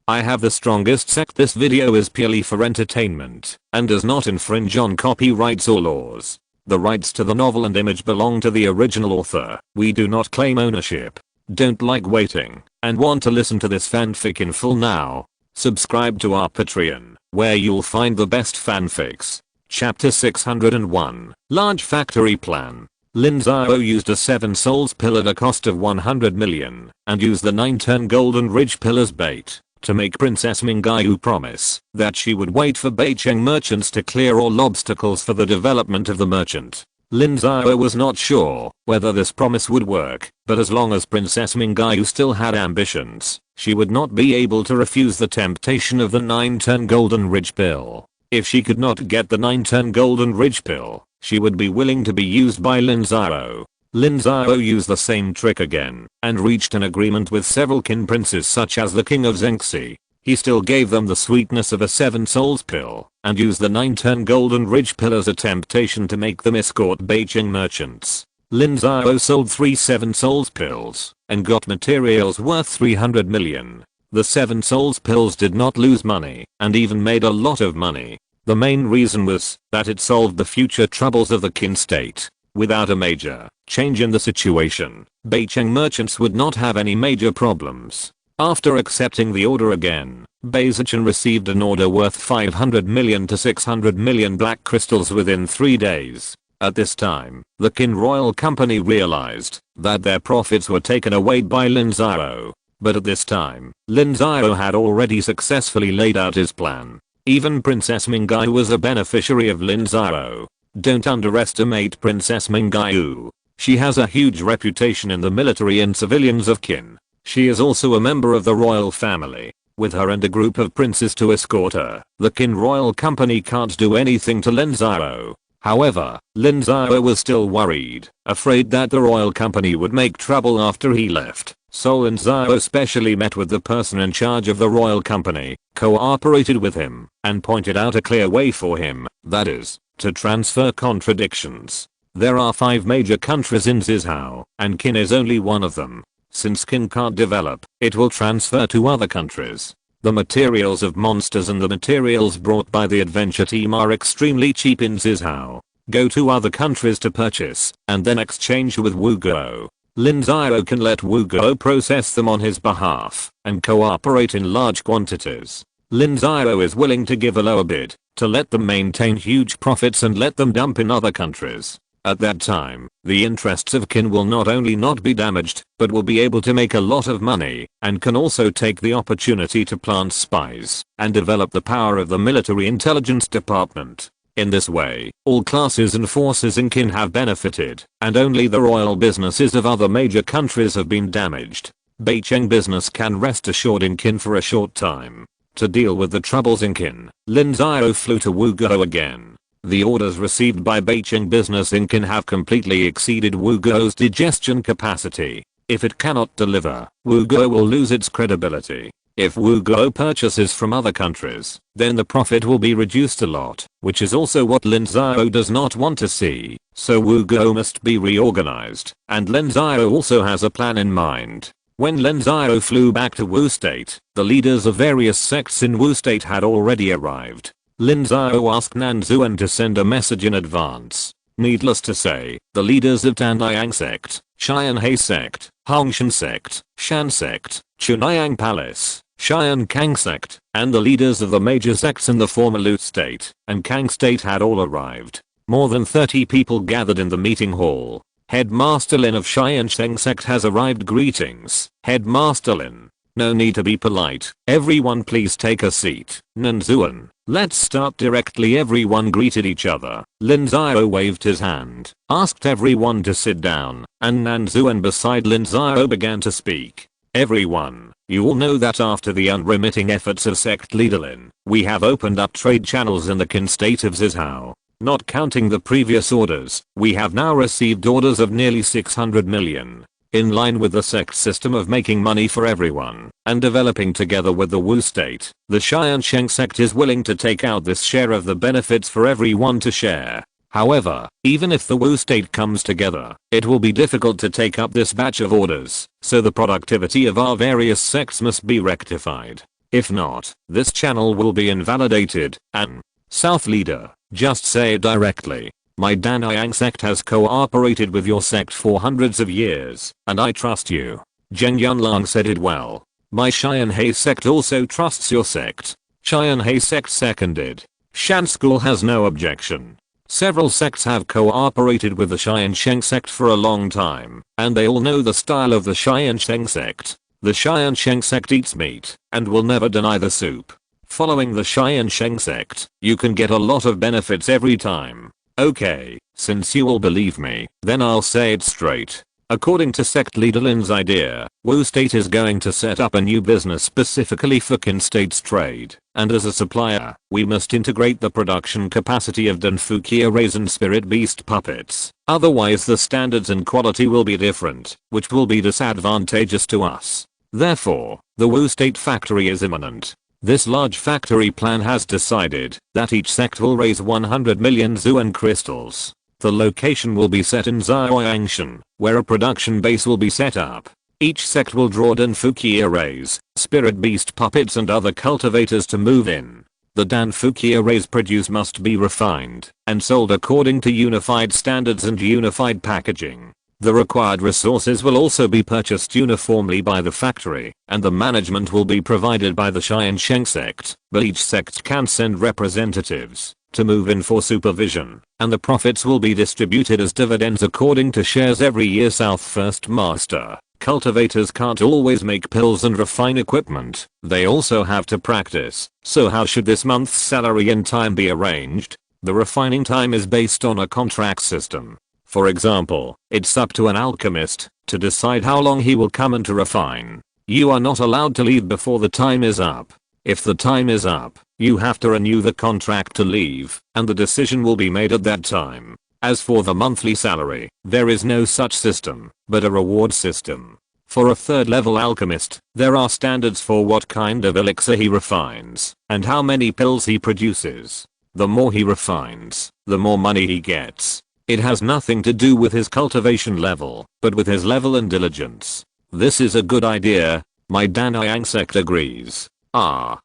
I have the strongest sect. This video is purely for entertainment and does not infringe on copyrights or laws. The rights to the novel and image belong to the original author. We do not claim ownership. Don't like waiting and want to listen to this fanfic in full now? Subscribe to our Patreon, where you'll find the best fanfics. Chapter 601, Large Factory Plan. Lin Xiao used a 7 souls pill at a cost of 100 million and used the 9-turn golden ridge pill as bait to make Princess Mingyu promise that she would wait for Beicheng merchants to clear all obstacles for the development of the merchant. Lin Xiao was not sure whether this promise would work, but as long as Princess Mingyu still had ambitions, she would not be able to refuse the temptation of the 9-turn golden ridge pill. If she could not get the 9-turn golden ridge pill, she would be willing to be used by Lin Xiao. Lin Xiao used the same trick again and reached an agreement with several kin princes such as the king of Zhengxi. He still gave them the sweetness of a 7 souls pill and used the 9-turn golden ridge pill as a temptation to make them escort Beicheng merchants. Lin Xiao sold 3 7 souls pills and got materials worth 300 million. The 7 souls pills did not lose money and even made a lot of money. The main reason was that it solved the future troubles of the Qin state. Without a major change in the situation, Beicheng merchants would not have any major problems. After accepting the order again, Beicheng received an order worth 500 million to 600 million black crystals within 3 days. At this time, the Qin royal company realized that their profits were taken away by Lin Xiao. But at this time, Lin Xiao had already successfully laid out his plan. Even Princess Mingyu was a beneficiary of Lin Xiao. Don't underestimate Princess Mingyu. She has a huge reputation in the military and civilians of Qin. She is also a member of the royal family. With her and a group of princes to escort her, the Qin royal company can't do anything to Lin Xiao. However, Lin Xiao was still worried, afraid that the royal company would make trouble after he left. So Lin Xiao especially met with the person in charge of the royal company, cooperated with him, and pointed out a clear way for him, that is, to transfer contradictions. There are 5 major countries in Zhizhao, and Qin is only one of them. Since Qin can't develop, it will transfer to other countries. The materials of monsters and the materials brought by the adventure team are extremely cheap in Zhizhao. Go to other countries to purchase, and then exchange with Wuguo. Lin Xiao can let Wuguo process them on his behalf, and cooperate in large quantities. Lin Xiao is willing to give a lower bid, to let them maintain huge profits and let them dump in other countries. At that time, the interests of Qin will not only not be damaged, but will be able to make a lot of money, and can also take the opportunity to plant spies, and develop the power of the military intelligence department. In this way, all classes and forces in Qin have benefited, and only the royal businesses of other major countries have been damaged. Beicheng business can rest assured in Qin for a short time. To deal with the troubles in Qin, Lin Xiao flew to Wuguo again. The orders received by Beicheng business in Qin have completely exceeded Wuguo's digestion capacity. If it cannot deliver, Wuguo will lose its credibility. If Wuguo purchases from other countries, then the profit will be reduced a lot, which is also what Lin Xiao does not want to see. So Wuguo must be reorganized, and Lin Xiao also has a plan in mind. When Lin Xiao flew back to Wu State, the leaders of various sects in Wu State had already arrived. Lin Xiao asked Nanzuan to send a message in advance. Needless to say, the leaders of Tiansheng Sect, Tiansheng Sect, Hongshan Sect, Shan Sect, Chunayang Palace, Xiankang Sect, and the leaders of the major sects in the former Lu State and Kang State had all arrived. More than 30 people gathered in the meeting hall. Headmaster Lin of Tiansheng Sect has arrived. Greetings, Headmaster Lin. No need to be polite. Everyone please take a seat. Nanzuan, let's start directly. Everyone greeted each other. Lin Xiao waved his hand, asked everyone to sit down, and Nanzuan beside Lin Xiao began to speak. Everyone, you all know that after the unremitting efforts of sect leader Lin, we have opened up trade channels in the Qin state of Zhizhao. Not counting the previous orders, we have now received orders of nearly 600 million. In line with the sect system of making money for everyone and developing together with the Wu state, the Tiansheng Sect is willing to take out this share of the benefits for everyone to share. However, even if the Wu state comes together, it will be difficult to take up this batch of orders, so the productivity of our various sects must be rectified. If not, this channel will be invalidated. And South leader, just say it directly. My Daniyang sect has cooperated with your sect for hundreds of years, and I trust you. Zheng Yunlang said it well. My Xianhe sect also trusts your sect. Xianhe sect seconded. Shan school has no objection. Several sects have cooperated with the Tiansheng Sect for a long time, and they all know the style of the Tiansheng Sect. The Tiansheng Sect eats meat, and will never deny the soup. Following the Tiansheng Sect, you can get a lot of benefits every time. Okay, since you all believe me, then I'll say it straight. According to sect leader Lin's idea, Wu State is going to set up a new business specifically for Qin State's trade, and as a supplier, we must integrate the production capacity of Danfuki arrays and spirit beast puppets. Otherwise the standards and quality will be different, which will be disadvantageous to us. Therefore, the Wu State factory is imminent. This large factory plan has decided that each sect will raise 100 million Zuan crystals. The location will be set in Xiaoyangshan, where a production base will be set up. Each sect will draw Danfuki arrays, spirit beast puppets and other cultivators to move in. The Danfuki arrays produced must be refined and sold according to unified standards and unified packaging. The required resources will also be purchased uniformly by the factory, and the management will be provided by the Tiansheng Sect, but each sect can send representatives to move in for supervision, and the profits will be distributed as dividends according to shares every year. South First Master, cultivators can't always make pills and refine equipment, they also have to practice, so how should this month's salary and time be arranged? The refining time is based on a contract system. For example, it's up to an alchemist to decide how long he will come and to refine. You are not allowed to leave before the time is up. If the time is up, you have to renew the contract to leave, and the decision will be made at that time. As for the monthly salary, there is no such system, but a reward system. For a third level alchemist, there are standards for what kind of elixir he refines, and how many pills he produces. The more he refines, the more money he gets. It has nothing to do with his cultivation level, but with his level and diligence. This is a good idea. My Daniyang sect agrees.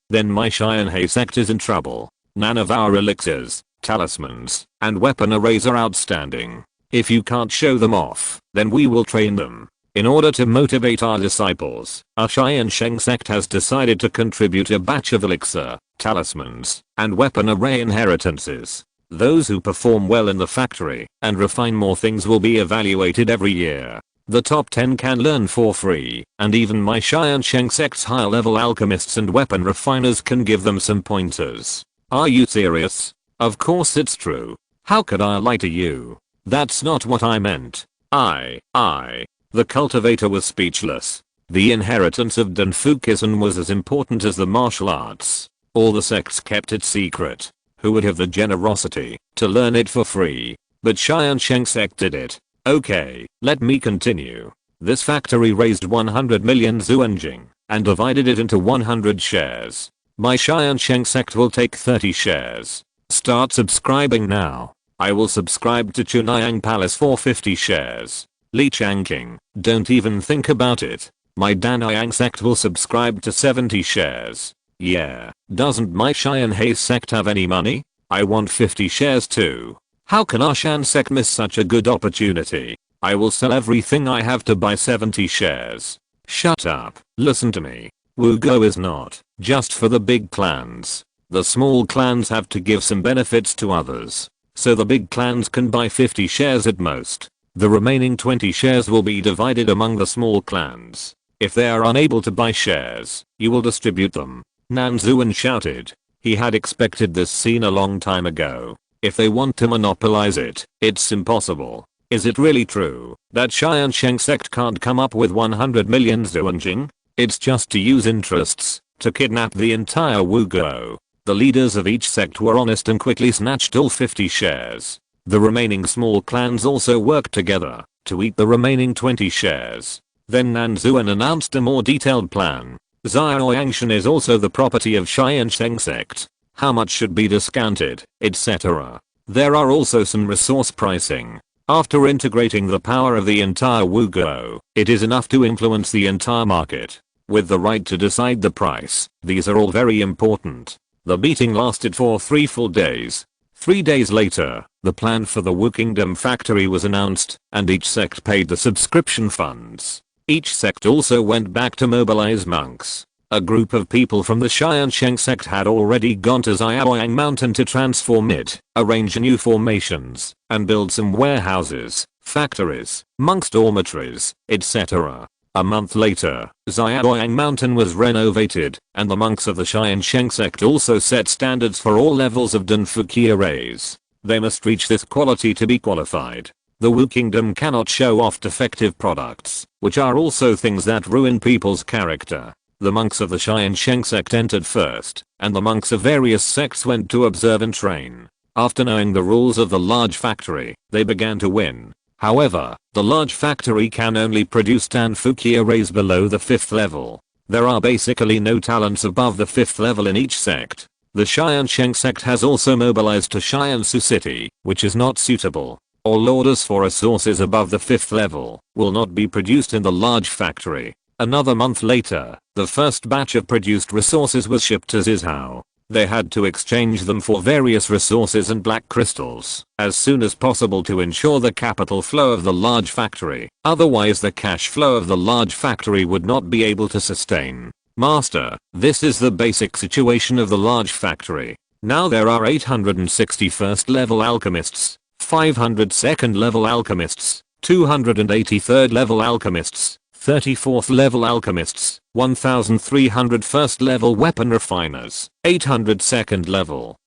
Then my Xianhe sect is in trouble. None of our elixirs, talismans, and weapon arrays are outstanding. If you can't show them off, then we will train them. In order to motivate our disciples, our Tiansheng sect has decided to contribute a batch of elixir, talismans, and weapon array inheritances. Those who perform well in the factory and refine more things will be evaluated every year. The top 10 can learn for free, and even my Tiansheng sect's higher level alchemists and weapon refiners can give them some pointers. Are you serious? Of course it's true. How could I lie to you? That's not what I meant. The cultivator was speechless. The inheritance of Danfukism was as important as the martial arts. All the sects kept it secret. Who would have the generosity to learn it for free? But Tiansheng sect did it. Okay, let me continue. This factory raised 100 million Zuanjing and divided it into 100 shares. My Tiansheng sect will take 30 shares. Start subscribing now. I will subscribe to Chunayang Palace for 50 shares. Li Changqing, don't even think about it. My Daniyang sect will subscribe to 70 shares. Yeah, doesn't my Xianhe sect have any money? I want 50 shares too. How can our Shan sect miss such a good opportunity? I will sell everything I have to buy 70 shares. Shut up, listen to me. Wugo is not just for the big clans. The small clans have to give some benefits to others. So the big clans can buy 50 shares at most. The remaining 20 shares will be divided among the small clans. If they are unable to buy shares, you will distribute them. Nan Zuan shouted. He had expected this scene a long time ago. If they want to monopolize it, it's impossible. Is it really true that Tiansheng sect can't come up with 100 million Zuanjing? It's just to use interests to kidnap the entire Wugo. The leaders of each sect were honest and quickly snatched all 50 shares. The remaining small clans also worked together to eat the remaining 20 shares. Then Nan Zuan announced a more detailed plan. Xiaoyangshan is also the property of Tiansheng sect. How much should be discounted, etc. There are also some resource pricing. After integrating the power of the entire Wugo, it is enough to influence the entire market. with the right to decide the price. These are all very important. The meeting lasted for 3 full days. 3 days later, the plan for the Wu Kingdom factory was announced, and each sect paid the subscription funds. Each sect also went back to mobilize monks. A group of people from the Tiansheng Sect had already gone to Xiaoyang Mountain to transform it, arrange new formations, and build some warehouses, factories, monks' dormitories, etc. A month later, Xiaoyang Mountain was renovated, and the monks of the Tiansheng Sect also set standards for all levels of Dunfuqi arrays. They must reach this quality to be qualified. The Wu Kingdom cannot show off defective products, which are also things that ruin people's character. The monks of the Tiansheng Sect entered first, and the monks of various sects went to observe and train. After knowing the rules of the large factory, they began to win. However, the large factory can only produce Dunfuqi arrays below the 5th level. There are basically no talents above the 5th level in each sect. The Tiansheng Sect has also mobilized to Xiansu City, which is not suitable. All orders for resources above the 5th level will not be produced in the large factory. Another month later, the first batch of produced resources was shipped to Zizhao. They had to exchange them for various resources and black crystals as soon as possible to ensure the capital flow of the large factory. Otherwise the cash flow of the large factory would not be able to sustain. Master, this is the basic situation of the large factory. Now there are 861st level alchemists, 500 second level alchemists, 283rd level alchemists, 34th level alchemists, 1300 first level weapon refiners, 800 second level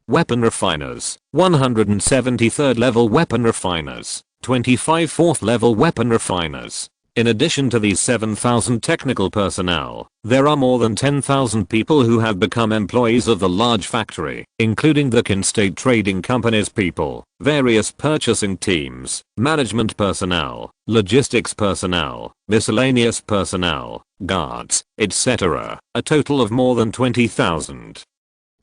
weapon refiners, 173rd level weapon refiners, 25 4th level weapon refiners. In addition to these 7,000 technical personnel, there are more than 10,000 people who have become employees of the large factory, including the Qin State Trading Company's people, various purchasing teams, management personnel, logistics personnel, miscellaneous personnel, guards, etc. A total of more than 20,000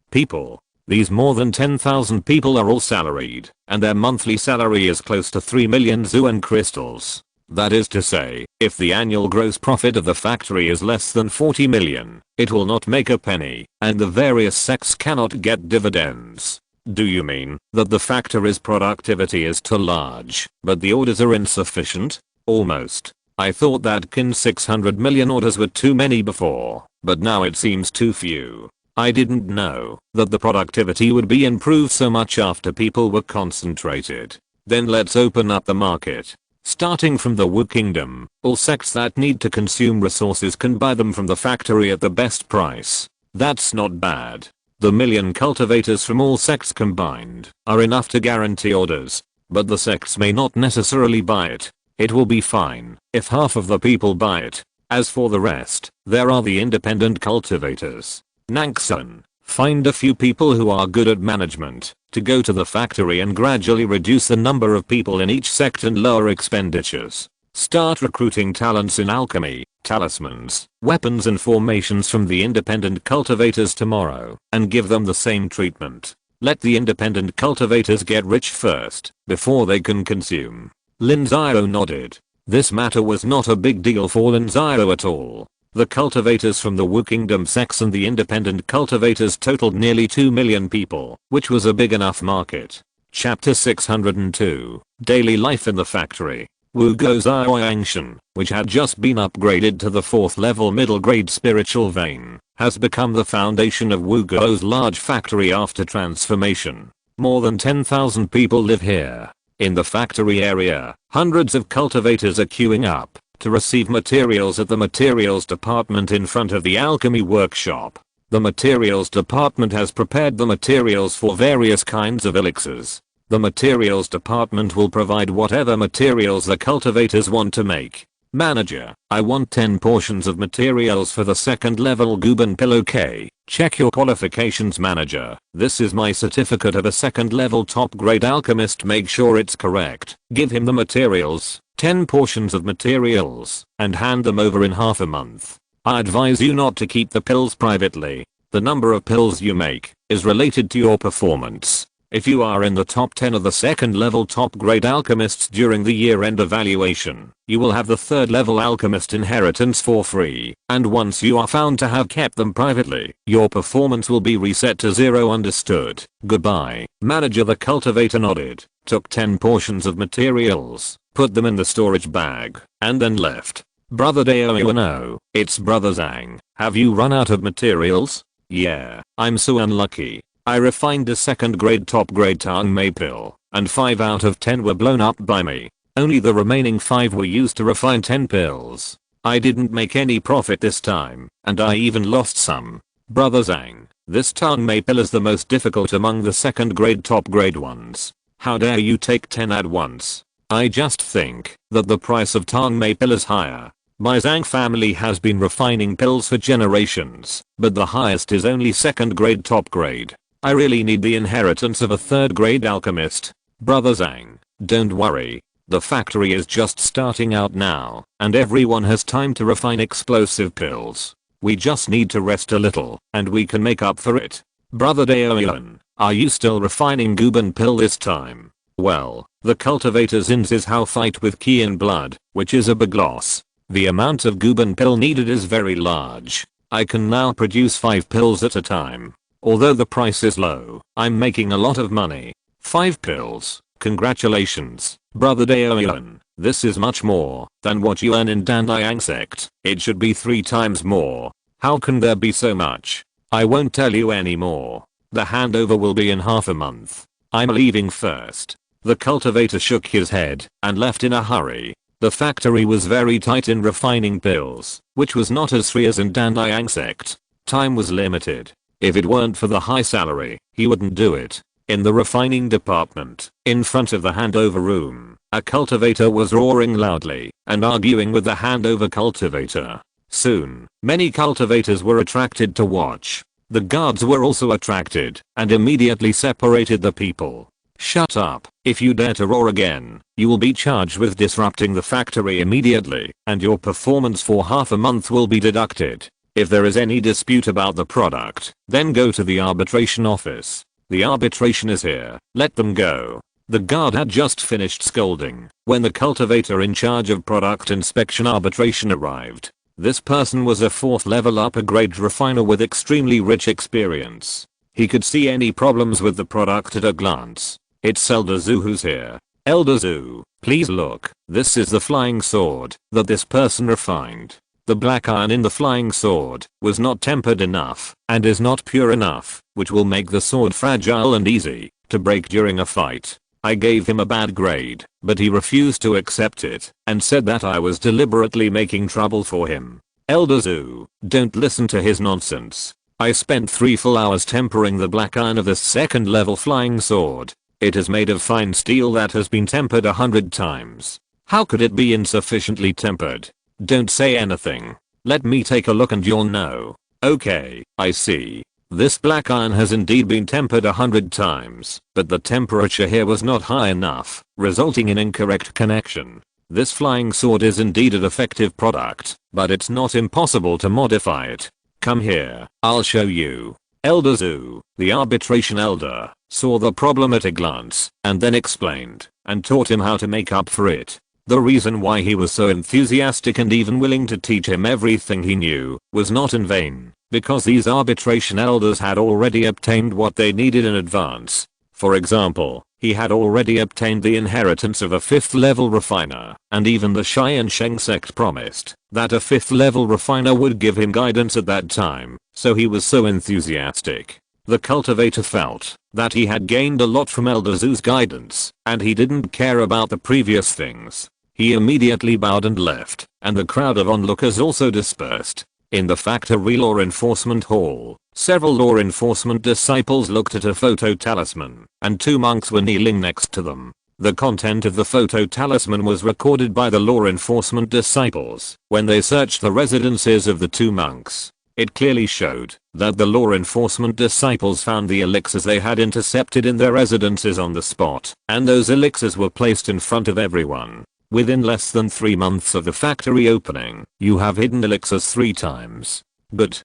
people. These more than 10,000 people are all salaried, and their monthly salary is close to 3 million Zuan crystals. That is to say, if the annual gross profit of the factory is less than 40 million, it will not make a penny, and the various sects cannot get dividends. Do you mean that the factory's productivity is too large, but the orders are insufficient? Almost. I thought that Qin 600 million orders were too many before, but now it seems too few. I didn't know that the productivity would be improved so much after people were concentrated. Then let's open up the market. Starting from the Wu Kingdom, all sects that need to consume resources can buy them from the factory at the best price. That's not bad. The million cultivators from all sects combined are enough to guarantee orders. But the sects may not necessarily buy it. It will be fine if half of the people buy it. As for the rest, there are the independent cultivators. Nangsun, find a few people who are good at management to go to the factory and gradually reduce the number of people in each sect and lower expenditures. Start recruiting talents in alchemy, talismans, weapons and formations from the independent cultivators tomorrow and give them the same treatment. Let the independent cultivators get rich first before they can consume. Lin Xiao nodded. This matter was not a big deal for Lin Xiao at all. The cultivators from the Wu Kingdom sects and the independent cultivators totaled nearly 2 million people, which was a big enough market. Chapter 602, Daily Life in the Factory. Wu Guo's Xiaoyangshan, which had just been upgraded to the 4th level middle grade spiritual vein, has become the foundation of Wu Guo's large factory after transformation. More than 10,000 people live here. In the factory area, hundreds of cultivators are queuing up to receive materials at the materials department in front of the alchemy workshop. The materials department has prepared the materials for various kinds of elixirs. The materials department will provide whatever materials the cultivators want to make. Manager, I want 10 portions of materials for the 2nd level Guban pillow K. Check your qualifications manager. This is my certificate of a 2nd level top grade alchemist, make sure it's correct. Give him the materials. 10 portions of materials, and hand them over in half a month. I advise you not to keep the pills privately. The number of pills you make is related to your performance. If you are in the top 10 of the second level top grade alchemists during the year end evaluation, you will have the third level alchemist inheritance for free, and once you are found to have kept them privately, your performance will be reset to 0. Understood. Goodbye. Manager. The cultivator nodded, took 10 portions of materials, put them in the storage bag, and then left. Brother Dao. No, it's Brother Zhang. Have you run out of materials? Yeah, I'm so unlucky. I refined a second grade top grade Tang Mei pill, and 5 out of 10 were blown up by me. Only the remaining 5 were used to refine 10 pills. I didn't make any profit this time, and I even lost some. Brother Zhang, this Tang Mei pill is the most difficult among the second grade top grade ones. How dare you take 10 at once? I just think that the price of Tang Mei pill is higher. My Zhang family has been refining pills for generations, but the highest is only second grade top grade. I really need the inheritance of a third grade alchemist. Brother Zhang, don't worry. The factory is just starting out now, and everyone has time to refine explosive pills. We just need to rest a little, and we can make up for it. Brother Daoyuan, are you still refining Guban pill this time? Well, the cultivator's ins how fight with Qi in blood, which is a big loss. The amount of Guban pill needed is very large. I can now produce 5 pills at a time. Although the price is low, I'm making a lot of money. 5 pills. Congratulations, Brother Daoyuan. This is much more than what you earn in Tiansheng Sect. It should be 3 times more. How can there be so much? I won't tell you anymore. The handover will be in half a month. I'm leaving first. The cultivator shook his head and left in a hurry. The factory was very tight in refining pills, which was not as free as in Tiansheng Sect. Time was limited. If it weren't for the high salary, he wouldn't do it. In the refining department, in front of the handover room, a cultivator was roaring loudly and arguing with the handover cultivator. Soon, many cultivators were attracted to watch. The guards were also attracted and immediately separated the people. Shut up. If you dare to roar again, you will be charged with disrupting the factory immediately, and your performance for half a month will be deducted. If there is any dispute about the product, then go to the arbitration office. The arbitration is here. Let them go. The guard had just finished scolding when the cultivator in charge of product inspection arbitration arrived. This person was a 4th level upper grade refiner with extremely rich experience. He could see any problems with the product at a glance. It's Elder Zhu who's here. Elder Zhu, please look. This is the flying sword that this person refined. The black iron in the flying sword was not tempered enough and is not pure enough, which will make the sword fragile and easy to break during a fight. I gave him a bad grade, but he refused to accept it and said that I was deliberately making trouble for him. Elder Zhu, don't listen to his nonsense. I spent 3 full hours tempering the black iron of this second level flying sword. It is made of fine steel that has been tempered 100 times. How could it be insufficiently tempered? Don't say anything. Let me take a look and you'll know. Okay, I see. This black iron has indeed been tempered 100 times, but the temperature here was not high enough, resulting in incorrect connection. This flying sword is indeed a defective product, but it's not impossible to modify it. Come here, I'll show you. Elder Zhu, the arbitration elder, saw the problem at a glance, and then explained, and taught him how to make up for it. The reason why he was so enthusiastic and even willing to teach him everything he knew was not in vain, because these arbitration elders had already obtained what they needed in advance. For example, he had already obtained the inheritance of a 5th level refiner, and even the Tiansheng Sect promised that a 5th level refiner would give him guidance at that time, so he was so enthusiastic. The cultivator felt that he had gained a lot from Elder Zhu's guidance, and he didn't care about the previous things. He immediately bowed and left, and the crowd of onlookers also dispersed. In the factory law enforcement hall, several law enforcement disciples looked at a photo talisman, and 2 monks were kneeling next to them. The content of the photo talisman was recorded by the law enforcement disciples when they searched the residences of the 2 monks. It clearly showed that the law enforcement disciples found the elixirs they had intercepted in their residences on the spot, and those elixirs were placed in front of everyone. Within less than 3 months of the factory opening, you have hidden elixirs 3 times. Good,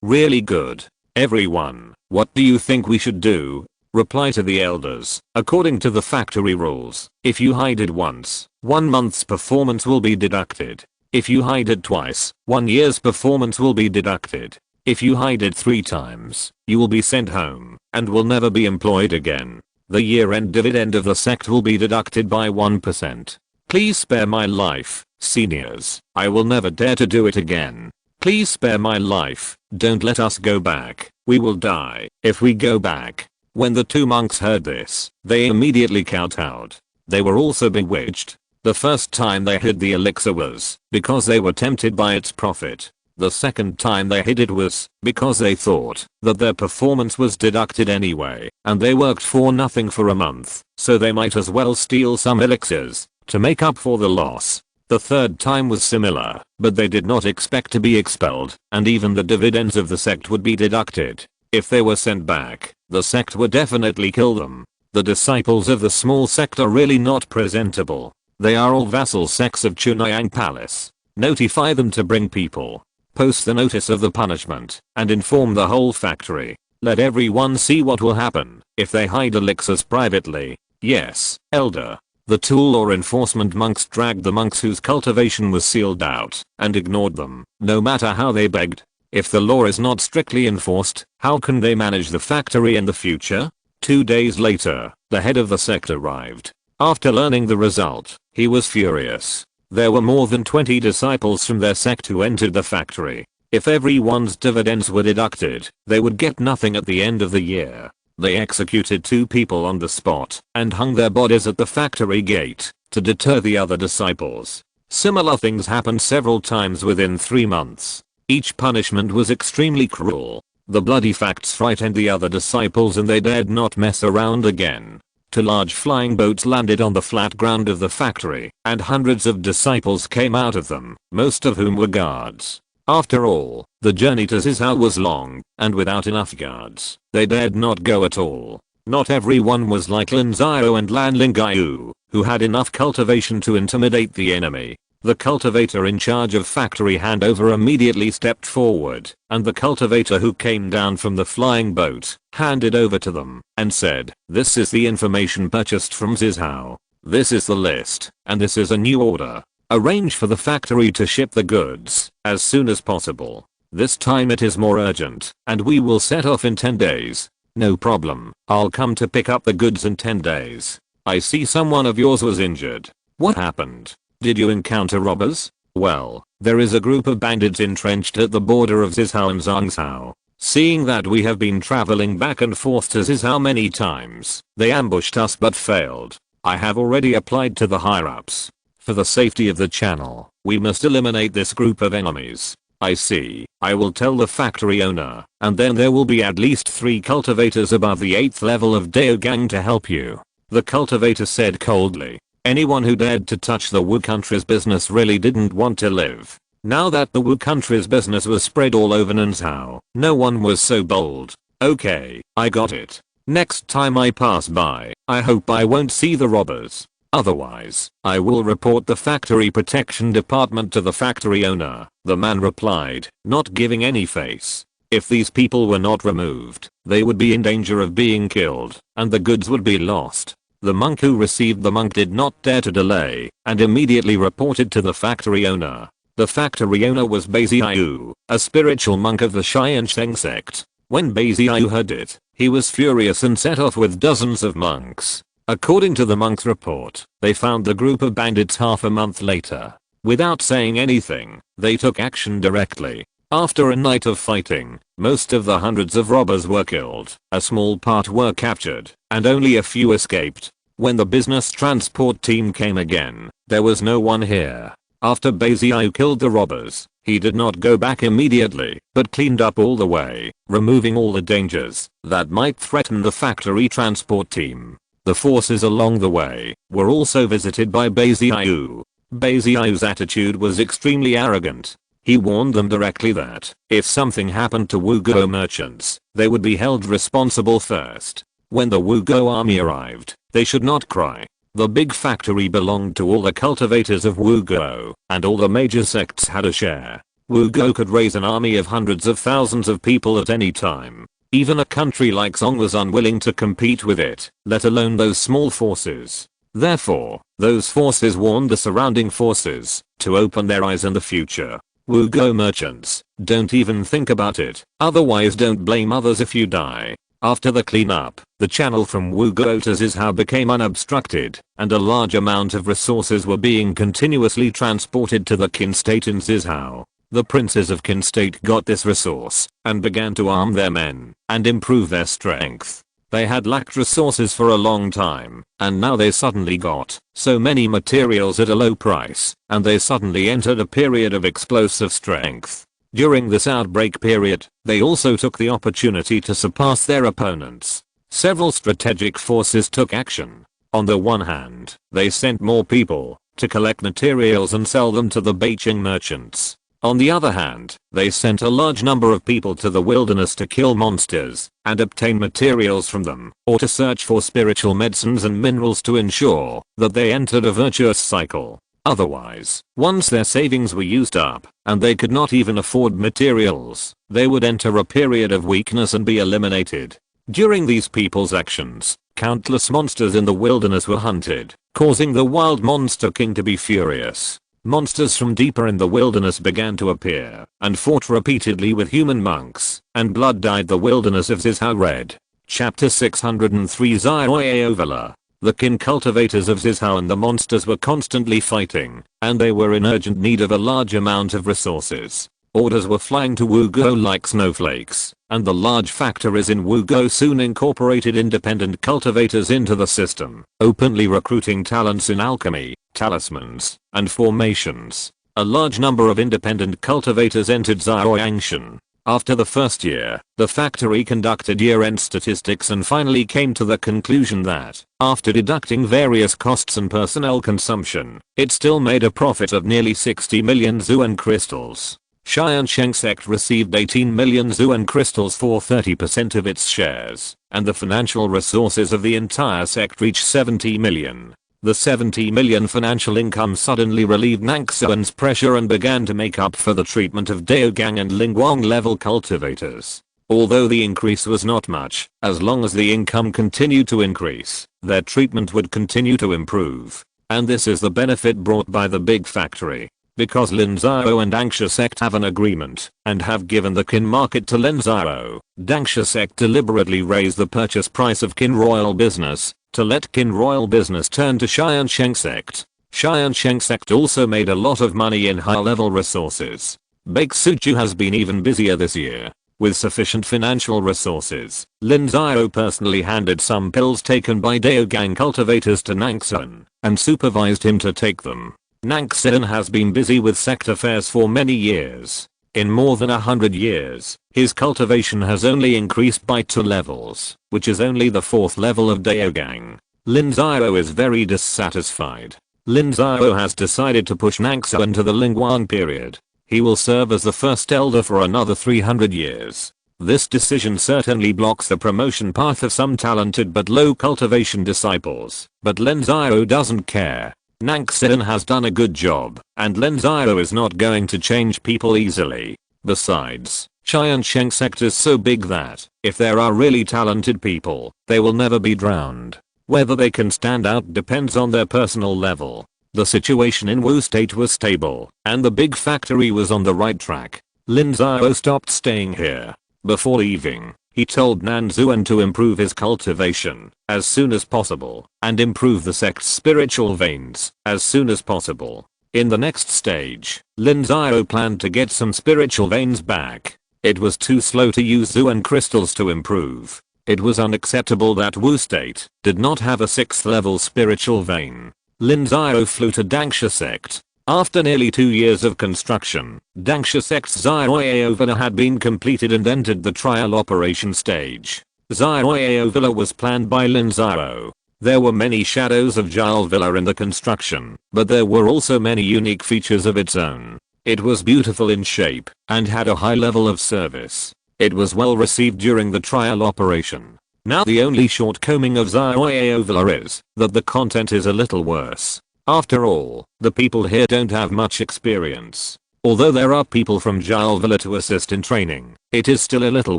really good. Everyone, what do you think we should do? Reply to the elders. According to the factory rules, if you hide it once, 1 month's performance will be deducted. If you hide it twice, 1 year's performance will be deducted. If you hide it 3 times, you will be sent home and will never be employed again. The year-end dividend of the sect will be deducted by 1%. Please spare my life, seniors. I will never dare to do it again. Please spare my life. Don't let us go back. We will die if we go back. When the 2 monks heard this, they immediately kowtowed. They were also bewitched. The first time they hid the elixir was because they were tempted by its profit. The second time they hid it was because they thought that their performance was deducted anyway, and they worked for nothing for a month, so they might as well steal some elixirs to make up for the loss. The third time was similar, but they did not expect to be expelled, and even the dividends of the sect would be deducted. If they were sent back, the sect would definitely kill them. The disciples of the small sect are really not presentable. They are all vassal sects of Chunhyang Palace. Notify them to bring people. Post the notice of the punishment, and inform the whole factory. Let everyone see what will happen if they hide elixirs privately. Yes, elder. The tool or enforcement monks dragged the monks whose cultivation was sealed out, and ignored them, no matter how they begged. If the law is not strictly enforced, how can they manage the factory in the future? 2 days later, the head of the sect arrived. After learning the result, he was furious. There were more than 20 disciples from their sect who entered the factory. If everyone's dividends were deducted, they would get nothing at the end of the year. They executed 2 people on the spot and hung their bodies at the factory gate to deter the other disciples. Similar things happened several times within 3 months. Each punishment was extremely cruel. The bloody facts frightened the other disciples and they dared not mess around again. 2 large flying boats landed on the flat ground of the factory, and hundreds of disciples came out of them, most of whom were guards. After all, the journey to Zizhao was long, and without enough guards, they dared not go at all. Not everyone was like Lin Xiao and Lan Lingyu, who had enough cultivation to intimidate the enemy. The cultivator in charge of factory handover immediately stepped forward, and the cultivator who came down from the flying boat handed over to them and said, "This is the information purchased from Zizhao. This is the list, and this is a new order. Arrange for the factory to ship the goods as soon as possible. This time it is more urgent, and we will set off in 10 days. No problem, I'll come to pick up the goods in 10 days. I see someone of yours was injured. What happened? Did you encounter robbers? Well, there is a group of bandits entrenched at the border of Zizhao and Zhangzhou. Seeing that we have been traveling back and forth to Zizhao many times, they ambushed us but failed. I have already applied to the higher-ups. For the safety of the channel, we must eliminate this group of enemies." I see. I will tell the factory owner, and then there will be at least 3 cultivators above the 8th level of Dao Gang to help you. The cultivator said coldly. Anyone who dared to touch the Wu country's business really didn't want to live. Now that the Wu country's business was spread all over Nanzhao, no one was so bold. Okay, I got it. Next time I pass by, I hope I won't see the robbers. Otherwise, I will report the factory protection department to the factory owner, the man replied, not giving any face. If these people were not removed, they would be in danger of being killed, and the goods would be lost. The monk who received the monk did not dare to delay, and immediately reported to the factory owner. The factory owner was Beiziayu, a spiritual monk of the Tiansheng Sect. When Beiziayu heard it, he was furious and set off with dozens of monks. According to the monk's report, they found the group of bandits half a month later. Without saying anything, they took action directly. After a night of fighting, most of the hundreds of robbers were killed, a small part were captured, and only a few escaped. When the business transport team came again, there was no one here. After Beiziayu killed the robbers, he did not go back immediately, but cleaned up all the way, removing all the dangers that might threaten the factory transport team. The forces along the way were also visited by Beiziayu. Beiziayu's attitude was extremely arrogant. He warned them directly that if something happened to Wuguo merchants, they would be held responsible first. When the Wuguo army arrived, they should not cry. The big factory belonged to all the cultivators of Wuguo, and all the major sects had a share. Wuguo could raise an army of hundreds of thousands of people at any time. Even a country like Song was unwilling to compete with it, let alone those small forces. Therefore, those forces warned the surrounding forces to open their eyes in the future. Wugo merchants, don't even think about it, otherwise don't blame others if you die. After the cleanup, the channel from Wugo to Zizhao became unobstructed, and a large amount of resources were being continuously transported to the Qin state in Zizhao. The princes of Qin state got this resource, and began to arm their men, and improve their strength. They had lacked resources for a long time, and now they suddenly got so many materials at a low price, and they suddenly entered a period of explosive strength. During this outbreak period, they also took the opportunity to surpass their opponents. Several strategic forces took action. On the one hand, they sent more people to collect materials and sell them to the Beijing merchants. On the other hand, they sent a large number of people to the wilderness to kill monsters and obtain materials from them, or to search for spiritual medicines and minerals to ensure that they entered a virtuous cycle. Otherwise, once their savings were used up, and they could not even afford materials, they would enter a period of weakness and be eliminated. During these people's actions, countless monsters in the wilderness were hunted, causing the wild monster king to be furious. Monsters from deeper in the wilderness began to appear, and fought repeatedly with human monks, and blood dyed the wilderness of Zizhao red. Chapter 603 Zioeovala. The Qin cultivators of Zizhao and the monsters were constantly fighting, and they were in urgent need of a large amount of resources. Orders were flying to Wugo like snowflakes, and the large factories in Wugo soon incorporated independent cultivators into the system, openly recruiting talents in alchemy, talismans, and formations. A large number of independent cultivators entered Zioyangshan. After the first year, the factory conducted year-end statistics and finally came to the conclusion that, after deducting various costs and personnel consumption, it still made a profit of nearly 60 million Zuan crystals. Tiansheng Sect received 18 million Zuan crystals for 30% of its shares, and the financial resources of the entire sect reached 70 million. The 70 million financial income suddenly relieved Nangxuan's pressure and began to make up for the treatment of Daogang and Lingguang level cultivators. Although the increase was not much, as long as the income continued to increase, their treatment would continue to improve. And this is the benefit brought by the big factory. Because Lin Xiao and Dangsha Sect have an agreement, and have given the Qin market to Lin Xiao, Dangsha Sect deliberately raised the purchase price of Qin royal business, to let Qin royal business turn to Tiansheng Sect. Tiansheng Sect also made a lot of money in high-level resources. Baeksuju has been even busier this year. With sufficient financial resources, Lin Xiao personally handed some pills taken by Daogang cultivators to Nangxuan, and supervised him to take them. Nangxuan has been busy with sect affairs for many years. In more than 100 years, his cultivation has only increased by 2 levels, which is only the 4th level of Daogang. Lin Xiao is very dissatisfied. Lin Xiao has decided to push Nangxuan to the Lingguang period. He will serve as the first elder for another 300 years. This decision certainly blocks the promotion path of some talented but low cultivation disciples, but Lin Xiao doesn't care. Nangxuan has done a good job, and Lin Xiao is not going to change people easily. Besides, Tiansheng Sect is so big that, if there are really talented people, they will never be drowned. Whether they can stand out depends on their personal level. The situation in Wu State was stable, and the big factory was on the right track. Lin Xiao stopped staying here. Before leaving, he told Nanzuan to improve his cultivation as soon as possible, and improve the sect's spiritual veins as soon as possible. In the next stage, Lin Xiao planned to get some spiritual veins back. It was too slow to use Zuan crystals to improve. It was unacceptable that Wu State did not have a 6th level spiritual vein. Lin Xiao flew to Dangsha Sect. After nearly 2 years of construction, Dangsha Sect's Zioeovala had been completed and entered the trial operation stage. Zioeovala was planned by Lin Xiao. There were many shadows of Zioeovala in the construction, but there were also many unique features of its own. It was beautiful in shape, and had a high level of service. It was well received during the trial operation. Now the only shortcoming of Zioeovala is that the content is a little worse. After all, the people here don't have much experience. Although there are people from Zioeovala to assist in training, it is still a little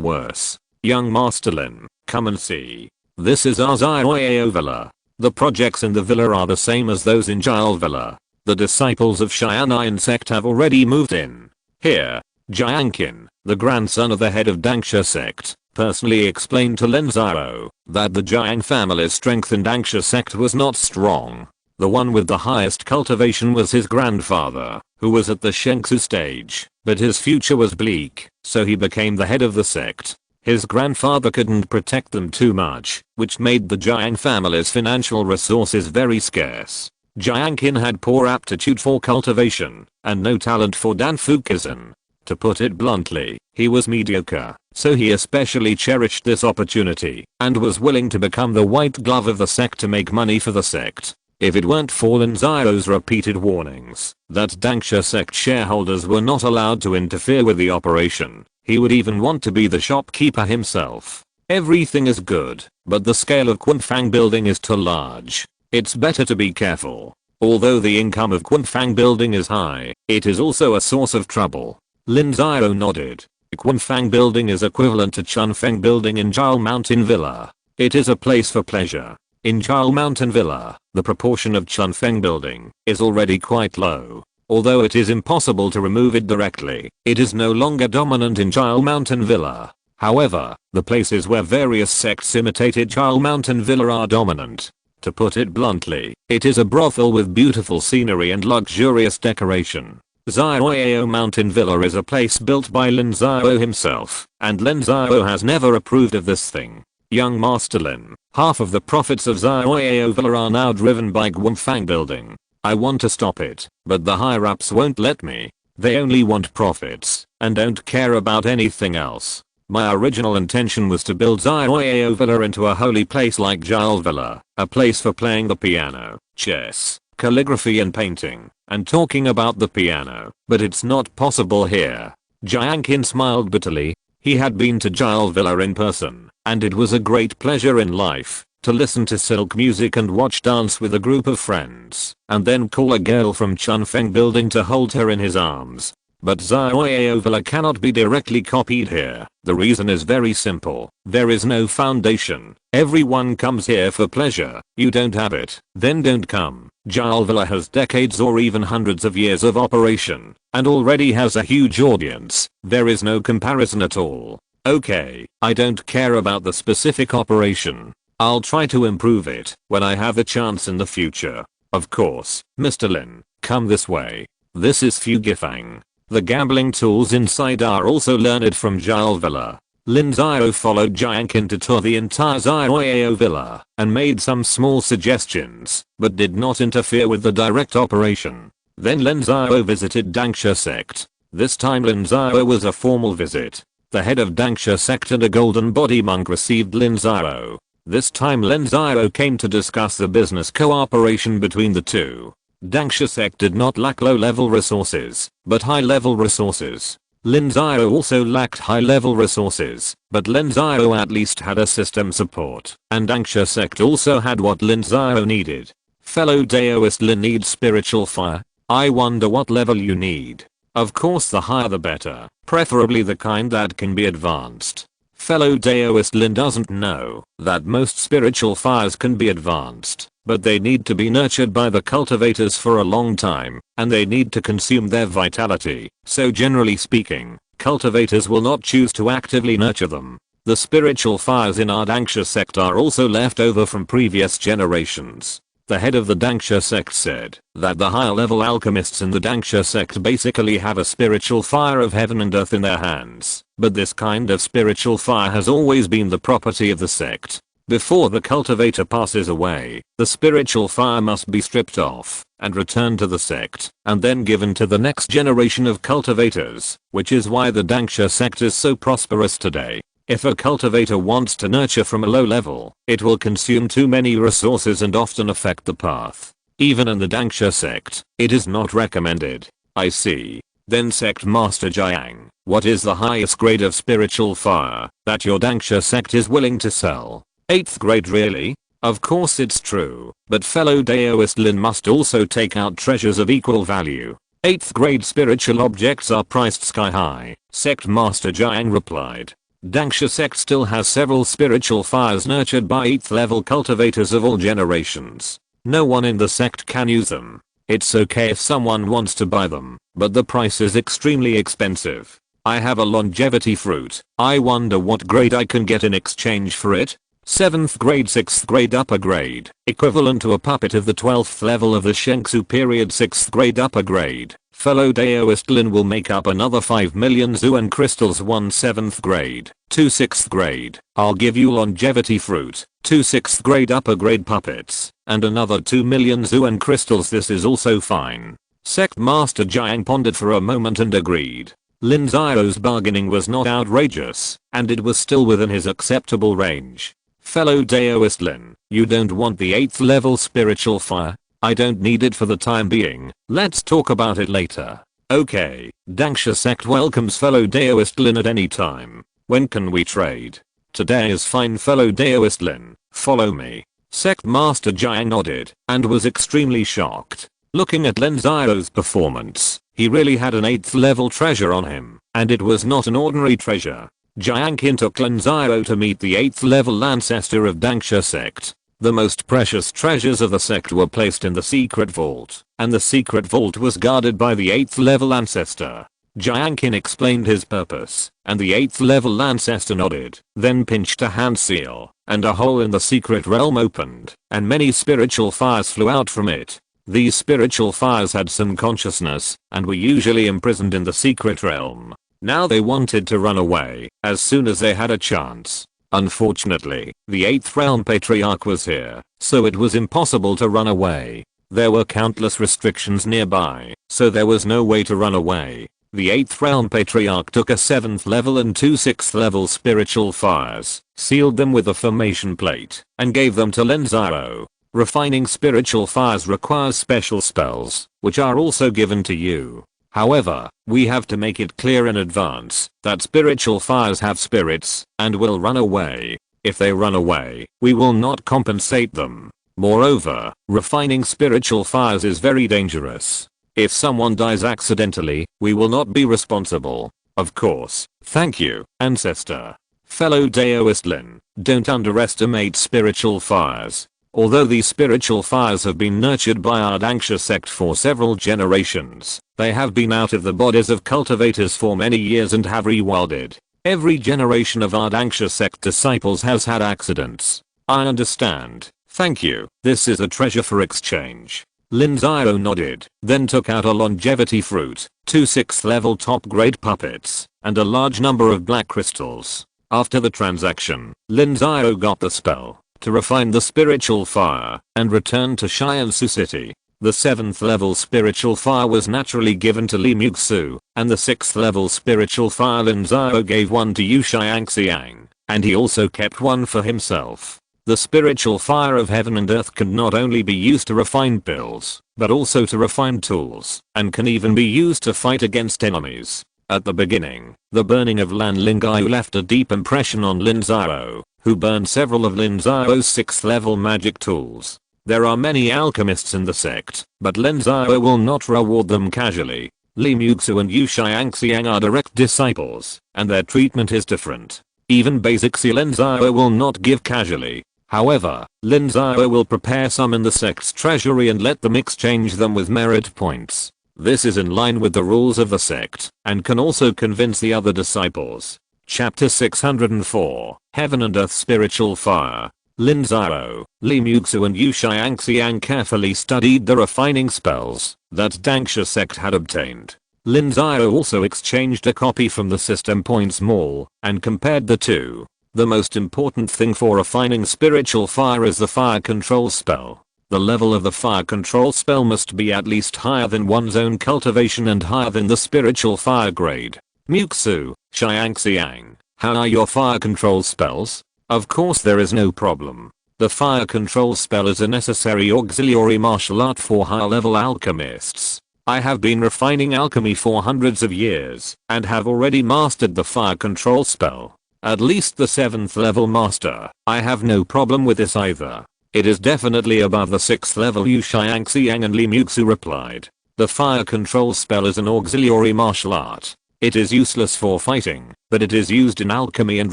worse. Young Master Lin, come and see. This is our Xiao villa. The projects in the villa are the same as those in Jiao villa. The disciples of Tiansheng Sect have already moved in. Here, Jiangqin, the grandson of the head of Tiansheng Sect, personally explained to Lin Xiao that the Jiang family's strength in Tiansheng Sect was not strong. The one with the highest cultivation was his grandfather, who was at the Shengsu stage, but his future was bleak, so he became the head of the sect. His grandfather couldn't protect them too much, which made the Jiang family's financial resources very scarce. Jiangqin had poor aptitude for cultivation, and no talent for Danfukism. To put it bluntly, he was mediocre, so he especially cherished this opportunity, and was willing to become the white glove of the sect to make money for the sect. If it weren't for Lin Xiao's repeated warnings that Tiansheng Sect shareholders were not allowed to interfere with the operation, he would even want to be the shopkeeper himself. Everything is good, but the scale of Kunfang building is too large. It's better to be careful. Although the income of Kunfang building is high, it is also a source of trouble. Lin Xiao nodded. Kunfang building is equivalent to Chunfeng building in Jiao Mountain Villa. It is a place for pleasure. In Jiao Mountain Villa, the proportion of Chunfeng building is already quite low. Although it is impossible to remove it directly, it is no longer dominant in Jiao Mountain Villa. However, the places where various sects imitated Jiao Mountain Villa are dominant. To put it bluntly, it is a brothel with beautiful scenery and luxurious decoration. Xiao Mountain Villa is a place built by Lin Xiao himself, and Lin Xiao has never approved of this thing. Young Master Lin, half of the profits of Xiao Villa are now driven by Kunfang building. I want to stop it, but the higher-ups won't let me. They only want profits, and don't care about anything else. My original intention was to build Xiao Villa into a holy place like Jiao Villa, a place for playing the piano, chess, calligraphy and painting, and talking about the piano, but it's not possible here. Jiangqin smiled bitterly. He had been to Jiao Villa in person, and it was a great pleasure in life to listen to silk music and watch dance with a group of friends, and then call a girl from Chunfeng building to hold her in his arms. But Xiao Villa cannot be directly copied here. The reason is very simple. There is no foundation. Everyone comes here for pleasure. You don't have it, then don't come. Jiao Villa has decades or even hundreds of years of operation, and already has a huge audience. There is no comparison at all. Okay, I don't care about the specific operation. I'll try to improve it when I have a chance in the future. Of course, Mr. Lin, come this way. This is Fugifang. The gambling tools inside are also learned from Jiao Villa. Lin Xiao followed Jiangqin to tour the entire Xiao Villa and made some small suggestions, but did not interfere with the direct operation. Then Lin Xiao visited Tiansheng Sect. This time Lin Xiao was a formal visit. The head of Tiansheng Sect and a golden body monk received Lin Xiao. This time Lin Xiao came to discuss the business cooperation between the two. Tiansheng Sect did not lack low-level resources, but high-level resources. Lin Xiao also lacked high-level resources, but Lin Xiao at least had a system support, and Tiansheng Sect also had what Lin Xiao needed. Fellow Daoist Lin needs spiritual fire. I wonder what level you need. Of course the higher the better, preferably the kind that can be advanced. Fellow Daoist Lin doesn't know that most spiritual fires can be advanced, but they need to be nurtured by the cultivators for a long time, and they need to consume their vitality, so generally speaking, cultivators will not choose to actively nurture them. The spiritual fires in our Tiansheng Sect are also left over from previous generations. The head of the Tiansheng Sect said that the higher level alchemists in the Tiansheng Sect basically have a spiritual fire of heaven and earth in their hands, but this kind of spiritual fire has always been the property of the sect. Before the cultivator passes away, the spiritual fire must be stripped off and returned to the sect, and then given to the next generation of cultivators, which is why the Tiansheng Sect is so prosperous today. If a cultivator wants to nurture from a low level, it will consume too many resources and often affect the path. Even in the Tiansheng Sect, it is not recommended. I see. Then Sect Master Jiang, what is the highest grade of spiritual fire that your Tiansheng Sect is willing to sell? 8th grade really? Of course it's true, but fellow Daoist Lin must also take out treasures of equal value. 8th grade spiritual objects are priced sky high, Sect Master Jiang replied. Tiansheng Sect still has several spiritual fires nurtured by 8th level cultivators of all generations. No one in the sect can use them. It's okay if someone wants to buy them, but the price is extremely expensive. I have a longevity fruit. I wonder what grade I can get in exchange for it. 7th grade 6th grade upper grade, equivalent to a puppet of the 12th level of the Shengsu period 6th grade upper grade. Fellow Daoist Lin will make up another 5 million Zuan crystals 1 7th grade, 2 6th grade. I'll give you longevity fruit, 2 6th grade upper grade puppets, and another 2 million Zuan crystals. This is also fine. Sect Master Jiang pondered for a moment and agreed. Lin Xiao's bargaining was not outrageous, and it was still within his acceptable range. Fellow Daoist Lin, you don't want the 8th level spiritual fire? I don't need it for the time being. Let's talk about it later. Okay, Tiansheng Sect welcomes fellow Daoist Lin at any time. When can we trade? Today is fine fellow Daoist Lin, follow me. Sect Master Jiang nodded, and was extremely shocked. Looking at Lin Xiao's performance, he really had an 8th level treasure on him, and it was not an ordinary treasure. Jiang took Lin Xiao to meet the 8th level ancestor of Tiansheng Sect. The most precious treasures of the sect were placed in the secret vault, and the secret vault was guarded by the 8th level ancestor. Jiang explained his purpose, and the 8th level ancestor nodded, then pinched a hand seal, and a hole in the secret realm opened, and many spiritual fires flew out from it. These spiritual fires had some consciousness, and were usually imprisoned in the secret realm. Now they wanted to run away, as soon as they had a chance. Unfortunately, the 8th realm patriarch was here, so it was impossible to run away. There were countless restrictions nearby, so there was no way to run away. The 8th realm patriarch took a 7th level and 2 6th level spiritual fires, sealed them with a formation plate, and gave them to Lin Xiao. Refining spiritual fires requires special spells, which are also given to you. However, we have to make it clear in advance that spiritual fires have spirits and will run away. If they run away, we will not compensate them. Moreover, refining spiritual fires is very dangerous. If someone dies accidentally, we will not be responsible. Of course. Thank you, ancestor. Fellow Daoist Lin, don't underestimate spiritual fires. Although these spiritual fires have been nurtured by our Tiansheng Sect for several generations, they have been out of the bodies of cultivators for many years and have rewilded. Every generation of our Tiansheng Sect disciples has had accidents. I understand. Thank you. This is a treasure for exchange. Lin Xiao nodded, then took out a longevity fruit, 2 6th level top grade puppets, and a large number of black crystals. After the transaction, Lin Xiao got the spell to refine the spiritual fire and return to Tiansheng City. The 7th level spiritual fire was naturally given to Li Xiao, and the 6th level spiritual fire Lin Xiao gave one to Yu Xiang, and he also kept one for himself. The spiritual fire of heaven and earth can not only be used to refine pills, but also to refine tools, and can even be used to fight against enemies. At the beginning, the burning of Lan Lingai left a deep impression on Lin Xiao, who burned several of Lin Xiao's 6th level magic tools. There are many alchemists in the sect, but Lin Xiao will not reward them casually. Li Xiao and Yu Xiang are direct disciples, and their treatment is different. Even basics Lin Xiao will not give casually. However, Lin Xiao will prepare some in the sect's treasury and let them exchange them with merit points. This is in line with the rules of the sect, and can also convince the other disciples. Chapter 604, Heaven and Earth Spiritual Fire. Lin Xiao, Li Xiao and Yu Xiang carefully studied the refining spells that Tiansheng Sect had obtained. Lin Xiao also exchanged a copy from the system points mall and compared the two. The most important thing for refining spiritual fire is the fire control spell. The level of the fire control spell must be at least higher than one's own cultivation and higher than the spiritual fire grade. Xiao, Xiang, how are your fire control spells? Of course there is no problem. The fire control spell is a necessary auxiliary martial art for higher level alchemists. I have been refining alchemy for hundreds of years and have already mastered the fire control spell. At least the 7th level master. I have no problem with this either. It is definitely above the 6th level. Yu Xiang and Li Xiao replied. The fire control spell is an auxiliary martial art. It is useless for fighting, but it is used in alchemy and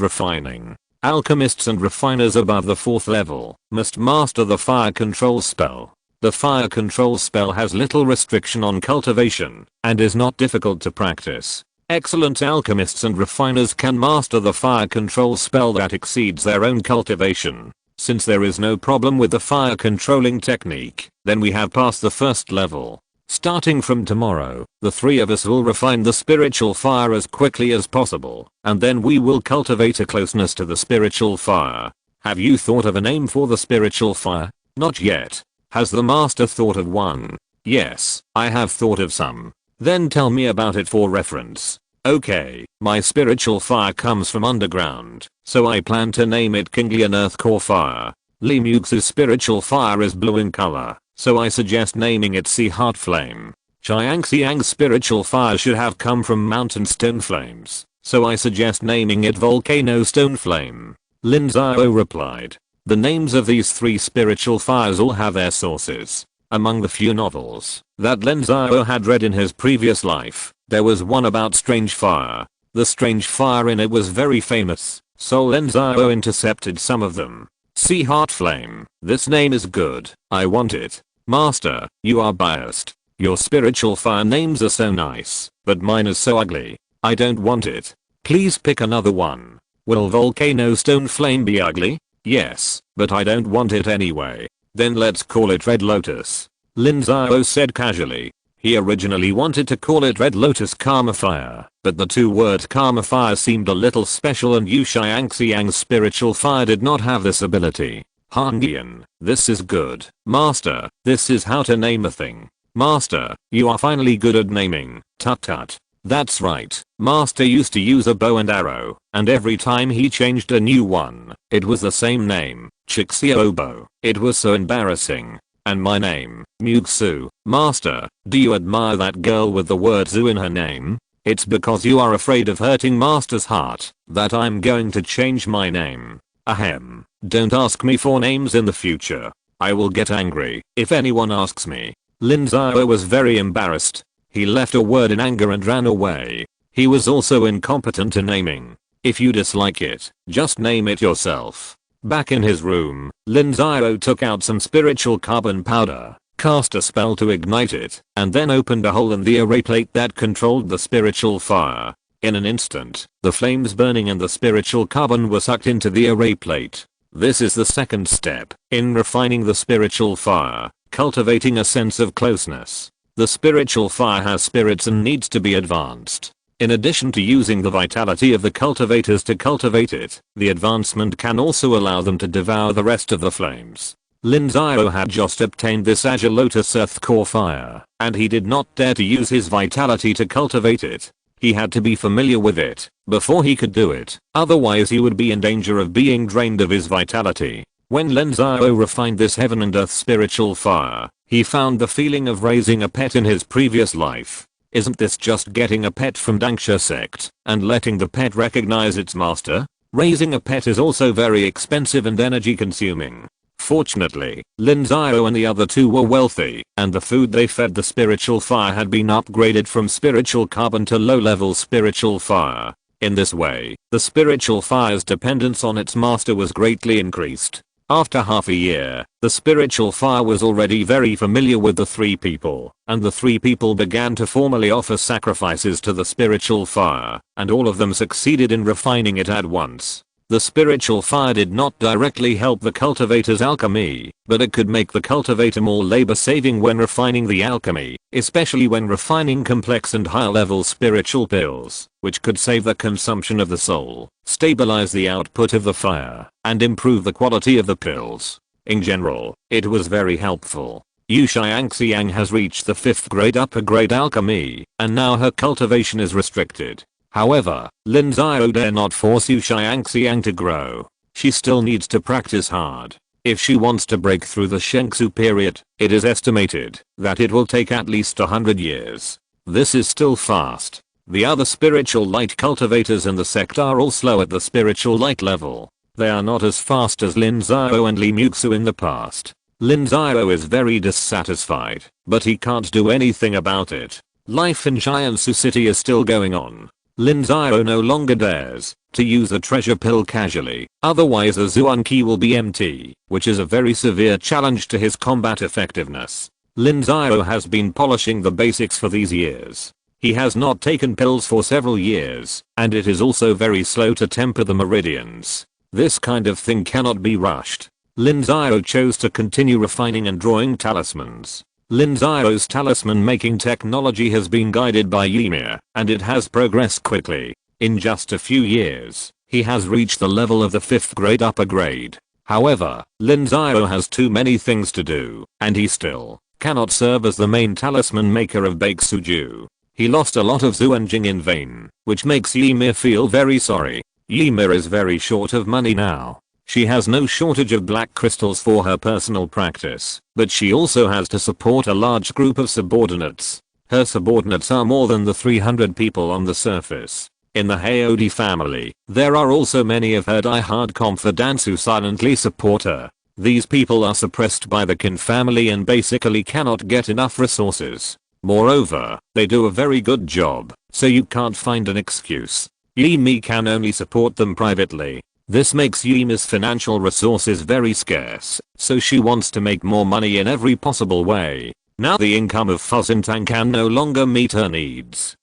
refining. Alchemists and refiners above the 4th level must master the fire control spell. The fire control spell has little restriction on cultivation and is not difficult to practice. Excellent alchemists and refiners can master the fire control spell that exceeds their own cultivation. Since there is no problem with the fire controlling technique, then we have passed the 1st level. Starting from tomorrow, the 3 of us will refine the spiritual fire as quickly as possible, and then we will cultivate a closeness to the spiritual fire. Have you thought of a name for the spiritual fire? Not yet. Has the master thought of one? Yes, I have thought of some. Then tell me about it for reference. Okay, my spiritual fire comes from underground, so I plan to name it Kinglian Earth Core Fire. Li Xiao's spiritual fire is blue in color, so I suggest naming it Sea Heart Flame. Tiansheng's spiritual fire should have come from Mountain Stone Flames, so I suggest naming it Volcano Stone Flame. Lin Xiao replied. The names of these 3 spiritual fires all have their sources. Among the few novels that Lin Xiao had read in his previous life, there was one about strange fire. The strange fire in it was very famous, so Lin Xiao intercepted some of them. Sea Heart Flame. This name is good. I want it. Master, you are biased. Your spiritual fire names are so nice, but mine is so ugly. I don't want it. Please pick another one. Will Volcano Stone Flame be ugly? Yes, but I don't want it anyway. Then let's call it Red Lotus. Lin Xiao said casually. He originally wanted to call it Red Lotus Karma Fire, but the 2 words Karma Fire seemed a little special and Yu Xiangxiang's spiritual fire did not have this ability. Hangian, this is good. Master, this is how to name a thing. Master, you are finally good at naming. Tut tut. That's right. Master used to use a bow and arrow, and every time he changed a new one, it was the same name, Chixiobo. It was so embarrassing. And my name, Mugsu. Master, do you admire that girl with the word Zu in her name? It's because you are afraid of hurting Master's heart that I'm going to change my name. Ahem. Don't ask me for names in the future. I will get angry if anyone asks me. Lin Xiao was very embarrassed. He left a word in anger and ran away. He was also incompetent in naming. If you dislike it, just name it yourself. Back in his room, Lin Xiao took out some spiritual carbon powder, cast a spell to ignite it, and then opened a hole in the array plate that controlled the spiritual fire. In an instant, the flames burning and the spiritual carbon were sucked into the array plate. This is the 2nd step in refining the spiritual fire, cultivating a sense of closeness. The spiritual fire has spirits and needs to be advanced. In addition to using the vitality of the cultivators to cultivate it, the advancement can also allow them to devour the rest of the flames. Lin Xiao had just obtained this Azure Lotus Earth Core Fire, and he did not dare to use his vitality to cultivate it. He had to be familiar with it before he could do it, otherwise he would be in danger of being drained of his vitality. When Lin Xiao refined this heaven and earth spiritual fire, he found the feeling of raising a pet in his previous life. Isn't this just getting a pet from Tiansheng Sect and letting the pet recognize its master? Raising a pet is also very expensive and energy consuming. Fortunately, Lin Xiao and the other 2 were wealthy, and the food they fed the spiritual fire had been upgraded from spiritual carbon to low-level spiritual fire. In this way, the spiritual fire's dependence on its master was greatly increased. After half a year, the spiritual fire was already very familiar with the 3 people, and the 3 people began to formally offer sacrifices to the spiritual fire, and all of them succeeded in refining it at once. The spiritual fire did not directly help the cultivator's alchemy, but it could make the cultivator more labor saving when refining the alchemy, especially when refining complex and higher level spiritual pills, which could save the consumption of the soul, stabilize the output of the fire, and improve the quality of the pills. In general, it was very helpful. Yu Xiangxiang has reached the 5th grade upper grade alchemy, and now her cultivation is restricted. However, Lin Xiao dare not force Yu Xiangxiang to grow. She still needs to practice hard. If she wants to break through the Shengsu period, it is estimated that it will take at least 100 years. This is still fast. The other spiritual light cultivators in the sect are all slow at the spiritual light level. They are not as fast as Lin Xiao and Li Xiao in the past. Lin Xiao is very dissatisfied, but he can't do anything about it. Life in Jiangsu City is still going on. Lin Xiao no longer dares to use the treasure pill casually, otherwise the Zuan key will be empty, which is a very severe challenge to his combat effectiveness. Lin Xiao has been polishing the basics for these years. He has not taken pills for several years, and it is also very slow to temper the meridians. This kind of thing cannot be rushed. Lin Xiao chose to continue refining and drawing talismans. Lin Xiao's talisman making technology has been guided by Ymir, and it has progressed quickly. In just a few years, he has reached the level of the 5th grade upper grade. However, Lin Xiao has too many things to do, and he still cannot serve as the main talisman maker of Baeksuju. He lost a lot of Zuanjing in vain, which makes Ymir feel very sorry. Ymir is very short of money now. She has no shortage of black crystals for her personal practice, but she also has to support a large group of subordinates. Her subordinates are more than the 300 people on the surface. In the Haodi family, there are also many of her die-hard confidants who silently support her. These people are suppressed by the Qin family and basically cannot get enough resources. Moreover, they do a very good job, so you can't find an excuse. Ymir can only support them privately. This makes Ymir's financial resources very scarce, so she wants to make more money in every possible way. Now the income of Fuzintang can no longer meet her needs.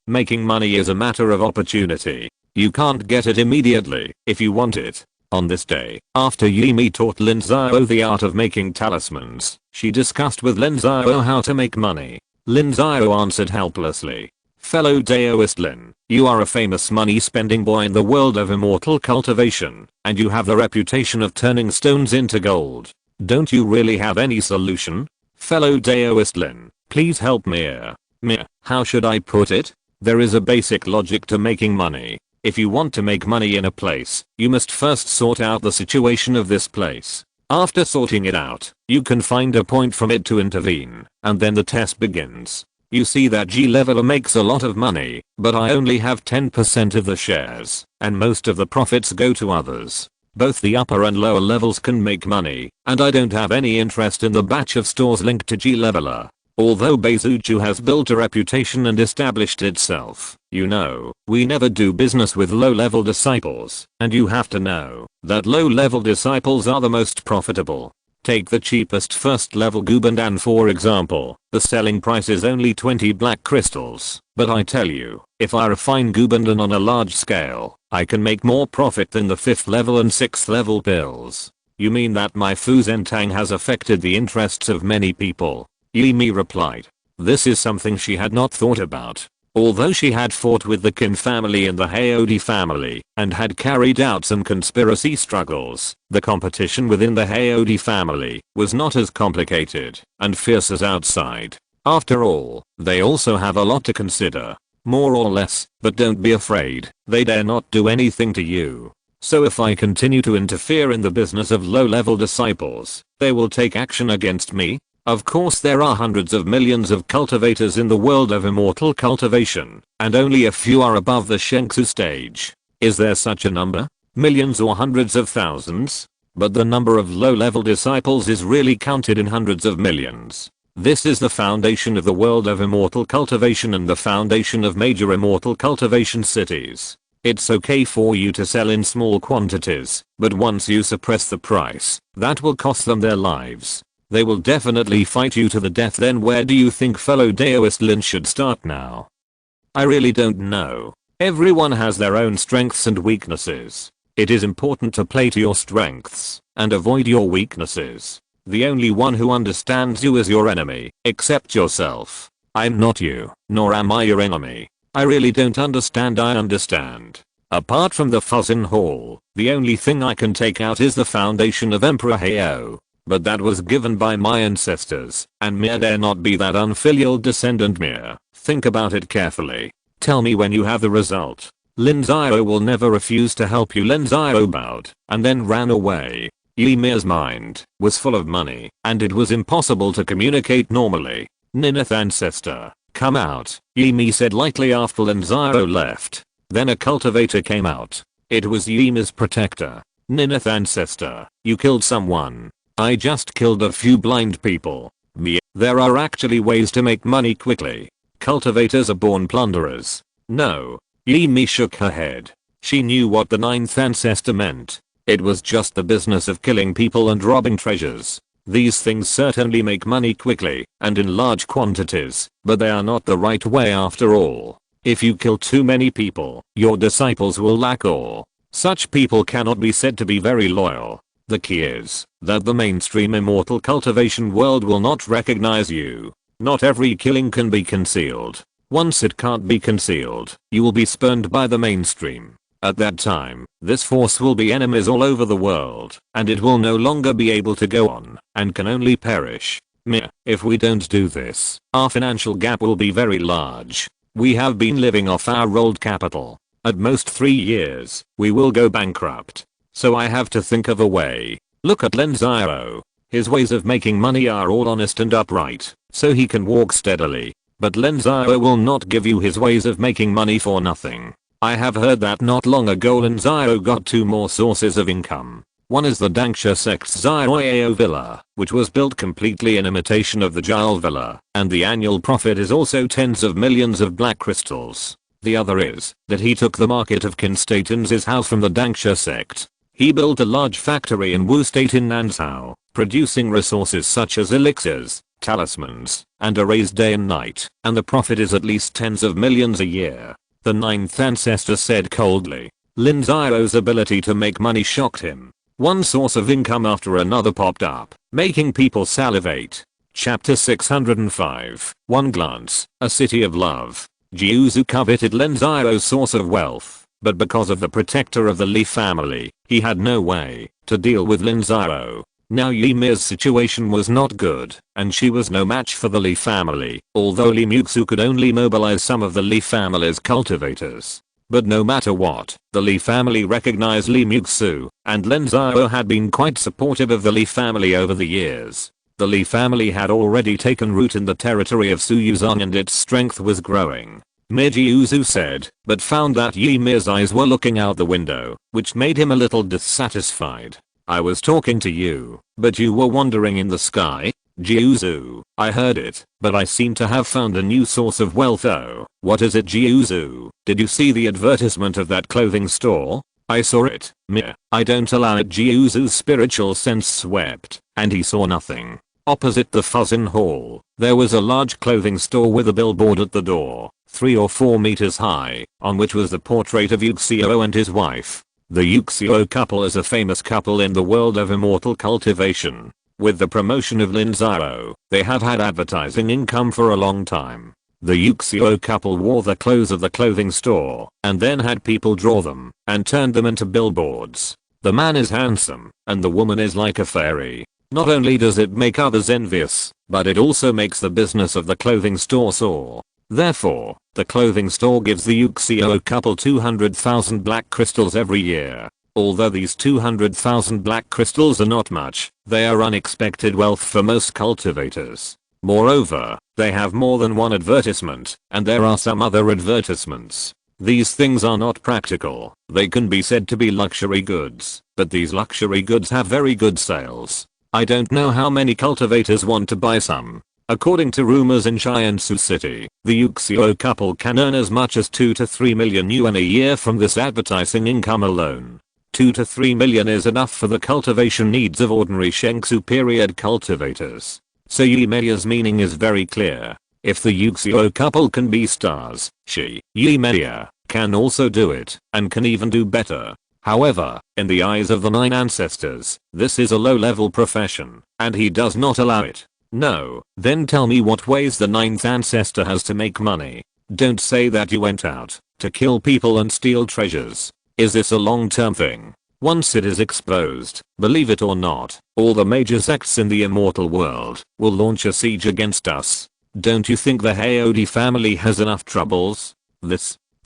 Making money is a matter of opportunity. You can't get it immediately if you want it. On this day, after Ymir taught Lin Xiao the art of making talismans, she discussed with Lin Xiao how to make money. Lin Xiao answered helplessly. Fellow Daoist Lin, you are a famous money-spending boy in the world of immortal cultivation, and you have the reputation of turning stones into gold. Don't you really have any solution? Fellow Daoist Lin, please help me. How should I put it? There is a basic logic to making money. If you want to make money in a place, you must first sort out the situation of this place. After sorting it out, you can find a point from it to intervene, and then the test begins. You see that G-leveler makes a lot of money, but I only have 10% of the shares, and most of the profits go to others. Both the upper and lower levels can make money, and I don't have any interest in the batch of stores linked to G-leveler. Although Baeksuju has built a reputation and established itself, you know, we never do business with low-level disciples, and you have to know that low-level disciples are the most profitable. Take the cheapest first level Gubandan for example. The selling price is only 20 black crystals, but I tell you, if I refine Gubandan on a large scale, I can make more profit than the 5th level and 6th level pills. You mean that my Fuzentang has affected the interests of many people? Ymir replied. This is something she had not thought about. Although she had fought with the Qin family and the Haodi family, and had carried out some conspiracy struggles, the competition within the Haodi family was not as complicated and fierce as outside. After all, they also have a lot to consider. More or less, but don't be afraid, they dare not do anything to you. So if I continue to interfere in the business of low-level disciples, they will take action against me? Of course there are hundreds of millions of cultivators in the world of immortal cultivation, and only a few are above the Shengsu stage. Is there such a number? Millions or hundreds of thousands? But the number of low-level disciples is really counted in hundreds of millions. This is the foundation of the world of immortal cultivation and the foundation of major immortal cultivation cities. It's okay for you to sell in small quantities, but once you suppress the price, that will cost them their lives. They will definitely fight you to the death. Then where do you think fellow Daoist Lin should start now? I really don't know. Everyone has their own strengths and weaknesses. It is important to play to your strengths and avoid your weaknesses. The only one who understands you is your enemy, except yourself. I'm not you, nor am I your enemy. I really don't understand. I understand. Apart from the Fuzzin Hall, the only thing I can take out is the foundation of Emperor Hao. But that was given by my ancestors, and Mir dare not be that unfilial descendant. Mir, think about it carefully. Tell me when you have the result. Lin Xiao will never refuse to help you. Lin Xiao bowed, and then ran away. Ymir's mind was full of money, and it was impossible to communicate normally. Nineth ancestor, come out, Ymir said lightly after Lin Xiao left. Then a cultivator came out. It was Ymir's protector. Nineth ancestor, you killed someone. I just killed a few blind people. There are actually ways to make money quickly. Cultivators are born plunderers. No. Yi Mi shook her head. She knew what the ninth ancestor meant. It was just the business of killing people and robbing treasures. These things certainly make money quickly and in large quantities, but they are not the right way after all. If you kill too many people, your disciples will lack awe. Such people cannot be said to be very loyal. The key is that the mainstream immortal cultivation world will not recognize you. Not every killing can be concealed. Once it can't be concealed, you will be spurned by the mainstream. At that time, this force will be enemies all over the world, and it will no longer be able to go on, and can only perish. Meh. If we don't do this, our financial gap will be very large. We have been living off our rolled capital. At most 3 years, we will go bankrupt. So I have to think of a way. Look at Lin Xiao. His ways of making money are all honest and upright, so he can walk steadily. But Lin Xiao will not give you his ways of making money for nothing. I have heard that not long ago Lin Xiao got 2 more sources of income. One is the Tiansheng Sect's Xiao Villa, which was built completely in imitation of the Jiao Villa, and the annual profit is also tens of millions of black crystals. The other is that he took the market of Qin State in his house from the Tiansheng Sect. He built a large factory in Wu State in Nanzhou, producing resources such as elixirs, talismans, and arrays day and night, and the profit is at least tens of millions a year. The ninth ancestor said coldly. Lin Xiao's ability to make money shocked him. One source of income after another popped up, making people salivate. Chapter 605. One glance, a city of love. Jiuzu coveted Lin Xiao's source of wealth, but because of the protector of the Li family, he had no way to deal with Lin Xiao. Now Yi Mi's situation was not good, and she was no match for the Li family, although Li Muxu could only mobilize some of the Li family's cultivators. But no matter what, the Li family recognized Li Muxu, and Lin Xiao had been quite supportive of the Li family over the years. The Li family had already taken root in the territory of Suyuzong and its strength was growing. Mijiuzu said, but found that Yi Mi's eyes were looking out the window, which made him a little dissatisfied. I was talking to you, but you were wandering in the sky? Jiuzu, I heard it, but I seem to have found a new source of wealth. Oh, what is it, Jiuzu? Did you see the advertisement of that clothing store? I saw it. Meh. I don't allow it. Jiuzu's spiritual sense swept, and he saw nothing. Opposite the Fuzzin Hall, there was a large clothing store with a billboard at the door, 3 or 4 meters high, on which was the portrait of Xiao and his wife. The Xiao couple is a famous couple in the world of immortal cultivation. With the promotion of Lin Xiao, they have had advertising income for a long time. The Xiao couple wore the clothes of the clothing store, and then had people draw them, and turned them into billboards. The man is handsome, and the woman is like a fairy. Not only does it make others envious, but it also makes the business of the clothing store soar. Therefore, the clothing store gives the Xiao couple 200,000 black crystals every year. Although these 200,000 black crystals are not much, they are unexpected wealth for most cultivators. Moreover, they have more than one advertisement, and there are some other advertisements. These things are not practical. They can be said to be luxury goods, but these luxury goods have very good sales. I don't know how many cultivators want to buy some. According to rumors in Tiansheng City, the Xiao couple can earn as much as 2 to 3 million yuan a year from this advertising income alone. 2 to 3 million is enough for the cultivation needs of ordinary Shengsu period cultivators. So Yi Mi's meaning is very clear. If the Xiao couple can be stars, she, Yi Mi, can also do it, and can even do better. However, in the eyes of the 9 ancestors, this is a low-level profession, and he does not allow it. No, then tell me what ways the 9th ancestor has to make money. Don't say that you went out to kill people and steal treasures. Is this a long-term thing? Once it is exposed, believe it or not, all the major sects in the immortal world will launch a siege against us. Don't you think the Haodi family has enough troubles? The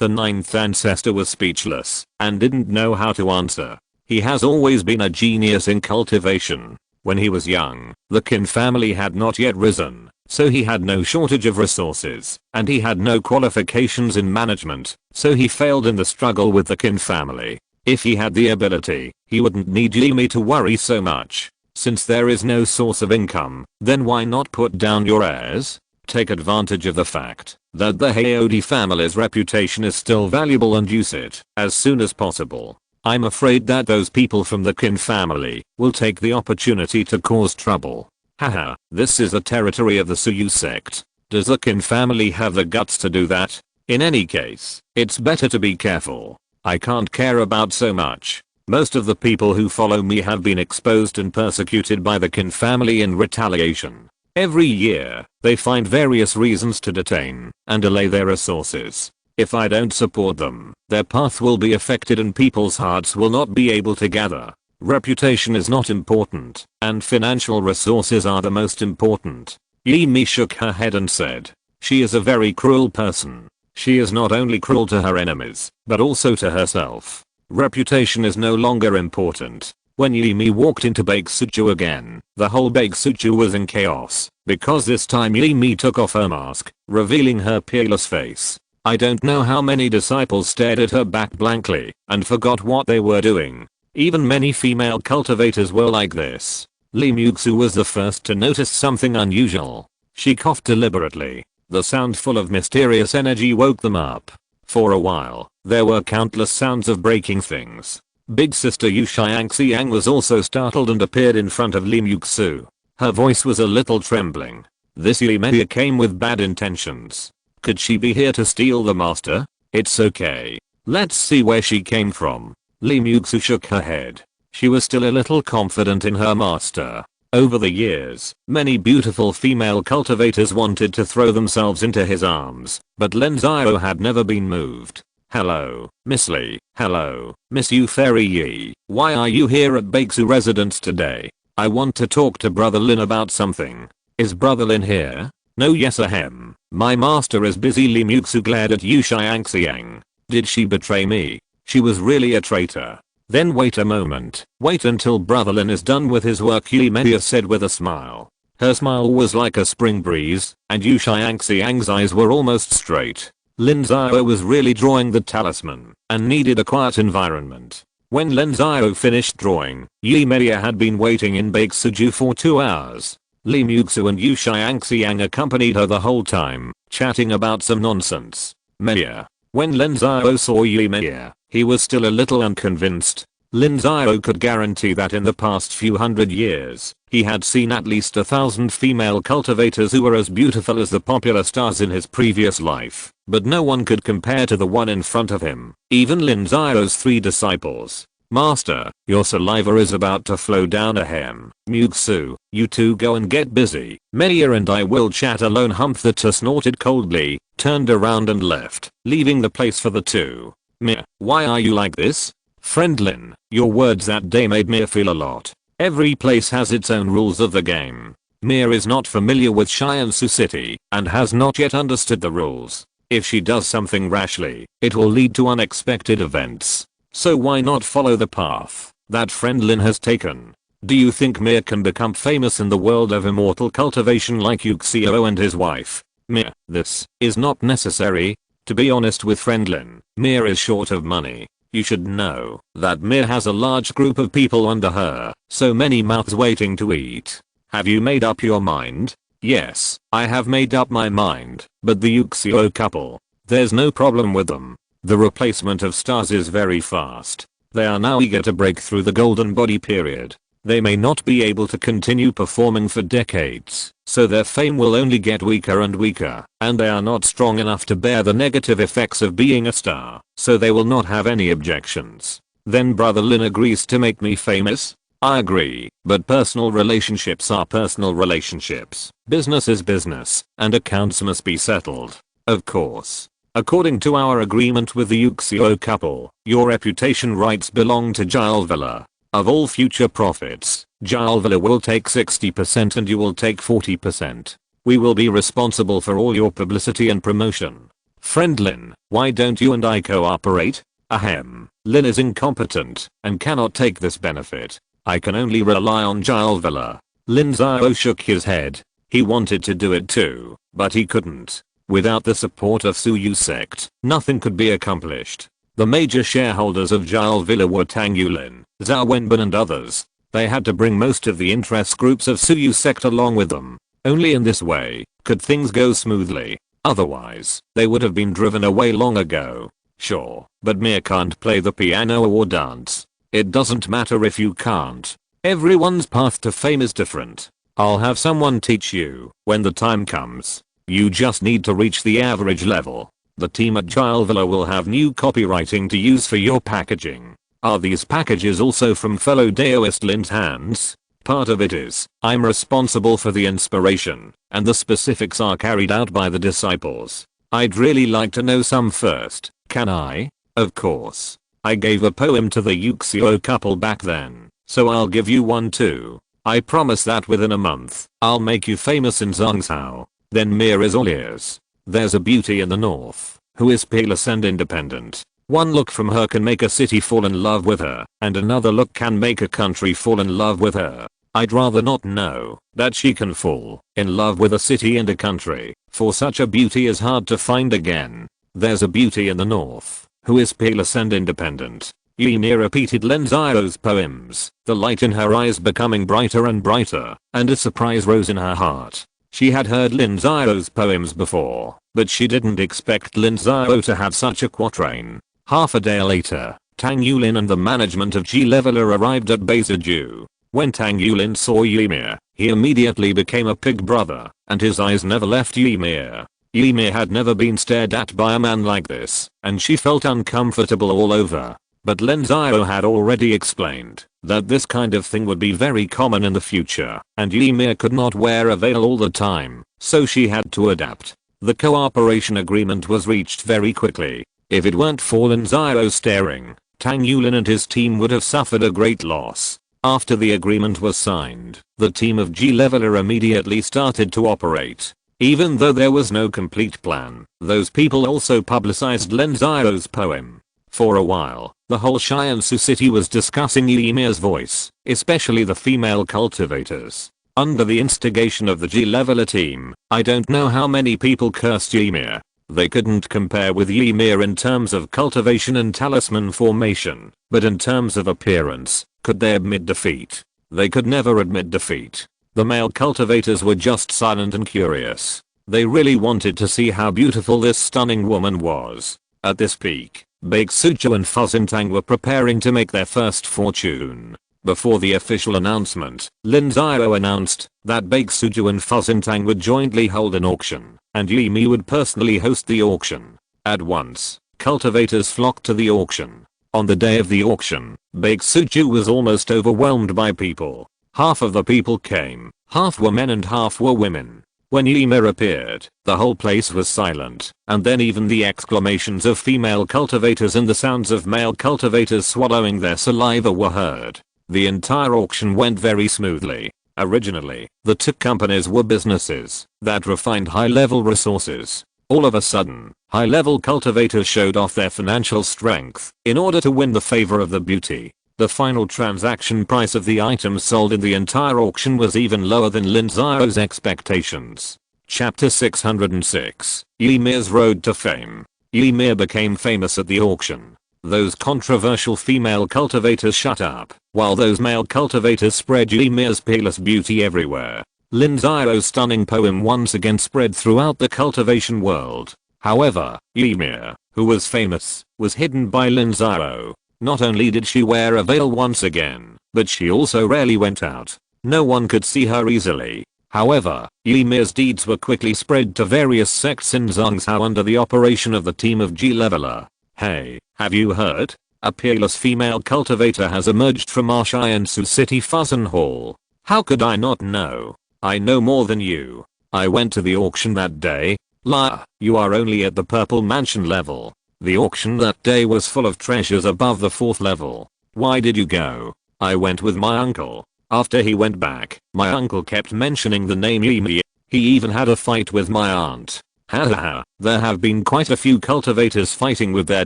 9th ancestor was speechless and didn't know how to answer. He has always been a genius in cultivation. When he was young, the Qin family had not yet risen, so he had no shortage of resources, and he had no qualifications in management, so he failed in the struggle with the Qin family. If he had the ability, he wouldn't need Yi Mi to worry so much. Since there is no source of income, then why not put down your heirs? Take advantage of the fact that the Hayodi family's reputation is still valuable and use it as soon as possible. I'm afraid that those people from the Qin family will take the opportunity to cause trouble. Haha, this is the territory of the Suyu sect. Does the Qin family have the guts to do that? In any case, it's better to be careful. I can't care about so much. Most of the people who follow me have been exposed and persecuted by the Qin family in retaliation. Every year, they find various reasons to detain and delay their resources. If I don't support them, their path will be affected and people's hearts will not be able to gather. Reputation is not important, and financial resources are the most important. Yi Mi shook her head and said, she is a very cruel person. She is not only cruel to her enemies, but also to herself. Reputation is no longer important. When Yi Mi walked into Baeksuju again, the whole Baeksuju was in chaos, because this time Yi Mi took off her mask, revealing her peerless face. I don't know how many disciples stared at her back blankly and forgot what they were doing. Even many female cultivators were like this. Li Muxu was the first to notice something unusual. She coughed deliberately. The sound full of mysterious energy woke them up. For a while, there were countless sounds of breaking things. Big sister Yu Xiangxiang was also startled and appeared in front of Li Muxu. Her voice was a little trembling. This Yimei came with bad intentions. Could she be here to steal the master? It's okay. Let's see where she came from. Li Muxu shook her head. She was still a little confident in her master. Over the years, many beautiful female cultivators wanted to throw themselves into his arms, but Lin Xiao had never been moved. Hello, Miss Li. Hello, Miss Yu Fairy Yi. Why are you here at Baeksu residence today? I want to talk to Brother Lin about something. Is Brother Lin here? No, yes, ahem. My master is busy. Li Muxu glared at Yu Xiangxiang. Did she betray me? She was really a traitor. Then wait a moment. Wait until Brother Lin is done with his work, Yimei said with a smile. Her smile was like a spring breeze, and Yu Xiangxiang's eyes were almost straight. Lin Xiao was really drawing the talisman, and needed a quiet environment. When Lin Xiao finished drawing, Yimei had been waiting in Baeksuju for 2 hours. Li Muxu and Yu Xiangxiang accompanied her the whole time, chatting about some nonsense. Meia. When Lin Xiao saw Yimei, he was still a little unconvinced. Lin Xiao could guarantee that in the past few hundred years, he had seen at least 1,000 female cultivators who were as beautiful as the popular stars in his previous life, but no one could compare to the one in front of him, even Lin Xiao's 3 disciples. Master, your saliva is about to flow down. Ahem. Muxu, you two go and get busy. Meia and I will chat alone. Humphrey snorted coldly, turned around and left, leaving the place for the two. Meh, why are you like this? Friend Lin, your words that day made me feel a lot. Every place has its own rules of the game. Mia is not familiar with Shiansu City and has not yet understood the rules. If she does something rashly, it will lead to unexpected events. So why not follow the path that friend Lin has taken? Do you think Mia can become famous in the world of immortal cultivation like Yu Xiao and his wife? Mia, this is not necessary. To be honest with friend Lin, Mia is short of money. You should know that Mia has a large group of people under her, so many mouths waiting to eat. Have you made up your mind? Yes, I have made up my mind, but the Yu Xiao couple, there's no problem with them. The replacement of stars is very fast. They are now eager to break through the golden body period. They may not be able to continue performing for decades, so their fame will only get weaker and weaker, and they are not strong enough to bear the negative effects of being a star, so they will not have any objections. Then Brother Lin agrees to make me famous? I agree, but personal relationships are personal relationships. Business is business, and accounts must be settled. Of course. According to our agreement with the Yu Xiao couple, your reputation rights belong to Gile Villa. Of all future profits, Gile Villa will take 60% and you will take 40%. We will be responsible for all your publicity and promotion. Friend Lin, why don't you and I cooperate? Ahem. Lin is incompetent and cannot take this benefit. I can only rely on Gile Villa. Lin Xiao shook his head. He wanted to do it too, but he couldn't. Without the support of Suyu Sect, nothing could be accomplished. The major shareholders of Gile Villa were Tang Yulin, Zhao Wenbin and others. They had to bring most of the interest groups of Suyu Sect along with them. Only in this way could things go smoothly. Otherwise, they would have been driven away long ago. Sure, but Mia can't play the piano or dance. It doesn't matter if you can't. Everyone's path to fame is different. I'll have someone teach you when the time comes. You just need to reach the average level. The team at Gilevilla will have new copywriting to use for your packaging. Are these packages also from fellow Daoist Lin's hands? Part of it is, I'm responsible for the inspiration, and the specifics are carried out by the disciples. I'd really like to know some first, can I? Of course. I gave a poem to the Yuxio couple back then, so I'll give you one too. I promise that within a month, I'll make you famous in Zhangzhou. Then Mia is all ears. There's a beauty in the north, who is peerless and independent. One look from her can make a city fall in love with her, and another look can make a country fall in love with her. I'd rather not know that she can fall in love with a city and a country, for such a beauty is hard to find again. There's a beauty in the north, who is peerless and independent. Ymir repeated Lin Xiao's poems, the light in her eyes becoming brighter and brighter, and a surprise rose in her heart. She had heard Lin Xiao's poems before, but she didn't expect Lin Xiao to have such a quatrain. Half a day later, Tang Yulin and the management of Gilevilla arrived at Beiziju. When Tang Yulin saw Ymir, he immediately became a pig brother, and his eyes never left Ymir. Ymir had never been stared at by a man like this, and she felt uncomfortable all over. But Lin Xiao had already explained that this kind of thing would be very common in the future, and Ymir could not wear a veil all the time, so she had to adapt. The cooperation agreement was reached very quickly. If it weren't for Lin Xiao staring, Tang Yulin and his team would have suffered a great loss. After the agreement was signed, the team of Gilevilla immediately started to operate. Even though there was no complete plan, those people also publicized Lin Xiao's poem. For a while, the whole Tiansheng city was discussing Ymir's voice, especially the female cultivators. Under the instigation of the Gilevilla team, I don't know how many people cursed Ymir. They couldn't compare with Ymir in terms of cultivation and talisman formation, but in terms of appearance, could they admit defeat? They could never admit defeat. The male cultivators were just silent and curious. They really wanted to see how beautiful this stunning woman was. At this peak, Baeksuju and Fuzintang were preparing to make their first fortune. Before the official announcement, Lin Xiao announced that Baeksuju and Fuzintang would jointly hold an auction, and Ymir would personally host the auction. At once, cultivators flocked to the auction. On the day of the auction, Baeksuju was almost overwhelmed by people. Half of the people came, half were men and half were women. When Ymir appeared, the whole place was silent, and then even the exclamations of female cultivators and the sounds of male cultivators swallowing their saliva were heard. The entire auction went very smoothly. Originally, the two companies were businesses that refined high-level resources. All of a sudden, high-level cultivators showed off their financial strength in order to win the favor of the beauty. The final transaction price of the items sold in the entire auction was even lower than Lin Xiao's expectations. Chapter 606, Ymir's Road to Fame. Ymir became famous at the auction. Those controversial female cultivators shut up, while those male cultivators spread Ymir's peerless beauty everywhere. Lin Xiao's stunning poem once again spread throughout the cultivation world. However, Ymir, who was famous, was hidden by Lin Xiao. Not only did she wear a veil once again, but she also rarely went out. No one could see her easily. However, Ymir's deeds were quickly spread to various sects in Zhangzhou under the operation of the team of Gilevilla. Hey, have you heard? A peerless female cultivator has emerged from our Tiansheng City Fuzzin Hall. How could I not know? I know more than you. I went to the auction that day. Liar, you are only at the purple mansion level. The auction that day was full of treasures above the 4th level. Why did you go? I went with my uncle. After he went back, my uncle kept mentioning the name Ymir. He even had a fight with my aunt. Haha, there have been quite a few cultivators fighting with their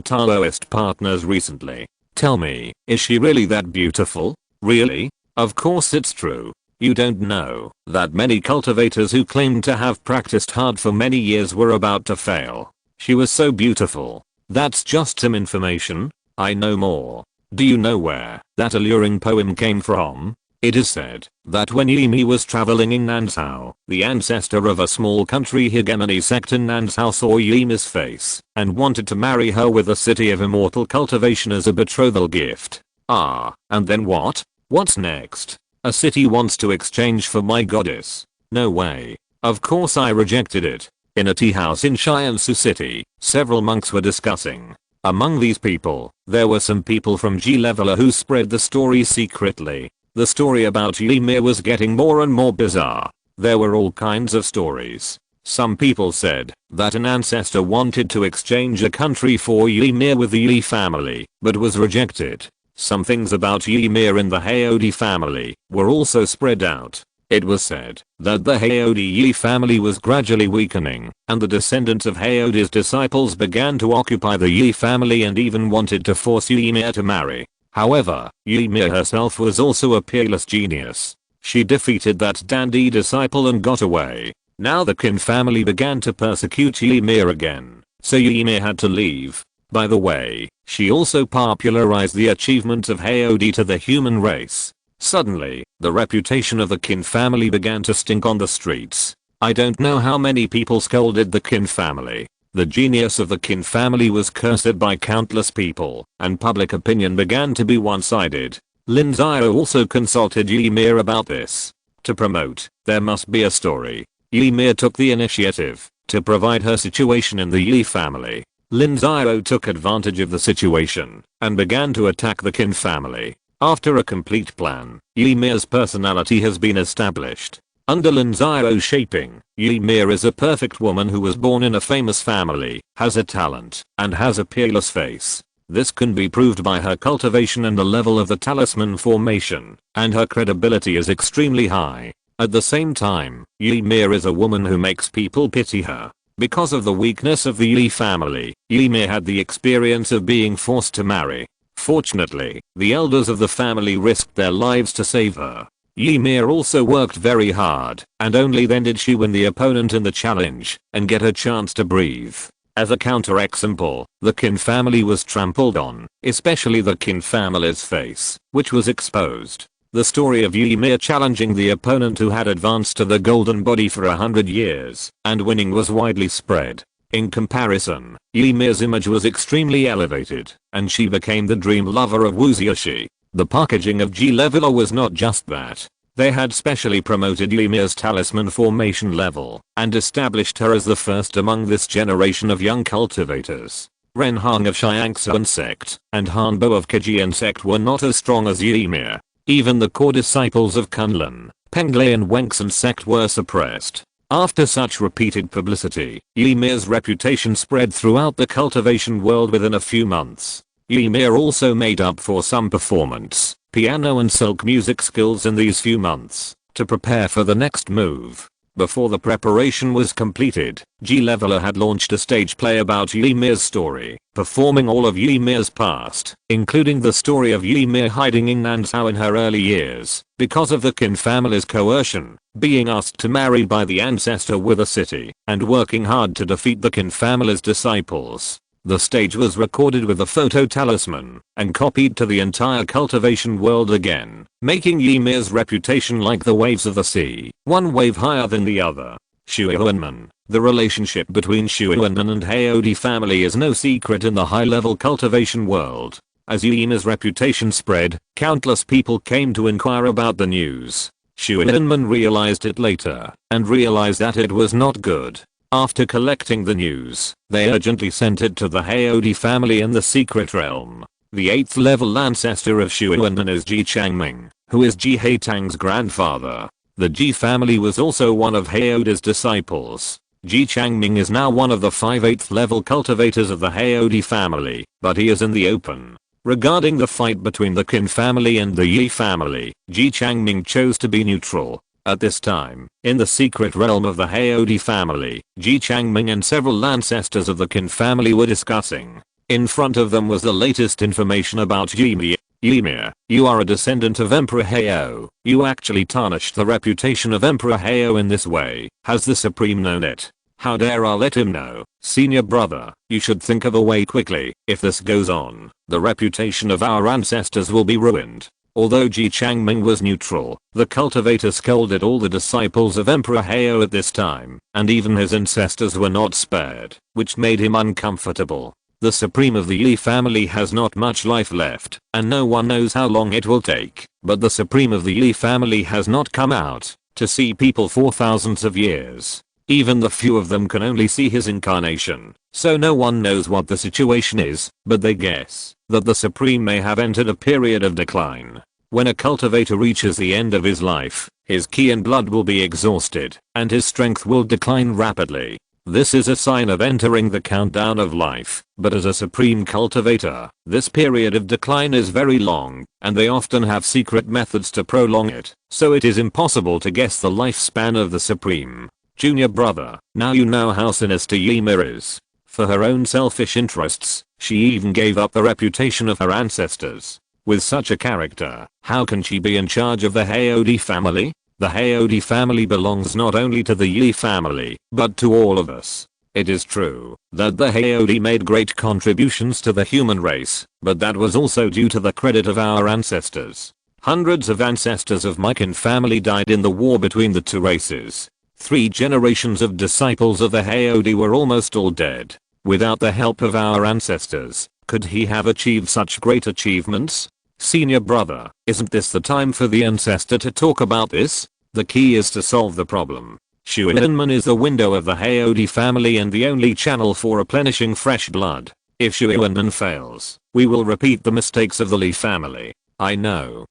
Taoist partners recently. Tell me, is she really that beautiful? Really? Of course it's true. You don't know that many cultivators who claimed to have practiced hard for many years were about to fail. She was so beautiful. That's just some information. I know more. Do you know where that alluring poem came from? It is said that when Yi was traveling in Nansao, the ancestor of a small country hegemony sect in Nansao saw Yi's face and wanted to marry her with a city of immortal cultivation as a betrothal gift. Ah, and then what? What's next? A city wants to exchange for my goddess? No way. Of course I rejected it. In a tea house in Tiansheng City, several monks were discussing. Among these people, there were some people from G-Leveler who spread the story secretly. The story about Ymir was getting more and more bizarre. There were all kinds of stories. Some people said that an ancestor wanted to exchange a country for Ymir with the Yi family, but was rejected. Some things about Ymir in the Haodi family were also spread out. It was said that the Haodi Yi family was gradually weakening, and the descendants of Haodi's disciples began to occupy the Yi family and even wanted to force Ymir to marry. However, Ymir herself was also a peerless genius. She defeated that dandy disciple and got away. Now the Qin family began to persecute Ymir again, so Ymir had to leave. By the way, she also popularized the achievements of Haodi to the human race. Suddenly, the reputation of the Qin family began to stink on the streets. I don't know how many people scolded the Qin family. The genius of the Qin family was cursed by countless people, and public opinion began to be one-sided. Lin Xiao also consulted Ymir about this. To promote, there must be a story. Ymir took the initiative to provide her situation in the Yi family. Lin Xiao took advantage of the situation and began to attack the Qin family. After a complete plan, Ymir's personality has been established. Under Lin Xiao's shaping, Ymir is a perfect woman who was born in a famous family, has a talent, and has a peerless face. This can be proved by her cultivation and the level of the talisman formation, and her credibility is extremely high. At the same time, Ymir is a woman who makes people pity her. Because of the weakness of the Yi family, Ymir had the experience of being forced to marry. Fortunately, the elders of the family risked their lives to save her. Ymir also worked very hard, and only then did she win the opponent in the challenge and get a chance to breathe. As a counterexample, the Qin family was trampled on, especially the Qin family's face, which was exposed. The story of Ymir challenging the opponent who had advanced to the golden body for 100 years and winning was widely spread. In comparison, Ymir's image was extremely elevated, and she became the dream lover of Wu Ziaxi. The packaging of G-Leveler was not just that. They had specially promoted Ymir's talisman formation level and established her as the first among this generation of young cultivators. Ren Hong of Tiansheng Sect and Han Bo of Tiansheng Sect were not as strong as Ymir. Even the core disciples of Kunlun, Penglai and Wengsun sect were suppressed. After such repeated publicity, Ymir's reputation spread throughout the cultivation world within a few months. Ymir also made up for some performance, piano and silk music skills in these few months to prepare for the next move. Before the preparation was completed, G-Leveler had launched a stage play about Ymir's story, performing all of Ymir's past, including the story of Ymir hiding in Nansao in her early years, because of the Qin family's coercion, being asked to marry by the ancestor with a city, and working hard to defeat the Qin family's disciples. The stage was recorded with a photo talisman and copied to the entire cultivation world again, making Ymir's reputation like the waves of the sea, one wave higher than the other. Shuoenman. The relationship between Shuoenman and Haodi family is no secret in the high-level cultivation world. As Ymir's reputation spread, countless people came to inquire about the news. Shuoenman realized it later and realized that it was not good. After collecting the news, they urgently sent it to the Haodi family in the secret realm. The 8th level ancestor of Shuoenman is Ji Changming, who is Ji Haitang's grandfather. The Ji family was also one of Haodi's disciples. Ji Changming is now one of the 5 8th level cultivators of the Haodi family, but he is in the open. Regarding the fight between the Qin family and the Yi family, Ji Changming chose to be neutral. At this time, in the secret realm of the Haodi family, Ji Changming and several ancestors of the Qin family were discussing. In front of them was the latest information about Ymir. Ymir, you are a descendant of Emperor Hao. You actually tarnished the reputation of Emperor Hao in this way. Has the Supreme known it? How dare I let him know? Senior brother, you should think of a way quickly. If this goes on, the reputation of our ancestors will be ruined. Although Ji Changming was neutral, the cultivator scolded all the disciples of Emperor Hao at this time, and even his ancestors were not spared, which made him uncomfortable. The supreme of the Yi family has not much life left, and no one knows how long it will take, but the supreme of the Yi family has not come out to see people for thousands of years. Even the few of them can only see his incarnation, so no one knows what the situation is, but they guess that the supreme may have entered a period of decline. When a cultivator reaches the end of his life, his ki and blood will be exhausted, and his strength will decline rapidly. This is a sign of entering the countdown of life, but as a supreme cultivator, this period of decline is very long, and they often have secret methods to prolong it, so it is impossible to guess the lifespan of the supreme. Junior brother, now you know how sinister Ymir is. For her own selfish interests, she even gave up the reputation of her ancestors. With such a character, how can she be in charge of the Haodi family? The Haodi family belongs not only to the Yi family, but to all of us. It is true that the Haodi made great contributions to the human race, but that was also due to the credit of our ancestors. Hundreds of ancestors of my kin family died in the war between the two races. 3 generations of disciples of the Haodi were almost all dead. Without the help of our ancestors, could he have achieved such great achievements? Senior brother, isn't this the time for the ancestor to talk about this? The key is to solve the problem. Shuimanman is the window of the Haodi family and the only channel for replenishing fresh blood. If Shuimanman fails, we will repeat the mistakes of the Li family. I know.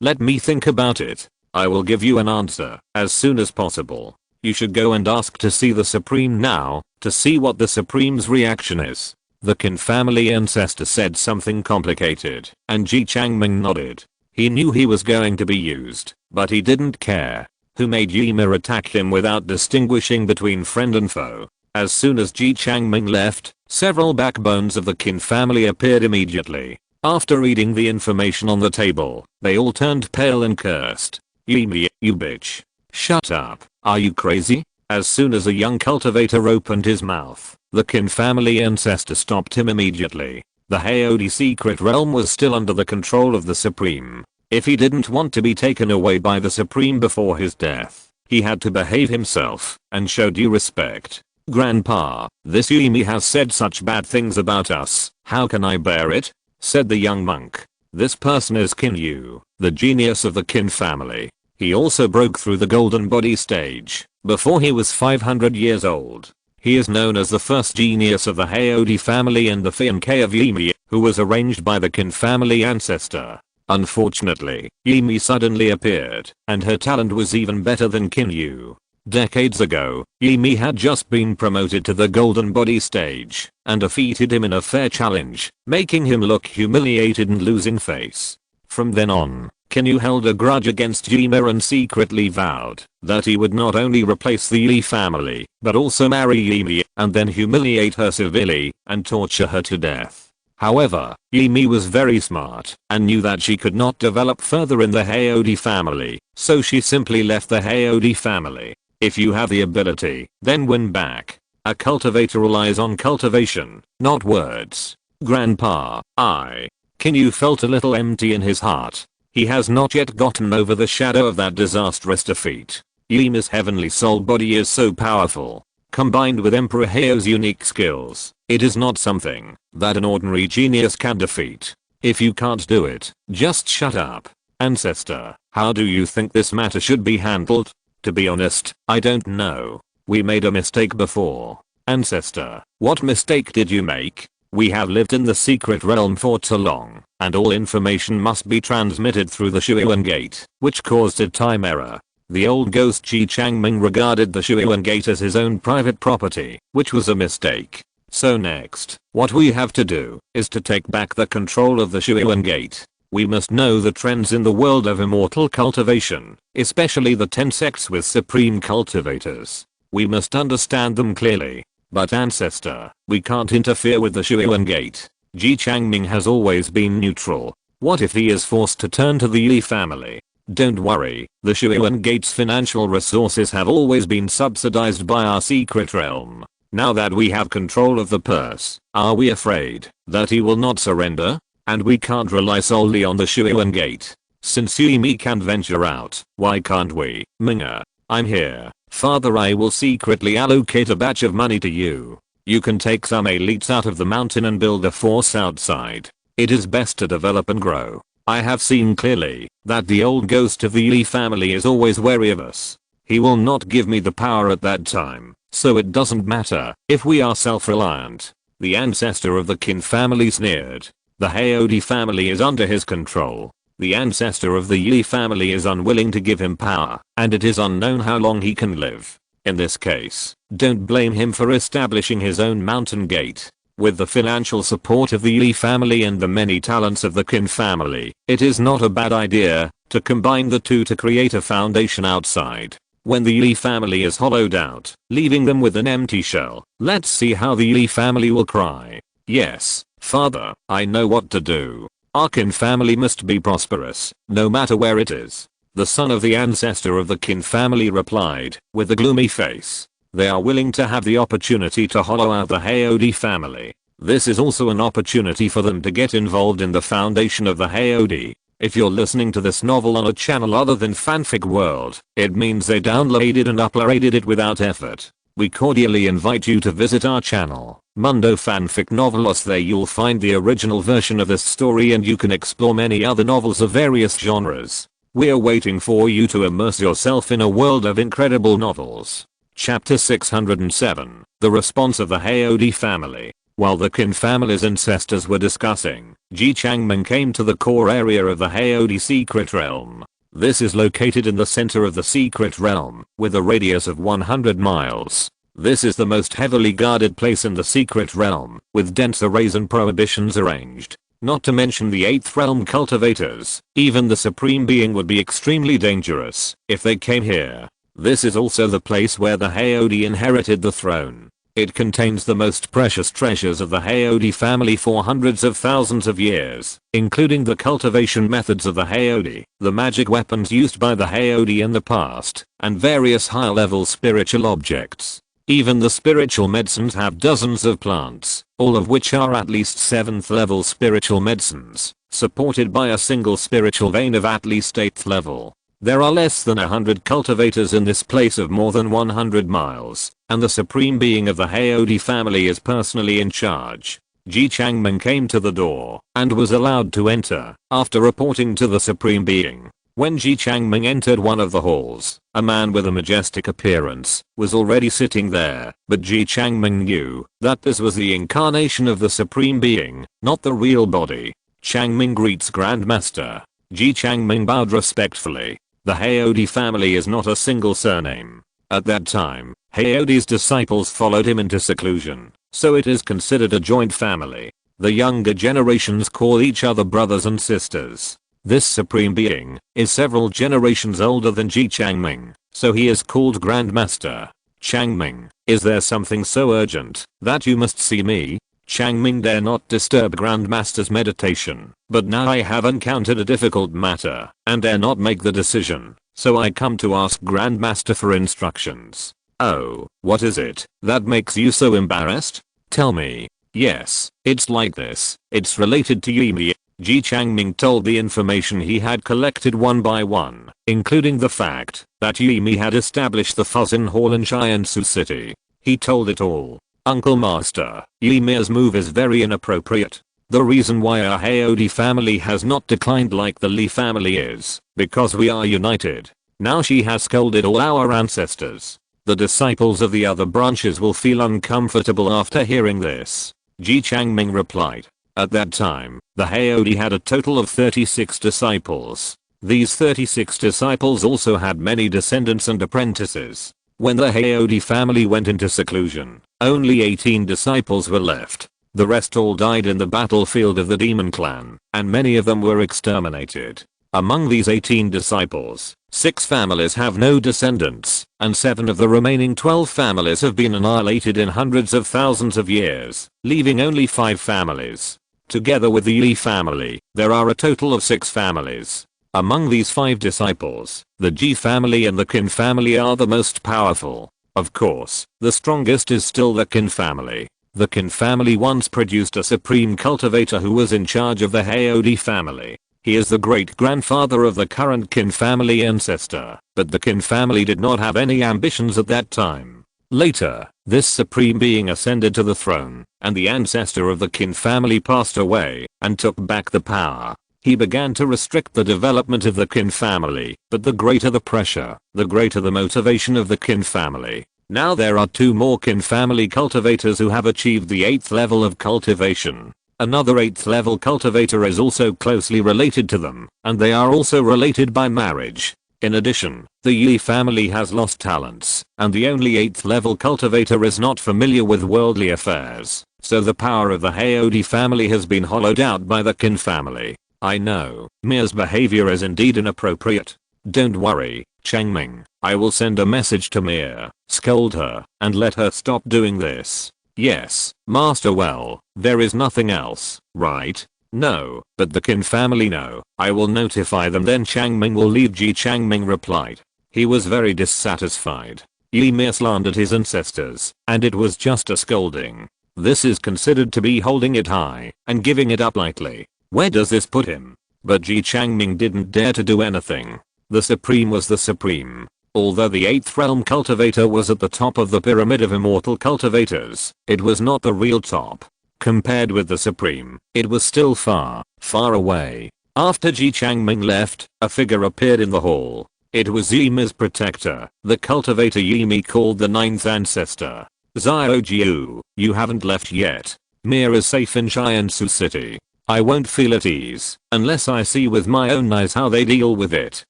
Let me think about it. I will give you an answer as soon as possible. You should go and ask to see the Supreme now, to see what the Supreme's reaction is. The Qin family ancestor said something complicated, and Ji Changming nodded. He knew he was going to be used, but he didn't care. Who made Ymir attack him without distinguishing between friend and foe? As soon as Ji Changming left, several backbones of the Qin family appeared immediately. After reading the information on the table, they all turned pale and cursed. Ymir, you bitch. Shut up. Are you crazy? As soon as a young cultivator opened his mouth, the Qin family ancestor stopped him immediately. The Haodi secret realm was still under the control of the Supreme. If he didn't want to be taken away by the Supreme before his death, he had to behave himself and show due respect. Grandpa, this Ymir has said such bad things about us. How can I bear it? Said the young monk. This person is Qin Yu, the genius of the Qin family. He also broke through the golden body stage before he was 500 years old. He is known as the first genius of the Haodi family and the fiancé of Ymir, who was arranged by the Qin family ancestor. Unfortunately, Ymir suddenly appeared, and her talent was even better than Qin Yu. Decades ago, Ymir had just been promoted to the golden body stage, and defeated him in a fair challenge, making him look humiliated and losing face. From then on, Qin Yu held a grudge against Ymir and secretly vowed that he would not only replace the Yi family, but also marry Ymir and then humiliate her severely and torture her to death. However, Ymir was very smart and knew that she could not develop further in the Haodi family, so she simply left the Haodi family. If you have the ability, then win back. A cultivator relies on cultivation, not words. Grandpa, Qin Yu felt a little empty in his heart. He has not yet gotten over the shadow of that disastrous defeat. Ymir's heavenly soul body is so powerful. Combined with Emperor Hao's unique skills, it is not something that an ordinary genius can defeat. If you can't do it, just shut up. Ancestor, how do you think this matter should be handled? To be honest, I don't know. We made a mistake before. Ancestor, what mistake did you make? We have lived in the secret realm for too long, and all information must be transmitted through the Shuyan Gate, which caused a time error. The old ghost Ji Changming regarded the Shuyan Gate as his own private property, which was a mistake. So next, what we have to do is to take back the control of the Shuyan Gate. We must know the trends in the world of immortal cultivation, especially the 10 sects with supreme cultivators. We must understand them clearly. But ancestor, we can't interfere with the Shuyan Gate. Ji Changming has always been neutral. What if he is forced to turn to the Yi family? Don't worry, the Shuyan Gate's financial resources have always been subsidized by our secret realm. Now that we have control of the purse, are we afraid that he will not surrender? and we can't rely solely on the Shuyan Gate. Since Yimi can venture out, why can't we? Minga, I'm here. Father, I will secretly allocate a batch of money to you. You can take some elites out of the mountain and build a force outside. It is best to develop and grow. I have seen clearly that the old ghost of the Yi family is always wary of us. He will not give me the power at that time, so it doesn't matter if we are self-reliant. The ancestor of the Qin family sneered. The Haodi family is under his control. The ancestor of the Yi family is unwilling to give him power, and it is unknown how long he can live. In this case, don't blame him for establishing his own mountain gate. With the financial support of the Yi family and the many talents of the Qin family, it is not a bad idea to combine the two to create a foundation outside. When the Yi family is hollowed out, leaving them with an empty shell, let's see how the Yi family will cry. Yes, father, I know what to do. Our Qin family must be prosperous, no matter where it is. The son of the ancestor of the Qin family replied, with a gloomy face. They are willing to have the opportunity to hollow out the Haodi family. This is also an opportunity for them to get involved in the foundation of the Haodi. If you're listening to this novel on a channel other than Fanfic World, it means they downloaded and uploaded it without effort. We cordially invite you to visit our channel, Mundo Fanfic Novelos. There you'll find the original version of this story and you can explore many other novels of various genres. We're waiting for you to immerse yourself in a world of incredible novels. Chapter 607, The Response of the Haodi Family. While the Qin family's ancestors were discussing, Ji Changming came to the core area of the Haodi secret realm. This is located in the center of the secret realm, with a radius of 100 miles. This is the most heavily guarded place in the secret realm, with dense arrays and prohibitions arranged. Not to mention the 8th realm cultivators. Even the supreme being would be extremely dangerous if they came here. This is also the place where the Haodi inherited the throne. It contains the most precious treasures of the Haodi family for hundreds of thousands of years, including the cultivation methods of the Haodi, the magic weapons used by the Haodi in the past, and various high-level spiritual objects. Even the spiritual medicines have dozens of plants, all of which are at least 7th level spiritual medicines, supported by a single spiritual vein of at least 8th level. There are less than 100 cultivators in this place of more than 100 miles, and the supreme being of the Haodi family is personally in charge. Ji Changming came to the door and was allowed to enter after reporting to the supreme being. When Ji Changming entered one of the halls, a man with a majestic appearance was already sitting there, but Ji Changming knew that this was the incarnation of the supreme being, not the real body. Changming greets Grandmaster. Ji Changming bowed respectfully. The Haodi family is not a single surname. At that time, Haodi's disciples followed him into seclusion, so it is considered a joint family. The younger generations call each other brothers and sisters. This supreme being is several generations older than Ji Changming, so he is called Grandmaster. Changming, is there something so urgent that you must see me? Changming dare not disturb Grandmaster's meditation, but now I have encountered a difficult matter and dare not make the decision, so I come to ask Grandmaster for instructions. Oh, what is it that makes you so embarrassed? Tell me. Yes, it's like this. It's related to Yimi. Ji Changming told the information he had collected one by one, including the fact that Yimi had established the Fuzzin Hall in Jiangsu City. He told it all. Uncle Master, Yimi's move is very inappropriate. The reason why our Haodi family has not declined like the Li family is because we are united. Now she has scolded all our ancestors. The disciples of the other branches will feel uncomfortable after hearing this. Ji Changming replied. At that time, the Haodi had a total of 36 disciples. These 36 disciples also had many descendants and apprentices. When the Haodi family went into seclusion, only 18 disciples were left. The rest all died in the battlefield of the Demon Clan, and many of them were exterminated. Among these 18 disciples, 6 families have no descendants, and 7 of the remaining 12 families have been annihilated in hundreds of thousands of years, leaving only 5 families. Together with the Yi family, there are a total of 6 families. Among these 5 disciples, the Ji family and the Qin family are the most powerful. Of course, the strongest is still the Qin family. The Qin family once produced a supreme cultivator who was in charge of the Haodi family. He is the great-grandfather of the current Qin family ancestor, but the Qin family did not have any ambitions at that time. Later, this supreme being ascended to the throne, and the ancestor of the Qin family passed away and took back the power. He began to restrict the development of the Qin family, but the greater the pressure, the greater the motivation of the Qin family. Now there are 2 more Qin family cultivators who have achieved the 8th level of cultivation. Another 8th level cultivator is also closely related to them, and they are also related by marriage. In addition, the Yi family has lost talents, and the only 8th level cultivator is not familiar with worldly affairs, so the power of the Haodi family has been hollowed out by the Qin family. I know, Mia's behavior is indeed inappropriate. Don't worry, Changming, I will send a message to Mia, scold her, and let her stop doing this. Yes, Master. Well, there is nothing else, right? No, but the Qin family know. I will notify them, then Changming will leave. Ji Changming replied. He was very dissatisfied. Yi Mia slandered his ancestors, and it was just a scolding. This is considered to be holding it high and giving it up lightly. Where does this put him? But Ji Changming didn't dare to do anything. The supreme was the supreme. Although the 8th realm cultivator was at the top of the pyramid of immortal cultivators, it was not the real top. Compared with the supreme, it was still far, far away. After Ji Changming left, a figure appeared in the hall. It was Yima's protector, the cultivator Yimi called the 9th ancestor. Xiao Jiu, you haven't left yet. Mia is safe in Tiansheng City. I won't feel at ease unless I see with my own eyes how they deal with it.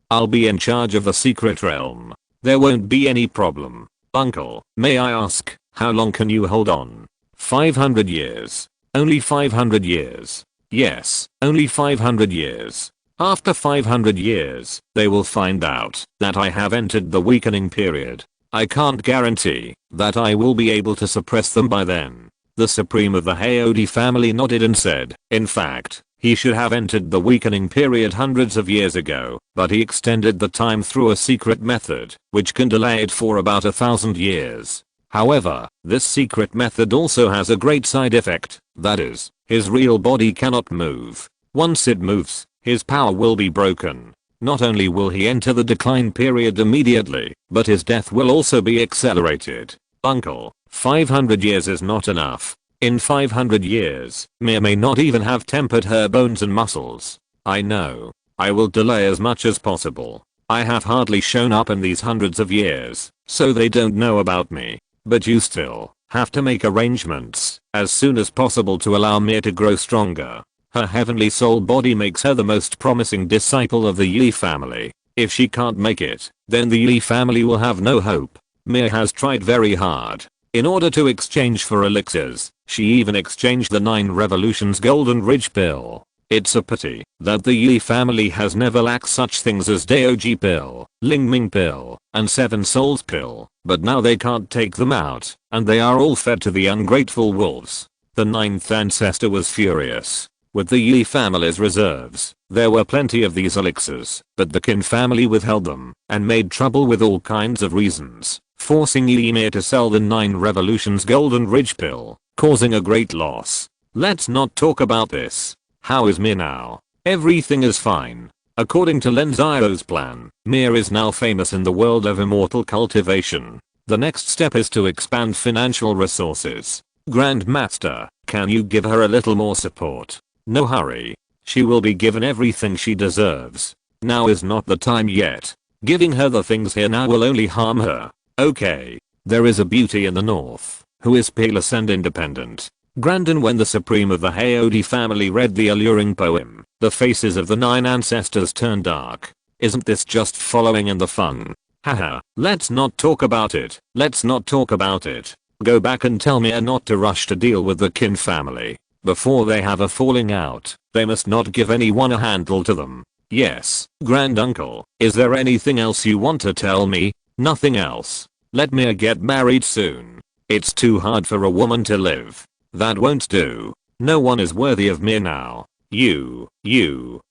I'll be in charge of the secret realm. There won't be any problem. Uncle, may I ask, how long can you hold on? 500 years. Only 500 years. Yes, only 500 years. After 500 years, they will find out that I have entered the weakening period. I can't guarantee that I will be able to suppress them by then. The supreme of the Haodi family nodded and said, in fact, he should have entered the weakening period hundreds of years ago, but he extended the time through a secret method, which can delay it for about 1,000 years. However, this secret method also has a great side effect, that is, his real body cannot move. Once it moves, his power will be broken. Not only will he enter the decline period immediately, but his death will also be accelerated. Uncle, 500 years is not enough. In 500 years, Mia may not even have tempered her bones and muscles. I know. I will delay as much as possible. I have hardly shown up in these hundreds of years, so they don't know about me. But you still have to make arrangements as soon as possible to allow Mia to grow stronger. Her heavenly soul body makes her the most promising disciple of the Yi family. If she can't make it, then the Yi family will have no hope. Mia has tried very hard. In order to exchange for elixirs, she even exchanged the 9 revolutions golden ridge pill. It's a pity that the Yi family has never lacked such things as Daoji pill, Lingming pill, and 7 souls pill, but now they can't take them out, and they are all fed to the ungrateful wolves. The 9th ancestor was furious. With the Yi family's reserves, there were plenty of these elixirs, but the Qin family withheld them, and made trouble with all kinds of reasons, forcing Ymir to sell the 9 revolutions golden ridge pill, causing a great loss. Let's not talk about this. How is Mir now? Everything is fine. According to Lin Xiao's plan, Mir is now famous in the world of immortal cultivation. The next step is to expand financial resources. Grandmaster, can you give her a little more support? No hurry. She will be given everything she deserves. Now is not the time yet. Giving her the things here now will only harm her. Okay. There is a beauty in the north, who is peerless and independent. Grandin. When the supreme of the Haodi family read the alluring poem, the faces of the 9 ancestors turned dark. Isn't this just following in the fun? Haha, let's not talk about it. Let's not talk about it. Go back and tell Mia not to rush to deal with the Qin family. Before they have a falling out, they must not give anyone a handle to them. Yes, Granduncle, is there anything else you want to tell me? Nothing else. Let Mia get married soon. It's too hard for a woman to live. That won't do. No one is worthy of Mia now. You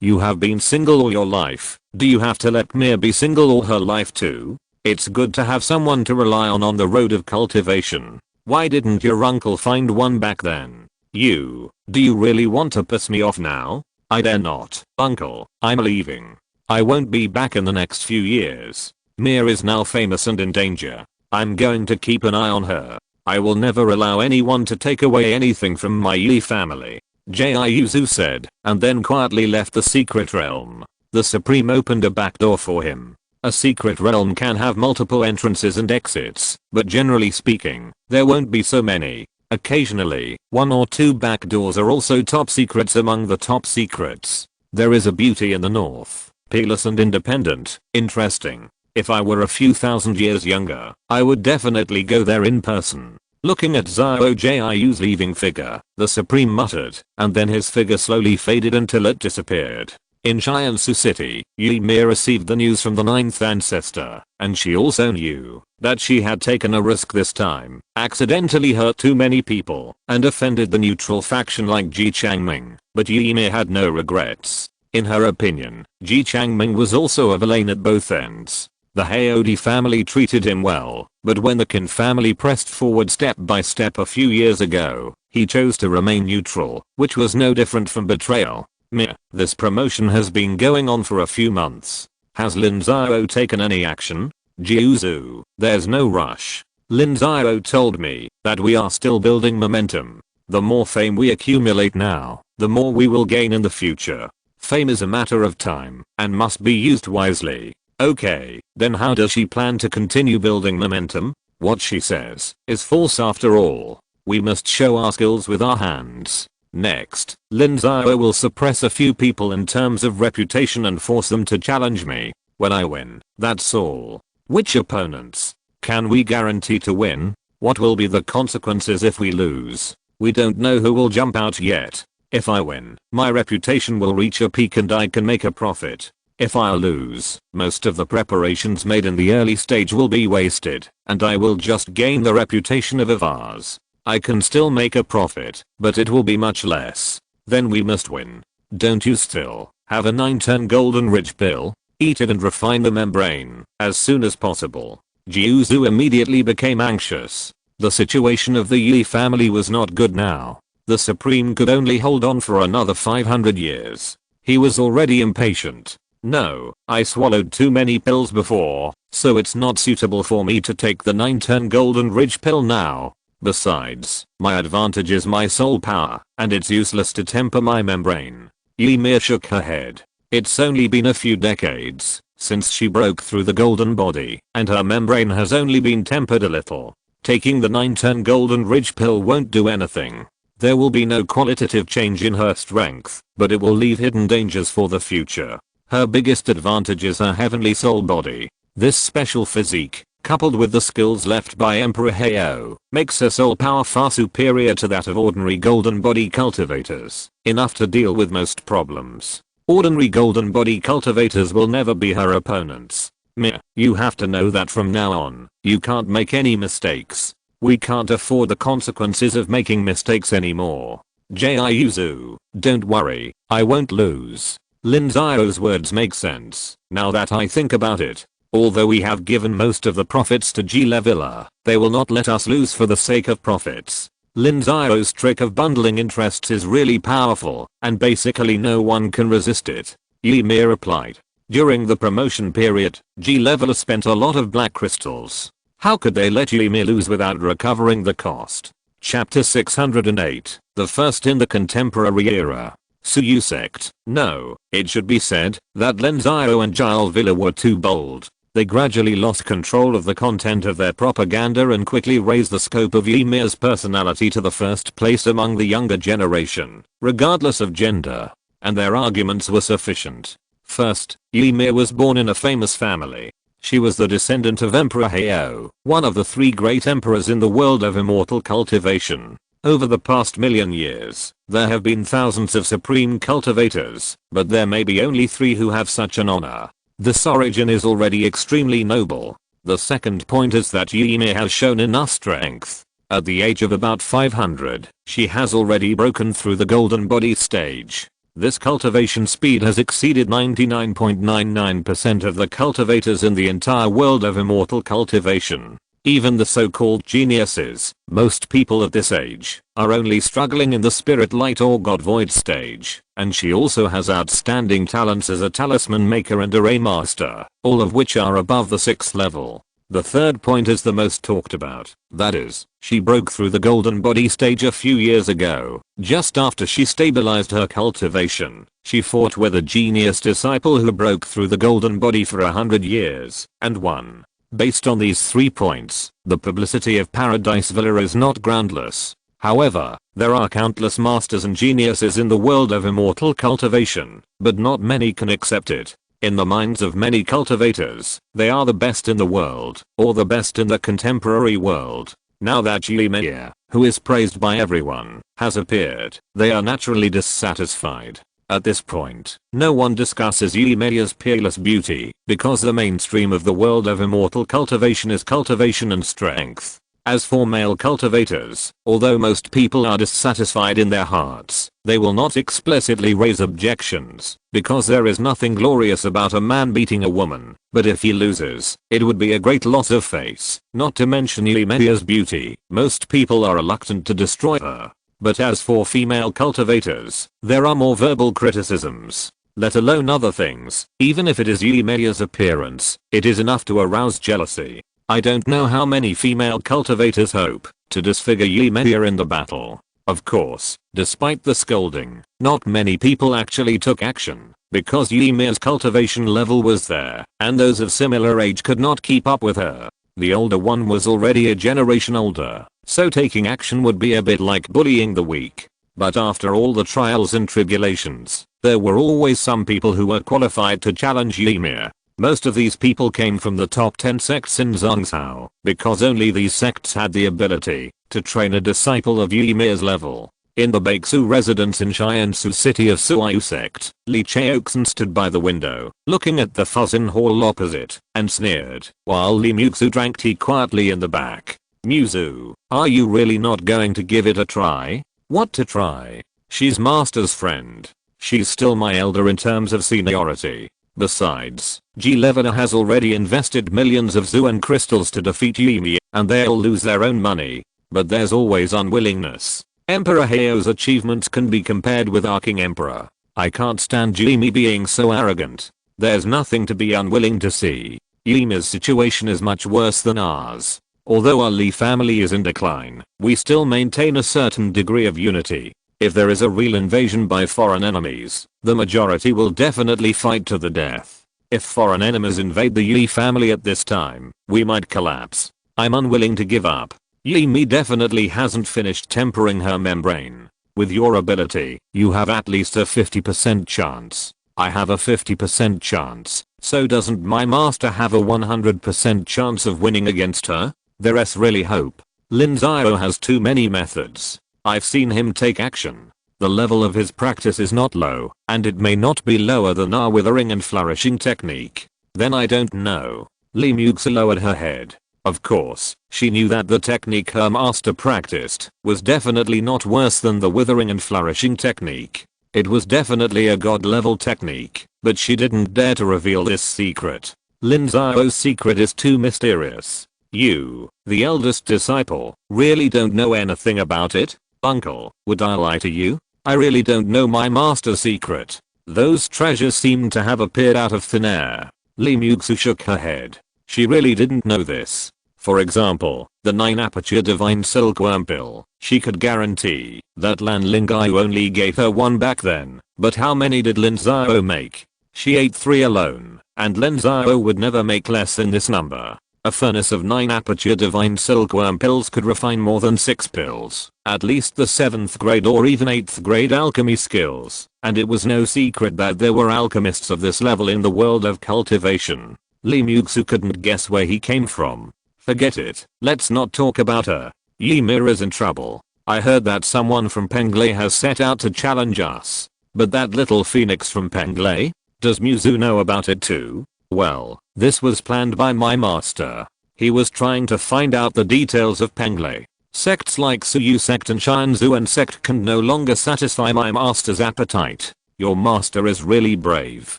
have been single all your life. Do you have to let Mia be single all her life too? It's good to have someone to rely on the road of cultivation. Why didn't your uncle find one back then? Do you really want to piss me off now? I dare not. Uncle, I'm leaving. I won't be back in the next few years. Mia is now famous and in danger. I'm going to keep an eye on her. I will never allow anyone to take away anything from my Yi family. Jiayuzu said, and then quietly left the secret realm. The Supreme opened a back door for him. A secret realm can have multiple entrances and exits, but generally speaking, there won't be so many. Occasionally, one or two back doors are also top secrets among the top secrets. There is a beauty in the north, peerless and independent, interesting. If I were a few thousand years younger, I would definitely go there in person. Looking at Xiao Jiayu's leaving figure, the Supreme muttered, and then his figure slowly faded until it disappeared. In Tiansheng City, Mia received the news from the 9th ancestor, and she also knew that she had taken a risk this time, accidentally hurt too many people, and offended the neutral faction like Ji Changming, but Mia had no regrets. In her opinion, Ji Changming was also a villain at both ends. The Haodi family treated him well, but when the Qin family pressed forward step by step a few years ago, he chose to remain neutral, which was no different from betrayal. Meh, this promotion has been going on for a few months. Has Lin Xiao taken any action? Jiuzu, there's no rush. Lin Xiao told me that we are still building momentum. The more fame we accumulate now, the more we will gain in the future. Fame is a matter of time and must be used wisely. Okay, then how does she plan to continue building momentum? What she says is false after all. We must show our skills with our hands. Next, Lin Xiao will suppress a few people in terms of reputation and force them to challenge me. When I win, that's all. Which opponents? Can we guarantee to win? What will be the consequences if we lose? We don't know who will jump out yet. If I win, my reputation will reach a peak and I can make a profit. If I lose, most of the preparations made in the early stage will be wasted, and I will just gain the reputation of a vase. I can still make a profit, but it will be much less. Then we must win. Don't you still have a 9-turn golden ridge pill? Eat it and refine the membrane as soon as possible. Jiuzu immediately became anxious. The situation of the Yi family was not good now. The Supreme could only hold on for another 500 years. He was already impatient. No, I swallowed too many pills before, so it's not suitable for me to take the 9-turn golden ridge pill now. Besides, my advantage is my soul power, and it's useless to temper my membrane. Mia shook her head. It's only been a few decades since she broke through the golden body, and her membrane has only been tempered a little. Taking the 9-turn golden ridge pill won't do anything. There will be no qualitative change in her strength, but it will leave hidden dangers for the future. Her biggest advantage is her heavenly soul body. This special physique, coupled with the skills left by Emperor Hao, makes her soul power far superior to that of ordinary golden body cultivators, enough to deal with most problems. Ordinary golden body cultivators will never be her opponents. Meh, you have to know that from now on, you can't make any mistakes. We can't afford the consequences of making mistakes anymore. Jiayuzu, don't worry, I won't lose. Lin Xiao's words make sense, now that I think about it. Although we have given most of the profits to G Leveler, they will not let us lose for the sake of profits. Lin Xiao's trick of bundling interests is really powerful, and basically no one can resist it. Mia replied. During the promotion period, G Leveler spent a lot of black crystals. How could they let Mia lose without recovering the cost? Chapter 608, the first in the contemporary era. Suyu Sect. No, it should be said that Lin Xiao and Gile Villa were too bold. They gradually lost control of the content of their propaganda and quickly raised the scope of Mia's personality to the first place among the younger generation, regardless of gender. And their arguments were sufficient. First, Mia was born in a famous family. She was the descendant of Emperor Hao, one of the 3 great emperors in the world of immortal cultivation. Over the past million years, there have been thousands of supreme cultivators, but there may be only 3 who have such an honor. This origin is already extremely noble. The second point is that Mia has shown enough strength. At the age of about 500, she has already broken through the golden body stage. This cultivation speed has exceeded 99.99% of the cultivators in the entire world of immortal cultivation. Even the so-called geniuses, most people at this age, are only struggling in the spirit light or god void stage, and she also has outstanding talents as a talisman maker and a ray master, all of which are above the 6th level. The third point is the most talked about, that is, she broke through the golden body stage a few years ago. Just after she stabilized her cultivation, she fought with a genius disciple who broke through the golden body for 100 years, and won. Based on these 3 points, the publicity of Paradise Villa is not groundless. However, there are countless masters and geniuses in the world of immortal cultivation, but not many can accept it. In the minds of many cultivators, they are the best in the world, or the best in the contemporary world. Now that Ymir, who is praised by everyone, has appeared, they are naturally dissatisfied. At this point, no one discusses Ymir's peerless beauty, because the mainstream of the world of immortal cultivation is cultivation and strength. As for male cultivators, although most people are dissatisfied in their hearts, they will not explicitly raise objections, because there is nothing glorious about a man beating a woman, but if he loses, it would be a great loss of face, not to mention Ymir's beauty. Most people are reluctant to destroy her. But as for female cultivators, there are more verbal criticisms, let alone other things. Even if it is Ymir's appearance, it is enough to arouse jealousy. I don't know how many female cultivators hope to disfigure Ymir in the battle. Of course, despite the scolding, not many people actually took action, because Ymir's cultivation level was there, and those of similar age could not keep up with her. The older one was already a generation older, so taking action would be a bit like bullying the weak. But after all the trials and tribulations, there were always some people who were qualified to challenge Ymir. Most of these people came from the top 10 sects in Zhongzhou, because only these sects had the ability to train a disciple of Ymir's level. In the Baixu residence in Tiansheng city of SYNOPSIS sect, Lin Xiao stood by the window, looking at the Fusin hall opposite, and sneered, while Li Muxu drank tea quietly in the back. Muxu, are you really not going to give it a try? What to try? She's master's friend. She's still my elder in terms of seniority. Besides, G11 has already invested millions of Zuan crystals to defeat Ymir, and they'll lose their own money. But there's always unwillingness. Emperor Heo's achievements can be compared with our King Emperor. I can't stand Ymir being so arrogant. There's nothing to be unwilling to see. Ymir's situation is much worse than ours. Although our Li family is in decline, we still maintain a certain degree of unity. If there is a real invasion by foreign enemies, the majority will definitely fight to the death. If foreign enemies invade the Yi family at this time, we might collapse. I'm unwilling to give up. Ymir definitely hasn't finished tempering her membrane. With your ability, you have at least a 50% chance. I have a 50% chance, so doesn't my master have a 100% chance of winning against her? There's really hope. Lin Xiao has too many methods. I've seen him take action. The level of his practice is not low, and it may not be lower than our withering and flourishing technique. Then I don't know. Li Muxu lowered her head. Of course, she knew that the technique her master practiced was definitely not worse than the withering and flourishing technique. It was definitely a god level technique, but she didn't dare to reveal this secret. Lin Xiao's secret is too mysterious. You, the eldest disciple, really don't know anything about it? Uncle, would I lie to you? I really don't know my master's secret. Those treasures seem to have appeared out of thin air. Li Muxu shook her head. She really didn't know this. For example, the 9-aperture divine silkworm pill. She could guarantee that Lan Lingai only gave her one back then, but how many did Lin Xiao make? She ate 3 alone, and Lin Xiao would never make less than this number. A furnace of 9-aperture divine silkworm pills could refine more than 6 pills, at least the 7th grade or even 8th grade alchemy skills, and it was no secret that there were alchemists of this level in the world of cultivation. Li Muxu couldn't guess where he came from. Forget it, let's not talk about her. Ymir is in trouble. I heard that someone from Penglai has set out to challenge us. But that little phoenix from Penglai? Does Muxu know about it too? Well, this was planned by my master. He was trying to find out the details of Penglai. Sects like Suyu sect and Xianzuan sect can no longer satisfy my master's appetite. Your master is really brave.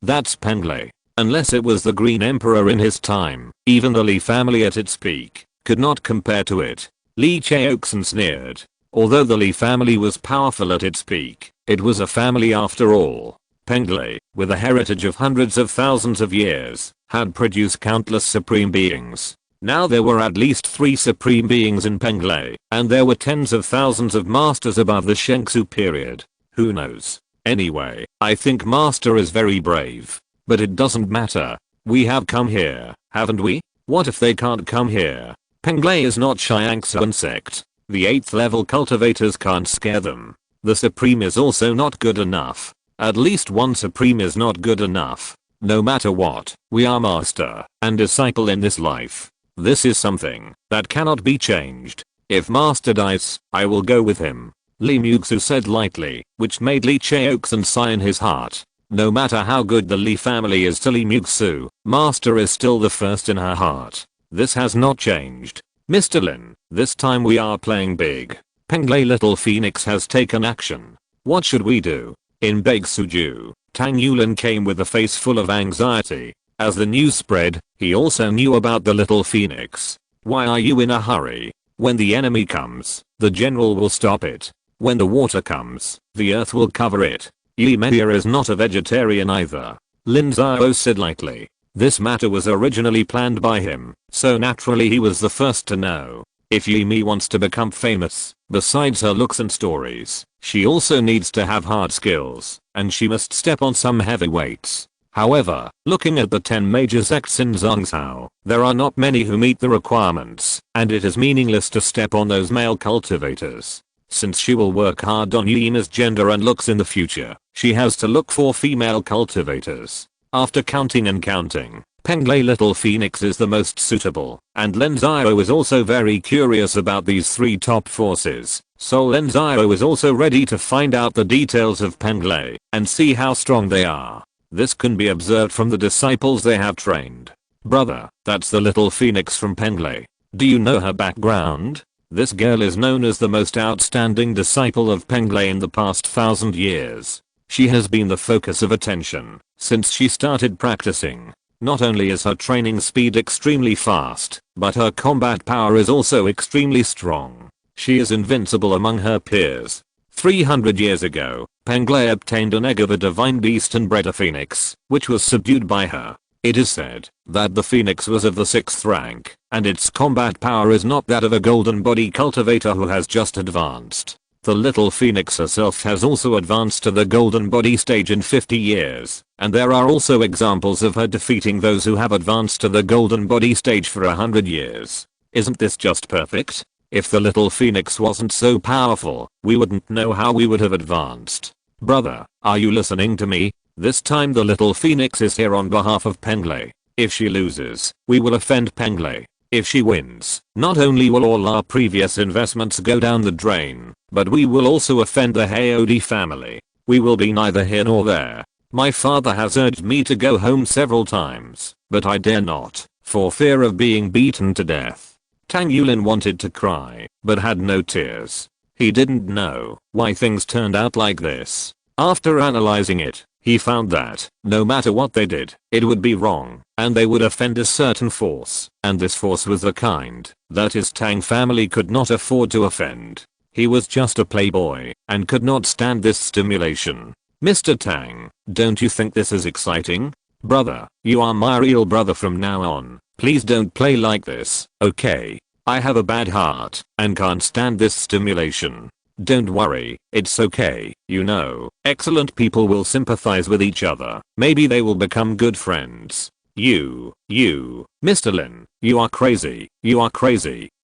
That's Penglai. Unless it was the Green Emperor in his time, even the Li family at its peak could not compare to it. Li Xiao sneered. Although the Li family was powerful at its peak, it was a family after all. Penglai, with a heritage of hundreds of thousands of years, had produced countless supreme beings. Now there were at least 3 supreme beings in Penglai, and there were tens of thousands of masters above the Shengsu period. Who knows? Anyway, I think master is very brave. But it doesn't matter. We have come here, haven't we? What if they can't come here? Penglai is not Tiansheng Sect. The 8th level cultivators can't scare them. The supreme is also not good enough. At least one supreme is not good enough. No matter what, we are master and disciple in this life. This is something that cannot be changed. If master dies, I will go with him. Li Muxu said lightly, which made Li Xiao sigh in his heart. No matter how good the Li family is to Li Muxu, master is still the first in her heart. This has not changed. Mr. Lin, this time we are playing big. Penglai Little Phoenix has taken action. What should we do? In Suju, Tang Yulin came with a face full of anxiety. As the news spread, he also knew about the Little Phoenix. Why are you in a hurry? When the enemy comes, the general will stop it. When the water comes, the earth will cover it. Yi Meiya is not a vegetarian either. Lin Xiao said lightly. This matter was originally planned by him, so naturally he was the first to know. If Yi Mei wants to become famous, besides her looks and stories, she also needs to have hard skills, and she must step on some heavy weights. However, looking at the 10 major sects in Zhongzhou, there are not many who meet the requirements, and it is meaningless to step on those male cultivators. Since she will work hard on Yi Mei's gender and looks in the future, she has to look for female cultivators. After counting and counting, Penglai Little Phoenix is the most suitable, and Lin Xiao is also very curious about these 3 top forces, so Lin Xiao is also ready to find out the details of Penglai and see how strong they are. This can be observed from the disciples they have trained. Brother, that's the Little Phoenix from Penglai. Do you know her background? This girl is known as the most outstanding disciple of Penglai in the past 1000 years. She has been the focus of attention since she started practicing. Not only is her training speed extremely fast, but her combat power is also extremely strong. She is invincible among her peers. 300 years ago, Penglai obtained an egg of a divine beast and bred a phoenix, which was subdued by her. It is said that the phoenix was of the 6th rank, and its combat power is not that of a golden body cultivator who has just advanced. The Little Phoenix herself has also advanced to the golden body stage in 50 years, and there are also examples of her defeating those who have advanced to the golden body stage for 100 years. Isn't this just perfect? If the Little Phoenix wasn't so powerful, we wouldn't know how we would have advanced. Brother, are you listening to me? This time the Little Phoenix is here on behalf of Penglai. If she loses, we will offend Penglai. If she wins, not only will all our previous investments go down the drain, but we will also offend the Haodi family. We will be neither here nor there. My father has urged me to go home several times, but I dare not, for fear of being beaten to death. Tang Yulin wanted to cry, but had no tears. He didn't know why things turned out like this. After analyzing it, he found that, no matter what they did, it would be wrong, and they would offend a certain force, and this force was the kind that his Tang family could not afford to offend. He was just a playboy, and could not stand this stimulation. Mr. Tang, don't you think this is exciting? Brother, you are my real brother from now on. Please don't play like this, okay? I have a bad heart, and can't stand this stimulation. Don't worry, it's okay, you know, excellent people will sympathize with each other. Maybe they will become good friends. You, Mr. Lin, you are crazy,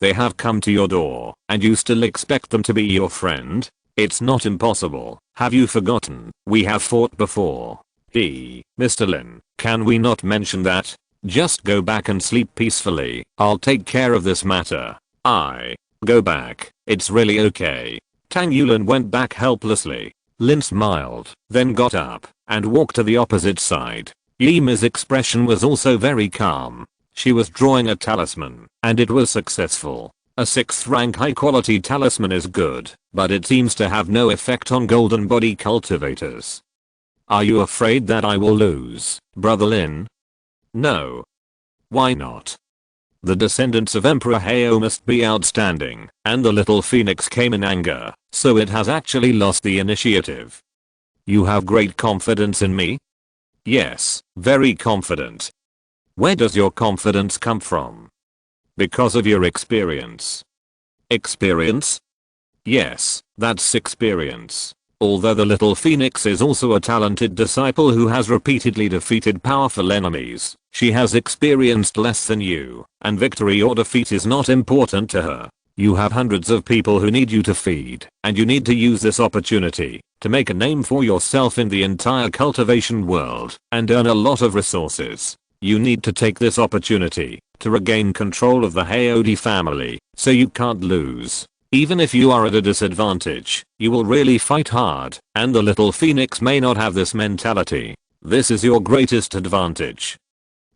they have come to your door, and you still expect them to be your friend? It's not impossible, have you forgotten, we have fought before. Mr. Lin, can we not mention that? Just go back and sleep peacefully, I'll take care of this matter. Go back, it's really okay. Tang Yulin went back helplessly. Lin smiled, then got up, and walked to the opposite side. Yi Mei's expression was also very calm. She was drawing a talisman, and it was successful. A 6th rank high quality talisman is good, but it seems to have no effect on golden body cultivators. Are you afraid that I will lose, Brother Lin? No. Why not? The descendants of Emperor Hao must be outstanding, and the little phoenix came in anger, so it has actually lost the initiative. You have great confidence in me? Yes, very confident. Where does your confidence come from? Because of your experience. Experience? Yes, that's experience. Although the little phoenix is also a talented disciple who has repeatedly defeated powerful enemies, she has experienced less than you, and victory or defeat is not important to her. You have hundreds of people who need you to feed, and you need to use this opportunity to make a name for yourself in the entire cultivation world and earn a lot of resources. You need to take this opportunity to regain control of the Haodi family, so you can't lose. Even if you are at a disadvantage, you will really fight hard, and the little phoenix may not have this mentality. This is your greatest advantage.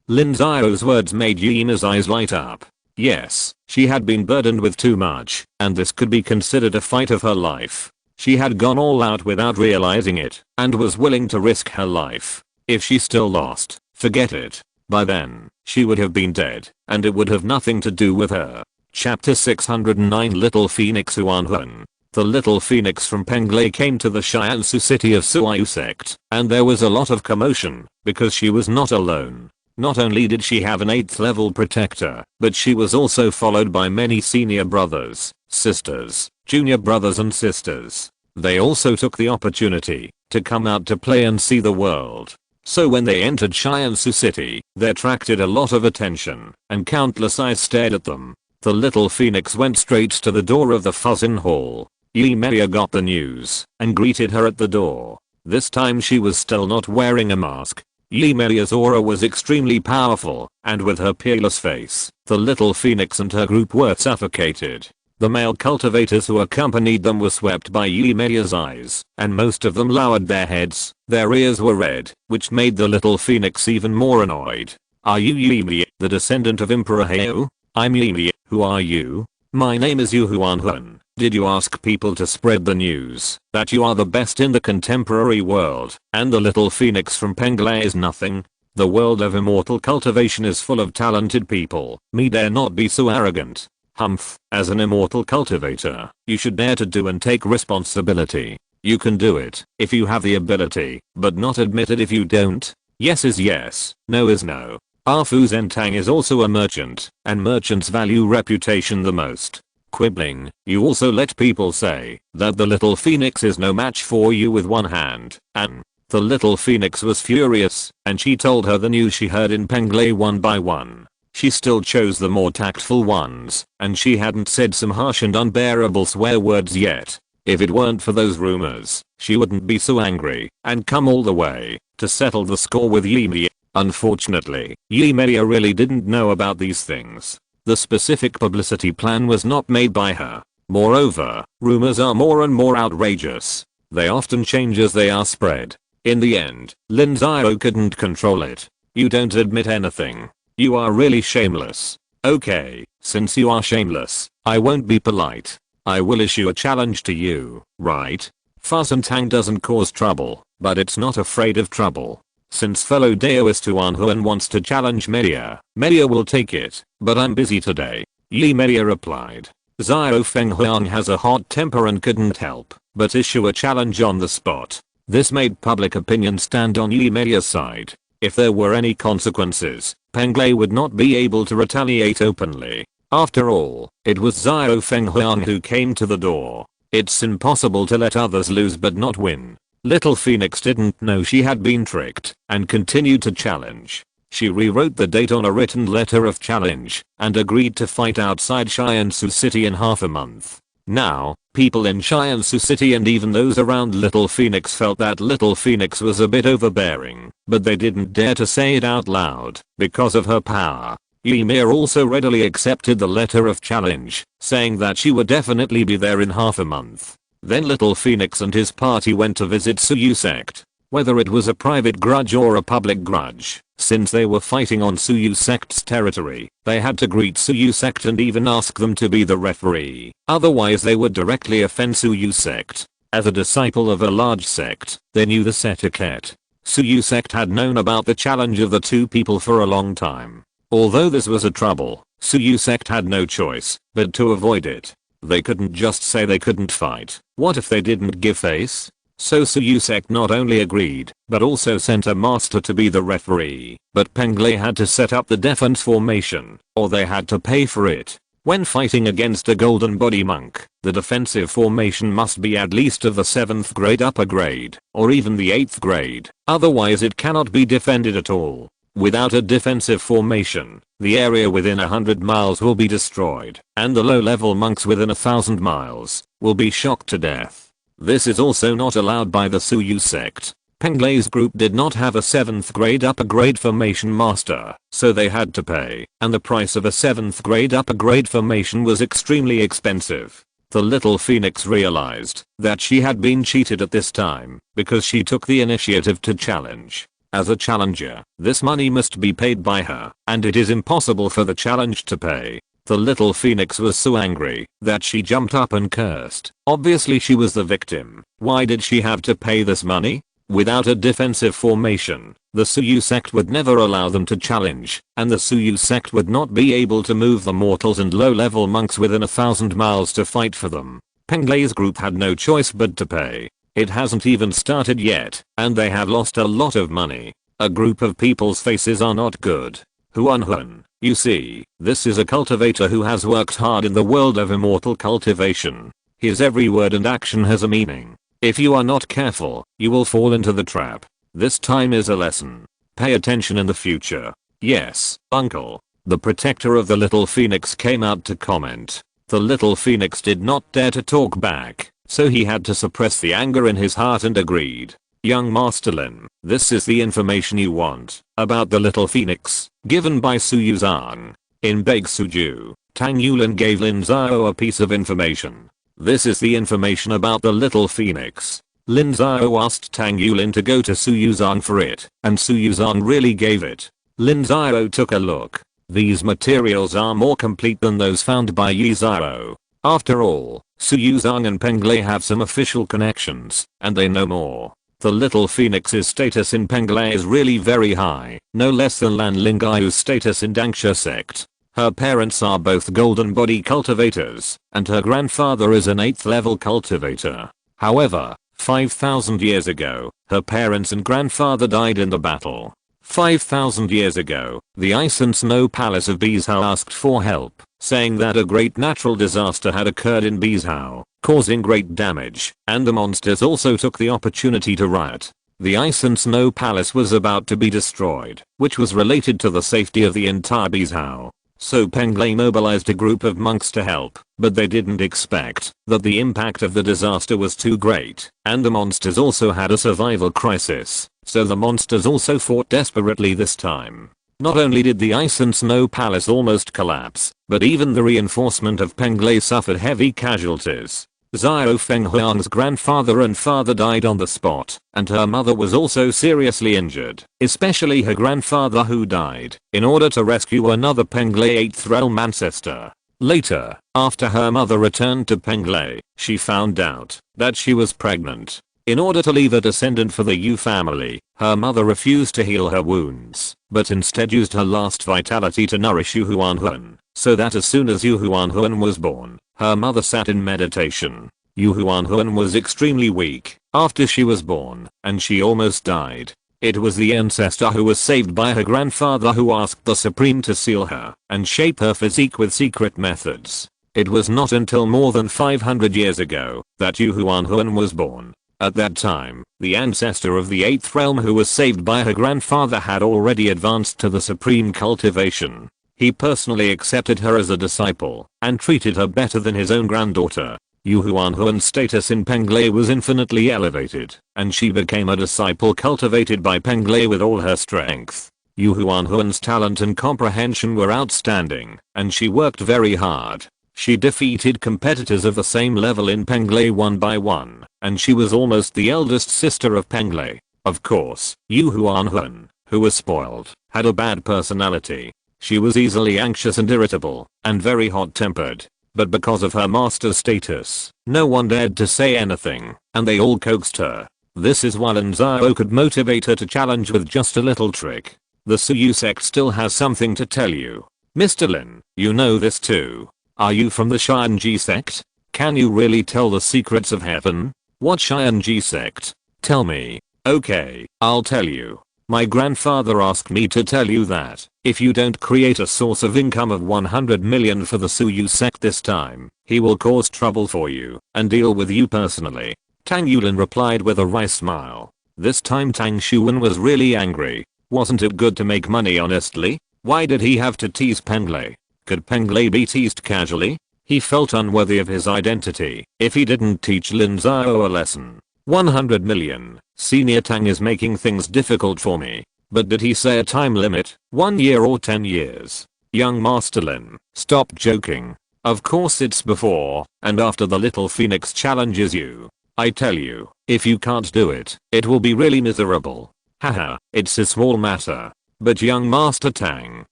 Lin Xiao's words made Yima's eyes light up. Yes, she had been burdened with too much, and this could be considered a fight of her life. She had gone all out without realizing it, and was willing to risk her life. If she still lost, forget it. By then, she would have been dead, and it would have nothing to do with her. Chapter 609 Little Phoenix Huanhun. The little phoenix from Penglai came to the Xiansu city of SYNOPSIS Sect, and there was a lot of commotion, because she was not alone. Not only did she have an 8th level protector, but she was also followed by many senior brothers, sisters, junior brothers and sisters. They also took the opportunity to come out to play and see the world. So when they entered Xiansu city, they attracted a lot of attention, and countless eyes stared at them. The little phoenix went straight to the door of the Fuzzin Hall. Yimeya got the news and greeted her at the door. This time she was still not wearing a mask. Yimeya's aura was extremely powerful, and with her peerless face, the little phoenix and her group were suffocated. The male cultivators who accompanied them were swept by Yimeya's eyes, and most of them lowered their heads. Their ears were red, which made the little phoenix even more annoyed. Are you Yimeya, the descendant of Emperor Hao? I'm Yimeya. Who are you? My name is Yu Huanhun. Did you ask people to spread the news that you are the best in the contemporary world, and the little phoenix from Penglai is nothing? The world of immortal cultivation is full of talented people. Me dare not be so arrogant. Humph, as an immortal cultivator, you should dare to do and take responsibility. You can do it if you have the ability, but not admit it if you don't. Yes is yes, no is no. Fu Zentang is also a merchant, and merchants value reputation the most. Quibbling, you also let people say that the little phoenix is no match for you with one hand, and the little phoenix was furious, and she told her the news she heard in Penglai one by one. She still chose the more tactful ones, and she hadn't said some harsh and unbearable swear words yet. If it weren't for those rumors, she wouldn't be so angry, and come all the way to settle the score with Yimeya. Unfortunately, Yimeya really didn't know about these things. The specific publicity plan was not made by her. Moreover, rumors are more and more outrageous. They often change as they are spread. In the end, Lin Xiao couldn't control it. You don't admit anything. You are really shameless. Okay, since you are shameless, I won't be polite. I will issue a challenge to you, right? Fuzentang doesn't cause trouble, but it's not afraid of trouble. Since fellow Daoist Huanhuan wants to challenge Media will take it, but I'm busy today. Yimeya replied. Xiao Fenghuang has a hot temper and couldn't help but issue a challenge on the spot. This made public opinion stand on Yimeya's side. If there were any consequences, Penglai would not be able to retaliate openly. After all, it was Xiao Fenghuang who came to the door. It's impossible to let others lose but not win. Little Phoenix didn't know she had been tricked and continued to challenge. She rewrote the date on a written letter of challenge and agreed to fight outside Xiansu City in half a month. Now, people in Xiansu City and even those around Little Phoenix felt that Little Phoenix was a bit overbearing, but they didn't dare to say it out loud because of her power. Yimeya also readily accepted the letter of challenge, saying that she would definitely be there in half a month. Then Little Phoenix and his party went to visit SYNOPSIS Sect. Whether it was a private grudge or a public grudge, since they were fighting on SYNOPSIS Sect's territory, they had to greet SYNOPSIS Sect and even ask them to be the referee. Otherwise they would directly offend SYNOPSIS Sect. As a disciple of a large sect, they knew the etiquette. SYNOPSIS Sect had known about the challenge of the two people for a long time. Although this was a trouble, Suyu Sect had no choice but to avoid it. They couldn't just say they couldn't fight. What if they didn't give face? So Suyu Sect not only agreed, but also sent a master to be the referee. But Penglai had to set up the defense formation, or they had to pay for it. When fighting against a golden body monk, the defensive formation must be at least of the 7th grade upper grade, or even the 8th grade, otherwise it cannot be defended at all. Without a defensive formation, the area within 100 miles will be destroyed, and the low-level monks within 1,000 miles will be shocked to death. This is also not allowed by the Suyu Sect. Penglai's group did not have a 7th grade upper grade formation master, so they had to pay, and the price of a 7th grade upper grade formation was extremely expensive. The little phoenix realized that she had been cheated at this time, because she took the initiative to challenge. As a challenger, this money must be paid by her, and it is impossible for the challenge to pay. The little phoenix was so angry that she jumped up and cursed. Obviously she was the victim. Why did she have to pay this money? Without a defensive formation, the Suyu Sect would never allow them to challenge, and the Suyu Sect would not be able to move the mortals and low-level monks within 1,000 miles to fight for them. Penglai's group had no choice but to pay. It hasn't even started yet, and they have lost a lot of money. A group of people's faces are not good. Huan, you see, this is a cultivator who has worked hard in the world of immortal cultivation. His every word and action has a meaning. If you are not careful, you will fall into the trap. This time is a lesson. Pay attention in the future. Yes, uncle. The protector of the little phoenix came out to comment. The little phoenix did not dare to talk back, so he had to suppress the anger in his heart and agreed. Young Master Lin, this is the information you want about the little phoenix, given by Suyu Zhang. In Beg Suju, Tang Yulin gave Lin Xiao a piece of information. This is the information about the little phoenix. Lin Xiao asked Tang Yulin to go to Suyu Zhang for it, and Suyu Zhang really gave it. Lin Xiao took a look. These materials are more complete than those found by Yi Xiao. After all, Suyu Zhang and Penglai have some official connections, and they know more. The little phoenix's status in Penglai is really very high, no less than Lan Lingai's status in Tiansheng Sect. Her parents are both golden body cultivators, and her grandfather is an 8th level cultivator. However, 5,000 years ago, her parents and grandfather died in the battle. 5,000 years ago, the Ice and Snow Palace of Bizhao asked for help, saying that a great natural disaster had occurred in Bizhao, causing great damage, and the monsters also took the opportunity to riot. The Ice and Snow Palace was about to be destroyed, which was related to the safety of the entire Bizhao. So Penglai mobilized a group of monks to help, but they didn't expect that the impact of the disaster was too great, and the monsters also had a survival crisis, so the monsters also fought desperately this time. Not only did the Ice and Snow Palace almost collapse, but even the reinforcement of Penglai suffered heavy casualties. Xiao Fenghuang's grandfather and father died on the spot, and her mother was also seriously injured, especially her grandfather who died in order to rescue another Penglai 8th realm ancestor. Later, after her mother returned to Penglai, she found out that she was pregnant. In order to leave a descendant for the Yu family, her mother refused to heal her wounds, but instead used her last vitality to nourish Yu Huanhuan, so that as soon as Yu Huanhuan was born, her mother sat in meditation. Yu Huanhuan was extremely weak after she was born, and she almost died. It was the ancestor who was saved by her grandfather who asked the Supreme to seal her and shape her physique with secret methods. It was not until more than 500 years ago that Yu Huanhuan was born. At that time, the ancestor of the 8th realm who was saved by her grandfather had already advanced to the supreme cultivation. He personally accepted her as a disciple and treated her better than his own granddaughter. Yu Huanhuan's status in Penglai was infinitely elevated, and she became a disciple cultivated by Penglai with all her strength. Yu Huanhuan's talent and comprehension were outstanding, and she worked very hard. She defeated competitors of the same level in Penglai one by one, and she was almost the eldest sister of Penglai. Of course, Yu Huanhuan, who was spoiled, had a bad personality. She was easily anxious and irritable, and very hot-tempered. But because of her master status, no one dared to say anything, and they all coaxed her. This is why Lin Xiao could motivate her to challenge with just a little trick. The Suyu sect still has something to tell you. Mr. Lin, you know this too. Are you from the Tiansheng Sect? Can you really tell the secrets of heaven? What Tiansheng Sect? Tell me. Okay, I'll tell you. My grandfather asked me to tell you that if you don't create a source of income of 100 million for the Suyu sect this time, he will cause trouble for you and deal with you personally. Tang Yulin replied with a wry smile. This time Tang Shuwen was really angry. Wasn't it good to make money honestly? Why did he have to tease Penglei? Could Penglei be teased casually? He felt unworthy of his identity if he didn't teach Lin Xiao a lesson. 100 million. Senior Tang is making things difficult for me. But did he say a time limit? 1 year or 10 years? Young Master Lin, stop joking. Of course it's before and after the little phoenix challenges you. I tell you, if you can't do it, it will be really miserable. Haha, it's a small matter. But young Master Tang,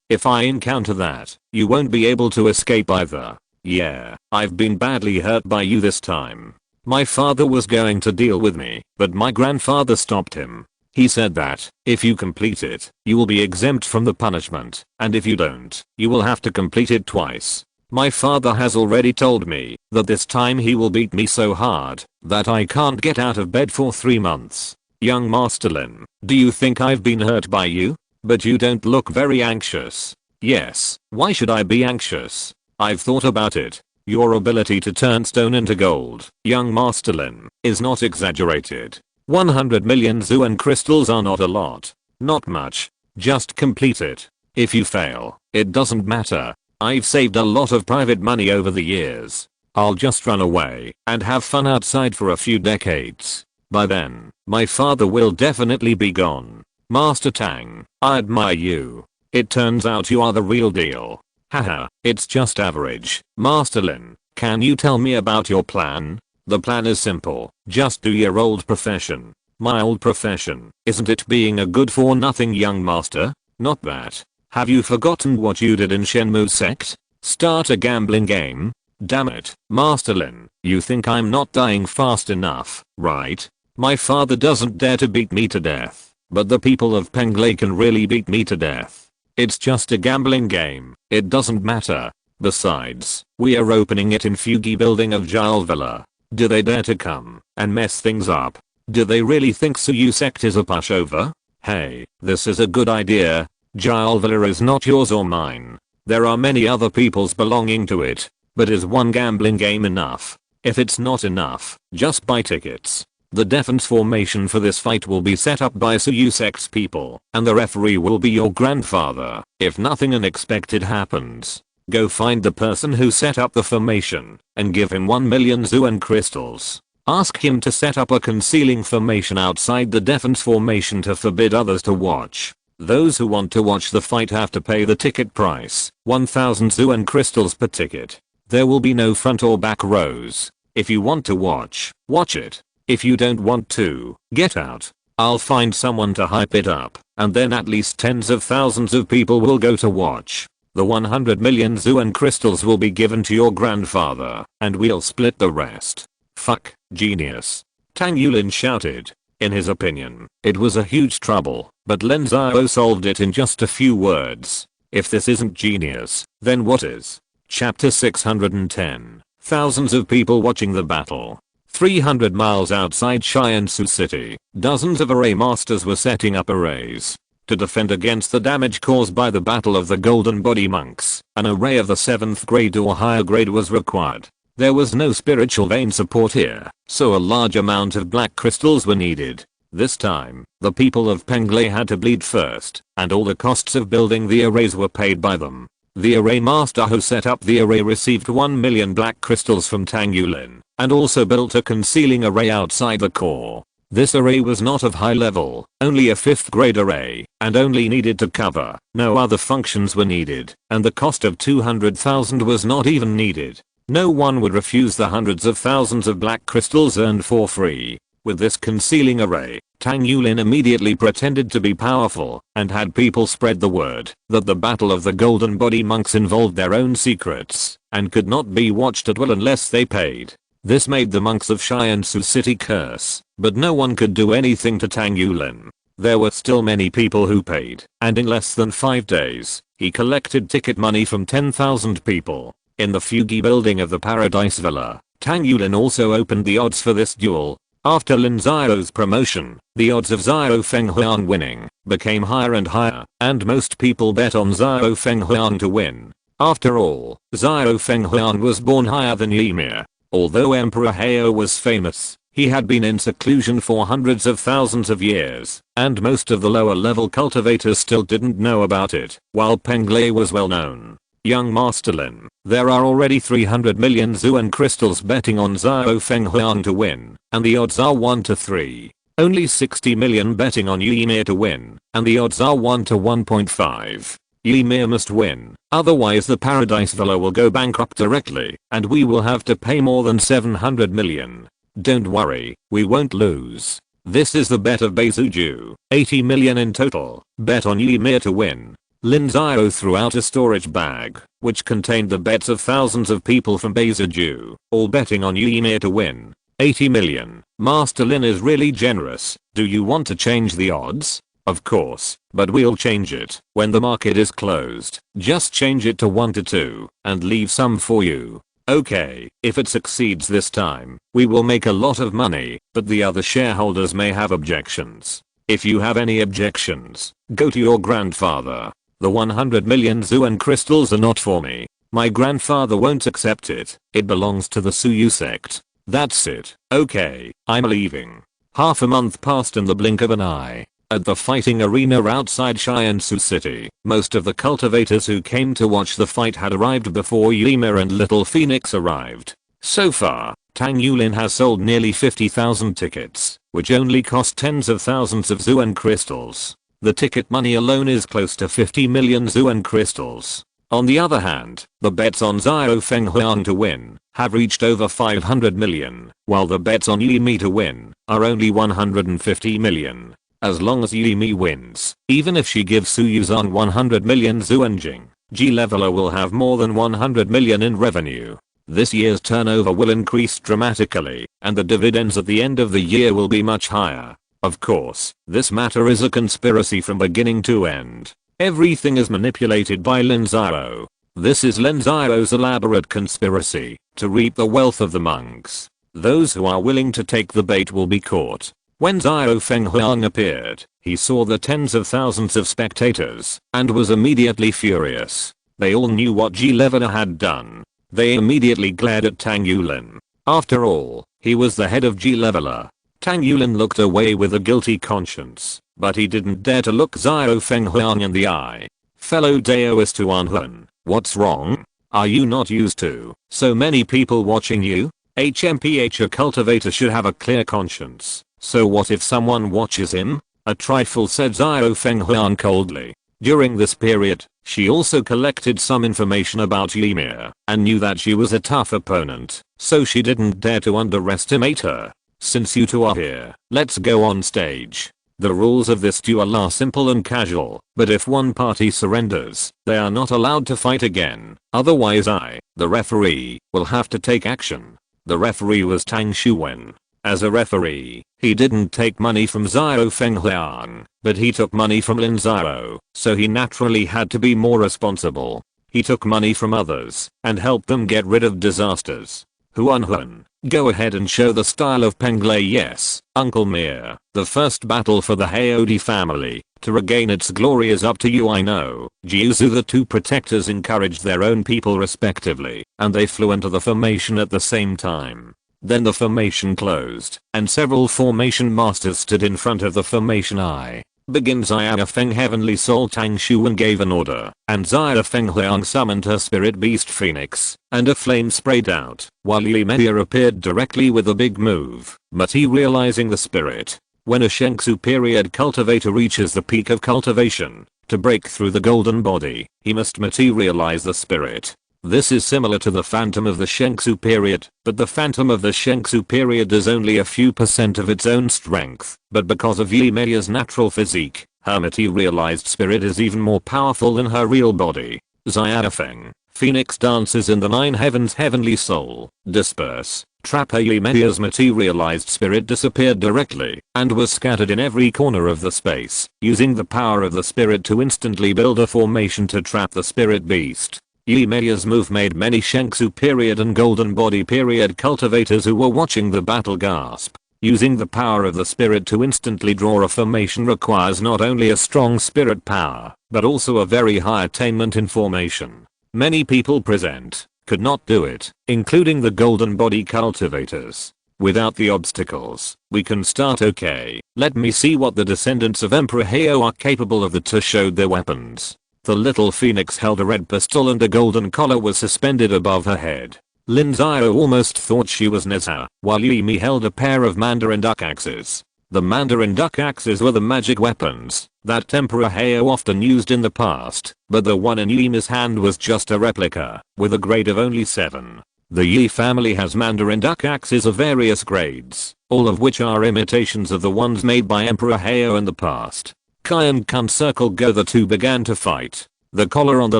if I encounter that, you won't be able to escape either. Yeah, I've been badly hurt by you this time. My father was going to deal with me, but my grandfather stopped him. He said that, if you complete it, you will be exempt from the punishment, and if you don't, you will have to complete it twice. My father has already told me that this time he will beat me so hard that I can't get out of bed for 3 months. Young Master Lin, do you think I've been hurt by you? But you don't look very anxious. Yes, why should I be anxious? I've thought about it. Your ability to turn stone into gold, young Master Lin, is not exaggerated. 100 million Zuan crystals are not a lot. Not much. Just complete it. If you fail, it doesn't matter. I've saved a lot of private money over the years. I'll just run away and have fun outside for a few decades. By then, my father will definitely be gone. Master Tang, I admire you. It turns out you are the real deal. Haha, it's just average. Master Lin, can you tell me about your plan? The plan is simple. Just do your old profession. My old profession, isn't it being a good for nothing young master? Not that. Have you forgotten what you did in Shenmue Sect? Start a gambling game? Damn it, Master Lin, you think I'm not dying fast enough, right? My father doesn't dare to beat me to death, but the people of Penglei can really beat me to death. It's just a gambling game, it doesn't matter. Besides, we are opening it in Fugi building of Jile Villa. Do they dare to come and mess things up? Do they really think Suyu sect is a pushover? Hey, this is a good idea. Jile Villa is not yours or mine. There are many other people's belonging to it. But is one gambling game enough? If it's not enough, just buy tickets. The defense formation for this fight will be set up by Suyu sect's people, and the referee will be your grandfather. If nothing unexpected happens, go find the person who set up the formation and give him 1 million Zuan crystals. Ask him to set up a concealing formation outside the defense formation to forbid others to watch. Those who want to watch the fight have to pay the ticket price, 1000 Zuan crystals per ticket. There will be no front or back rows. If you want to watch, watch it. If you don't want to, get out. I'll find someone to hype it up, and then at least tens of thousands of people will go to watch. The 100 million Zuan crystals will be given to your grandfather, and we'll split the rest. Fuck, genius. Tang Yulin shouted. In his opinion, it was a huge trouble, but Lin Xiao solved it in just a few words. If this isn't genius, then what is? Chapter 610. Thousands of people watching the battle. 300 miles outside Tiansheng City, dozens of array masters were setting up arrays to defend against the damage caused by the Battle of the Golden Body Monks. An array of the 7th grade or higher grade was required. There was no spiritual vein support here, so a large amount of black crystals were needed. This time, the people of Penglei had to bleed first, and all the costs of building the arrays were paid by them. The array master who set up the array received 1 million black crystals from Tang Yulin, and also built a concealing array outside the core. This array was not of high level, only a 5th grade array, and only needed to cover. No other functions were needed, and the cost of 200,000 was not even needed. No one would refuse the hundreds of thousands of black crystals earned for free. With this concealing array, Tang Yulin immediately pretended to be powerful and had people spread the word that the Battle of the Golden Body Monks involved their own secrets and could not be watched at will unless they paid. This made the monks of Tiansheng City curse, but no one could do anything to Tang Yulin. there were still many people who paid, and in less than 5 days, he collected ticket money from 10,000 people. In the Fugi building of the Paradise Villa, Tang Yulin also opened the odds for this duel. After Lin Xiao's promotion, the odds of Xiao Fenghuang winning became higher and higher, and most people bet on Xiao Fenghuang to win. After all, Xiao Fenghuang was born higher than Ymir. Although Emperor Hao was famous, he had been in seclusion for hundreds of thousands of years, and most of the lower level cultivators still didn't know about it, while Peng Lei was well known. Young Master Lin, there are already 300 million Zuan crystals betting on Xiao Fenghuang to win, and the odds are 1 to 3. Only 60 million betting on Ymir to win, and the odds are 1 to 1.5. Ymir must win, otherwise the Paradise Villa will go bankrupt directly, and we will have to pay more than 700 million. Don't worry, we won't lose. This is the bet of Beizhuju, 80 million in total, bet on Ymir to win. Lin Xiao threw out a storage bag, which contained the bets of thousands of people from Beizhuju, all betting on Ymir to win. 80 million. Master Lin is really generous. Do you want to change the odds? Of course, but we'll change it when the market is closed. Just change it to 1 to 2, and leave some for you. Okay, if it succeeds this time, we will make a lot of money, but the other shareholders may have objections. If you have any objections, go to your grandfather. The 100 million Zuan crystals are not for me. My grandfather won't accept it. It belongs to the Suyu sect. That's it. Okay, I'm leaving. Half a month passed in the blink of an eye. At the fighting arena outside Tiansheng City, most of the cultivators who came to watch the fight had arrived before Ymir and Little Phoenix arrived. So far, Tang Yulin has sold nearly 50,000 tickets, which only cost tens of thousands of Zuan crystals. The ticket money alone is close to 50 million Zuan crystals. On the other hand, the bets on Xiao Fenghuang to win have reached over 500 million, while the bets on Ymir to win are only 150 million. As long as Ymir wins, even if she gives Su Yuzan 100 million Zuanjing, G-Leveler will have more than 100 million in revenue. This year's turnover will increase dramatically, and the dividends at the end of the year will be much higher. Of course, this matter is a conspiracy from beginning to end. Everything is manipulated by Lin Xiao. This is Lin Xiao's elaborate conspiracy to reap the wealth of the monks. Those who are willing to take the bait will be caught. When Xiao Fenghuang appeared, he saw the tens of thousands of spectators and was immediately furious. They all knew what G-Leveler had done. They immediately glared at Tang Yulin. After all, he was the head of G-Leveler. Tang Yulin looked away with a guilty conscience, but he didn't dare to look Xiao Fenghuang in the eye. Fellow Daoist Tuanhun, what's wrong? Are you not used to so many people watching you? HMPH, a cultivator should have a clear conscience. So what if someone watches him? A trifle, said Xiao Fenghuang coldly. During this period, she also collected some information about Ymir and knew that she was a tough opponent, so she didn't dare to underestimate her. Since you two are here, let's go on stage. The rules of this duel are simple and casual, but if one party surrenders, they are not allowed to fight again. Otherwise I, the referee, will have to take action. The referee was Tang Shuwen. As a referee, he didn't take money from Xiao Fenghuang, but he took money from Lin Xiao, so he naturally had to be more responsible. He took money from others and helped them get rid of disasters. Huanhun, go ahead and show the style of Peng Lei. Yes, Uncle Mir. The first battle for the Haodi family to regain its glory is up to you. I know. Jiuzu, the two protectors, encouraged their own people respectively, and they flew into the formation at the same time. Then the formation closed, and several formation masters stood in front of the formation eye. Begin. Xia Feng Heavenly Soul Tang Shuwen gave an order, and Xia Fenghuang summoned her spirit beast Phoenix, and a flame sprayed out, while Ymir appeared directly with a big move, materializing the spirit. When a Shengsu period cultivator reaches the peak of cultivation, to break through the golden body, he must materialize the spirit. This is similar to the phantom of the Shengsu period, but the phantom of the Shengsu period is only a few % of its own strength, but because of Ymir's natural physique, her materialized spirit is even more powerful than her real body. Xia Feng, Phoenix dances in the 9 heavens. Heavenly Soul, disperse. trap her. Yimei's materialized spirit disappeared directly and was scattered in every corner of the space, using the power of the spirit to instantly build a formation to trap the spirit beast. Yimei's move made many Shengsu period and Golden Body period cultivators who were watching the battle gasp. Using the power of the spirit to instantly draw a formation requires not only a strong spirit power, but also a very high attainment in formation. Many people present could not do it, including the Golden Body cultivators. Without the obstacles, we can start. Okay, let me see what the descendants of Emperor Hao are capable of. The two showed their weapons. The little phoenix held a red pistol and a golden collar was suspended above her head. Lin Xiao almost thought she was Nessa, while Yimi held a pair of Mandarin duck axes. The Mandarin duck axes were the magic weapons that Emperor Hao often used in the past, but the one in Yimi's hand was just a replica, with a grade of only 7. The Yi family has Mandarin duck axes of various grades, all of which are imitations of the ones made by Emperor Hao in the past. Kai and Kun Circle Go. The two began to fight. The collar on the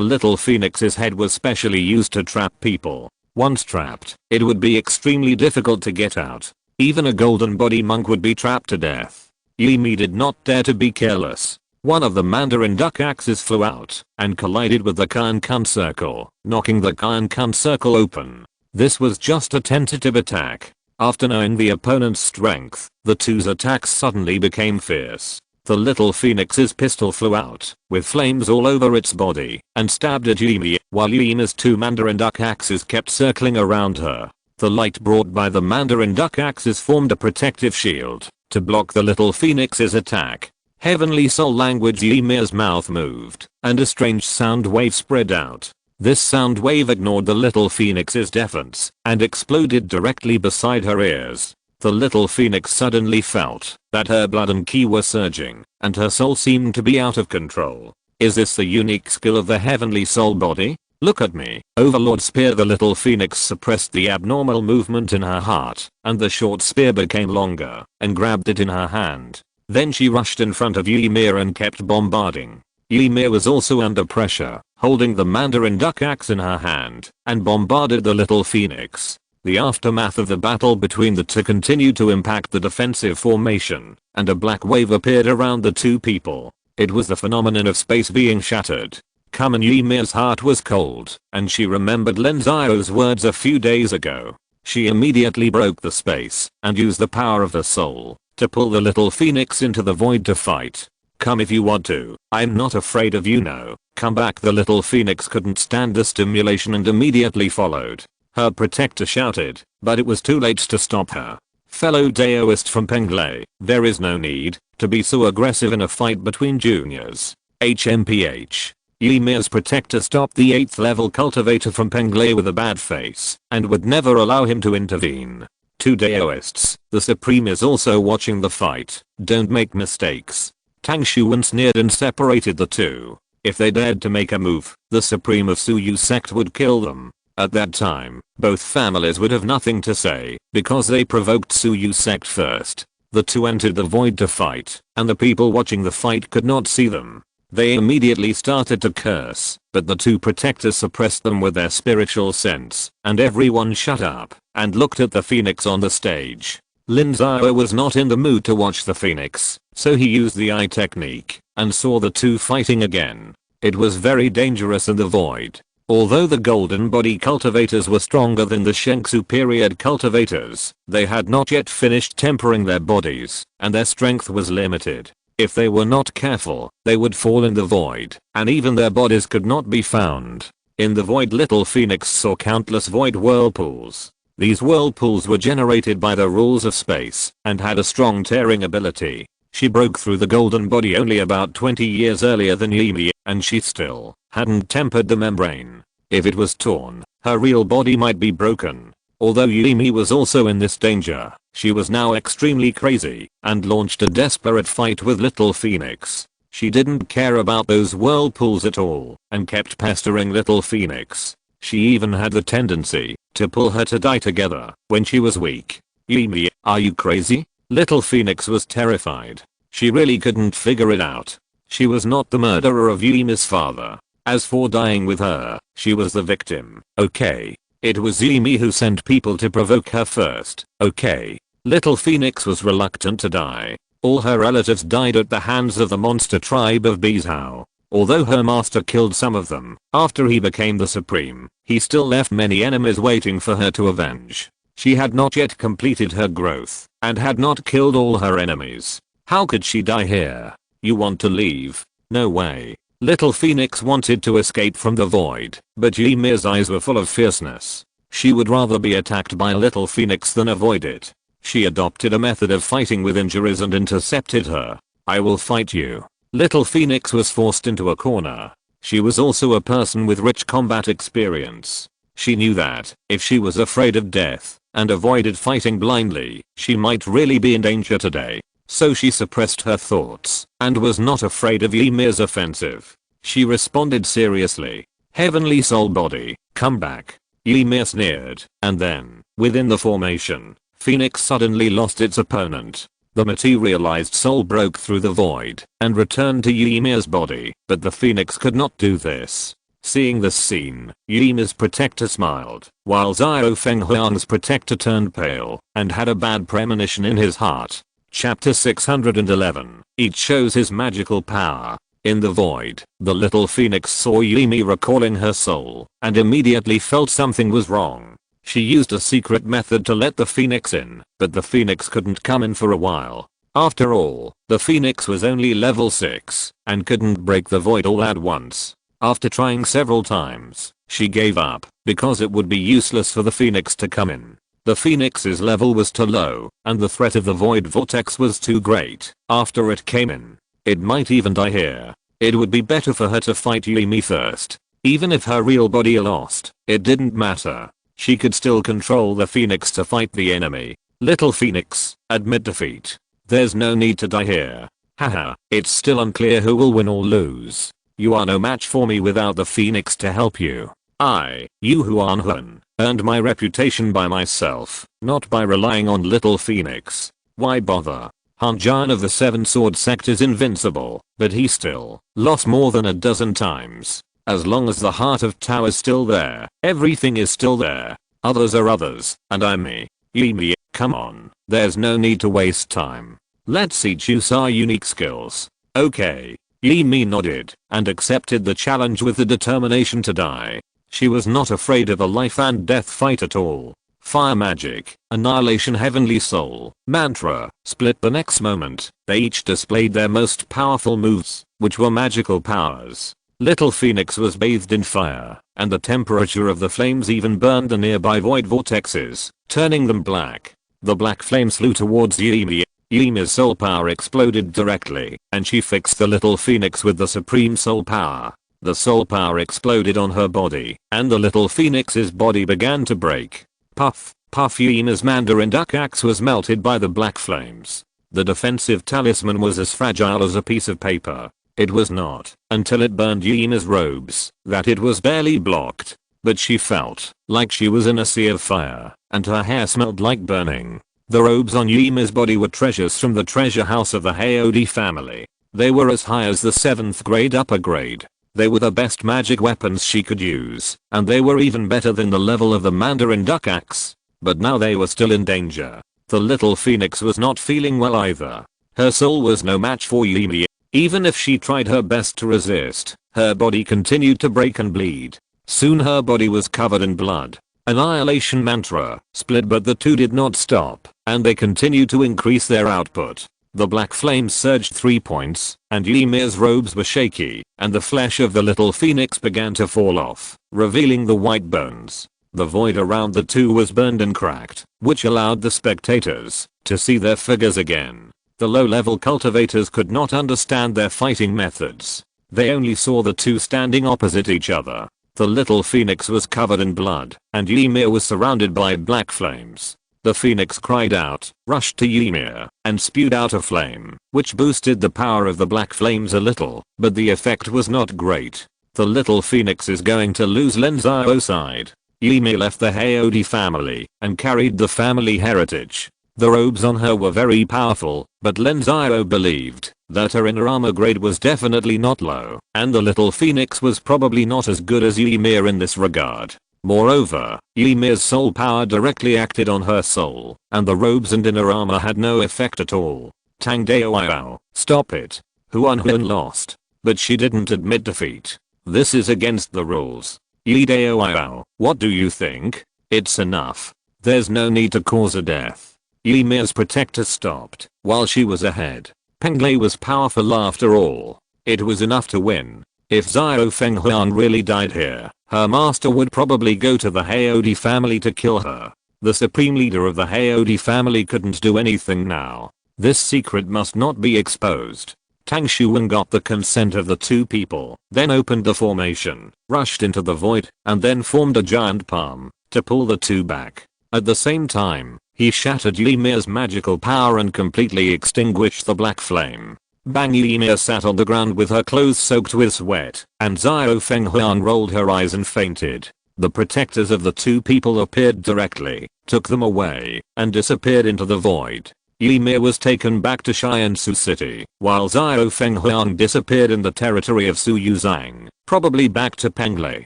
little phoenix's head was specially used to trap people. Once trapped, it would be extremely difficult to get out. Even a Golden Body monk would be trapped to death. Yimi did not dare to be careless. One of the Mandarin duck axes flew out and collided with the Kai and Kun circle, knocking the Kai and Kun circle open. This was just a tentative attack. After knowing the opponent's strength, the two's attacks suddenly became fierce. The little phoenix's pistol flew out, with flames all over its body, and stabbed at Yimi, while Yimi's two Mandarin duck axes kept circling around her. The light brought by the Mandarin duck axes formed a protective shield to block the little phoenix's attack. Heavenly Soul language. Yimi's mouth moved, and a strange sound wave spread out. This sound wave ignored the little phoenix's defense, and exploded directly beside her ears. The little phoenix suddenly felt that her blood and ki were surging, and her soul seemed to be out of control. Is this the unique skill of the Heavenly Soul body? Look at me, Overlord Spear. The little phoenix suppressed the abnormal movement in her heart, and the short spear became longer, and grabbed it in her hand. Then she rushed in front of Ymir and kept bombarding. Ymir was also under pressure, holding the Mandarin duck axe in her hand, and bombarded the little phoenix. The aftermath of the battle between the two continued to impact the defensive formation, and a black wave appeared around the two people. It was the phenomenon of space being shattered. Kamen Ymir's heart was cold, and she remembered Lin Xiao's words a few days ago. She immediately broke the space, and used the power of the soul to pull the little phoenix into the void to fight. Come if you want to, I'm not afraid of you. No, come back. The little phoenix couldn't stand the stimulation and immediately followed. Her protector shouted, but it was too late to stop her. Fellow Daoist from Penglai, there is no need to be so aggressive in a fight between juniors. HMPH. Ymir's protector stopped the 8th level cultivator from Penglai with a bad face, and would never allow him to intervene. Two Daoists, the Supreme is also watching the fight. Don't make mistakes. Tang Shuan sneered and separated the two. If they dared to make a move, the Supreme of Suyu Sect would kill them. At that time, both families would have nothing to say, because they provoked Suyu Sect first. The two entered the void to fight, and the people watching the fight could not see them. They immediately started to curse, but the two protectors suppressed them with their spiritual sense, and everyone shut up and looked at the phoenix on the stage. Lin Xiao was not in the mood to watch the phoenix, so he used the eye technique and saw the two fighting again. It was very dangerous in the void. Although the Golden Body cultivators were stronger than the Shengsu period cultivators, they had not yet finished tempering their bodies, and their strength was limited. If they were not careful, they would fall in the void, and even their bodies could not be found. In the void, little phoenix saw countless void whirlpools. These whirlpools were generated by the rules of space, and had a strong tearing ability. She broke through the Golden Body only about 20 years earlier than Yimi, and she still hadn't tempered the membrane. If it was torn, her real body might be broken. Although Yimi was also in this danger, she was now extremely crazy and launched a desperate fight with little Phoenix. She didn't care about those whirlpools at all and kept pestering little Phoenix. She even had the tendency to pull her to die together when she was weak. Yimi, are you crazy? Little Phoenix was terrified. She really couldn't figure it out. She was not the murderer of Yimi's father. As for dying with her, she was the victim. Okay. It was Yimi who sent people to provoke her first. Okay. Little Phoenix was reluctant to die. All her relatives died at the hands of the monster tribe of Bizhao. Although her master killed some of them, after he became the supreme, he still left many enemies waiting for her to avenge. She had not yet completed her growth, and had not killed all her enemies. How could she die here? You want to leave? No way. Little Phoenix wanted to escape from the void, but Ymir's eyes were full of fierceness. She would rather be attacked by Little Phoenix than avoid it. She adopted a method of fighting with injuries and intercepted her. I will fight you. Little Phoenix was forced into a corner. She was also a person with rich combat experience. She knew that, if she was afraid of death, and avoided fighting blindly, she might really be in danger today. So she suppressed her thoughts, and was not afraid of Ymir's offensive. She responded seriously. Heavenly Soul Body, come back. Ymir sneered, and then, within the formation, Phoenix suddenly lost its opponent. The materialized soul broke through the void, and returned to Ymir's body, but the Phoenix could not do this. Seeing this scene, Ymir's protector smiled, while Xiao Fenghuang's protector turned pale, and had a bad premonition in his heart. Chapter 611. Each shows his magical power. In the void, the little Phoenix saw Ymir recalling her soul, and immediately felt something was wrong. She used a secret method to let the Phoenix in, but the Phoenix couldn't come in for a while. After all, the Phoenix was only level 6, and couldn't break the void all at once. After trying several times, she gave up, because it would be useless for the Phoenix to come in. The Phoenix's level was too low, and the threat of the void vortex was too great. After it came in, it might even die here. It would be better for her to fight Ymir first. Even if her real body lost, it didn't matter. She could still control the Phoenix to fight the enemy. Little Phoenix, admit defeat. There's no need to die here. Haha, it's still unclear who will win or lose. You are no match for me without the Phoenix to help you. Yu Huanhun, earned my reputation by myself, not by relying on Little Phoenix. Why bother? Han Jian of the Seven Sword Sect is invincible, but he still lost more than a dozen times. As long as the Heart of Tao is still there, everything is still there. Others are others, and I'm me. Ymir, come on, there's no need to waste time. Let's each use our unique skills. Okay. Ymir nodded, and accepted the challenge with the determination to die. She was not afraid of a life and death fight at all. Fire magic, annihilation heavenly soul, mantra, split. The next moment, they each displayed their most powerful moves, which were magical powers. Little Phoenix was bathed in fire, and the temperature of the flames even burned the nearby void vortexes, turning them black. The black flames flew towards Ymir. Ymir's soul power exploded directly, and she fixed the little Phoenix with the supreme soul power. The soul power exploded on her body, and the little Phoenix's body began to break. Puff, puff. Ymir's Mandarin duck axe was melted by the black flames. The defensive talisman was as fragile as a piece of paper. It was not, until it burned Ymir's robes, that it was barely blocked. But she felt like she was in a sea of fire, and her hair smelled like burning. The robes on Ymir's body were treasures from the treasure house of the Haodi family. They were as high as the 7th grade upper grade. They were the best magic weapons she could use, and they were even better than the level of the Mandarin duck axe. But now they were still in danger. The little Phoenix was not feeling well either. Her soul was no match for Ymir. Even if she tried her best to resist, her body continued to break and bleed. Soon her body was covered in blood. Annihilation mantra, split, but the two did not stop, and they continued to increase their output. The black flames surged 3 points, and Ymir's robes were shaky, and the flesh of the little Phoenix began to fall off, revealing the white bones. The void around the two was burned and cracked, which allowed the spectators to see their figures again. The low-level cultivators could not understand their fighting methods. They only saw the two standing opposite each other. The little Phoenix was covered in blood, and Ymir was surrounded by black flames. The Phoenix cried out, rushed to Ymir, and spewed out a flame, which boosted the power of the black flames a little, but the effect was not great. The little Phoenix is going to lose. Lin Xiao sighed. Ymir left the Haodi family, and carried the family heritage. The robes on her were very powerful, but Lin Xiao believed that her inner armor grade was definitely not low, and the little Phoenix was probably not as good as Ymir in this regard. Moreover, Ymir's soul power directly acted on her soul, and the robes and inner armor had no effect at all. Tang Daoyao, stop it. Huan Huan lost. But she didn't admit defeat. This is against the rules. Yi Daoyao, what do you think? It's enough. There's no need to cause a death. Ymir's protector stopped, while she was ahead. Peng Lei was powerful after all. It was enough to win. If Xiao Fenghuan really died here, her master would probably go to the Haodi family to kill her. The supreme leader of the Haodi family couldn't do anything now. This secret must not be exposed. Tang Shuwen got the consent of the two people, then opened the formation, rushed into the void, and then formed a giant palm to pull the two back. At the same time, he shattered Ymir's magical power and completely extinguished the black flame. Bang! Ymir sat on the ground with her clothes soaked with sweat, and Xiao Fenghuan rolled her eyes and fainted. The protectors of the two people appeared directly, took them away, and disappeared into the void. Ymir was taken back to Xiansu City, while Xiao Fenghuan disappeared in the territory of Su Yuzhang, probably back to Penglei.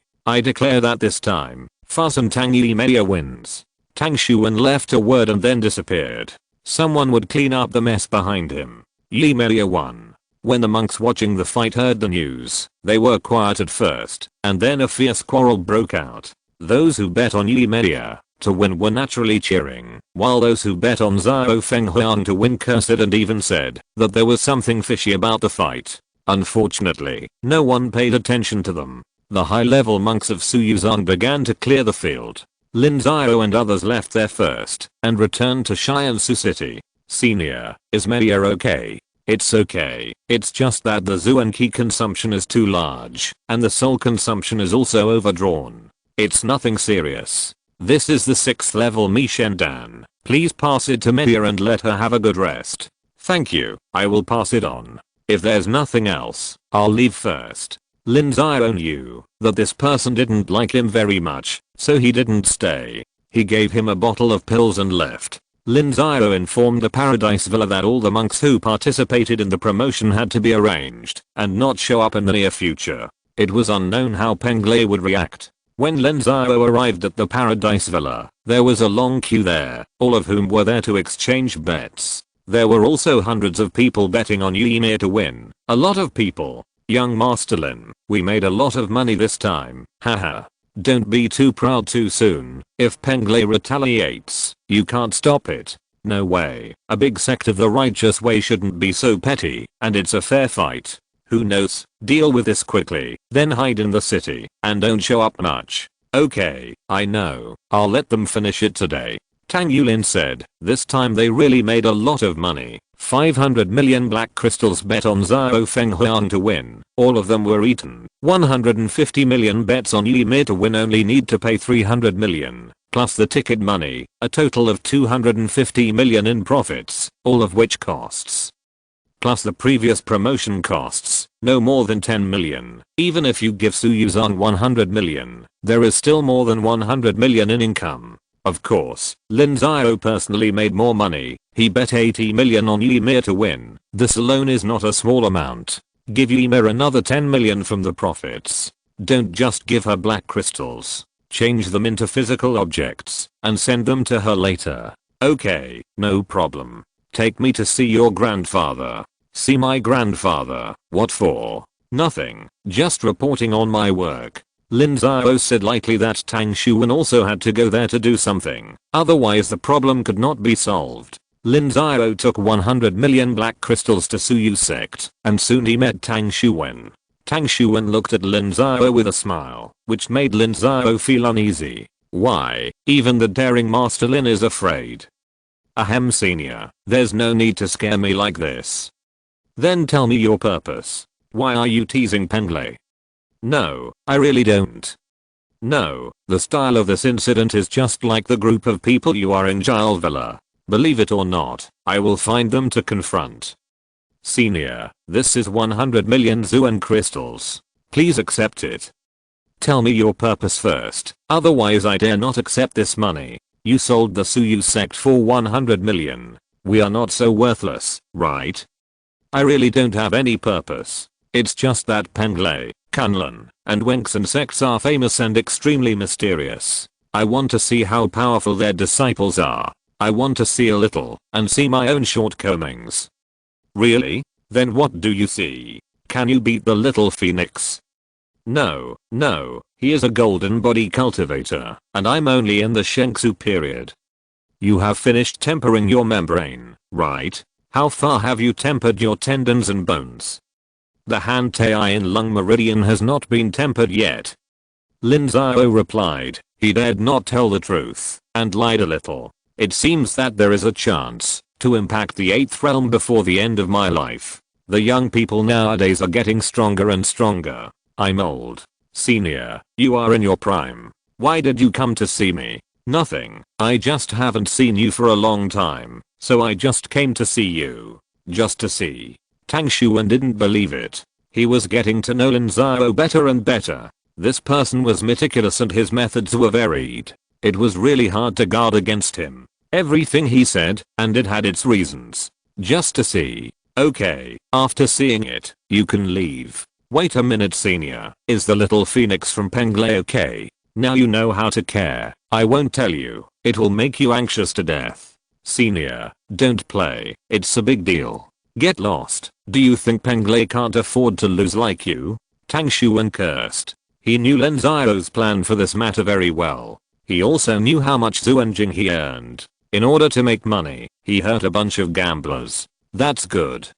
I declare that this time, Fasen Tang Ymir wins. Tang Shuwen left a word and then disappeared. Someone would clean up the mess behind him. Ymir won. When the monks watching the fight heard the news, they were quiet at first, and then a fierce quarrel broke out. Those who bet on Ymir to win were naturally cheering, while those who bet on Xiao Fenghuan to win cursed and even said that there was something fishy about the fight. Unfortunately, no one paid attention to them. The high-level monks of Su Yuzhang began to clear the field. Lin Xiao and others left there first and returned to Xiansu City. Senior, is Media okay? It's okay, it's just that the Zuan Qi consumption is too large, and the soul consumption is also overdrawn. It's nothing serious. This is the 6th level Mi Shendan. Please pass it to Media and let her have a good rest. Thank you, I will pass it on. If there's nothing else, I'll leave first. Lin Xiao knew that this person didn't like him very much, so he didn't stay. He gave him a bottle of pills and left. Lin Xiao informed the Paradise Villa that all the monks who participated in the promotion had to be arranged and not show up in the near future. It was unknown how Peng Lei would react. When Lin Xiao arrived at the Paradise Villa, there was a long queue there, all of whom were there to exchange bets. There were also hundreds of people betting on Ymir to win. A lot of people. Young Master Lin, we made a lot of money this time, haha. Don't be too proud too soon. If Peng Lei retaliates, you can't stop it. No way. A big sect of the righteous way shouldn't be so petty, and it's a fair fight. Who knows? Deal with this quickly, then hide in the city, and don't show up much. Okay, I know. I'll let them finish it today. Tang Yulin said. This time they really made a lot of money. 500 million black crystals bet on Xiao Fenghuan to win. All of them were eaten. 150 million bets on Ymir to win, only need to pay 300 million. Plus the ticket money. A total of 250 million in profits. All of which costs. Plus the previous promotion costs. No more than 10 million. Even if you give Su Yuzhang 100 million, there is still more than 100 million in income. Of course, Lin Xiao personally made more money. He bet 80 million on Ymir to win. This alone is not a small amount. Give Ymir another 10 million from the profits. Don't just give her black crystals. Change them into physical objects and send them to her later. Okay, no problem. Take me to see your grandfather. See my grandfather. What for? Nothing. Just reporting on my work. Lin Xiao said lightly that Tang Shuwen also had to go there to do something. Otherwise the problem could not be solved. Lin Xiao took 100 million black crystals to Suyu Sect, and soon he met Tang Shuwen. Tang Shuwen looked at Lin Xiao with a smile, which made Lin Xiao feel uneasy. Why, even the daring Master Lin is afraid. Ahem, senior, there's no need to scare me like this. Then tell me your purpose. Why are you teasing Peng Lei? No, I really don't. No, the style of this incident is just like the group of people you are in Jail Villa. Believe it or not, I will find them to confront. Senior, this is 100 million Zuan crystals. Please accept it. Tell me your purpose first, otherwise I dare not accept this money. You sold the Suyu Sect for 100 million. We are not so worthless, right? I really don't have any purpose. It's just that Penglai, Kunlun, and Wengsan sects are famous and extremely mysterious. I want to see how powerful their disciples are. I want to see a little and see my own shortcomings. Really? Then what do you see? Can you beat the little phoenix? No, he is a golden body cultivator, and I'm only in the Shengsu period. You have finished tempering your membrane, right? How far have you tempered your tendons and bones? The Han Tai in lung meridian has not been tempered yet. Lin Xiao replied. He dared not tell the truth, and lied a little. It seems that there is a chance to impact the 8th realm before the end of my life. The young people nowadays are getting stronger and stronger. I'm old. Senior, you are in your prime. Why did you come to see me? Nothing. I just haven't seen you for a long time, so I just came to see you. Just to see. Tang Xuan didn't believe it. He was getting to know Lin Xiao better and better. This person was meticulous and his methods were varied. It was really hard to guard against him. Everything he said, and it had its reasons. Just to see. Okay, after seeing it, you can leave. Wait a minute, senior. Is the little phoenix from Penglai okay? Now you know how to care. I won't tell you. It will make you anxious to death. Senior, don't play. It's a big deal. Get lost. Do you think Penglai can't afford to lose like you? Tang Xuan cursed. He knew Lin Xiao's plan for this matter very well. He also knew how much Zuanjing he earned. In order to make money, he hurt a bunch of gamblers. That's good.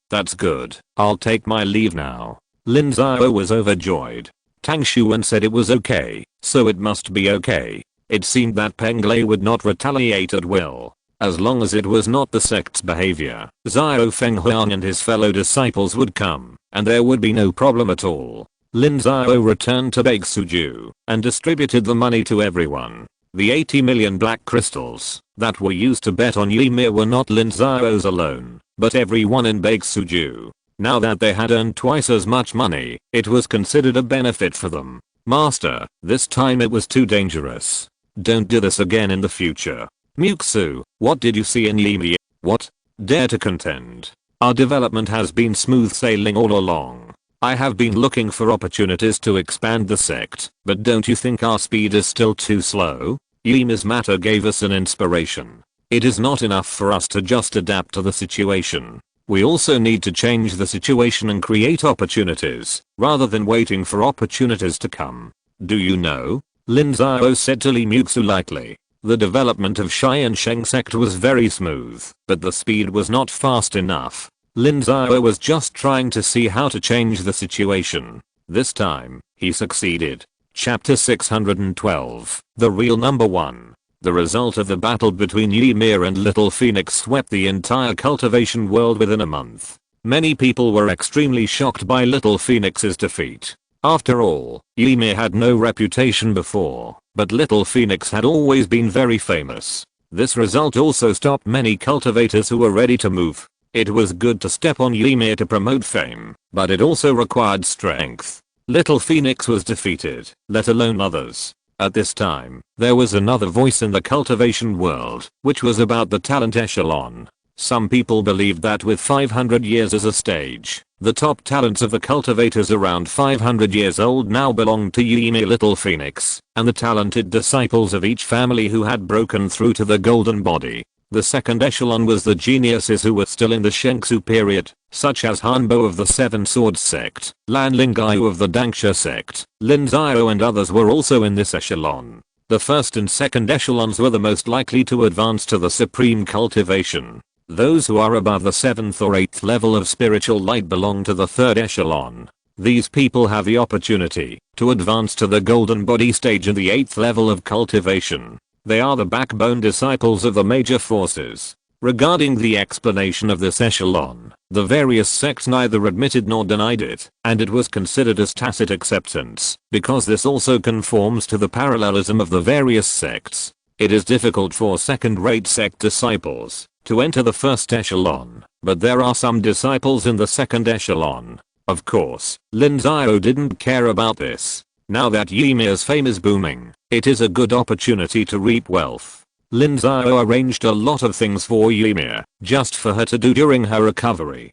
I'll take my leave now. Lin Xiao was overjoyed. Tang Xuan said it was okay, so it must be okay. It seemed that Penglai would not retaliate at will. As long as it was not the sect's behavior, Xiao Fenghuang and his fellow disciples would come, and there would be no problem at all. Lin Xiao returned to Baeksuju and distributed the money to everyone. The 80 million black crystals that were used to bet on Ymir were not Lin Xiao's alone, but everyone in Baeksuju. Now that they had earned twice as much money, it was considered a benefit for them. Master, this time it was too dangerous. Don't do this again in the future. Muxu, what did you see in Ymir? What? Dare to contend. Our development has been smooth sailing all along. I have been looking for opportunities to expand the sect, but don't you think our speed is still too slow? Ymir's matter gave us an inspiration. It is not enough for us to just adapt to the situation. We also need to change the situation and create opportunities, rather than waiting for opportunities to come. Do you know? Lin Xiao said to Li Muxu lightly. The development of Tiansheng Sect was very smooth, but the speed was not fast enough. Lin Xiao was just trying to see how to change the situation. This time, he succeeded. Chapter 612. The Real Number 1. The result of the battle between Ymir and Little Phoenix swept the entire cultivation world within a month. Many people were extremely shocked by Little Phoenix's defeat. After all, Ymir had no reputation before, but Little Phoenix had always been very famous. This result also stopped many cultivators who were ready to move. It was good to step on Ymir to promote fame, but it also required strength. Little Phoenix was defeated, let alone others. At this time, there was another voice in the cultivation world, which was about the talent echelon. Some people believed that with 500 years as a stage, the top talents of the cultivators around 500 years old now belonged to Ymir Little Phoenix, and the talented disciples of each family who had broken through to the golden body. The second echelon was the geniuses who were still in the Shengsu period, such as Hanbo of the Seven Swords Sect, Lan Linggaiu of the Dangsha Sect, Lin Xiao and others were also in this echelon. The first and second echelons were the most likely to advance to the supreme cultivation. Those who are above the 7th or 8th level of spiritual light belong to the third echelon. These people have the opportunity to advance to the golden body stage and the 8th level of cultivation. They are the backbone disciples of the major forces. Regarding the explanation of this echelon, the various sects neither admitted nor denied it, and it was considered as tacit acceptance, because this also conforms to the parallelism of the various sects. It is difficult for second-rate sect disciples to enter the first echelon, but there are some disciples in the second echelon. Of course, Lin Xiao didn't care about this. Now that Ymir's fame is booming, it is a good opportunity to reap wealth. Lin Xiao arranged a lot of things for Ymir, just for her to do during her recovery.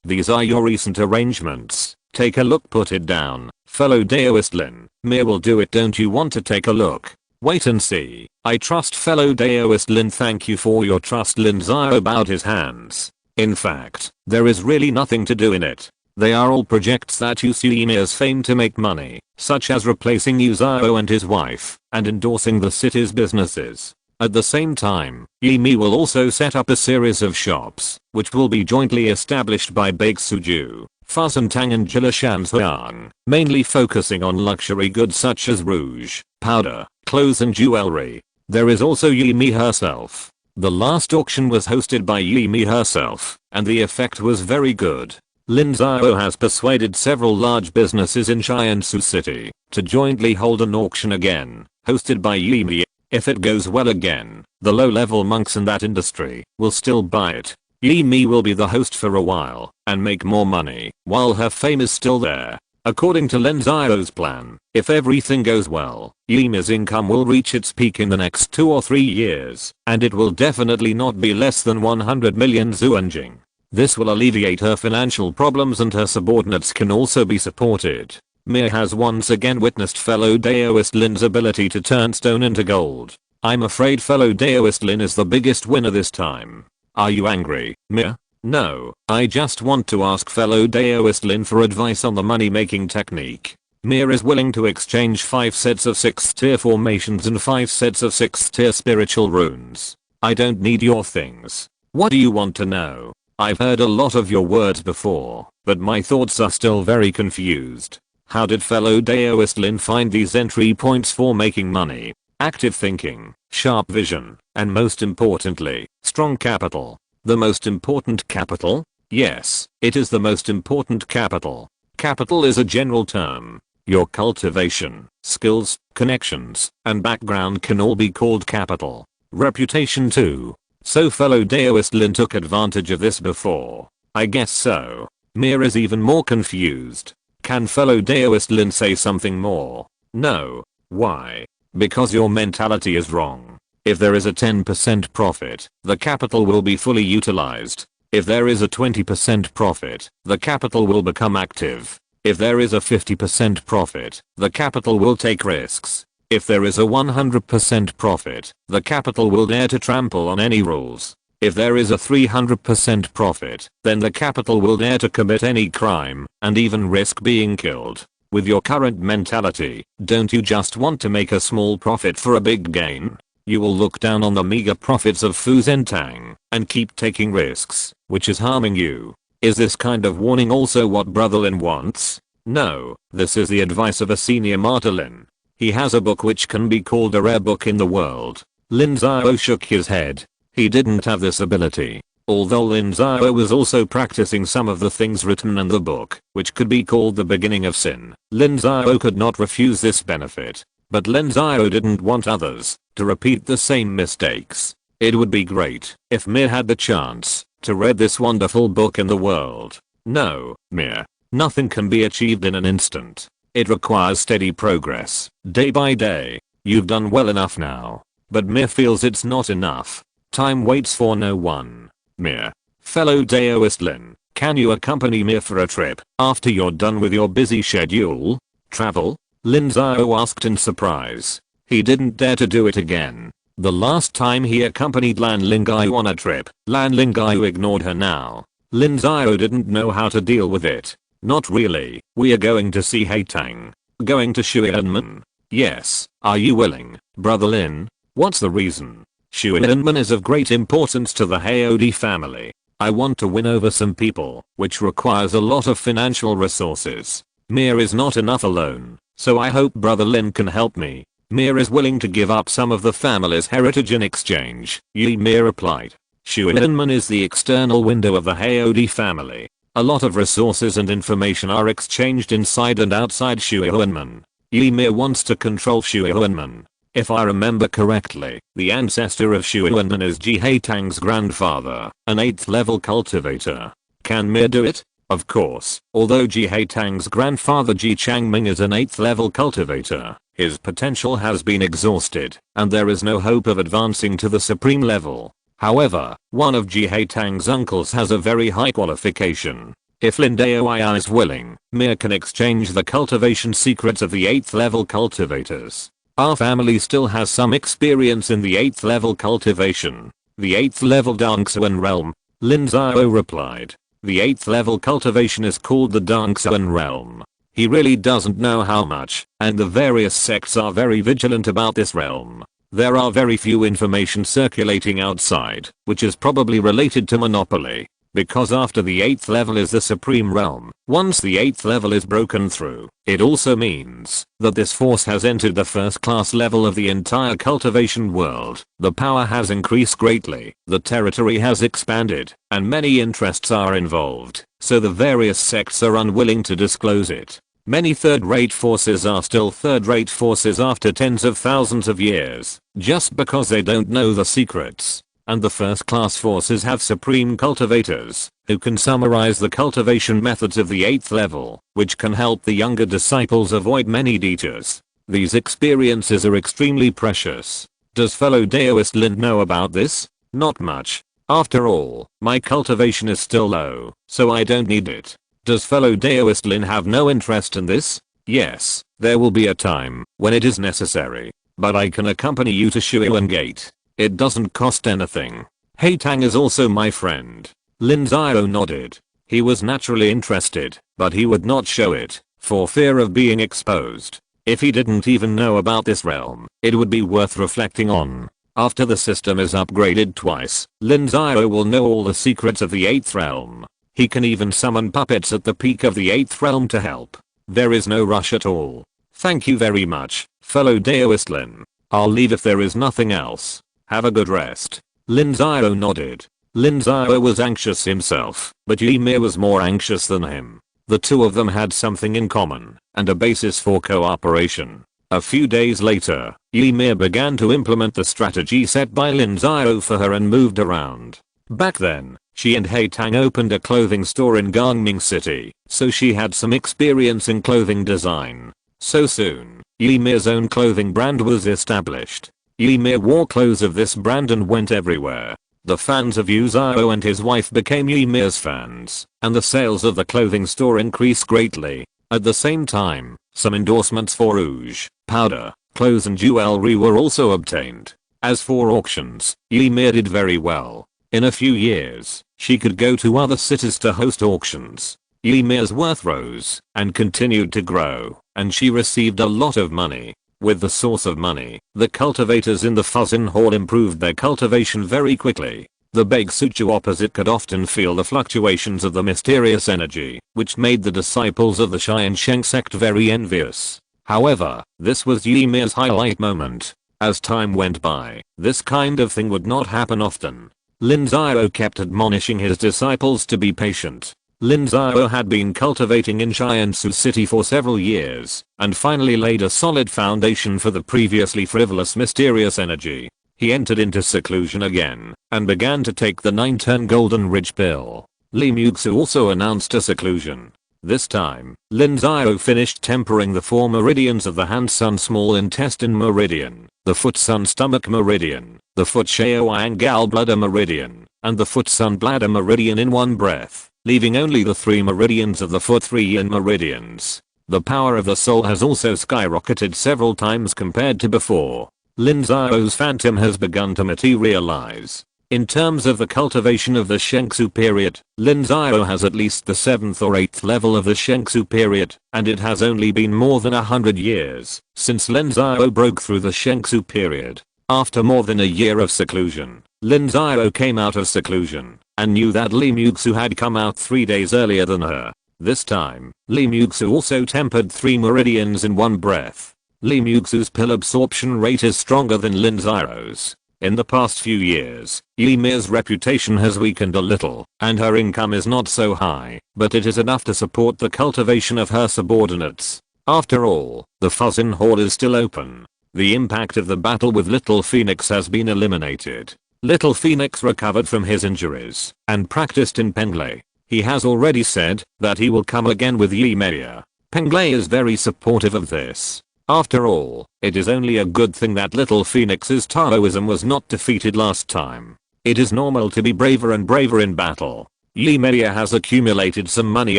These are your recent arrangements. Take a look, put it down. Fellow Daoist Lin, Mir will do it. Don't you want to take a look? Wait and see. I trust fellow Daoist Lin. Thank you for your trust. Lin Xiao bowed his hands. In fact, there is really nothing to do in it. They are all projects that use Mir's fame to make money, such as replacing Yu Xiao and his wife, and endorsing the city's businesses. At the same time, Mi will also set up a series of shops, which will be jointly established by Bake Suju, Fuzentang and Jilishanzhuang, mainly focusing on luxury goods such as rouge, powder, clothes and jewelry. There is also Mi herself. The last auction was hosted by Mi herself, and the effect was very good. Lin Xiao has persuaded several large businesses in Tiansheng City to jointly hold an auction again, hosted by Mi. If it goes well again, the low-level monks in that industry will still buy it. Mi will be the host for a while and make more money while her fame is still there. According to Lin Xiao's plan, if everything goes well, Mi's income will reach its peak in the next 2 or 3 years, and it will definitely not be less than 100 million zuanjing. This will alleviate her financial problems and her subordinates can also be supported. Mir has once again witnessed fellow Daoist Lin's ability to turn stone into gold. I'm afraid fellow Daoist Lin is the biggest winner this time. Are you angry, Mir? No, I just want to ask fellow Daoist Lin for advice on the money making technique. Mir is willing to exchange 5 sets of 6th tier formations and 5 sets of 6th tier spiritual runes. I don't need your things. What do you want to know? I've heard a lot of your words before, but my thoughts are still very confused. How did fellow Daoist Lin find these entry points for making money? Active thinking, sharp vision, and most importantly, strong capital. The most important capital? Yes, it is the most important capital. Capital is a general term. Your cultivation, skills, connections, and background can all be called capital. Reputation too. So fellow Daoist Lin took advantage of this before. I guess so. Mir is even more confused. Can fellow Daoist Lin say something more? No. Why? Because your mentality is wrong. If there is a 10% profit, the capital will be fully utilized. If there is a 20% profit, the capital will become active. If there is a 50% profit, the capital will take risks. If there is a 100% profit, the capital will dare to trample on any rules. If there is a 300% profit, then the capital will dare to commit any crime, and even risk being killed. With your current mentality, don't you just want to make a small profit for a big gain? You will look down on the meager profits of Fuzentang, and keep taking risks, which is harming you. Is this kind of warning also what Brother Lin wants? No, this is the advice of a senior martyr Lin. He has a book which can be called a rare book in the world. Lin Xiao shook his head. He didn't have this ability. Although Lin Xiao was also practicing some of the things written in the book, which could be called the beginning of sin, Lin Xiao could not refuse this benefit. But Lin Xiao didn't want others to repeat the same mistakes. It would be great if Mir had the chance to read this wonderful book in the world. No, Mir. Nothing can be achieved in an instant. It requires steady progress, day by day. You've done well enough now. But Mir feels it's not enough. Time waits for no one. Mir. Fellow Daoist Lin, can you accompany Mir for a trip after you're done with your busy schedule? Travel? Lin Xiao asked in surprise. He didn't dare to do it again. The last time he accompanied Lan Lingai on a trip, Lan Lingai ignored her now. Lin Xiao didn't know how to deal with it. Not really. We are going to see Haitang. Going to Shuianmen. Yes. Are you willing, Brother Lin? What's the reason? Shuianmen is of great importance to the Haodi family. I want to win over some people, which requires a lot of financial resources. Mir is not enough alone, so I hope Brother Lin can help me. Mir is willing to give up some of the family's heritage in exchange, Mir replied. Shuianmen is the external window of the Haodi family. A lot of resources and information are exchanged inside and outside Shuianmen. Mir wants to control Shuianmen. If I remember correctly, the ancestor of Shuianmen is Ji Haitang's grandfather, an 8th level cultivator. Can Mir do it? Of course, although Ji Haitang's grandfather Ji Changming is an 8th level cultivator, his potential has been exhausted, and there is no hope of advancing to the supreme level. However, one of Ji Haitang's uncles has a very high qualification. If Lin Xiao is willing, Mia can exchange the cultivation secrets of the 8th level cultivators. Our family still has some experience in the 8th level cultivation. The 8th level Dangsuan realm, Lin Xiao replied. The 8th level cultivation is called the Dangsuan realm. He really doesn't know how much, and the various sects are very vigilant about this realm. There are very few information circulating outside, which is probably related to monopoly. Because after the 8th level is the supreme realm, once the 8th level is broken through, it also means that this force has entered the first class level of the entire cultivation world. The power has increased greatly, the territory has expanded, and many interests are involved, so the various sects are unwilling to disclose it. Many third-rate forces are still third-rate forces after tens of thousands of years, just because they don't know the secrets. And the first-class forces have supreme cultivators, who can summarize the cultivation methods of the 8th level, which can help the younger disciples avoid many detours. These experiences are extremely precious. Does fellow Daoist Lin know about this? Not much. After all, my cultivation is still low, so I don't need it. Does fellow Daoist Lin have no interest in this? Yes, there will be a time when it is necessary, but I can accompany you to Shuyan Gate. It doesn't cost anything. Hey Tang is also my friend. Lin Xiao nodded. He was naturally interested, but he would not show it, for fear of being exposed. If he didn't even know about this realm, it would be worth reflecting on. After the system is upgraded twice, Lin Xiao will know all the secrets of the 8th realm. He can even summon puppets at the peak of the 8th realm to help. There is no rush at all. Thank you very much, fellow Daoist Lin. I'll leave if there is nothing else. Have a good rest. Lin Xiao nodded. Lin Xiao was anxious himself, but Ymir was more anxious than him. The two of them had something in common, and a basis for cooperation. A few days later, Ymir began to implement the strategy set by Lin Xiao for her and moved around. Back then, she and He Tang opened a clothing store in Gangming City, so she had some experience in clothing design. So soon, Ymir's own clothing brand was established. Ymir wore clothes of this brand and went everywhere. The fans of Yu Xiao and his wife became Ymir's fans, and the sales of the clothing store increased greatly. At the same time, some endorsements for rouge, powder, clothes and jewelry were also obtained. As for auctions, Ymir did very well. In a few years, she could go to other cities to host auctions. Ymir's worth rose and continued to grow, and she received a lot of money. With the source of money, the cultivators in the Fuzzin Hall improved their cultivation very quickly. The Begsuchu opposite could often feel the fluctuations of the mysterious energy, which made the disciples of the Tiansheng Sect very envious. However, this was Ymir's highlight moment. As time went by, this kind of thing would not happen often. Lin Xiao kept admonishing his disciples to be patient. Lin Xiao had been cultivating in Jiangsu City for several years, and finally laid a solid foundation for the previously frivolous mysterious energy. He entered into seclusion again, and began to take the 9-turn Golden Ridge pill. Li Muxu also announced a seclusion. This time, Lin Xiao finished tempering the 4 meridians of the hand-sun small intestine meridian, the foot-sun stomach meridian, the foot-shaoang gallbladder meridian, and the foot-sun bladder meridian in one breath, leaving only the 3 meridians of the foot 3 yin meridians. The power of the soul has also skyrocketed several times compared to before. Lin Xiao's phantom has begun to materialize. In terms of the cultivation of the Shengsu period, Lin Xiao has at least the 7th or 8th level of the Shengsu period, and it has only been more than 100 years since Lin Xiao broke through the Shengsu period. After more than a year of seclusion, Lin Xiao came out of seclusion and knew that Li Muxu had come out 3 days earlier than her. This time, Li Muxu also tempered 3 meridians in one breath. Li Muxu's pill absorption rate is stronger than Lin Xiao's. In the past few years, Ymir's reputation has weakened a little, and her income is not so high, but it is enough to support the cultivation of her subordinates. After all, the Fuzzin Hall is still open. The impact of the battle with Little Phoenix has been eliminated. Little Phoenix recovered from his injuries and practiced in Penglai. He has already said that he will come again with Ymir. Penglai is very supportive of this. After all, it is only a good thing that Little Phoenix's Taoism was not defeated last time. It is normal to be braver and braver in battle. Yi Meiya has accumulated some money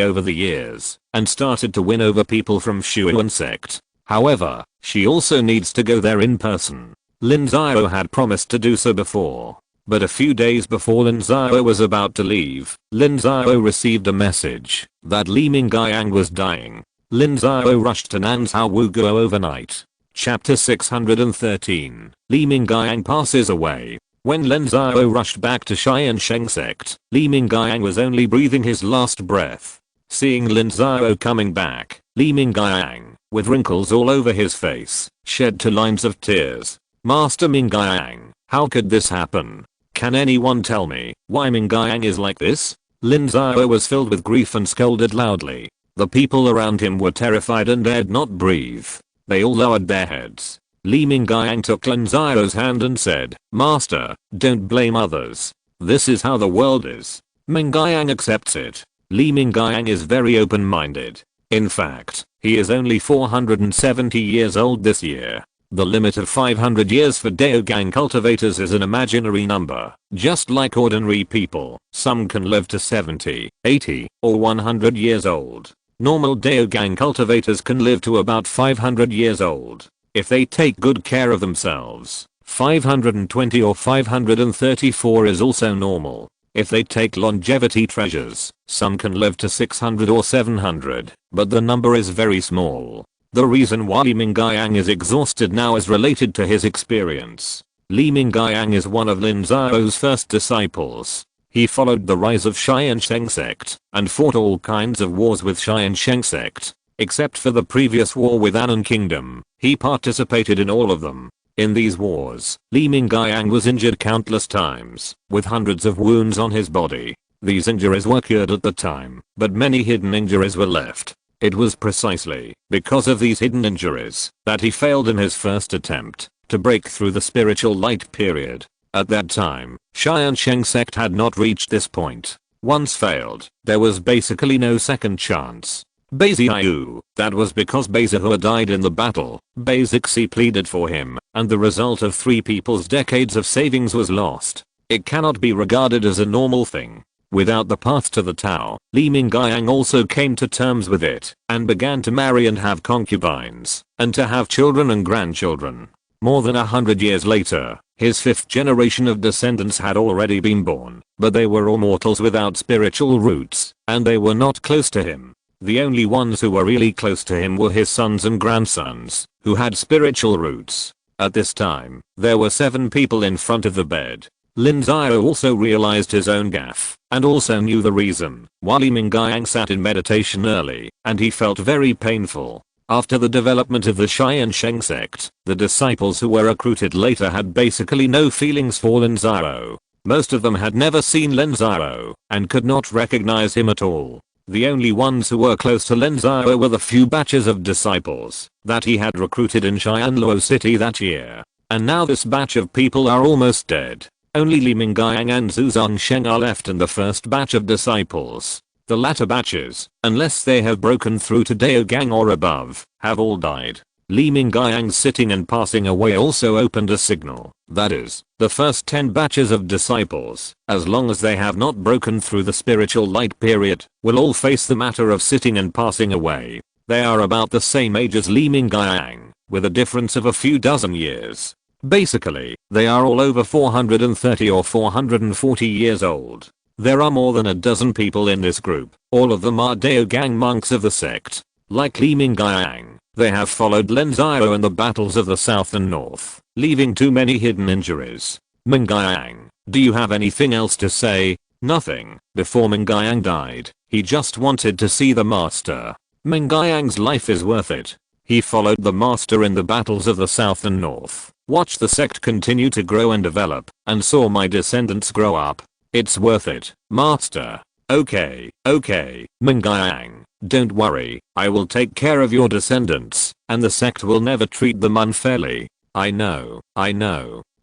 over the years and started to win over people from Tiansheng Sect. However, she also needs to go there in person. Lin Xiao had promised to do so before. But a few days before Lin Xiao was about to leave, Lin Xiao received a message that Li Mingyang was dying. Lin Xiao rushed to Nanzhao Wuguo overnight. Chapter 613. Li Mingyang passes away. When Lin Xiao rushed back to Tiansheng Sect, Li Mingyang was only breathing his last breath. Seeing Lin Xiao coming back, Li Mingyang, with wrinkles all over his face, shed 2 lines of tears. Master Mingyang, how could this happen? Can anyone tell me why Mingyang is like this? Lin Xiao was filled with grief and scolded loudly. The people around him were terrified and dared not breathe. They all lowered their heads. Li Mingyang took Lin Xiao's hand and said, Master, don't blame others. This is how the world is. Mingyang accepts it. Li Mingyang is very open-minded. In fact, he is only 470 years old this year. The limit of 500 years for Daogang cultivators is an imaginary number. Just like ordinary people, some can live to 70, 80, or 100 years old. Normal Daogang cultivators can live to about 500 years old. If they take good care of themselves, 520 or 534 is also normal. If they take longevity treasures, some can live to 600 or 700, but the number is very small. The reason why Li Mingyang is exhausted now is related to his experience. Li Mingyang is one of Lin Xiao's first disciples. He followed the rise of Tiansheng Sect and fought all kinds of wars with Tiansheng Sect. Except for the previous war with Anan Kingdom, he participated in all of them. In these wars, Li Mingyang was injured countless times, with hundreds of wounds on his body. These injuries were cured at the time, but many hidden injuries were left. It was precisely because of these hidden injuries that he failed in his first attempt to break through the spiritual light period. At that time, Tiansheng Sect had not reached this point. Once failed, there was basically no second chance. Beiziu, that was because Beizihua died in the battle. Beizixi pleaded for him, and the result of 3 people's decades of savings was lost. It cannot be regarded as a normal thing. Without the path to the Tao, Li Mingyang also came to terms with it, and began to marry and have concubines, and to have children and grandchildren. More than 100 years later, his 5th generation of descendants had already been born, but they were all mortals without spiritual roots, and they were not close to him. The only ones who were really close to him were his sons and grandsons, who had spiritual roots. At this time, there were 7 people in front of the bed. Lin Xiao also realized his own gaffe, and also knew the reason why Li Mingyang sat in meditation early, and he felt very painful. After the development of the Tiansheng Sect, the disciples who were recruited later had basically no feelings for Lin Xiao. Most of them had never seen Lin Xiao, and could not recognize him at all. The only ones who were close to Lin Xiao were the few batches of disciples that he had recruited in Xianluo City that year. And now this batch of people are almost dead. Only Li Mingyang and Zhu Zongsheng are left in the first batch of disciples. The latter batches, unless they have broken through to Daogang or above, have all died. Li Mingyang's sitting and passing away also opened a signal. That is, the first 10 batches of disciples, as long as they have not broken through the spiritual light period, will all face the matter of sitting and passing away. They are about the same age as Li Mingyang, with a difference of a few dozen years. Basically, they are all over 430 or 440 years old. There are more than a dozen people in this group. All of them are Daogang monks of the sect. Like Li Mingyang, they have followed Lin Xiao in the battles of the south and north, leaving too many hidden injuries. Mingyang, do you have anything else to say? Nothing. Before Mingyang died, he just wanted to see the master. Mingyang's life is worth it. He followed the master in the battles of the south and north, watched the sect continue to grow and develop, and saw my descendants grow up. It's worth it, master. Okay, Mingyang, don't worry, I will take care of your descendants, and the sect will never treat them unfairly. I know.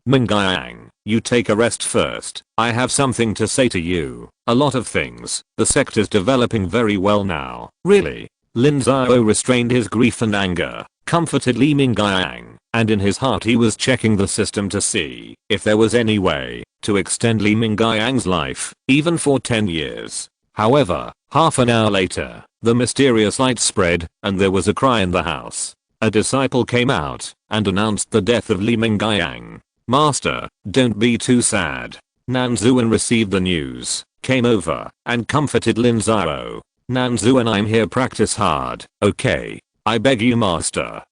Mingyang, you take a rest first. I have something to say to you. A lot of things. The sect is developing very well now. Really? Lin Xiao restrained his grief and anger, comforted Li Mingyang, and in his heart he was checking the system to see if there was any way to extend Li Mingyang's life, even for 10 years. However, half an hour later, the mysterious light spread, and there was a cry in the house. A disciple came out and announced the death of Li Mingyang. "Master, don't be too sad." Nanzuan received the news, came over, and comforted Lin Xiao. "Nanzuan, I'm here, practice hard, okay? I beg you, master."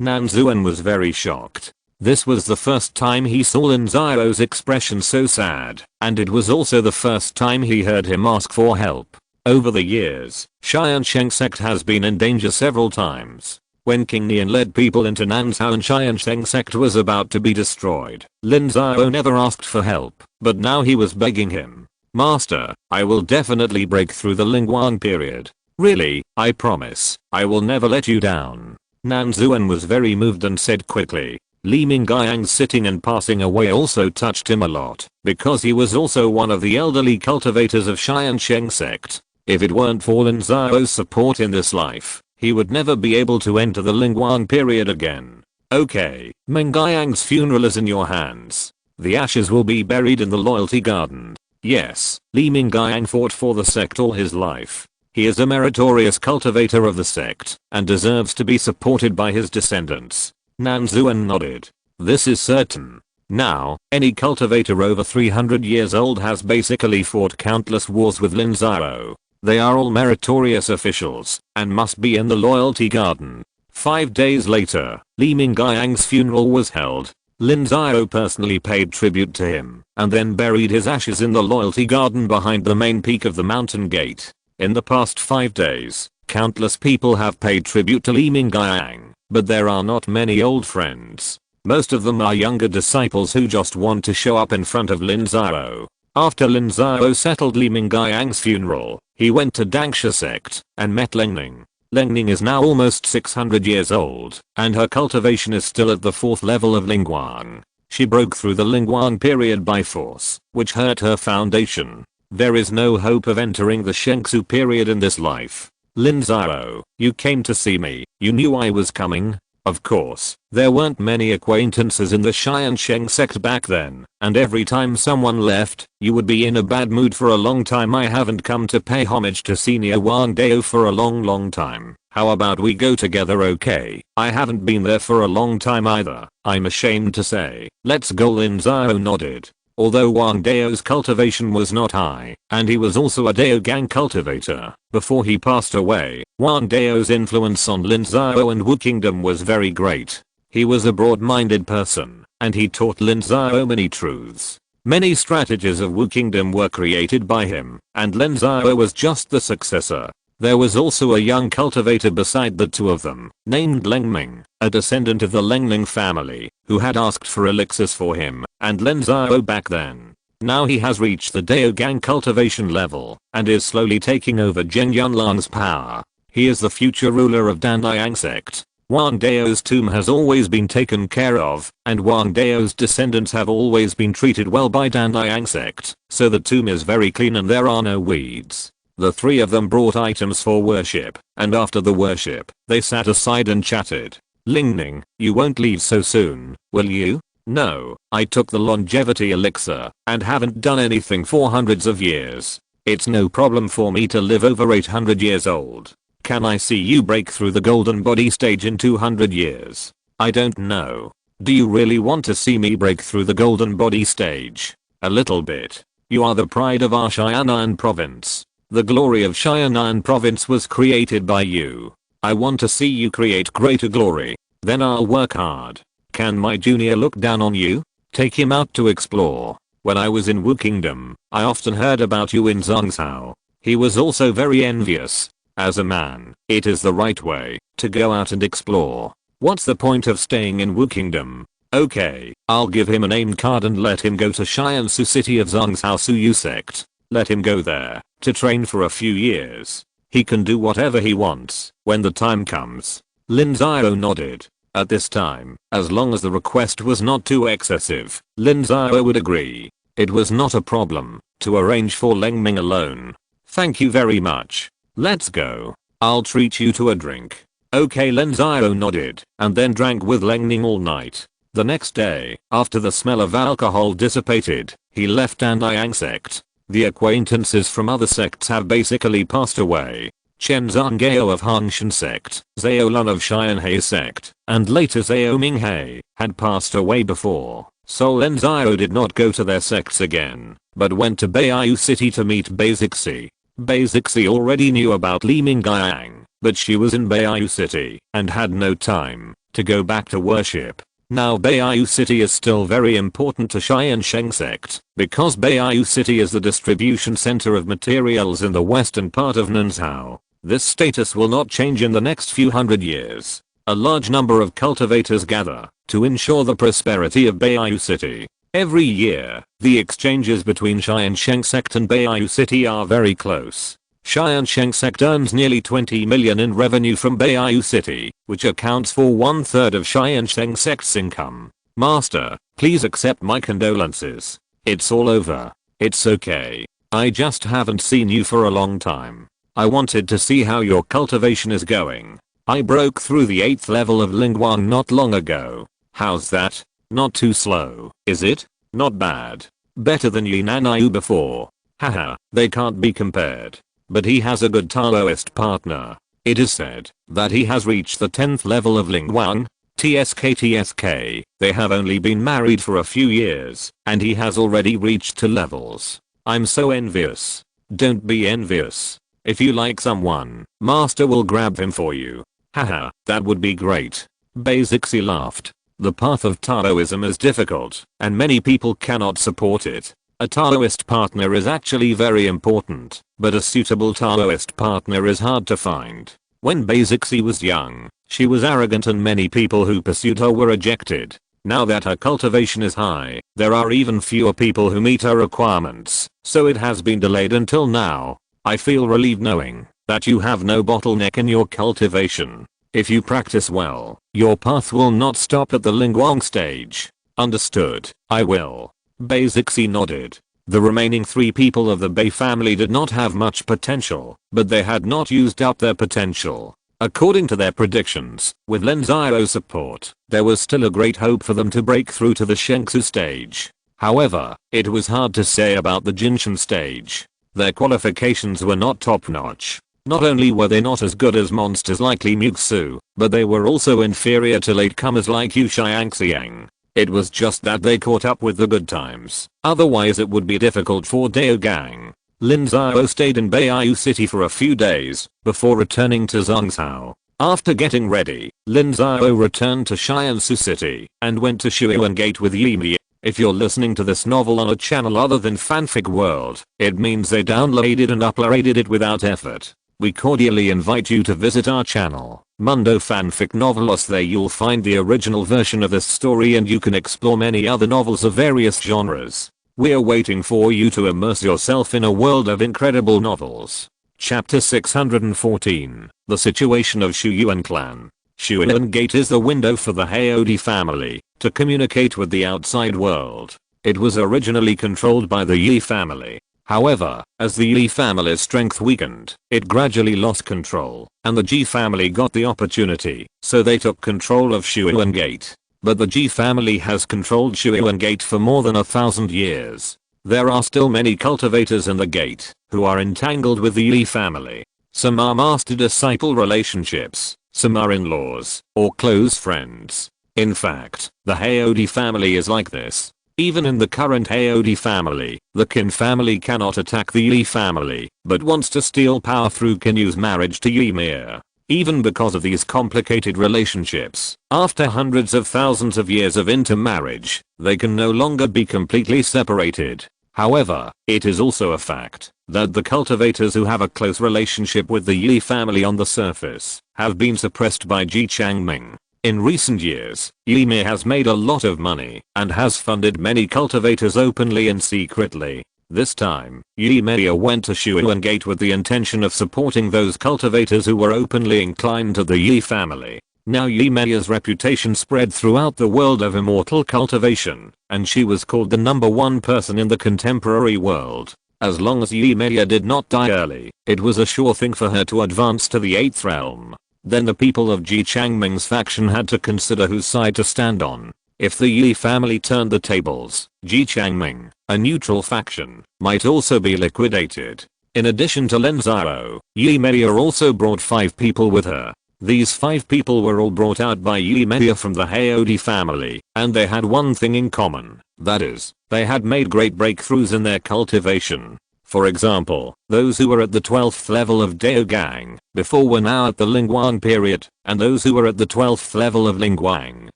Nanzuan was very shocked. This was the first time he saw Lin Xiao's expression so sad, and it was also the first time he heard him ask for help. Over the years, Tiansheng Sect has been in danger several times. When King Nian led people into Nanzhao and Tiansheng Sect was about to be destroyed, Lin Xiao never asked for help, but now he was begging him. "Master, I will definitely break through the Lingguang period. Really, I promise, I will never let you down." Nanzuan was very moved and said quickly. Li Mingyang sitting and passing away also touched him a lot, because he was also one of the elderly cultivators of Tiansheng Sect. If it weren't for Lin Xiao's support in this life, he would never be able to enter the Lingguang period again. "Okay, Mingyang's funeral is in your hands. The ashes will be buried in the loyalty garden." Yes, Li Mingyang fought for the sect all his life. He is a meritorious cultivator of the sect, and deserves to be supported by his descendants. Nanzuan nodded. "This is certain. Now, any cultivator over 300 years old has basically fought countless wars with Lin Xiao. They are all meritorious officials, and must be in the loyalty garden." 5 days later, Li Mingyang's funeral was held. Lin Xiao personally paid tribute to him, and then buried his ashes in the loyalty garden behind the main peak of the mountain gate. In the past 5 days, countless people have paid tribute to Li Mingyang, but there are not many old friends. Most of them are younger disciples who just want to show up in front of Lin Xiao. After Lin Xiao settled Li Mingyang's funeral, he went to Tiansheng Sect and met Lengning. Lengning is now almost 600 years old, and her cultivation is still at the 4th level of Lingguang. She broke through the Lingguang period by force, which hurt her foundation. There is no hope of entering the Shengsu period in this life. "Lin Xiao, you came to see me, you knew I was coming?" Of course, there weren't many acquaintances in the Tiansheng Sect back then, and every time someone left, you would be in a bad mood for a long time. "I haven't come to pay homage to Senior Wang Dao for a long time. How about we go together, okay? I haven't been there for a long time either, I'm ashamed to say." "Let's go." Lin Xiao nodded. Although Wang Dao's cultivation was not high, and he was also a Daogang cultivator, before he passed away, Wang Dao's influence on Lin Xiao and Wu Kingdom was very great. He was a broad-minded person, and he taught Lin Xiao many truths. Many strategies of Wu Kingdom were created by him, and Lin Xiao was just the successor. There was also a young cultivator beside the two of them, named Lengming, a descendant of the Lengming family, who had asked for elixirs for him and Lin Xiao back then. Now he has reached the Daogang cultivation level, and is slowly taking over Zheng Yunlang's power. He is the future ruler of Tiansheng Sect. Wang Dao's tomb has always been taken care of, and Wang Dao's descendants have always been treated well by Tiansheng Sect, so the tomb is very clean and there are no weeds. The three of them brought items for worship, and after the worship, they sat aside and chatted. "Lingning, you won't leave so soon, will you?" "No, I took the longevity elixir, and haven't done anything for hundreds of years. It's no problem for me to live over 800 years old. Can I see you break through the golden body stage in 200 years? "I don't know. Do you really want to see me break through the golden body stage?" "A little bit. You are the pride of our Xianan province. The glory of Xianan province was created by you. I want to see you create greater glory. Then I'll work hard. Can my junior look down on you? Take him out to explore. When I was in Wu Kingdom, I often heard about you in Zhangzhou. He was also very envious. As a man, it is the right way to go out and explore. What's the point of staying in Wu Kingdom? Okay, I'll give him a name card and let him go to Xiansu city of Zhangzhou Suyu sect. Let him go there to train for a few years. He can do whatever he wants when the time comes." Lin Xiao nodded. At this time, as long as the request was not too excessive, Lin Xiao would agree. It was not a problem to arrange for Lengming alone. "Thank you very much. Let's go. I'll treat you to a drink." Okay, Lin Xiao nodded and then drank with Lengming all night. The next day, after the smell of alcohol dissipated, he left Tiansheng Sect. The acquaintances from other sects have basically passed away. Chen Zhonggao of Tiansheng Sect, Zhao Lun of Tiansheng Sect, and later Zhao Minghe, had passed away before, so Lin Xiao did not go to their sects again, but went to Beiyu City to meet Beizixi. Beizixi already knew about Li Minggang, but she was in Beiyu City and had no time to go back to worship. Now Beiyu City is still very important to Tiansheng Sect, because Beiyu City is the distribution center of materials in the western part of Lin Xiao. This status will not change in the next few hundred years. A large number of cultivators gather to ensure the prosperity of Beiyu City. Every year, the exchanges between Tiansheng Sect and Beiyu City are very close. Tiansheng Sect earns nearly 20 million in revenue from Beiyu City, which accounts for 1/3 of Tiansheng Sect's income. Master, please accept my condolences. It's all over. It's okay. I just haven't seen you for a long time. I wanted to see how your cultivation is going. I broke through the 8th level of Lingguang not long ago. How's that? Not too slow, is it? Not bad. Better than Yinanayu before. Haha, they can't be compared. But he has a good Taoist partner. It is said that he has reached the 10th level of Lingguang. TSK. They have only been married for a few years, and he has already reached 2 levels. I'm so envious. Don't be envious. If you like someone, Master will grab him for you. Haha, that would be great. Beizixi laughed. The path of Taoism is difficult, and many people cannot support it. A Taoist partner is actually very important, but a suitable Taoist partner is hard to find. When Beizixi was young, she was arrogant and many people who pursued her were rejected. Now that her cultivation is high, there are even fewer people who meet her requirements, so it has been delayed until now. I feel relieved knowing that you have no bottleneck in your cultivation. If you practice well, your path will not stop at the Lingguang stage. Understood, I will. Beizixi nodded. The remaining 3 people of the Bei family did not have much potential, but they had not used up their potential. According to their predictions, with Lin Xiao's support, there was still a great hope for them to break through to the Shengsu stage. However, it was hard to say about the Jinshan stage. Their qualifications were not top-notch. Not only were they not as good as monsters like Li Muxu, but they were also inferior to latecomers like Yu Xiangxiang. It was just that they caught up with the good times. Otherwise it would be difficult for Daogang. Lin Xiao stayed in Beiyu City for a few days before returning to Zhongsao. After getting ready, Lin Xiao returned to Xiansu City and went to Shuiyuan Gate with Yimi. If you're listening to this novel on a channel other than Fanfic World, it means they downloaded and uploaded it without effort. We cordially invite you to visit our channel, Mundo Fanfic Novelos. There you'll find the original version of this story and you can explore many other novels of various genres. We're waiting for you to immerse yourself in a world of incredible novels. Chapter 614, The Situation of Shuyuan Clan. Shuiyuan Gate is the window for the Haodi family to communicate with the outside world. It was originally controlled by the Yi family. However, as the Yi family's strength weakened, it gradually lost control, and the Ji family got the opportunity, so they took control of Shuyuan Gate. But the Ji family has controlled Shuyuan Gate for more than 1,000 years. There are still many cultivators in the gate who are entangled with the Yi family. Some are master-disciple relationships, some are in-laws or close friends. In fact, the Haodi family is like this. Even in the current Haodi family, the Qin family cannot attack the Yi family, but wants to steal power through Qinyu's marriage to Ymir. Even because of these complicated relationships, after hundreds of thousands of years of intermarriage, they can no longer be completely separated. However, it is also a fact that the cultivators who have a close relationship with the Yi family on the surface have been suppressed by Ji Changming. In recent years, Ymir has made a lot of money and has funded many cultivators openly and secretly. This time, Ymir went to Shuyuan Gate with the intention of supporting those cultivators who were openly inclined to the Yi family. Now Ymir's reputation spread throughout the world of immortal cultivation, and she was called the #1 person in the contemporary world. As long as Ymir did not die early, it was a sure thing for her to advance to the 8th realm. Then the people of Ji Changming's faction had to consider whose side to stand on. If the Yi family turned the tables, Ji Changming, a neutral faction, might also be liquidated. In addition to Lin Xiao, Yi Mei also brought 5 people with her. These 5 people were all brought out by Yi Mei from the Haodi family, and they had one thing in common, that is, they had made great breakthroughs in their cultivation. For example, those who were at the 12th level of Dao Gang before were now at the Lingguang period, and those who were at the 12th level of Lingguang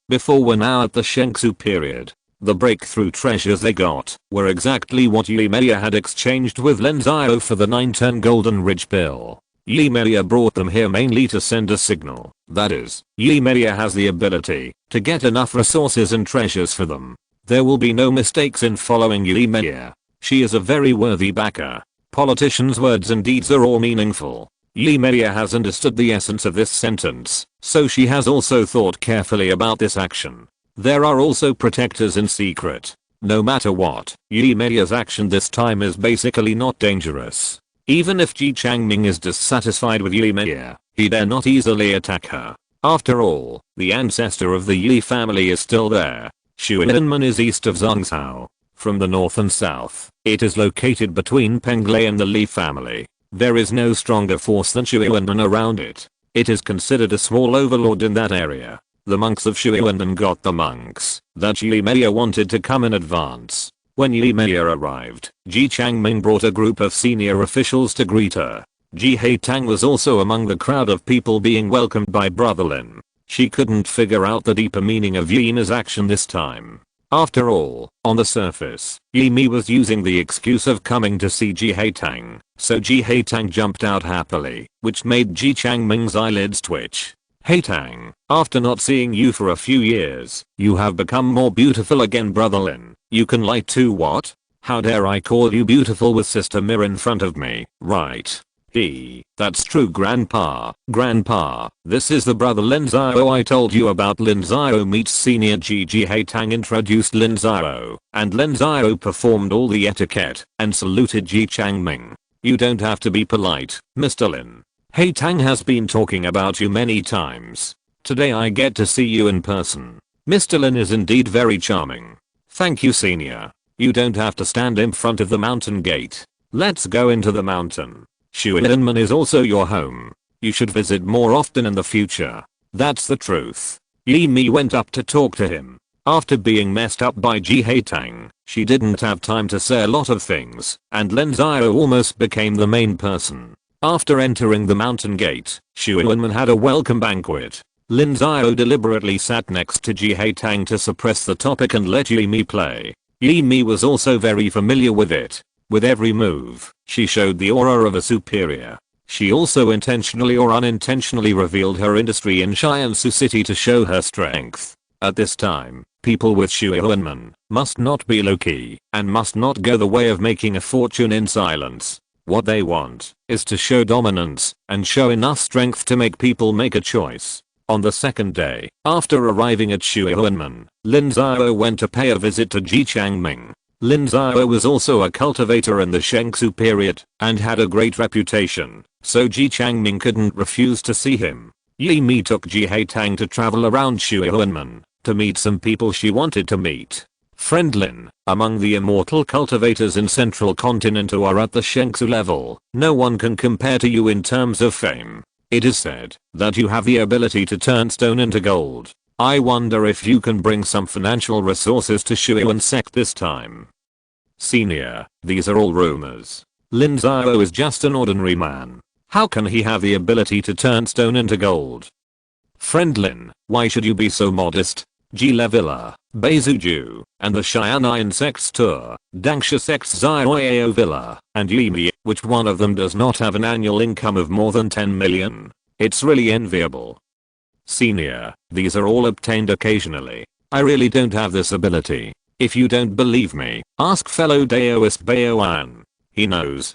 before were now at the Shengsu period. The breakthrough treasures they got were exactly what Yi Mei had exchanged with Lin Xiao for the 9-turn Golden Ridge Pill. Yi Mei brought them here mainly to send a signal, that is, Yi Mei has the ability to get enough resources and treasures for them. There will be no mistakes in following Yi Mei. She is a very worthy backer. Politicians' words and deeds are all meaningful. Yi Mei has understood the essence of this sentence, so she has also thought carefully about this action. There are also protectors in secret. No matter what, Yi Mei's action this time is basically not dangerous. Even if Ji Changming is dissatisfied with Yi Mei, he dare not easily attack her. After all, the ancestor of the Yi family is still there. Shuilanmen is east of Zhongzhou. From the north and south, it is located between Penglai and the Li family. There is no stronger force than Shuilanmen around it. It is considered a small overlord in that area. The monks of Shuilanmen got the monks that Yi Mei wanted to come in advance. When Yi Mei arrived, Ji Changming brought a group of senior officials to greet her. Ji Haitang was also among the crowd of people being welcomed by Brother Lin. She couldn't figure out the deeper meaning of Yi Mei's action this time. After all, on the surface, Yi Mei was using the excuse of coming to see Ji Haitang, so Ji Haitang jumped out happily, which made Ji Changming's eyelids twitch. Haitang, after not seeing you for a few years, you have become more beautiful again, Brother Lin. You can lie too, what? How dare I call you beautiful with Sister Mir in front of me, right? That's true, Grandpa. Grandpa, this is the brother Lin Xiao I told you about. Lin Xiao meets senior Ji Haitang introduced Lin Xiao, and Lin Xiao performed all the etiquette and saluted Ji Changming. You don't have to be polite, Mr. Lin. Haitang has been talking about you many times. Today I get to see you in person. Mr. Lin is indeed very charming. Thank you, senior. You don't have to stand in front of the mountain gate. Let's go into the mountain. Shuilanmen is also your home. You should visit more often in the future. That's the truth. Yi Mei went up to talk to him. After being messed up by Ji Haitang, she didn't have time to say a lot of things, and Lin Xiao almost became the main person. After entering the mountain gate, Shuilanmen had a welcome banquet. Lin Xiao deliberately sat next to Ji Haitang to suppress the topic and let Yi Mei play. Yi Mei was also very familiar with it. With every move, she showed the aura of a superior. She also intentionally or unintentionally revealed her industry in Xiansu City to show her strength. At this time, people with Shuilanmen must not be low-key and must not go the way of making a fortune in silence. What they want is to show dominance and show enough strength to make people make a choice. On the second day, after arriving at Shuilanmen, Lin Xiao went to pay a visit to Ji Changming. Lin Xiao was also a cultivator in the Shengsu period and had a great reputation, so Ji Changming couldn't refuse to see him. Yi Mei took Ji Haitang to travel around Shuilanmen to meet some people she wanted to meet. Friend Lin, among the immortal cultivators in Central Continent who are at the Shengsu level, no one can compare to you in terms of fame. It is said that you have the ability to turn stone into gold. I wonder if you can bring some financial resources to Tiansheng Sect this time. Senior, these are all rumors. Lin Xiao is just an ordinary man. How can he have the ability to turn stone into gold? Friend Lin, why should you be so modest? Jila Villa, Beizuju, and the Xianxian Sect's tour, Dangsha Sect's Zioyao Villa, and Yi Mei, which one of them does not have an annual income of more than 10 million? It's really enviable. Senior, these are all obtained occasionally. I really don't have this ability. If you don't believe me, ask fellow Daoist Baoan. He knows.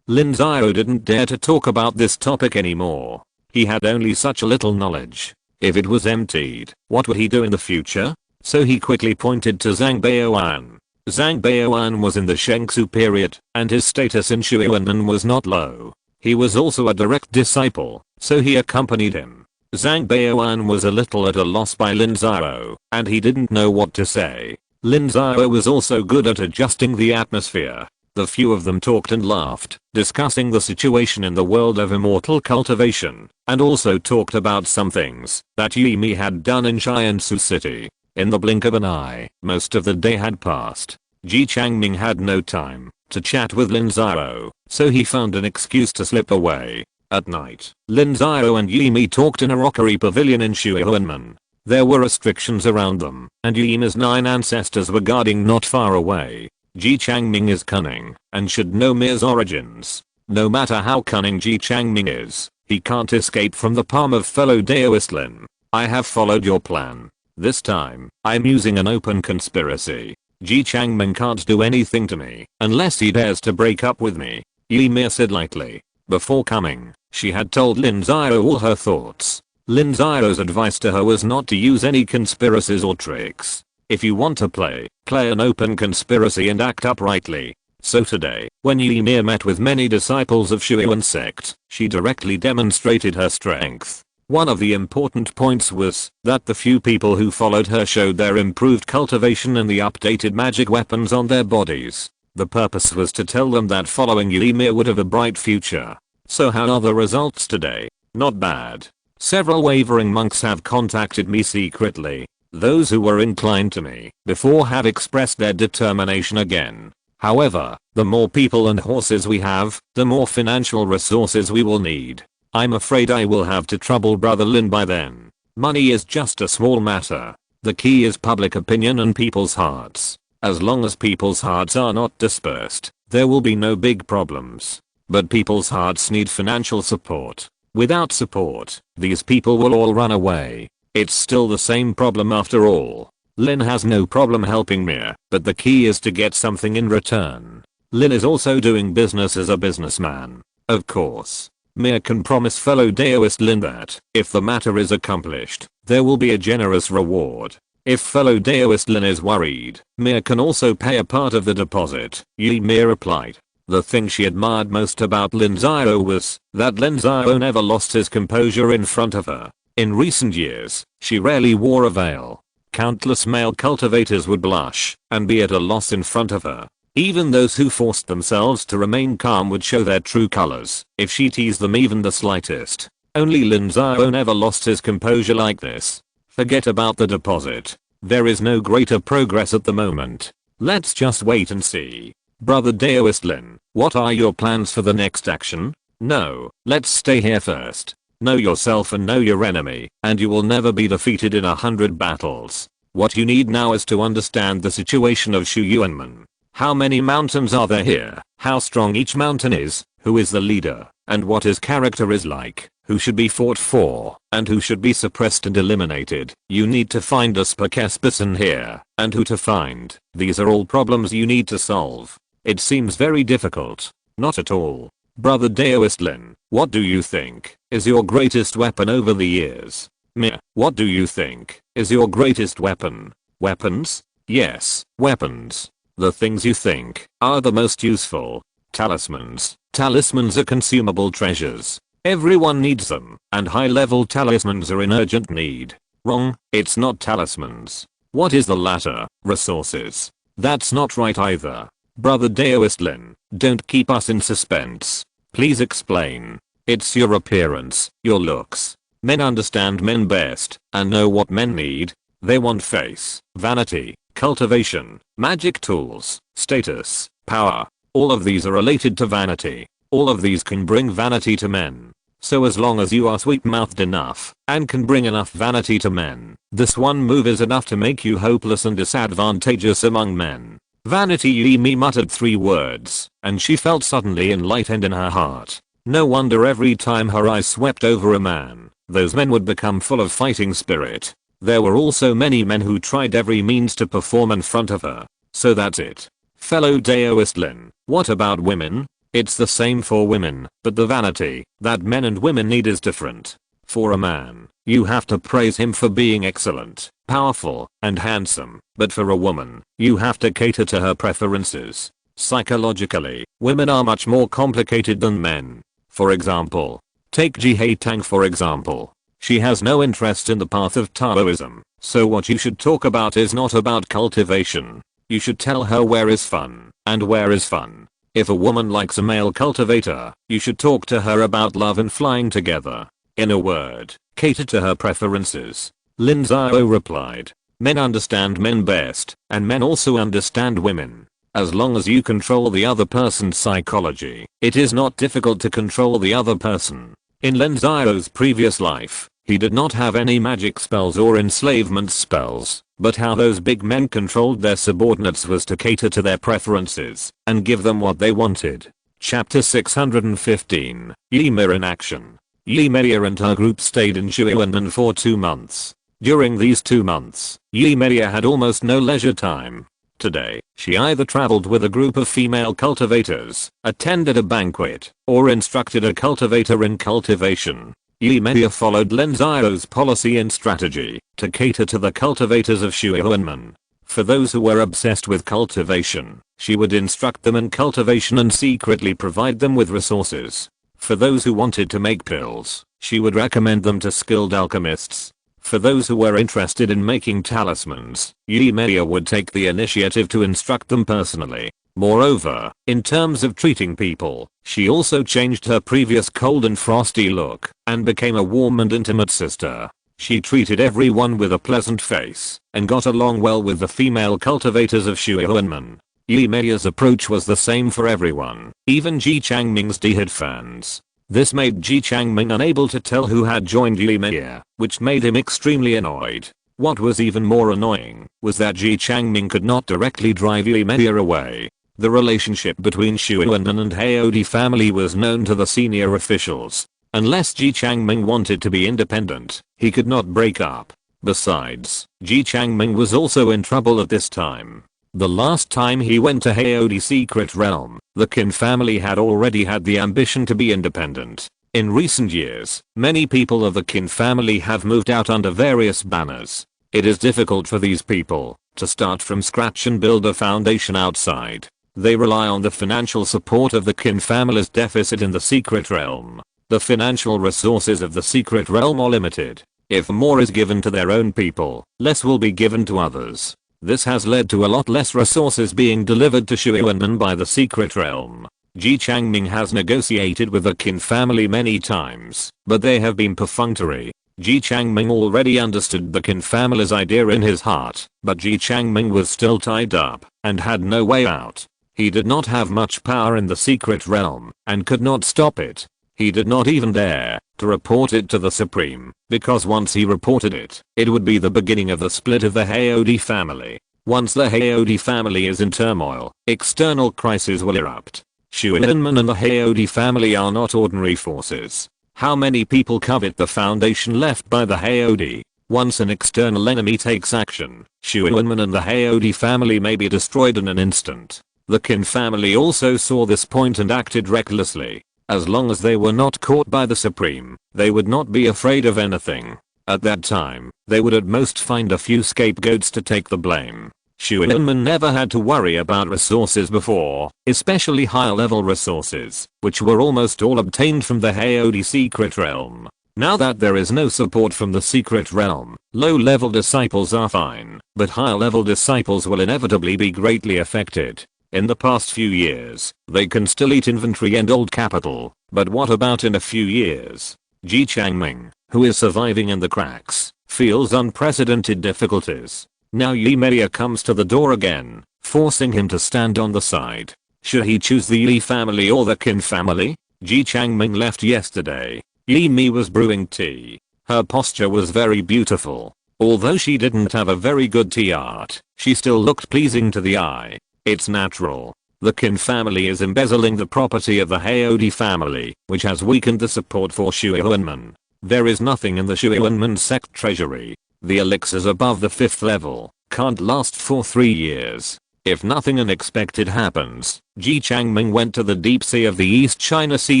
Lin Xiao didn't dare to talk about this topic anymore. He had only such a little knowledge. If it was emptied, what would he do in the future? So he quickly pointed to Zhang Baoan. Zhang Baoan was in the Shengsu period, and his status in Shuilanmen was not low. He was also a direct disciple, so he accompanied him. Zhang Baoan was a little at a loss by Lin Xiao, and he didn't know what to say. Lin Xiao was also good at adjusting the atmosphere. The few of them talked and laughed, discussing the situation in the world of immortal cultivation, and also talked about some things that Yimi had done in Tiansheng City. In the blink of an eye, most of the day had passed. Ji Changming had no time to chat with Lin Xiao, so he found an excuse to slip away. At night, Lin Xiao and Yimi talked in a rockery pavilion in Shuihuanmen. There were restrictions around them, and Yimi's 9 ancestors were guarding not far away. Ji Changming is cunning, and should know Mir's origins. No matter how cunning Ji Changming is, he can't escape from the palm of fellow Daoist Lin. I have followed your plan. This time, I'm using an open conspiracy. Ji Changming can't do anything to me, unless he dares to break up with me, Yimi said lightly. Before coming, she had told Lin Xiao all her thoughts. Lin Xiao's advice to her was not to use any conspiracies or tricks. If you want to play an open conspiracy and act uprightly. So today, when Ymir met with many disciples of Tiansheng Sect, she directly demonstrated her strength. One of the important points was that the few people who followed her showed their improved cultivation and the updated magic weapons on their bodies. The purpose was to tell them that following Ymir would have a bright future. So how are the results today? Not bad. Several wavering monks have contacted me secretly. Those who were inclined to me before have expressed their determination again. However, the more people and horses we have, the more financial resources we will need. I'm afraid I will have to trouble Brother Lin by then. Money is just a small matter. The key is public opinion and people's hearts. As long as people's hearts are not dispersed, there will be no big problems. But people's hearts need financial support. Without support, these people will all run away. It's still the same problem after all. Lin has no problem helping Mir, but the key is to get something in return. Lin is also doing business as a businessman. Of course, Mir can promise fellow Daoist Lin that, if the matter is accomplished, there will be a generous reward. If fellow Daoist Lin is worried, Mir can also pay a part of the deposit, Ymir replied. The thing she admired most about Lin Xiao was that Lin Xiao never lost his composure in front of her. In recent years, she rarely wore a veil. Countless male cultivators would blush and be at a loss in front of her. Even those who forced themselves to remain calm would show their true colors if she teased them even the slightest. Only Lin Xiao never lost his composure like this. Forget about the deposit. There is no greater progress at the moment. Let's just wait and see. Brother Daoist Lin, what are your plans for the next action? No, let's stay here first. Know yourself and know your enemy, and you will never be defeated in 100 battles. What you need now is to understand the situation of Shuyuanmen. How many mountains are there here? How strong each mountain is? Who is the leader? And what his character is like? Who should be fought for? And who should be suppressed and eliminated? You need to find a spokesperson here. And who to find? These are all problems you need to solve. It seems very difficult. Not at all. Brother Daoist Lin, what do you think is your greatest weapon over the years? Mir, what do you think is your greatest weapon? Weapons? Yes, weapons. The things you think are the most useful. Talismans. Talismans are consumable treasures. Everyone needs them, and high-level talismans are in urgent need. Wrong, it's not talismans. What is the latter? Resources. That's not right either. Brother Daoist Lin, don't keep us in suspense. Please explain. It's your appearance, your looks. Men understand men best, and know what men need. They want face, vanity, cultivation, magic tools, status, power. All of these are related to vanity. All of these can bring vanity to men. So as long as you are sweet-mouthed enough, and can bring enough vanity to men, this one move is enough to make you hopeless and disadvantageous among men. Vanity. Yimi muttered 3 words, and she felt suddenly enlightened in her heart. No wonder every time her eyes swept over a man, those men would become full of fighting spirit. There were also many men who tried every means to perform in front of her. So that's it. Fellow Daoist Lin, what about women? It's the same for women, but the vanity that men and women need is different. For a man, you have to praise him for being excellent, powerful, and handsome, but for a woman, you have to cater to her preferences. Psychologically, women are much more complicated than men. For example, take Ji Tang for example. She has no interest in the path of Taoism, so what you should talk about is not about cultivation. You should tell her where is fun, and where is fun. If a woman likes a male cultivator, you should talk to her about love and flying together. In a word, cater to her preferences. Lin Xiao replied. Men understand men best, and men also understand women. As long as you control the other person's psychology, it is not difficult to control the other person. In Lin Xiao's previous life, he did not have any magic spells or enslavement spells, but how those big men controlled their subordinates was to cater to their preferences and give them what they wanted. Chapter 615, Yi Me in Action. Yi Me and her group stayed in Shuiwen for 2 months. During these 2 months, Yi Me had almost no leisure time. Today, she either traveled with a group of female cultivators, attended a banquet, or instructed a cultivator in cultivation. Yi Me followed Lin Xiao's policy and strategy to cater to the cultivators of Shuiwen. For those who were obsessed with cultivation, she would instruct them in cultivation and secretly provide them with resources. For those who wanted to make pills, she would recommend them to skilled alchemists. For those who were interested in making talismans, Yi Me would take the initiative to instruct them personally. Moreover, in terms of treating people, she also changed her previous cold and frosty look and became a warm and intimate sister. She treated everyone with a pleasant face and got along well with the female cultivators of Shuiwen. Yi Me's approach was the same for everyone, even Ji Changming's Dihad fans. This made Ji Changming unable to tell who had joined Yi Me, which made him extremely annoyed. What was even more annoying was that Ji Changming could not directly drive Yi Me away. The relationship between Shuiwen and Haodi family was known to the senior officials. Unless Ji Changming wanted to be independent, he could not break up. Besides, Ji Changming was also in trouble at this time. The last time he went to Haodi's secret realm, the Qin family had already had the ambition to be independent. In recent years, many people of the Qin family have moved out under various banners. It is difficult for these people to start from scratch and build a foundation outside. They rely on the financial support of the Qin family's deficit in the secret realm. The financial resources of the secret realm are limited. If more is given to their own people, less will be given to others. This has led to a lot less resources being delivered to Shuiwen by the secret realm. Ji Changming has negotiated with the Qin family many times, but they have been perfunctory. Ji Changming already understood the Qin family's idea in his heart, but Ji Changming was still tied up and had no way out. He did not have much power in the secret realm and could not stop it. He did not even dare to report it to the Supreme, because once he reported it, it would be the beginning of the split of the Haodi family. Once the Haodi family is in turmoil, external crises will erupt. Shuiwen and the Haodi family are not ordinary forces. How many people covet the foundation left by the Haodi? Once an external enemy takes action, Shuiwen and the Haodi family may be destroyed in an instant. The Qin family also saw this point and acted recklessly. As long as they were not caught by the Supreme, they would not be afraid of anything. At that time, they would at most find a few scapegoats to take the blame. Shuiwen never had to worry about resources before, especially higher level resources, which were almost all obtained from the Haodi secret realm. Now that there is no support from the secret realm, low level disciples are fine, but higher level disciples will inevitably be greatly affected. In the past few years, they can still eat inventory and old capital, but what about in a few years? Ji Changming, who is surviving in the cracks, feels unprecedented difficulties. Now Yi Me comes to the door again, forcing him to stand on the side. Should he choose the Yi family or the Qin family? Ji Changming left yesterday. Yi Me was brewing tea. Her posture was very beautiful. Although she didn't have a very good tea art, she still looked pleasing to the eye. It's natural. The Qin family is embezzling the property of the Haodi family, which has weakened the support for Shuiwen. There is nothing in the Shuiwen sect treasury. The elixirs above the 5th level can't last for 3 years. If nothing unexpected happens, Ji Changming went to the deep sea of the East China Sea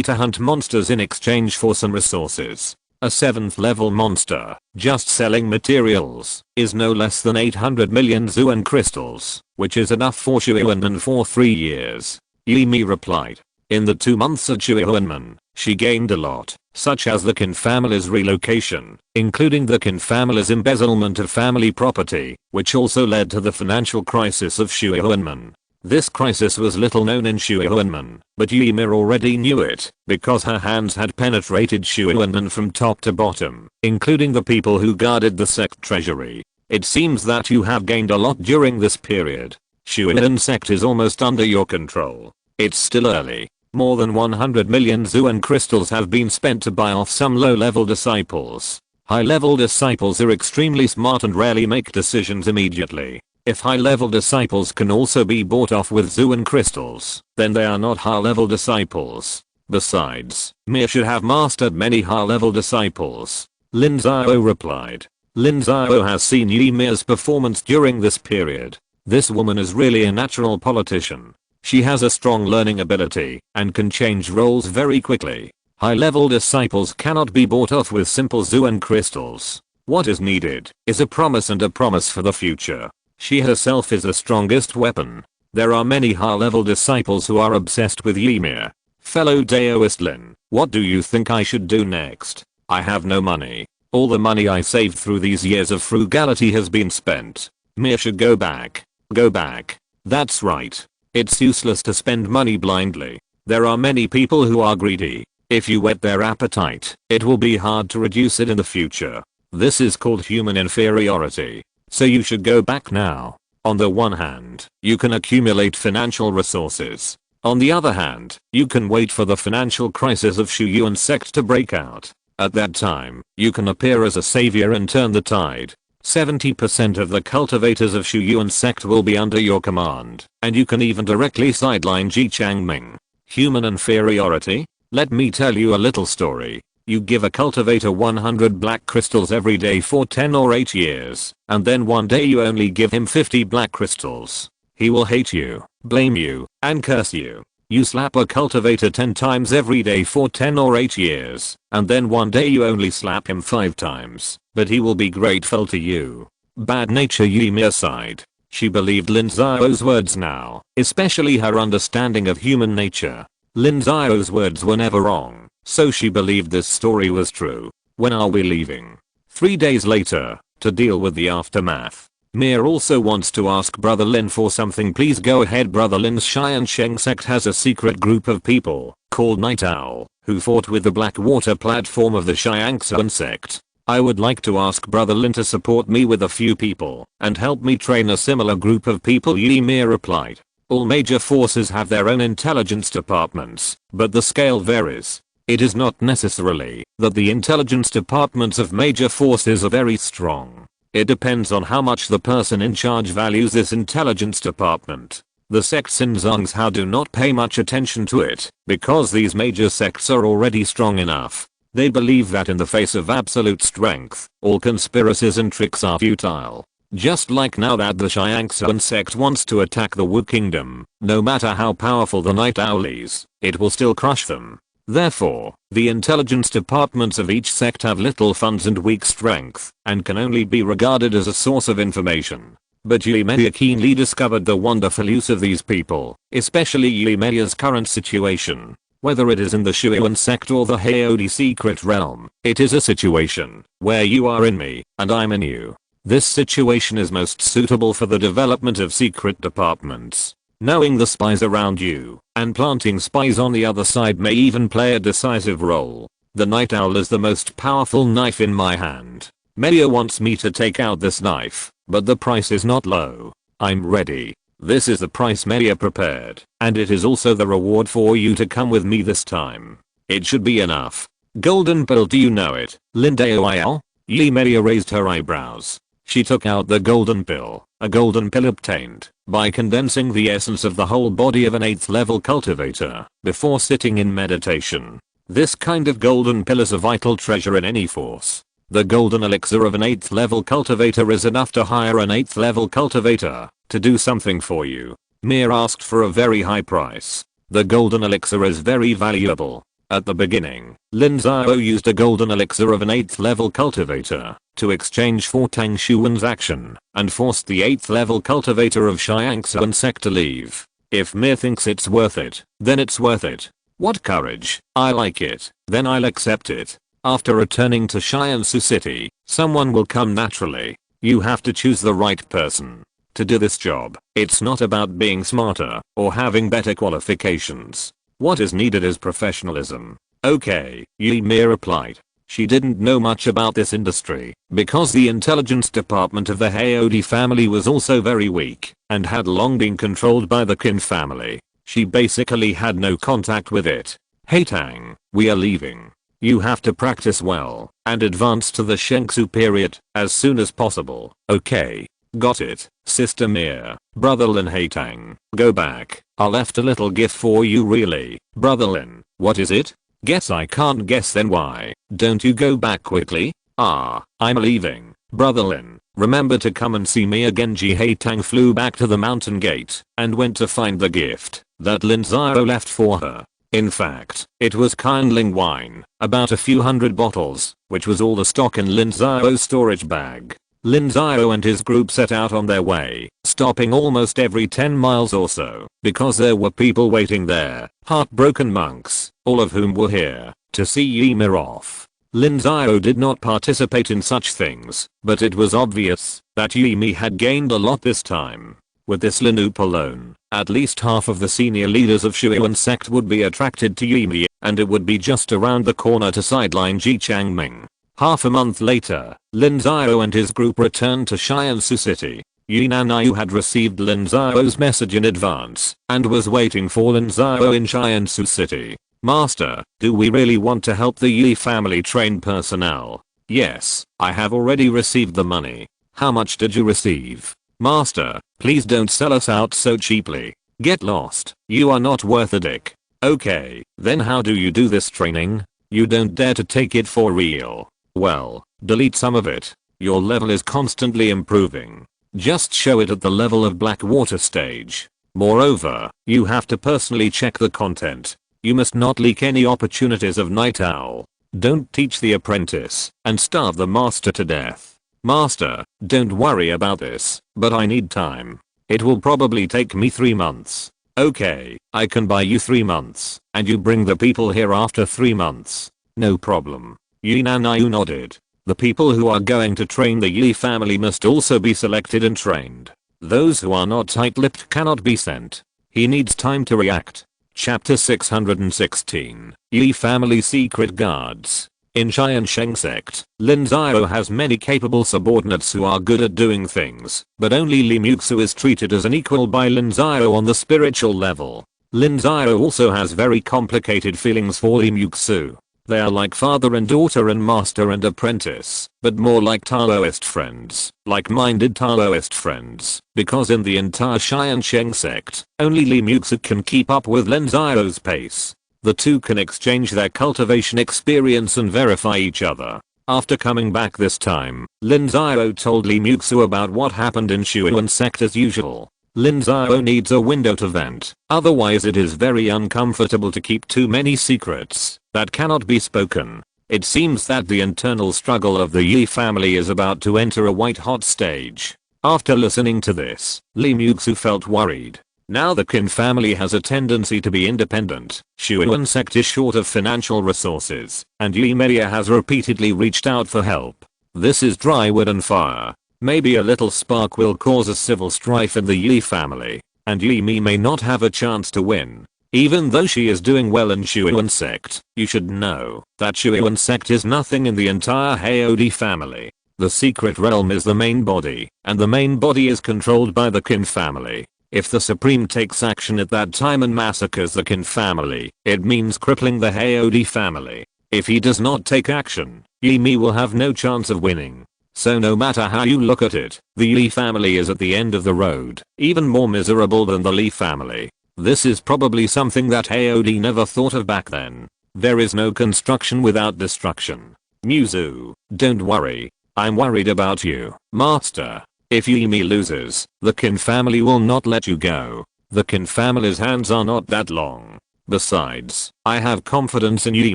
to hunt monsters in exchange for some resources. A 7th level monster, just selling materials, is no less than 800 million Zuan crystals, which is enough for Shuiwen for 3 years. Yi Me replied. In the 2 months at Shuiwen, she gained a lot. such as the Qin family's relocation, including the Qin family's embezzlement of family property, which also led to the financial crisis of Shuihuanmen. This crisis was little known in Shuihuanmen, but Ymir already knew it, because her hands had penetrated Shuihuanmen from top to bottom, including the people who guarded the sect treasury. It seems that you have gained a lot during this period. Shuihuan sect is almost under your control. It's still early. More than 100 million Zuan crystals have been spent to buy off some low-level disciples. High-level disciples are extremely smart and rarely make decisions immediately. If high-level disciples can also be bought off with Zuan crystals, then they are not high-level disciples. Besides, Mir should have mastered many high-level disciples. Lin Xiao replied. Lin Xiao has seen Ymir's performance during this period. This woman is really a natural politician. She has a strong learning ability and can change roles very quickly. High-level disciples cannot be bought off with simple Zuan crystals. What is needed is a promise and a promise for the future. She herself is the strongest weapon. There are many high-level disciples who are obsessed with Ymir. Fellow Daoist Lin, what do you think I should do next? I have no money. All the money I saved through these years of frugality has been spent. Mir should go back. Go back. That's right. It's useless to spend money blindly. There are many people who are greedy. If you whet their appetite, it will be hard to reduce it in the future. This is called human inferiority. So you should go back now. On the one hand, you can accumulate financial resources. On the other hand, you can wait for the financial crisis of Shuihuan sect to break out. At that time, you can appear as a savior and turn the tide. 70% of the cultivators of Shuihuan sect will be under your command, and you can even directly sideline Ji Changming. Human inferiority? Let me tell you a little story. You give a cultivator 100 black crystals every day for 10 or 8 years, and then one day you only give him 50 black crystals. He will hate you, blame you, and curse you. You slap a cultivator 10 times every day for 10 or 8 years, and then one day you only slap him 5 times, but he will be grateful to you. Bad nature Ymir sighed. She believed Lin Xiao's words now, especially her understanding of human nature. Lin Xiao's words were never wrong, so she believed this story was true. When are we leaving? 3 days later, to deal with the aftermath. Mir also wants to ask Brother Lin for something. Please go ahead. Brother Lin's Tiansheng Sect has a secret group of people, called Night Owl, who fought with the Blackwater platform of the Tiansheng Sect. I would like to ask Brother Lin to support me with a few people, and help me train a similar group of people. Ymir replied. All major forces have their own intelligence departments, but the scale varies. It is not necessarily that the intelligence departments of major forces are very strong. It depends on how much the person in charge values this intelligence department. The sects in Zhongzhou do not pay much attention to it, because these major sects are already strong enough. They believe that in the face of absolute strength, all conspiracies and tricks are futile. Just like now that the Tiansheng Sect wants to attack the Wu Kingdom, no matter how powerful the Night Owl is, it will still crush them. Therefore, the intelligence departments of each sect have little funds and weak strength, and can only be regarded as a source of information. But Ymir keenly discovered the wonderful use of these people, especially Ymir's current situation. Whether it is in the Shuihuan sect or the Haodi secret realm, it is a situation where you are in me, and I'm in you. This situation is most suitable for the development of secret departments. Knowing the spies around you, and planting spies on the other side may even play a decisive role. The Night Owl is the most powerful knife in my hand. Melia wants me to take out this knife, but the price is not low. I'm ready. This is the price Melia prepared, and it is also the reward for you to come with me this time. It should be enough. Golden pill, do you know it, Lin Xiao? Melia raised her eyebrows. She took out the golden pill, a golden pill obtained by condensing the essence of the whole body of an 8th level cultivator before sitting in meditation. This kind of golden pill is a vital treasure in any force. The golden elixir of an 8th level cultivator is enough to hire an 8th level cultivator to do something for you. Mir asked for a very high price. The golden elixir is very valuable. At the beginning, Lin Xiao used a golden elixir of an 8th level cultivator to exchange for Tang Xuan's action and forced the 8th level cultivator of Tiansheng Sect to leave. If Mir thinks it's worth it, then it's worth it. What courage, I like it, then I'll accept it. After returning to Tiansheng City, someone will come naturally. You have to choose the right person. To do this job, it's not about being smarter or having better qualifications. What is needed is professionalism. Okay, Yi Mi replied. She didn't know much about this industry because the intelligence department of the Haodi family was also very weak and had long been controlled by the Qin family. She basically had no contact with it. Hey Tang, we are leaving. You have to practice well and advance to the Shengsu period as soon as possible. Okay. Got it, Sister Mia. Brother Lin. Hey Tang, go back. I left a little gift for you really. Brother Lin, what is it? Guess I can't guess then why. Don't you go back quickly? I'm leaving. Brother Lin, remember to come and see me again. Hey Tang flew back to the mountain gate and went to find the gift that Lin Xiao left for her. In fact, it was kindling wine, about a few hundred bottles, which was all the stock in Lin Xiao's storage bag. Lin Xiao and his group set out on their way, stopping almost every 10 miles or so, because there were people waiting there, heartbroken monks, all of whom were here to see Yi Mi off. Lin Xiao did not participate in such things, but it was obvious that Yi Mi had gained a lot this time. With this Linup alone, at least half of the senior leaders of Shuyan Sect would be attracted to Yi Mi, and it would be just around the corner to sideline Ji Changming. Half a month later, Lin Xiao and his group returned to Tiansheng City. Yinan Yu had received Lin Xiao's message in advance and was waiting for Lin Xiao in Tiansheng City. Master, do we really want to help the Yi family train personnel? Yes, I have already received the money. How much did you receive? Master, please don't sell us out so cheaply. Get lost. You are not worth a dick. Okay, then how do you do this training? You don't dare to take it for real. Well, delete some of it. Your level is constantly improving. Just show it at the level of Blackwater stage. Moreover, you have to personally check the content. You must not leak any opportunities of Night Owl. Don't teach the apprentice and starve the master to death. Master, don't worry about this, but I need time. It will probably take me 3 months. Okay, I can buy you 3 months, and you bring the people here after 3 months. No problem. Yinan Yu nodded. The people who are going to train the Yi family must also be selected and trained. Those who are not tight-lipped cannot be sent. He needs time to react. Chapter 616. Yi Family Secret Guards. In Tiansheng Sect, Lin Xiao has many capable subordinates who are good at doing things, but only Li Muxu is treated as an equal by Lin Xiao on the spiritual level. Lin Xiao also has very complicated feelings for Li Muxu. They are like father and daughter and master and apprentice, but more like Taoist friends, like-minded Taoist friends, because in the entire Tiansheng Sect, only Li Muxu can keep up with Lin Xiao's pace. The two can exchange their cultivation experience and verify each other. After coming back this time, Lin Xiao told Li Muxu about what happened in Shuyan Sect as usual. Lin Xiao needs a window to vent, otherwise it is very uncomfortable to keep too many secrets that cannot be spoken. It seems that the internal struggle of the Yi family is about to enter a white-hot stage. After listening to this, Li Muxu felt worried. Now the Qin family has a tendency to be independent, Shuyan Sect is short of financial resources, and Yi Mi has repeatedly reached out for help. This is dry wood and fire. Maybe a little spark will cause a civil strife in the Yi family, and Yi Mi may not have a chance to win. Even though she is doing well in Shuyan Sect, you should know that Shuyan Sect is nothing in the entire Haodi family. The secret realm is the main body, and the main body is controlled by the Qin family. If the Supreme takes action at that time and massacres the Qin family, it means crippling the Haodi family. If he does not take action, Yi Mi will have no chance of winning. So no matter how you look at it, the Yi family is at the end of the road, even more miserable than the Li family. This is probably something that Haodi never thought of back then. There is no construction without destruction. Muzu, don't worry. I'm worried about you, Master. If Yi Mi loses, the Qin family will not let you go. The Qin family's hands are not that long. Besides, I have confidence in Yi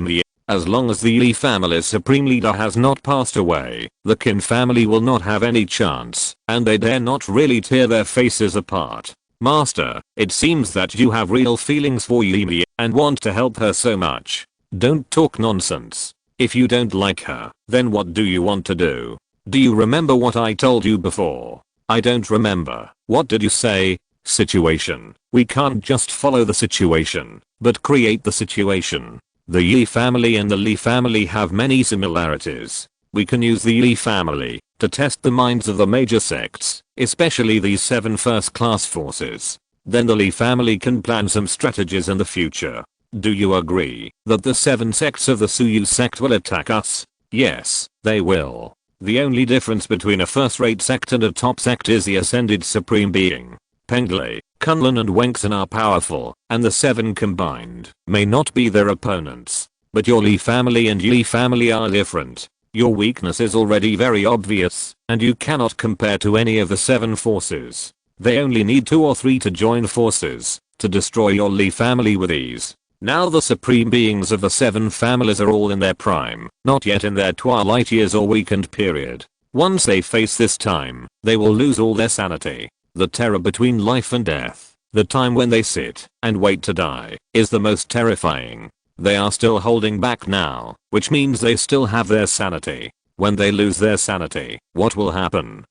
Mi. As long as the Yi family's supreme leader has not passed away, the Qin family will not have any chance, and they dare not really tear their faces apart. Master, it seems that you have real feelings for Yumi and want to help her so much. Don't talk nonsense. If you don't like her, then what do you want to do? Do you remember what I told you before? I don't remember. What did you say? Situation. We can't just follow the situation, but create the situation. The Yi family and the Li family have many similarities. We can use the Yi family to test the minds of the major sects, especially these 7 first-class forces. Then the Li family can plan some strategies in the future. Do you agree that the 7 sects of the Suyu sect will attack us? Yes, they will. The only difference between a first-rate sect and a top sect is the ascended supreme being. Penglai, Kunlun and Wengsun are powerful, and the 7 combined may not be their opponents. But your Li family and Yi family are different. Your weakness is already very obvious, and you cannot compare to any of the 7 forces. They only need 2 or 3 to join forces to destroy your Li family with ease. Now the supreme beings of the 7 families are all in their prime, not yet in their twilight years or weakened period. Once they face this time, they will lose all their sanity. The terror between life and death, the time when they sit and wait to die, is the most terrifying. They are still holding back now, which means they still have their sanity. When they lose their sanity, what will happen?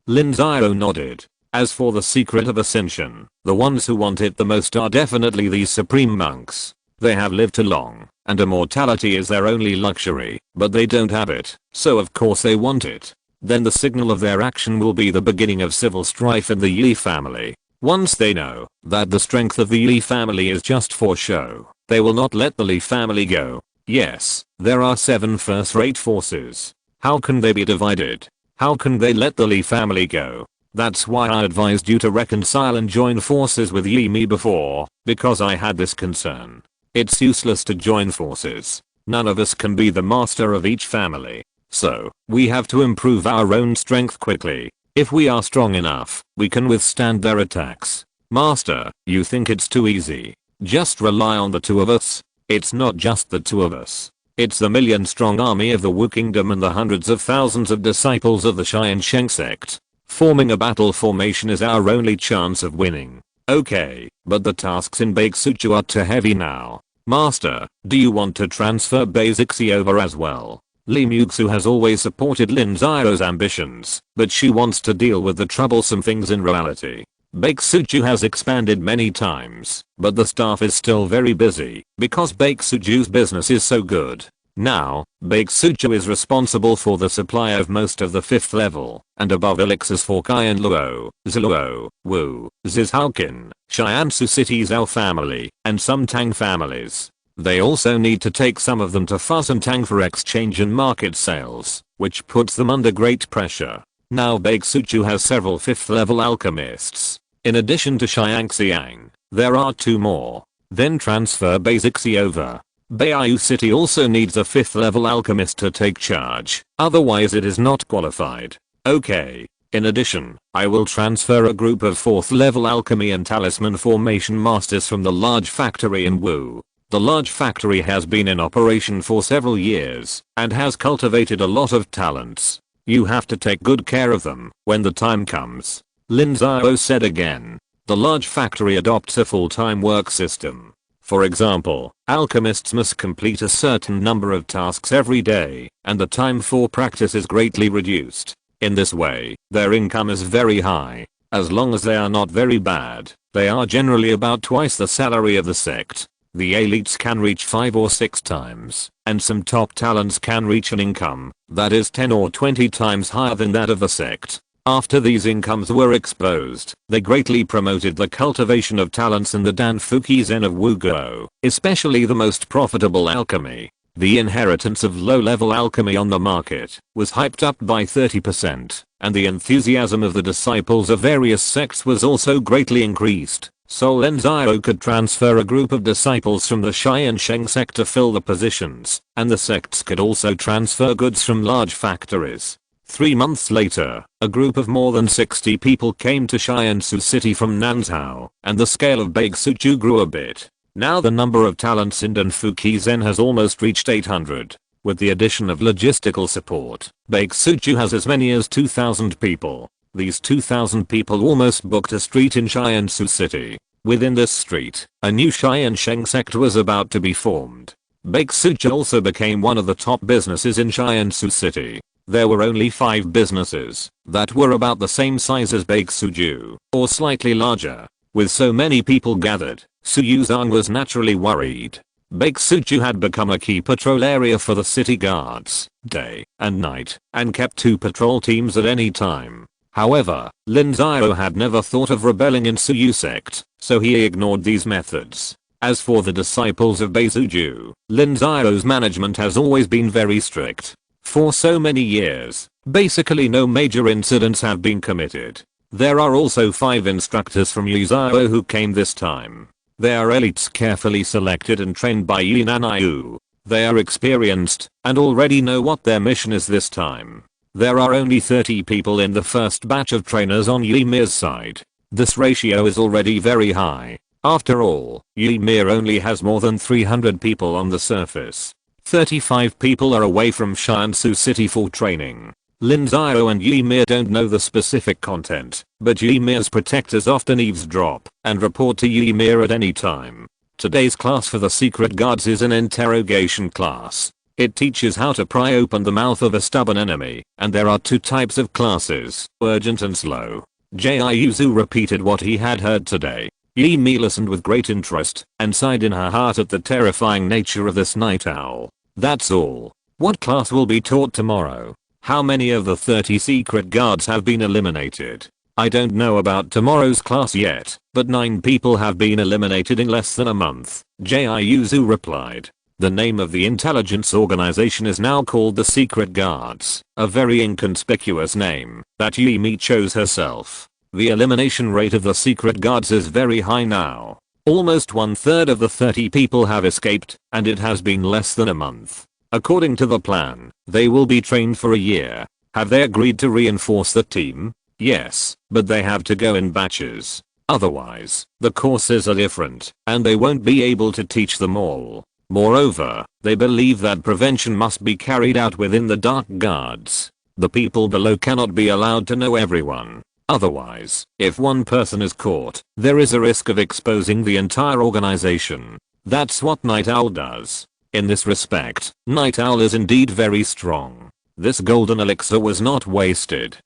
Lin Xiao nodded. As for the secret of ascension, the ones who want it the most are definitely these supreme monks. They have lived too long, and immortality is their only luxury, but they don't have it, so of course they want it. Then the signal of their action will be the beginning of civil strife in the Yi family. Once they know that the strength of the Yi family is just for show, they will not let the Li family go. Yes, there are 7 first-rate forces. How can they be divided? How can they let the Li family go? That's why I advised you to reconcile and join forces with Yi before, because I had this concern. It's useless to join forces. None of us can be the master of each family. So, we have to improve our own strength quickly. If we are strong enough, we can withstand their attacks. Master, you think it's too easy? Just rely on the 2 of us? It's not just the 2 of us. It's the million-strong army of the Wu Kingdom and the hundreds of thousands of disciples of the Tiansheng Sect. Forming a battle formation is our only chance of winning. Okay, but the tasks in Baeksuju are too heavy now. Master, do you want to transfer basics over as well? Li Muxu has always supported Lin Xiao's ambitions, but she wants to deal with the troublesome things in reality. Baeksuju has expanded many times, but the staff is still very busy because Baeksuju's business is so good. Now, Baeksuju is responsible for the supply of most of the 5th level and above elixirs for Kai and Luo, Ziluo, Wu, Zizhaokin, Shiansu City's Zhao family, and some Tang families. They also need to take some of them to Fuzz and Tang for exchange and market sales, which puts them under great pressure. Now Baeksuju has several 5th level alchemists. In addition to Xiangxiang, there are 2 more. Then transfer basics over. Beiyu City also needs a 5th level alchemist to take charge, otherwise it is not qualified. Okay. In addition, I will transfer a group of 4th level alchemy and talisman formation masters from the large factory in Wu. The large factory has been in operation for several years and has cultivated a lot of talents. You have to take good care of them when the time comes. Lin Xiao said again. The large factory adopts a full-time work system. For example, alchemists must complete a certain number of tasks every day, and the time for practice is greatly reduced. In this way, their income is very high. As long as they are not very bad, they are generally about twice the salary of the sect. The elites can reach 5 or 6 times, and some top talents can reach an income that is 10 or 20 times higher than that of the sect. After these incomes were exposed, they greatly promoted the cultivation of talents in the Danfuki Zen of Wuguo, especially the most profitable alchemy. The inheritance of low-level alchemy on the market was hyped up by 30%, and the enthusiasm of the disciples of various sects was also greatly increased. So Lin Xiao could transfer a group of disciples from the Tiansheng Sect to fill the positions, and the sects could also transfer goods from large factories. 3 months later, a group of more than 60 people came to Shiansu City from Nanzhou, and the scale of Baeksuju grew a bit. Now the number of talents in Danfuki Zen has almost reached 800. With the addition of logistical support, Baeksuju has as many as 2,000 people. These 2,000 people almost booked a street in Tiansheng City. Within this street, a new Tiansheng Sect was about to be formed. Bakesuji also became one of the top businesses in Tiansheng City. There were only 5 businesses that were about the same size as Bakesuji, or slightly larger. With so many people gathered, Su Yuzhan was naturally worried. Bakesuji had become a key patrol area for the city guards, day and night, and kept 2 patrol teams at any time. However, Lin Xiao had never thought of rebelling in Suyu sect, so he ignored these methods. As for the disciples of Bakesuji, Lin Xiao's management has always been very strict. For so many years, basically no major incidents have been committed. There are also 5 instructors from Yuzhao who came this time. They are elites carefully selected and trained by Yi Nanayu. They are experienced and already know what their mission is this time. There are only 30 people in the first batch of trainers on Ymir's side. This ratio is already very high. After all, Ymir only has more than 300 people on the surface. 35 people are away from Tiansheng City for training. Lin Xiao and Ymir don't know the specific content, but Ymir's protectors often eavesdrop and report to Ymir at any time. Today's class for the secret guards is an interrogation class. It teaches how to pry open the mouth of a stubborn enemy, and there are 2 types of classes, urgent and slow. Jiayuzu repeated what he had heard today. Ymir listened with great interest and sighed in her heart at the terrifying nature of this night owl. That's all. What class will be taught tomorrow? How many of the 30 secret guards have been eliminated? I don't know about tomorrow's class yet, but 9 people have been eliminated in less than a month, Jiayuzu replied. The name of the intelligence organization is now called the Secret Guards, a very inconspicuous name that Ymir chose herself. The elimination rate of the Secret Guards is very high now. Almost 1/3 of the 30 people have escaped, and it has been less than a month. According to the plan, they will be trained for a year. Have they agreed to reinforce the team? Yes, but they have to go in batches. Otherwise, the courses are different, and they won't be able to teach them all. Moreover, they believe that prevention must be carried out within the Dark Guards. The people below cannot be allowed to know everyone. Otherwise, if one person is caught, there is a risk of exposing the entire organization. That's what Night Owl does. In this respect, Night Owl is indeed very strong. This golden elixir was not wasted.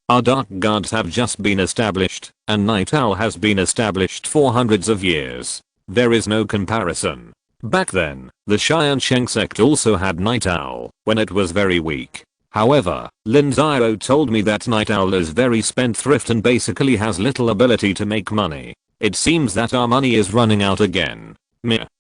Our Dark Guards have just been established, and Night Owl has been established for hundreds of years. There is no comparison. Back then, the Tiansheng Sect also had Night Owl, when it was very weak. However, Lin Xiao told me that Night Owl is very spendthrift and basically has little ability to make money. It seems that our money is running out again.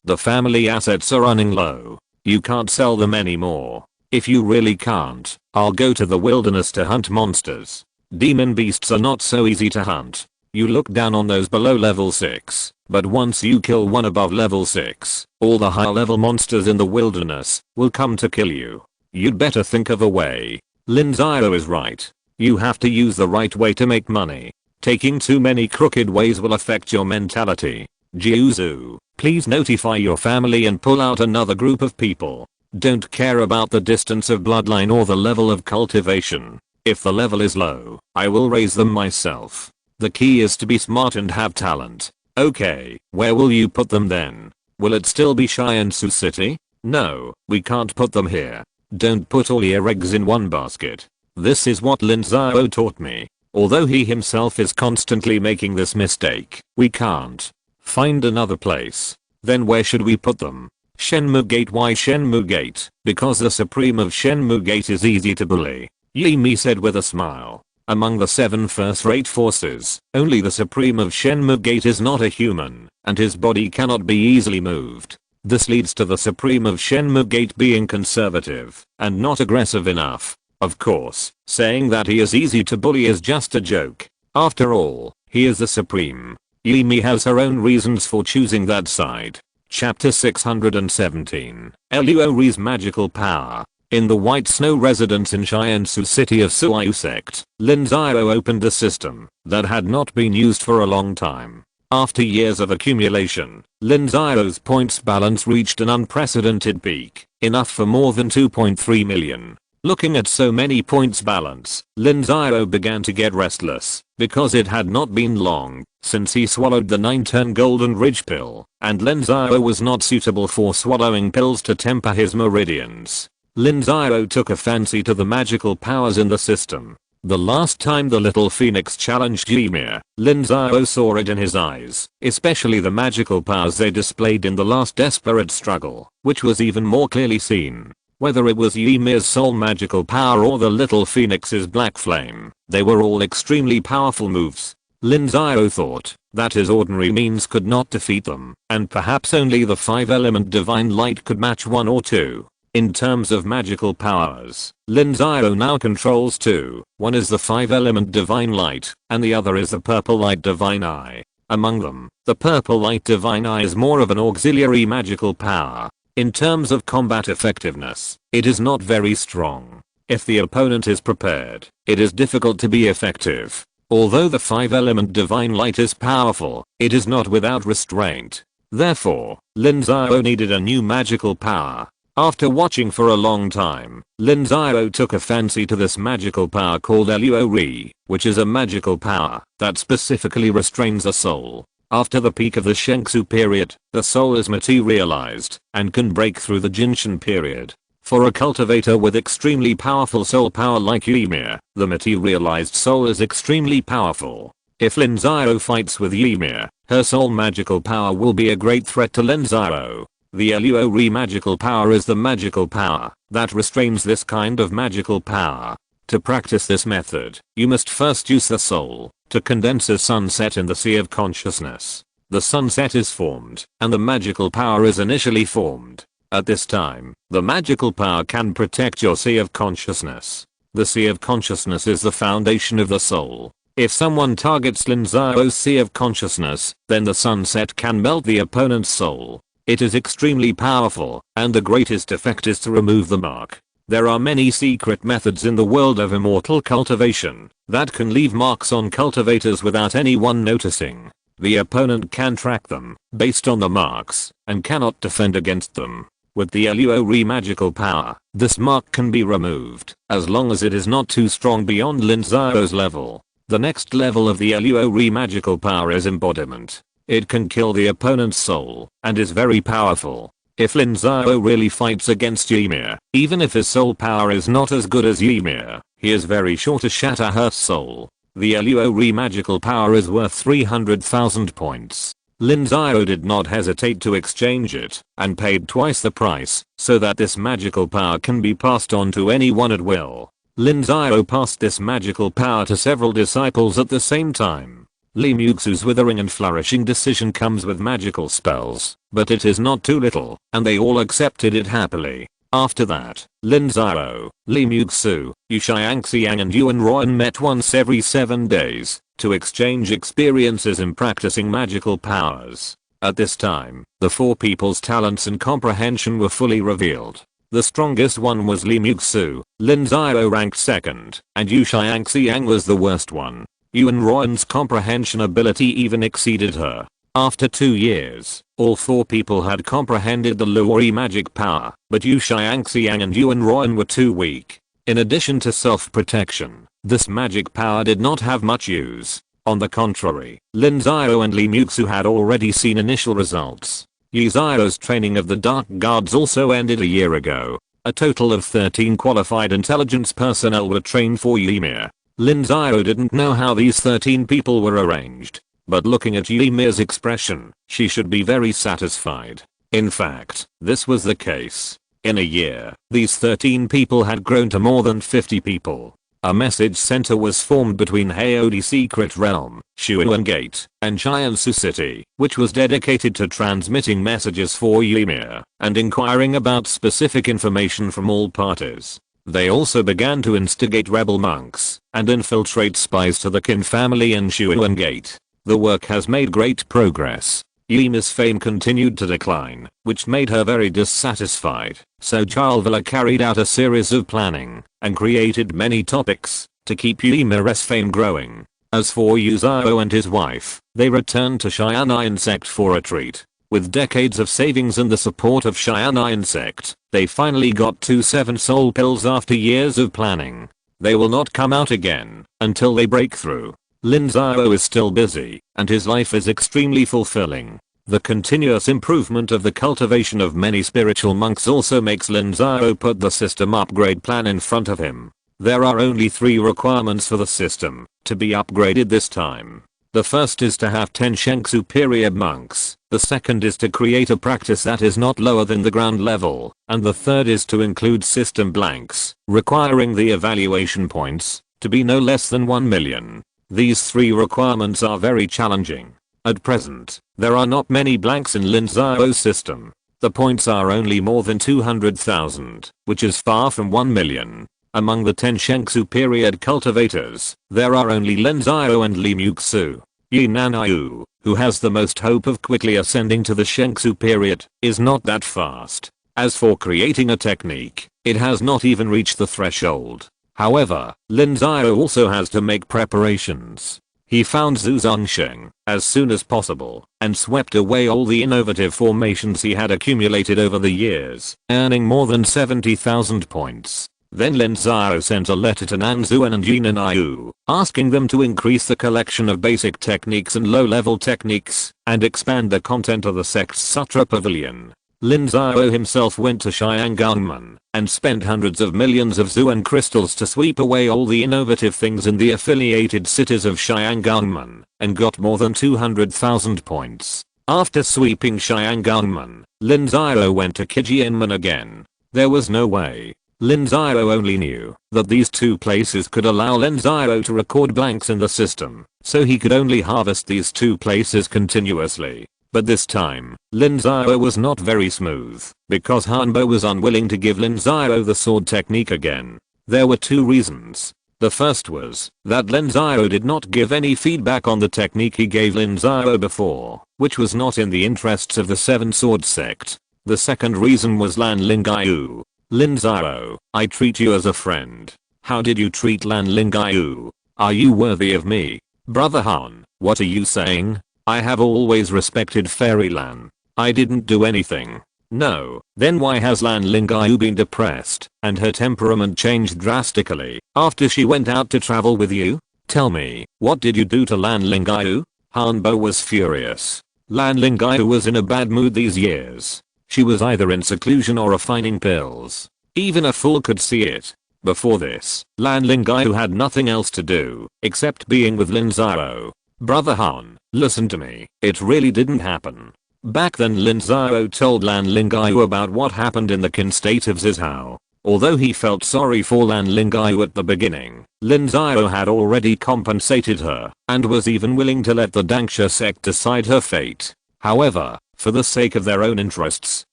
The family assets are running low. You can't sell them anymore. If you really can't, I'll go to the wilderness to hunt monsters. Demon beasts are not so easy to hunt. You look down on those below level 6, but once you kill one above level 6, all the high level monsters in the wilderness will come to kill you. You'd better think of a way. Lin Xiao is right. You have to use the right way to make money. Taking too many crooked ways will affect your mentality. Jiuzu, please notify your family and pull out another group of people. Don't care about the distance of bloodline or the level of cultivation. If the level is low, I will raise them myself. The key is to be smart and have talent. Okay, where will you put them then? Will it still be Tiansheng City? No, we can't put them here. Don't put all your eggs in one basket. This is what Lin Xiao taught me. Although he himself is constantly making this mistake, we can't find another place. Then where should we put them? Shenmue Gate. Why Shenmue Gate? Because the Supreme of Shenmue Gate is easy to bully, Yimi said with a smile. Among the 7 first-rate forces, only the Supreme of Shenmue Gate is not a human, and his body cannot be easily moved. This leads to the Supreme of Shenmue Gate being conservative and not aggressive enough. Of course, saying that he is easy to bully is just a joke. After all, he is the Supreme. Yimi has her own reasons for choosing that side. Chapter 617. Luori's magical power. In the White Snow residence in Tiansheng City of Suyu Sect, Lin Xiao opened a system that had not been used for a long time. After years of accumulation, Lin Xiao's points balance reached an unprecedented peak, enough for more than 2.3 million. Looking at so many points balance, Lin Xiao began to get restless, because it had not been long since he swallowed the 9-turn golden ridge pill, and Lin Xiao was not suitable for swallowing pills to temper his meridians. Lin Xiao took a fancy to the magical powers in the system. The last time the little phoenix challenged Ymir, Lin Xiao saw it in his eyes, especially the magical powers they displayed in the last desperate struggle, which was even more clearly seen. Whether it was Ymir's soul magical power or the little phoenix's black flame, they were all extremely powerful moves. Lin Xiao thought that his ordinary means could not defeat them, and perhaps only the 5-element divine light could match one or two. In terms of magical powers, Lin Xiao now controls two. One is the 5-element divine light, and the other is the purple light divine eye. Among them, the purple light divine eye is more of an auxiliary magical power. In terms of combat effectiveness, it is not very strong. If the opponent is prepared, it is difficult to be effective. Although the 5-element divine light is powerful, it is not without restraint. Therefore, Lin Xiao needed a new magical power. After watching for a long time, Lin Xiao took a fancy to this magical power called Luo, which is a magical power that specifically restrains a soul. After the peak of the Shengsu period, the soul is materialized and can break through the Jinshan period. For a cultivator with extremely powerful soul power like Ymir, the materialized soul is extremely powerful. If Lin Xiao fights with Ymir, her soul magical power will be a great threat to Lin Xiao. The Luo magical power is the magical power that restrains this kind of magical power. To practice this method, you must first use the soul to condense a sunset in the sea of consciousness. The sunset is formed, and the magical power is initially formed. At this time, the magical power can protect your sea of consciousness. The sea of consciousness is the foundation of the soul. If someone targets Lin Xiao's sea of consciousness, then the sunset can melt the opponent's soul. It is extremely powerful, and the greatest effect is to remove the mark. There are many secret methods in the world of immortal cultivation that can leave marks on cultivators without anyone noticing. The opponent can track them based on the marks and cannot defend against them. With the Luo magical power, this mark can be removed as long as it is not too strong beyond Lin Xiao's level. The next level of the Luo magical power is embodiment. It can kill the opponent's soul and is very powerful. If Lin Xiao really fights against Ymir, even if his soul power is not as good as Ymir, he is very sure to shatter her soul. The Luo magical power is worth 300,000 points. Lin Xiao did not hesitate to exchange it, and paid twice the price, so that this magical power can be passed on to anyone at will. Lin Xiao passed this magical power to several disciples at the same time. Li Muxu's withering and flourishing decision comes with magical spells, but it is not too little, and they all accepted it happily. After that, Lin Xiao, Li Muxu, Yu Xiangxiang and Yuan Ruan met once every 7 days to exchange experiences in practicing magical powers. At this time, the 4 people's talents and comprehension were fully revealed. The strongest one was Li Muxu. Lin Xiao ranked second, and Yu Xiangxiang was the worst one. Yuan Ruan's comprehension ability even exceeded her. After 2 years, all 4 people had comprehended the Luo magic power, but Yu Xiangxiang and Yuan Ruan were too weak. In addition to self-protection, this magic power did not have much use. On the contrary, Lin Xiao and Li Muxu had already seen initial results. Yi Xiao's training of the Dark Guards also ended a year ago. A total of 13 qualified intelligence personnel were trained for Ymir. Lin Xiao didn't know how these 13 people were arranged, but looking at Ymir's expression, she should be very satisfied. In fact, this was the case. In a year, these 13 people had grown to more than 50 people. A message center was formed between Haodi Secret Realm, Shuan Gate, and Jiansu City, which was dedicated to transmitting messages for Ymir and inquiring about specific information from all parties. They also began to instigate rebel monks and infiltrate spies to the Qin family and Shuan Gate. The work has made great progress. Ymir's fame continued to decline, which made her very dissatisfied, so Jalvala carried out a series of planning and created many topics to keep Ymir's fame growing. As for Yu Xiao and his wife, they returned to Tiansheng Sect for a treat. With decades of savings and the support of Tiansheng Sect, they finally got 2 7 soul pills after years of planning. They will not come out again until they break through. Lin Xiao is still busy, and his life is extremely fulfilling. The continuous improvement of the cultivation of many spiritual monks also makes Lin Xiao put the system upgrade plan in front of him. There are only 3 requirements for the system to be upgraded this time. The first is to have Tiansheng superior monks, the second is to create a practice that is not lower than the ground level, and the third is to include system blanks, requiring the evaluation points to be no less than 1 million. These 3 requirements are very challenging. At present, there are not many blanks in Lin Xiao's system. The points are only more than 200,000, which is far from 1 million. Among the Tiansheng superior cultivators, there are only Lin Xiao and Li Muxu. Yinanyu, who has the most hope of quickly ascending to the Shengsu period, is not that fast. As for creating a technique, it has not even reached the threshold. However, Lin Xiao also has to make preparations. He found Zhu Zongsheng as soon as possible and swept away all the innovative formations he had accumulated over the years, earning more than 70,000 points. Then Lin Xiao sent a letter to Nanzuan and Yinanyu, asking them to increase the collection of basic techniques and low-level techniques, and expand the content of the sect's Sutra Pavilion. Lin Xiao himself went to Xiangangmen and spent hundreds of millions of Zuan crystals to sweep away all the innovative things in the affiliated cities of Xiangangmen, and got more than 200,000 points. After sweeping Xiangangmen, Lin Xiao went to Qijianmen again. There was no way. Lin Xiao only knew that these 2 places could allow Lin Xiao to record blanks in the system, so he could only harvest these 2 places continuously. But this time, Lin Xiao was not very smooth, because Hanbo was unwilling to give Lin Xiao the sword technique again. There were 2 reasons. The first was that Lin Xiao did not give any feedback on the technique he gave Lin Xiao before, which was not in the interests of the 7 Sword Sect. The second reason was Lan Lingyu. Lin Xiao, I treat you as a friend. How did you treat Lan Lingyu? Are you worthy of me? Brother Han, what are you saying? I have always respected Fairy Lan. I didn't do anything. No, then why has Lan Lingyu been depressed, and her temperament changed drastically, after she went out to travel with you? Tell me, what did you do to Lan Lingyu? Hanbo was furious. Lan Lingyu was in a bad mood these years. She was either in seclusion or refining pills. Even a fool could see it. Before this, Lan Lingyu had nothing else to do, except being with Lin Xiao. Brother Han, listen to me, it really didn't happen. Back then Lin Xiao told Lan Lingyu about what happened in the Qin state of Zizhao. Although he felt sorry for Lan Lingyu at the beginning, Lin Xiao had already compensated her, and was even willing to let the Tiansheng Sect decide her fate. However, for the sake of their own interests,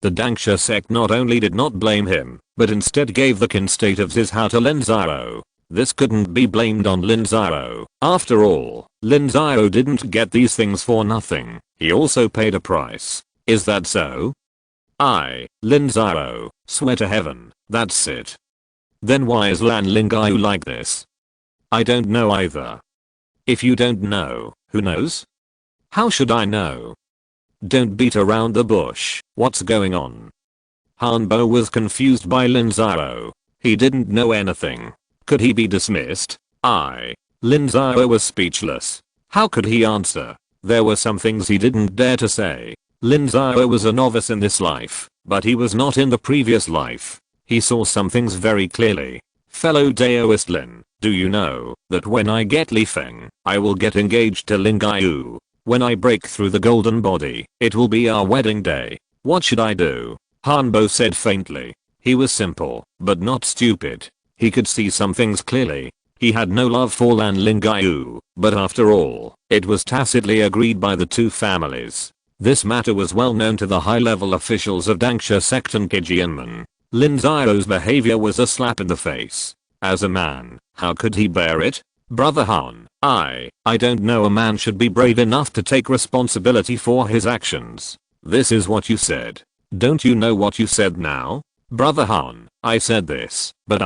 the Tiansheng Sect not only did not blame him, but instead gave the Qin state of Zizhao to Lin Xiao. This couldn't be blamed on Lin Xiao. After all, Lin Xiao didn't get these things for nothing. He also paid a price. Is that so? Lin Xiao, swear to heaven, that's it. Then why is Lan Lingyu like this? I don't know either. If you don't know, who knows? How should I know? Don't beat around the bush, what's going on? Hanbo was confused by Lin Xiao. He didn't know anything. Could he be dismissed? Lin Xiao was speechless. How could he answer? There were some things he didn't dare to say. Lin Xiao was a novice in this life, but he was not in the previous life. He saw some things very clearly. Fellow Daoist Lin, do you know that when I get Li Feng, I will get engaged to Lingyu? When I break through the golden body, it will be our wedding day. What should I do? Hanbo said faintly. He was simple, but not stupid. He could see some things clearly. He had no love for Lan Lingyu, but after all, it was tacitly agreed by the 2 families. This matter was well known to the high-level officials of Tiansheng Sect and Qijianmen. Lin Xiao's behavior was a slap in the face. As a man, how could he bear it? Brother Han, I don't know, a man should be brave enough to take responsibility for his actions. This is what you said. Don't you know what you said now? Brother Han, I said this, but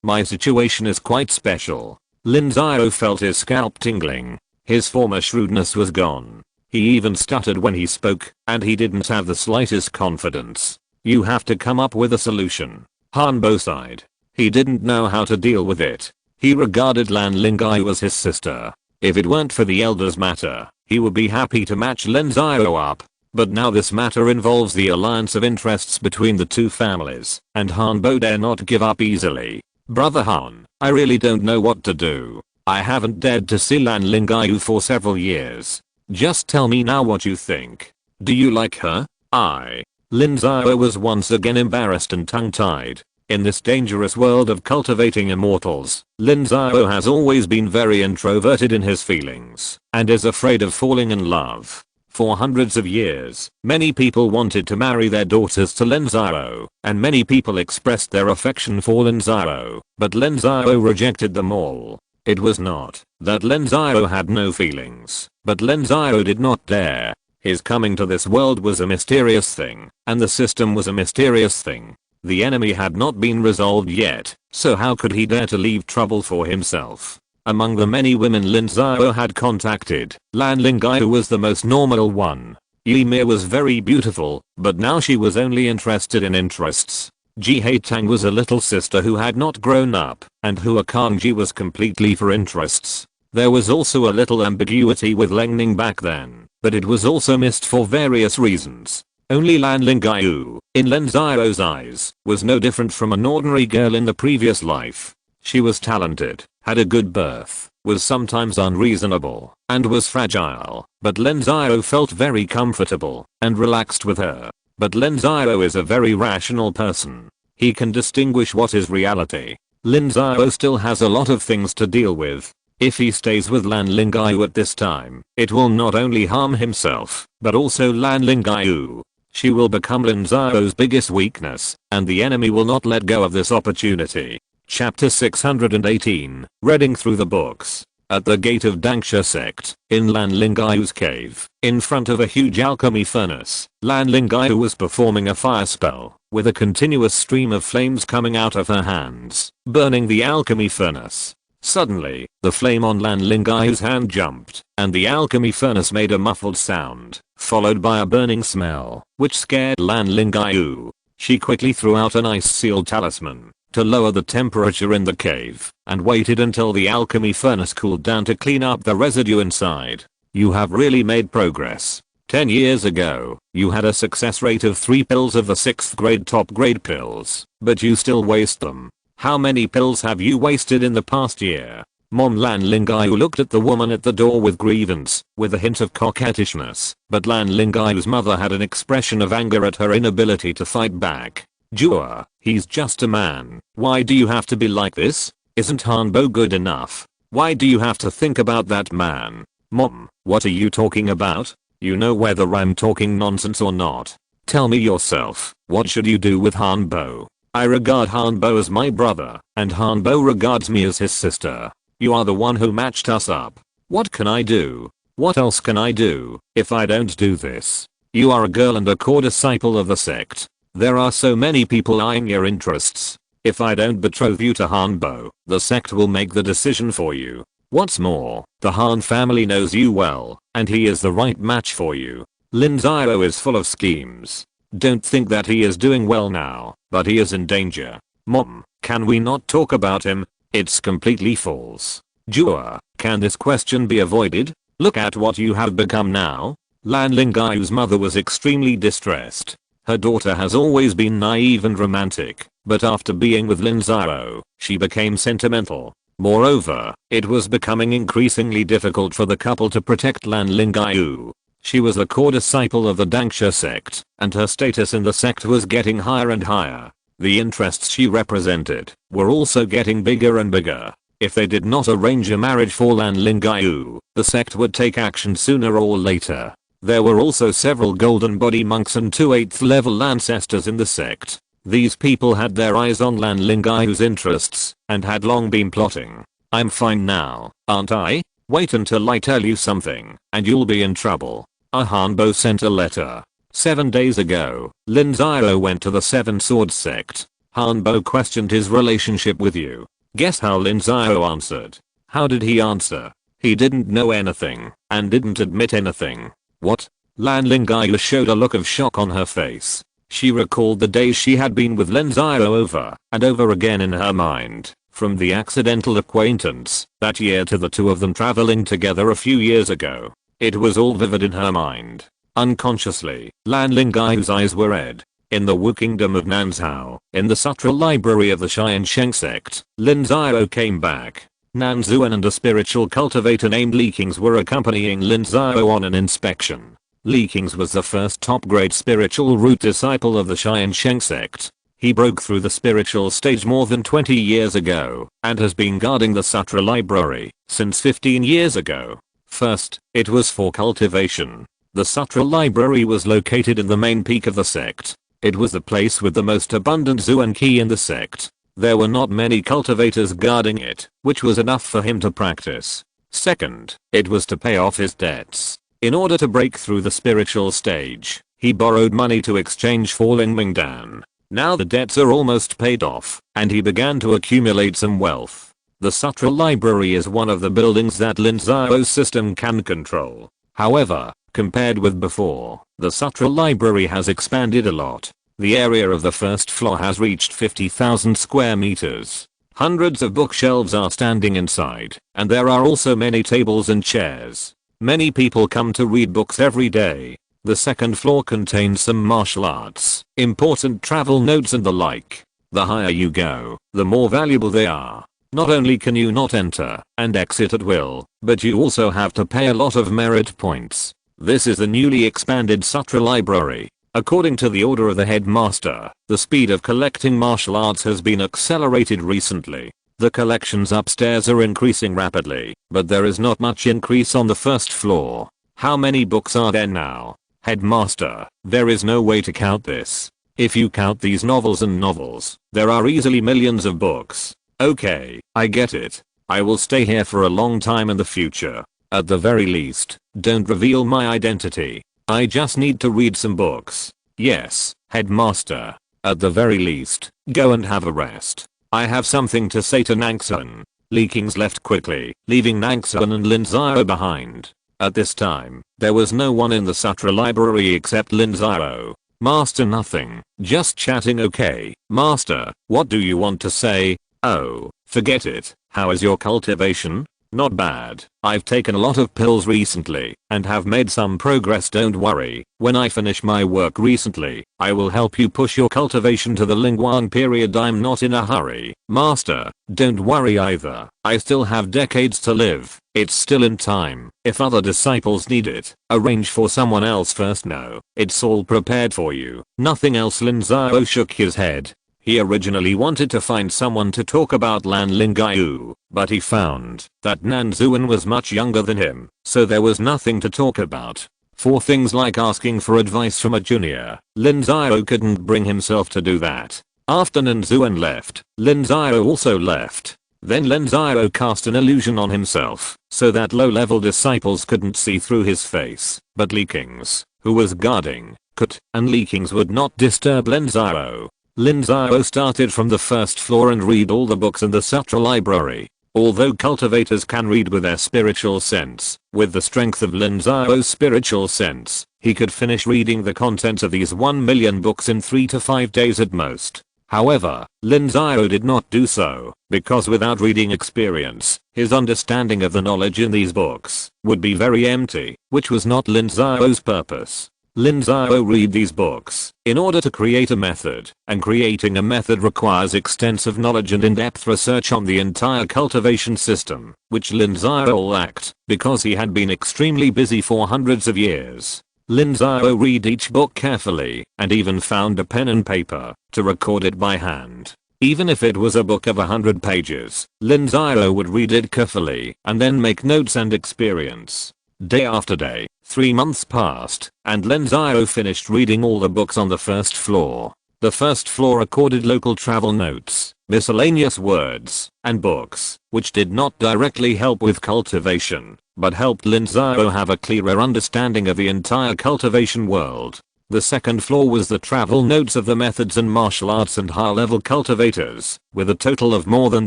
my situation is quite special. Lin Xiao felt his scalp tingling. His former shrewdness was gone. He even stuttered when he spoke, and he didn't have the slightest confidence. You have to come up with a solution. Hanbo sighed. He didn't know how to deal with it. He regarded Lan Lingai as his sister. If it weren't for the elders matter, he would be happy to match Lin Xiao up. But now this matter involves the alliance of interests between the two families, and Hanbo dare not give up easily. Brother Han, I really don't know what to do. I haven't dared to see Lan Lingai for several years. Just tell me now what you think. Do you like her? Lin Xiao was once again embarrassed and tongue-tied. In this dangerous world of cultivating immortals, Lin Xiao has always been very introverted in his feelings, and is afraid of falling in love. For hundreds of years, many people wanted to marry their daughters to Lin Xiao, and many people expressed their affection for Lin Xiao, but Lin Xiao rejected them all. It was not that Lin Xiao had no feelings, but Lin Xiao did not dare. His coming to this world was a mysterious thing, and the system was a mysterious thing. The enemy had not been resolved yet, so how could he dare to leave trouble for himself? Among the many women Lin Xiao had contacted, Lan Lingai was the most normal one. Ymir was very beautiful, but now she was only interested in interests. Ji Tang was a little sister who had not grown up, and Hua Kangji was completely for interests. There was also a little ambiguity with Leng Ning back then, but it was also missed for various reasons. Only Lan Lingai, in Lin Xiao's eyes, was no different from an ordinary girl in the previous life. She was talented, had a good birth, was sometimes unreasonable, and was fragile, but Lin Xiao felt very comfortable and relaxed with her. But Lin Xiao is a very rational person. He can distinguish what is reality. Lin Xiao still has a lot of things to deal with. If he stays with Lan Lingai at this time, it will not only harm himself, but also Lan Lingai. She will become Lin Xiao's biggest weakness, and the enemy will not let go of this opportunity. Chapter 618, Reading Through the Books. At the gate of Tiansheng Sect, in Lan Lingai's cave, in front of a huge alchemy furnace, Lan Lingai was performing a fire spell, with a continuous stream of flames coming out of her hands, burning the alchemy furnace. Suddenly, the flame on Lan Lingai's hand jumped, and the alchemy furnace made a muffled sound, followed by a burning smell, which scared Lan Lingai. She quickly threw out an ice-sealed talisman to lower the temperature in the cave, and waited until the alchemy furnace cooled down to clean up the residue inside. You have really made progress. 10 years ago, you had a success rate of 3 pills of the 6th grade top grade pills, but you still waste them. How many pills have you wasted in the past year? Mom Lan Lingai looked at the woman at the door with grievance, with a hint of coquettishness, but Lan Lingai's mother had an expression of anger at her inability to fight back. Jua, he's just a man. Why do you have to be like this? Isn't Hanbo good enough? Why do you have to think about that man? Mom, what are you talking about? You know whether I'm talking nonsense or not. Tell me yourself, what should you do with Hanbo? I regard Hanbo as my brother, and Hanbo regards me as his sister. You are the one who matched us up. What can I do? What else can I do if I don't do this? You are a girl and a core disciple of the sect. There are so many people eyeing your interests. If I don't betroth you to Hanbo, the sect will make the decision for you. What's more, the Han family knows you well, and he is the right match for you. Lin Xiao is full of schemes. Don't think that he is doing well now, but he is in danger. Mom, can we not talk about him? It's completely false. Jua, can this question be avoided? Look at what you have become now. Lan Lingai's mother was extremely distressed. Her daughter has always been naive and romantic, but after being with Lin Xiao, she became sentimental. Moreover, it was becoming increasingly difficult for the couple to protect Lan Lingai. She was a core disciple of the Tiansheng Sect, and her status in the sect was getting higher and higher. The interests she represented were also getting bigger and bigger. If they did not arrange a marriage for Lan Lingai, the sect would take action sooner or later. There were also several golden body monks and 2 8th level ancestors in the sect. These people had their eyes on Lan Lingai's interests, and had long been plotting. I'm fine now, aren't I? Wait until I tell you something, and you'll be in trouble. Hanbo sent a letter. 7 days ago, Lin Xiao went to the Seven Swords sect. Hanbo questioned his relationship with you. Guess how Lin Xiao answered? How did he answer? He didn't know anything, and didn't admit anything. What? Lin Xiao showed a look of shock on her face. She recalled the days she had been with Lin Xiao over and over again in her mind, from the accidental acquaintance that year to the two of them traveling together a few years ago. It was all vivid in her mind. Unconsciously, Lin Xiao's eyes were red. In the Wu Kingdom of Nanzhao, in the Sutra Library of the Tiansheng Sect, Lin Xiao came back. Nanzuan and a spiritual cultivator named Li Qing's were accompanying Lin Xiao on an inspection. Li Qing's was the first top-grade spiritual root disciple of the Tiansheng Sect. He broke through the spiritual stage more than 20 years ago, and has been guarding the Sutra Library since 15 years ago. First, it was for cultivation. The Sutra Library was located in the main peak of the sect. It was the place with the most abundant Zuan Qi in the sect. There were not many cultivators guarding it, which was enough for him to practice. Second, it was to pay off his debts. In order to break through the spiritual stage, he borrowed money to exchange for Ling Mingdan. Now the debts are almost paid off, and he began to accumulate some wealth. The Sutra Library is one of the buildings that Lin Xiao's system can control. However, compared with before, the Sutra Library has expanded a lot. The area of the first floor has reached 50,000 square meters. Hundreds of bookshelves are standing inside, and there are also many tables and chairs. Many people come to read books every day. The second floor contains some martial arts, important travel notes and the like. The higher you go, the more valuable they are. Not only can you not enter and exit at will, but you also have to pay a lot of merit points. This is the newly expanded Sutra Library. According to the order of the headmaster, the speed of collecting martial arts has been accelerated recently. The collections upstairs are increasing rapidly, but there is not much increase on the first floor. How many books are there now? Headmaster, there is no way to count this. If you count these novels and novels, there are easily millions of books. Okay, I get it. I will stay here for a long time in the future. At the very least, don't reveal my identity. I just need to read some books. Yes, headmaster. At the very least, go and have a rest. I have something to say to Nangxuan. Li Qing's left quickly, leaving Nangxuan and Lin Xiao behind. At this time, there was no one in the Sutra Library except Lin Xiao. Master, nothing, just chatting. Okay, master, what do you want to say? Oh, forget it. How is your cultivation? Not bad. I've taken a lot of pills recently and have made some progress. Don't worry. When I finish my work recently, I will help you push your cultivation to the Lingguang period. I'm not in a hurry. Master, don't worry either. I still have decades to live. It's still in time. If other disciples need it, arrange for someone else first. No, it's all prepared for you. Nothing else. Lin Xiao shook his head. He originally wanted to find someone to talk about Lin Xiao, but he found that Nanzuan was much younger than him, so there was nothing to talk about. For things like asking for advice from a junior, Lin Xiao couldn't bring himself to do that. After Nanzuan left, Lin Xiao also left. Then Lin Xiao cast an illusion on himself, so that low-level disciples couldn't see through his face, but Li Qing's, who was guarding, could, and Li Qing's would not disturb Lin Xiao. Lin Xiao started from the first floor and read all the books in the Sutra Library. Although cultivators can read with their spiritual sense, with the strength of Lin Xiao's spiritual sense, he could finish reading the contents of these 1 million books in 3 to 5 days at most. However, Lin Xiao did not do so, because without reading experience, his understanding of the knowledge in these books would be very empty, which was not Lin Xiao's purpose. Lin Xiao read these books in order to create a method, and creating a method requires extensive knowledge and in-depth research on the entire cultivation system, which Lin Xiao lacked because he had been extremely busy for hundreds of years. Lin Xiao read each book carefully and even found a pen and paper to record it by hand. Even if it was a book of 100 pages, Lin Xiao would read it carefully and then make notes and experience. Day after day, 3 months passed, and Lin Xiao finished reading all the books on the first floor. The first floor recorded local travel notes, miscellaneous words, and books, which did not directly help with cultivation, but helped Lin Xiao have a clearer understanding of the entire cultivation world. The second floor was the travel notes of the methods and martial arts and high-level cultivators, with a total of more than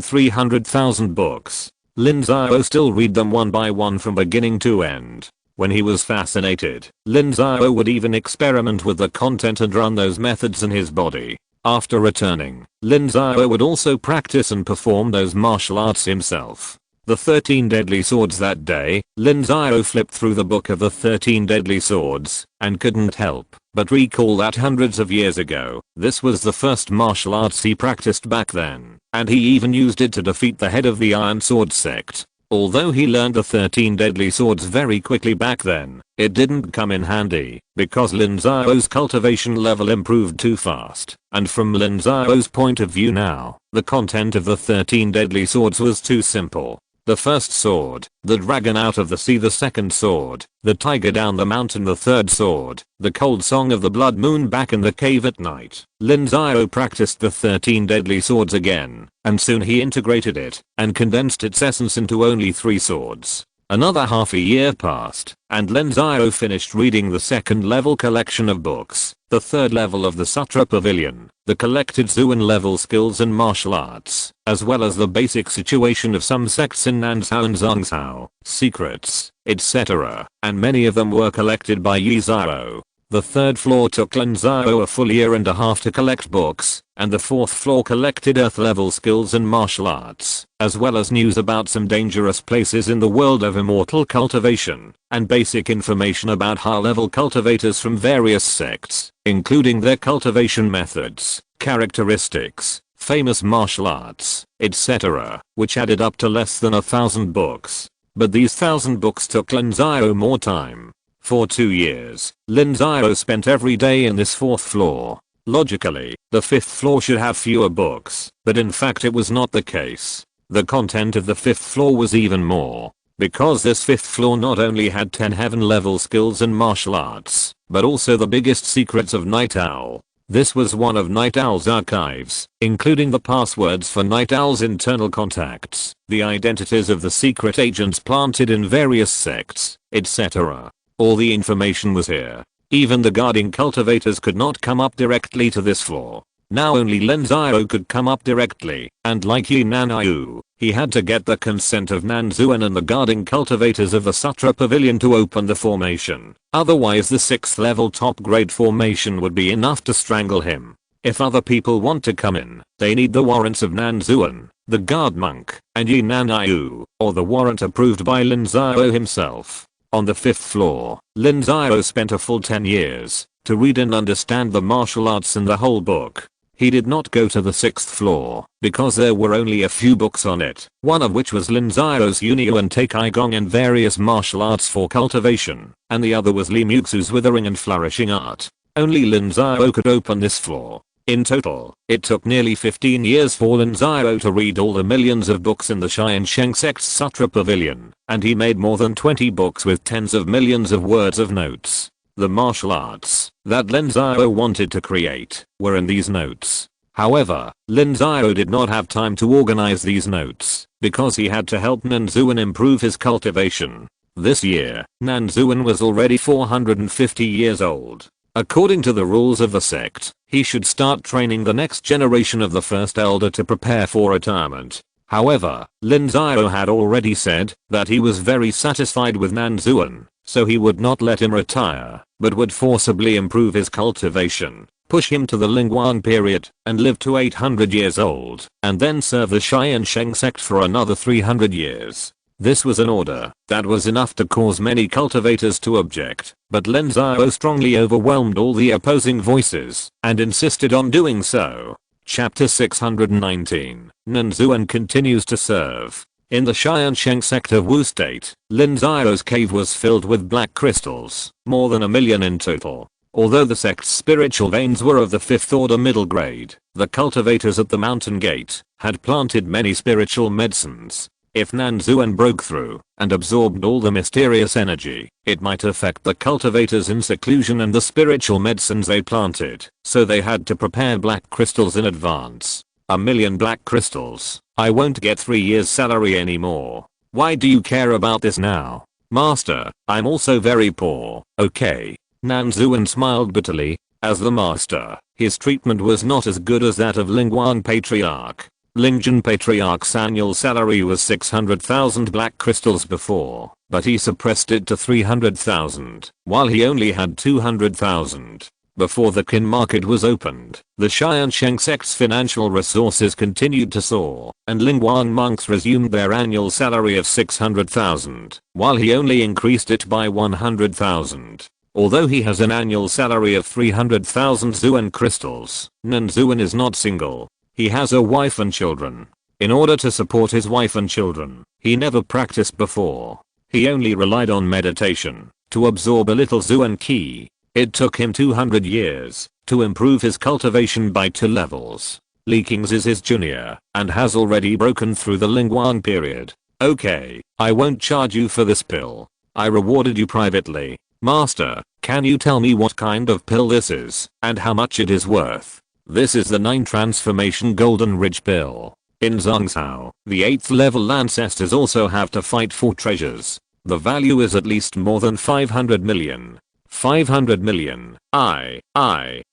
300,000 books. Lin Xiao still read them one by one from beginning to end. When he was fascinated, Lin Xiao would even experiment with the content and run those methods in his body. After returning, Lin Xiao would also practice and perform those martial arts himself. The 13 Deadly Swords. That day, Lin Xiao flipped through the book of the 13 Deadly Swords, and couldn't help but recall that hundreds of years ago, this was the first martial arts he practiced back then, and he even used it to defeat the head of the Iron Sword sect. Although he learned the 13 Deadly Swords very quickly back then, it didn't come in handy, because Lin Xiao's cultivation level improved too fast, and from Lin Xiao's point of view now, the content of the 13 Deadly Swords was too simple. The first sword, the dragon out of the sea. The second sword, the tiger down the mountain. The third sword, the cold song of the blood moon back in the cave at night. Lin Xiao practiced the 13 Deadly Swords again, and soon he integrated it and condensed its essence into only 3 swords. Another half a year passed, and Lin Xiao finished reading the second level collection of books, the third level of the Sutra Pavilion, the collected Zuan level skills and martial arts, as well as the basic situation of some sects in Nanzhao and Zhongzhou, secrets, etc., and many of them were collected by Yi Xiao. The third floor took Lin Xiao a full year and a half to collect books, and the fourth floor collected earth level skills and martial arts, as well as news about some dangerous places in the world of immortal cultivation, and basic information about high level cultivators from various sects, including their cultivation methods, characteristics, famous martial arts, etc., which added up to less than 1,000 books. But these 1,000 books took Lin Xiao more time. For 2 years, Lin Xiao spent every day in this fourth floor. Logically, the fifth floor should have fewer books, but in fact it was not the case. The content of the fifth floor was even more, because this fifth floor not only had 10 heaven level skills and martial arts, but also the biggest secrets of Night Owl. This was one of Night Owl's archives, including the passwords for Night Owl's internal contacts, the identities of the secret agents planted in various sects, etc. All the information was here. Even the guarding cultivators could not come up directly to this floor. Now only Lin Xiao could come up directly, and like Yi Nanyu, he had to get the consent of Nanzuan and the guarding cultivators of the Sutra Pavilion to open the formation. Otherwise the 6th level top grade formation would be enough to strangle him. If other people want to come in, they need the warrants of Nanzuan, the guard monk, and Yi Nanyu, or the warrant approved by Lin Xiao himself. On the 5th floor, Lin Xiao spent a full 10 years to read and understand the martial arts in the whole book. He did not go to the 6th floor because there were only a few books on it, one of which was Lin Xiao's Yunyu and Teikai Gong and various martial arts for cultivation, and the other was Li Muxu's Withering and Flourishing Art. Only Lin Xiao could open this floor. In total, it took nearly 15 years for Lin Xiao to read all the millions of books in the Tiansheng Sect's Sutra Pavilion, and he made more than 20 books with tens of millions of words of notes. The martial arts that Lin Xiao wanted to create were in these notes. However, Lin Xiao did not have time to organize these notes, because he had to help Nanzuan improve his cultivation. This year, Nanzuan was already 450 years old. According to the rules of the sect, he should start training the next generation of the first elder to prepare for retirement. However, Lin Xiao had already said that he was very satisfied with Nanzuan, so he would not let him retire, but would forcibly improve his cultivation, push him to the Lingguang period, and live to 800 years old, and then serve the Tiansheng Sect for another 300 years. This was an order that was enough to cause many cultivators to object, but Lin Xiao strongly overwhelmed all the opposing voices and insisted on doing so. Chapter 619. Nanzuan continues to serve. In the Tiansheng Sect of Wu State, Lin Xiao's cave was filled with black crystals, more than 1 million in total. Although the sect's spiritual veins were of the 5th order middle grade, the cultivators at the mountain gate had planted many spiritual medicines. If Nanzuan broke through and absorbed all the mysterious energy, it might affect the cultivators in seclusion and the spiritual medicines they planted, so they had to prepare black crystals in advance. 1 million black crystals. I won't get 3 years' salary anymore. Why do you care about this now? Master, I'm also very poor. Okay. Nanzuan smiled bitterly. As the master, his treatment was not as good as that of Lingguang Patriarch. Lingjun Patriarch's annual salary was 600,000 black crystals before, but he suppressed it to 300,000, while he only had 200,000. Before the Qin market was opened, the Tiansheng Sect's financial resources continued to soar, and Lingguang monks resumed their annual salary of 600,000, while he only increased it by 100,000. Although he has an annual salary of 300,000 Zuan crystals, Nan Zuan is not single. He has a wife and children. In order to support his wife and children, he never practiced before. He only relied on meditation to absorb a little Zuan qi. It took him 200 years to improve his cultivation by 2 levels. Li Qing's is his junior and has already broken through the Lingguang period. Okay, I won't charge you for this pill. I rewarded you privately. Master, can you tell me what kind of pill this is and how much it is worth? This is the 9 transformation golden ridge pill. In Zhongzhou, the 8th level ancestors also have to fight for treasures. The value is at least more than 500 million. 500 million.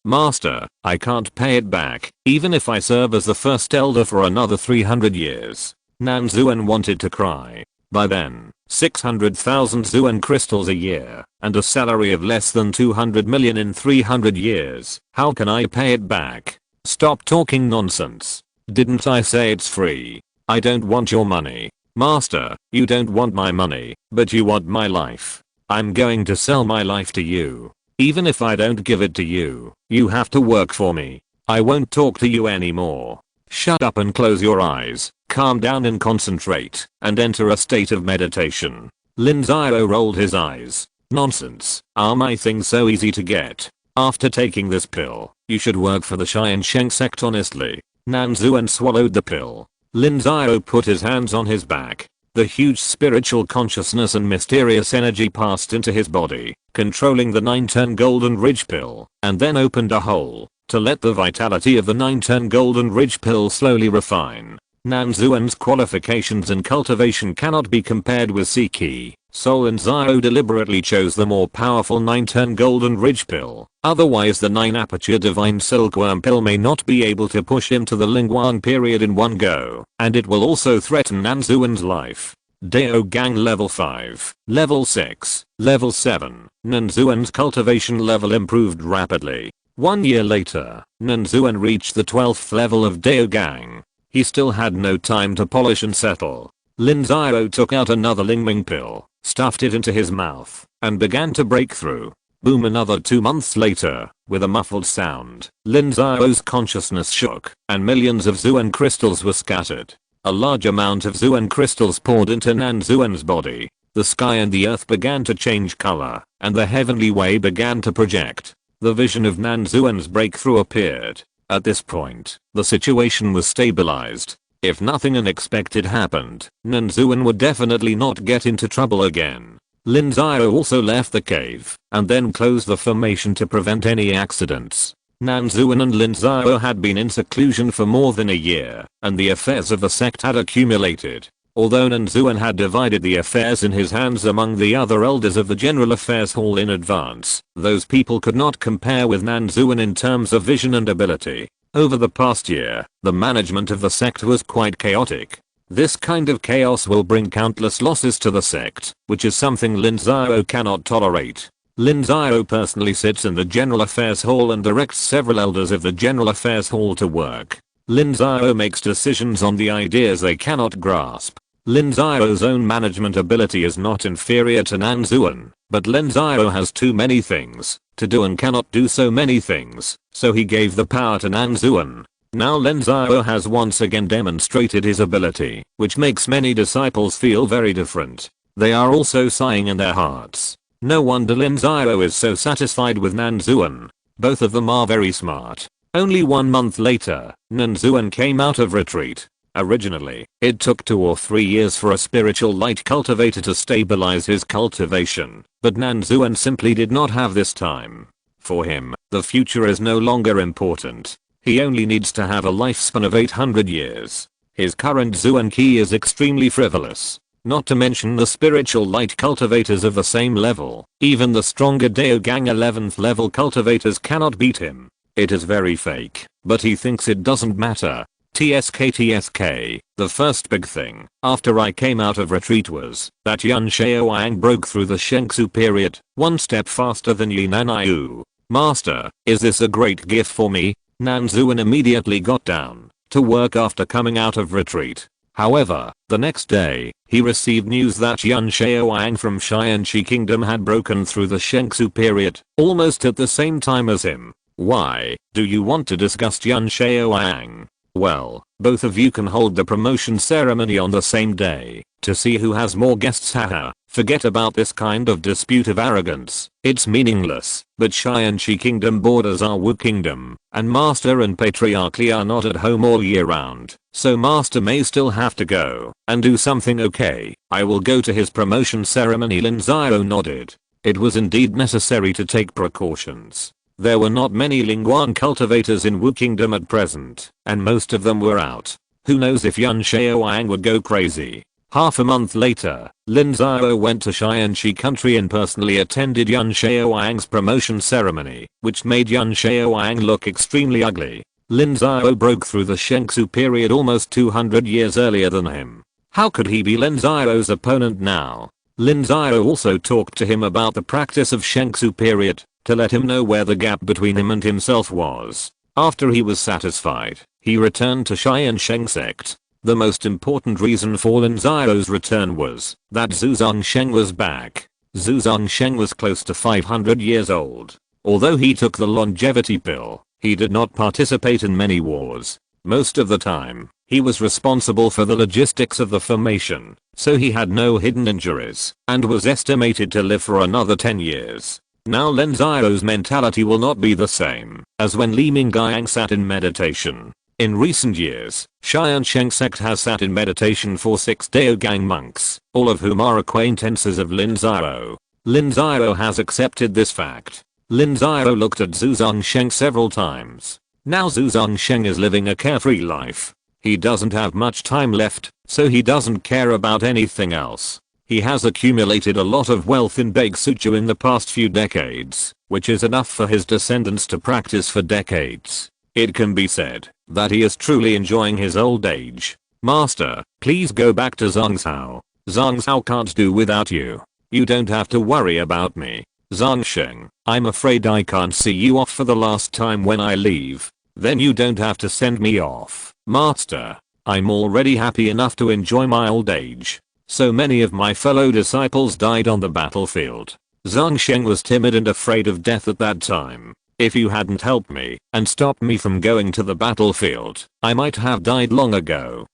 Master, I can't pay it back, even if I serve as the first elder for another 300 years. Nan Zuan wanted to cry. By then, 600,000 Zuan crystals a year, and a salary of less than 200 million in 300 years. How can I pay it back? Stop talking nonsense. Didn't I say it's free? I don't want your money. Master, you don't want my money, but you want my life. I'm going to sell my life to you. Even if I don't give it to you, you have to work for me. I won't talk to you anymore. Shut up and close your eyes. Calm down and concentrate, and enter a state of meditation. Lin Xiao rolled his eyes. Nonsense, are my things so easy to get? After taking this pill, you should work for the Tiansheng Sect honestly. Nan Zuan swallowed the pill. Lin Xiao put his hands on his back. The huge spiritual consciousness and mysterious energy passed into his body, controlling the 9-turn golden ridge pill, and then opened a hole to let the vitality of the 9-turn golden ridge pill slowly refine. Nan Zuan's qualifications and cultivation cannot be compared with Siki, so Lin Xiao deliberately chose the more powerful 9-turn golden ridge pill. Otherwise the 9-aperture divine silkworm pill may not be able to push him to the Lingguang period in one go, and it will also threaten Nan Zuan's life. Dao Gang level 5, level 6, level 7. Nan Zuan's cultivation level improved rapidly. 1 year later, Nan Zuan reached the 12th level of Dao Gang. He still had no time to polish and settle. Lin Xiao took out another Lingming pill, stuffed it into his mouth, and began to break through. Boom. Another 2 months later, with a muffled sound, Lin Xiao's consciousness shook, and millions of Zuan crystals were scattered. A large amount of Zuan crystals poured into Nan Zuan's body. The sky and the earth began to change color, and the heavenly way began to project. The vision of Nan Zuan's breakthrough appeared. At this point, the situation was stabilized. If nothing unexpected happened, Nan Zuan would definitely not get into trouble again. Lin Xiao also left the cave, and then closed the formation to prevent any accidents. Nan Zuan and Lin Xiao had been in seclusion for more than a year, and the affairs of the sect had accumulated. Although Nan Zuan had divided the affairs in his hands among the other elders of the General Affairs Hall in advance, those people could not compare with Nan Zuan in terms of vision and ability. Over the past year, the management of the sect was quite chaotic. This kind of chaos will bring countless losses to the sect, which is something Lin Xiao cannot tolerate. Lin Xiao personally sits in the General Affairs Hall and directs several elders of the General Affairs Hall to work. Lin Xiao makes decisions on the ideas they cannot grasp. Lin Xiao's own management ability is not inferior to Nan Zuan, but Lin Xiao has too many things to do and cannot do so many things, so he gave the power to Nan Zuan. Now Lin Xiao has once again demonstrated his ability, which makes many disciples feel very different. They are also sighing in their hearts. No wonder Lin Xiao is so satisfied with Nan Zuan. Both of them are very smart. Only 1 month later, Nan Zuan came out of retreat. Originally, it took 2 or 3 years for a spiritual light cultivator to stabilize his cultivation, but Nan Zuan simply did not have this time. For him, the future is no longer important. He only needs to have a lifespan of 800 years. His current Zuan Qi is extremely frivolous. Not to mention the spiritual light cultivators of the same level. Even the stronger Dao Gang 11th level cultivators cannot beat him. It is very fake, but he thinks it doesn't matter. TSK. The first big thing after I came out of retreat was that Lin Xiao broke through the Shengsu period one step faster than Yi Nanayu. Master, is this a great gift for me? Nan Xuan immediately got down to work after coming out of retreat. However, the next day, he received news that Lin Xiao from Tiansheng Kingdom had broken through the Shengsu period almost at the same time as him. Why do you want to discuss Lin Xiao? Well, both of you can hold the promotion ceremony on the same day to see who has more guests. Haha. Forget about this kind of dispute of arrogance. It's meaningless. But Tiansheng Kingdom borders our Wu Kingdom, and Master and Patriarchy are not at home all year round, so Master may still have to go and do something. Okay, I will go to his promotion ceremony. Lin Xiao nodded. It was indeed necessary to take precautions. There were not many Lingguang cultivators in Wu Kingdom at present, and most of them were out. Who knows if Lin Xiao would go crazy. Half a month later, Lin Xiao went to Tiansheng country and personally attended Lin Xiao's promotion ceremony, which made Lin Xiao look extremely ugly. Lin Xiao broke through the Shengsu period almost 200 years earlier than him. How could he be Lin Xiao's opponent now? Lin Xiao also talked to him about the practice of Shengsu period, to let him know where the gap between him and himself was. After he was satisfied, he returned to Tiansheng Sect. The most important reason for Lin Xiao's return was that Zhu Zongsheng was back. Zhu Zongsheng was close to 500 years old. Although he took the longevity pill, he did not participate in many wars. Most of the time, he was responsible for the logistics of the formation, so he had no hidden injuries, and was estimated to live for another 10 years. Now Lin Xiao's mentality will not be the same as when Li Mingyang sat in meditation. In recent years, Tiansheng Sect has sat in meditation for 6 Daogang monks, all of whom are acquaintances of Lin Xiao. Lin Xiao has accepted this fact. Lin Xiao looked at Zhu Zongsheng several times. Now Zhu Zongsheng is living a carefree life. He doesn't have much time left, so he doesn't care about anything else. He has accumulated a lot of wealth in Beigsuchu in the past few decades, which is enough for his descendants to practice for decades. It can be said that he is truly enjoying his old age. Master, please go back to Zongzhao. Zongzhao can't do without you. You don't have to worry about me. Zongsheng, I'm afraid I can't see you off for the last time when I leave. Then you don't have to send me off. Master, I'm already happy enough to enjoy my old age. So many of my fellow disciples died on the battlefield. Zongsheng was timid and afraid of death at that time. If you hadn't helped me and stopped me from going to the battlefield, I might have died long ago.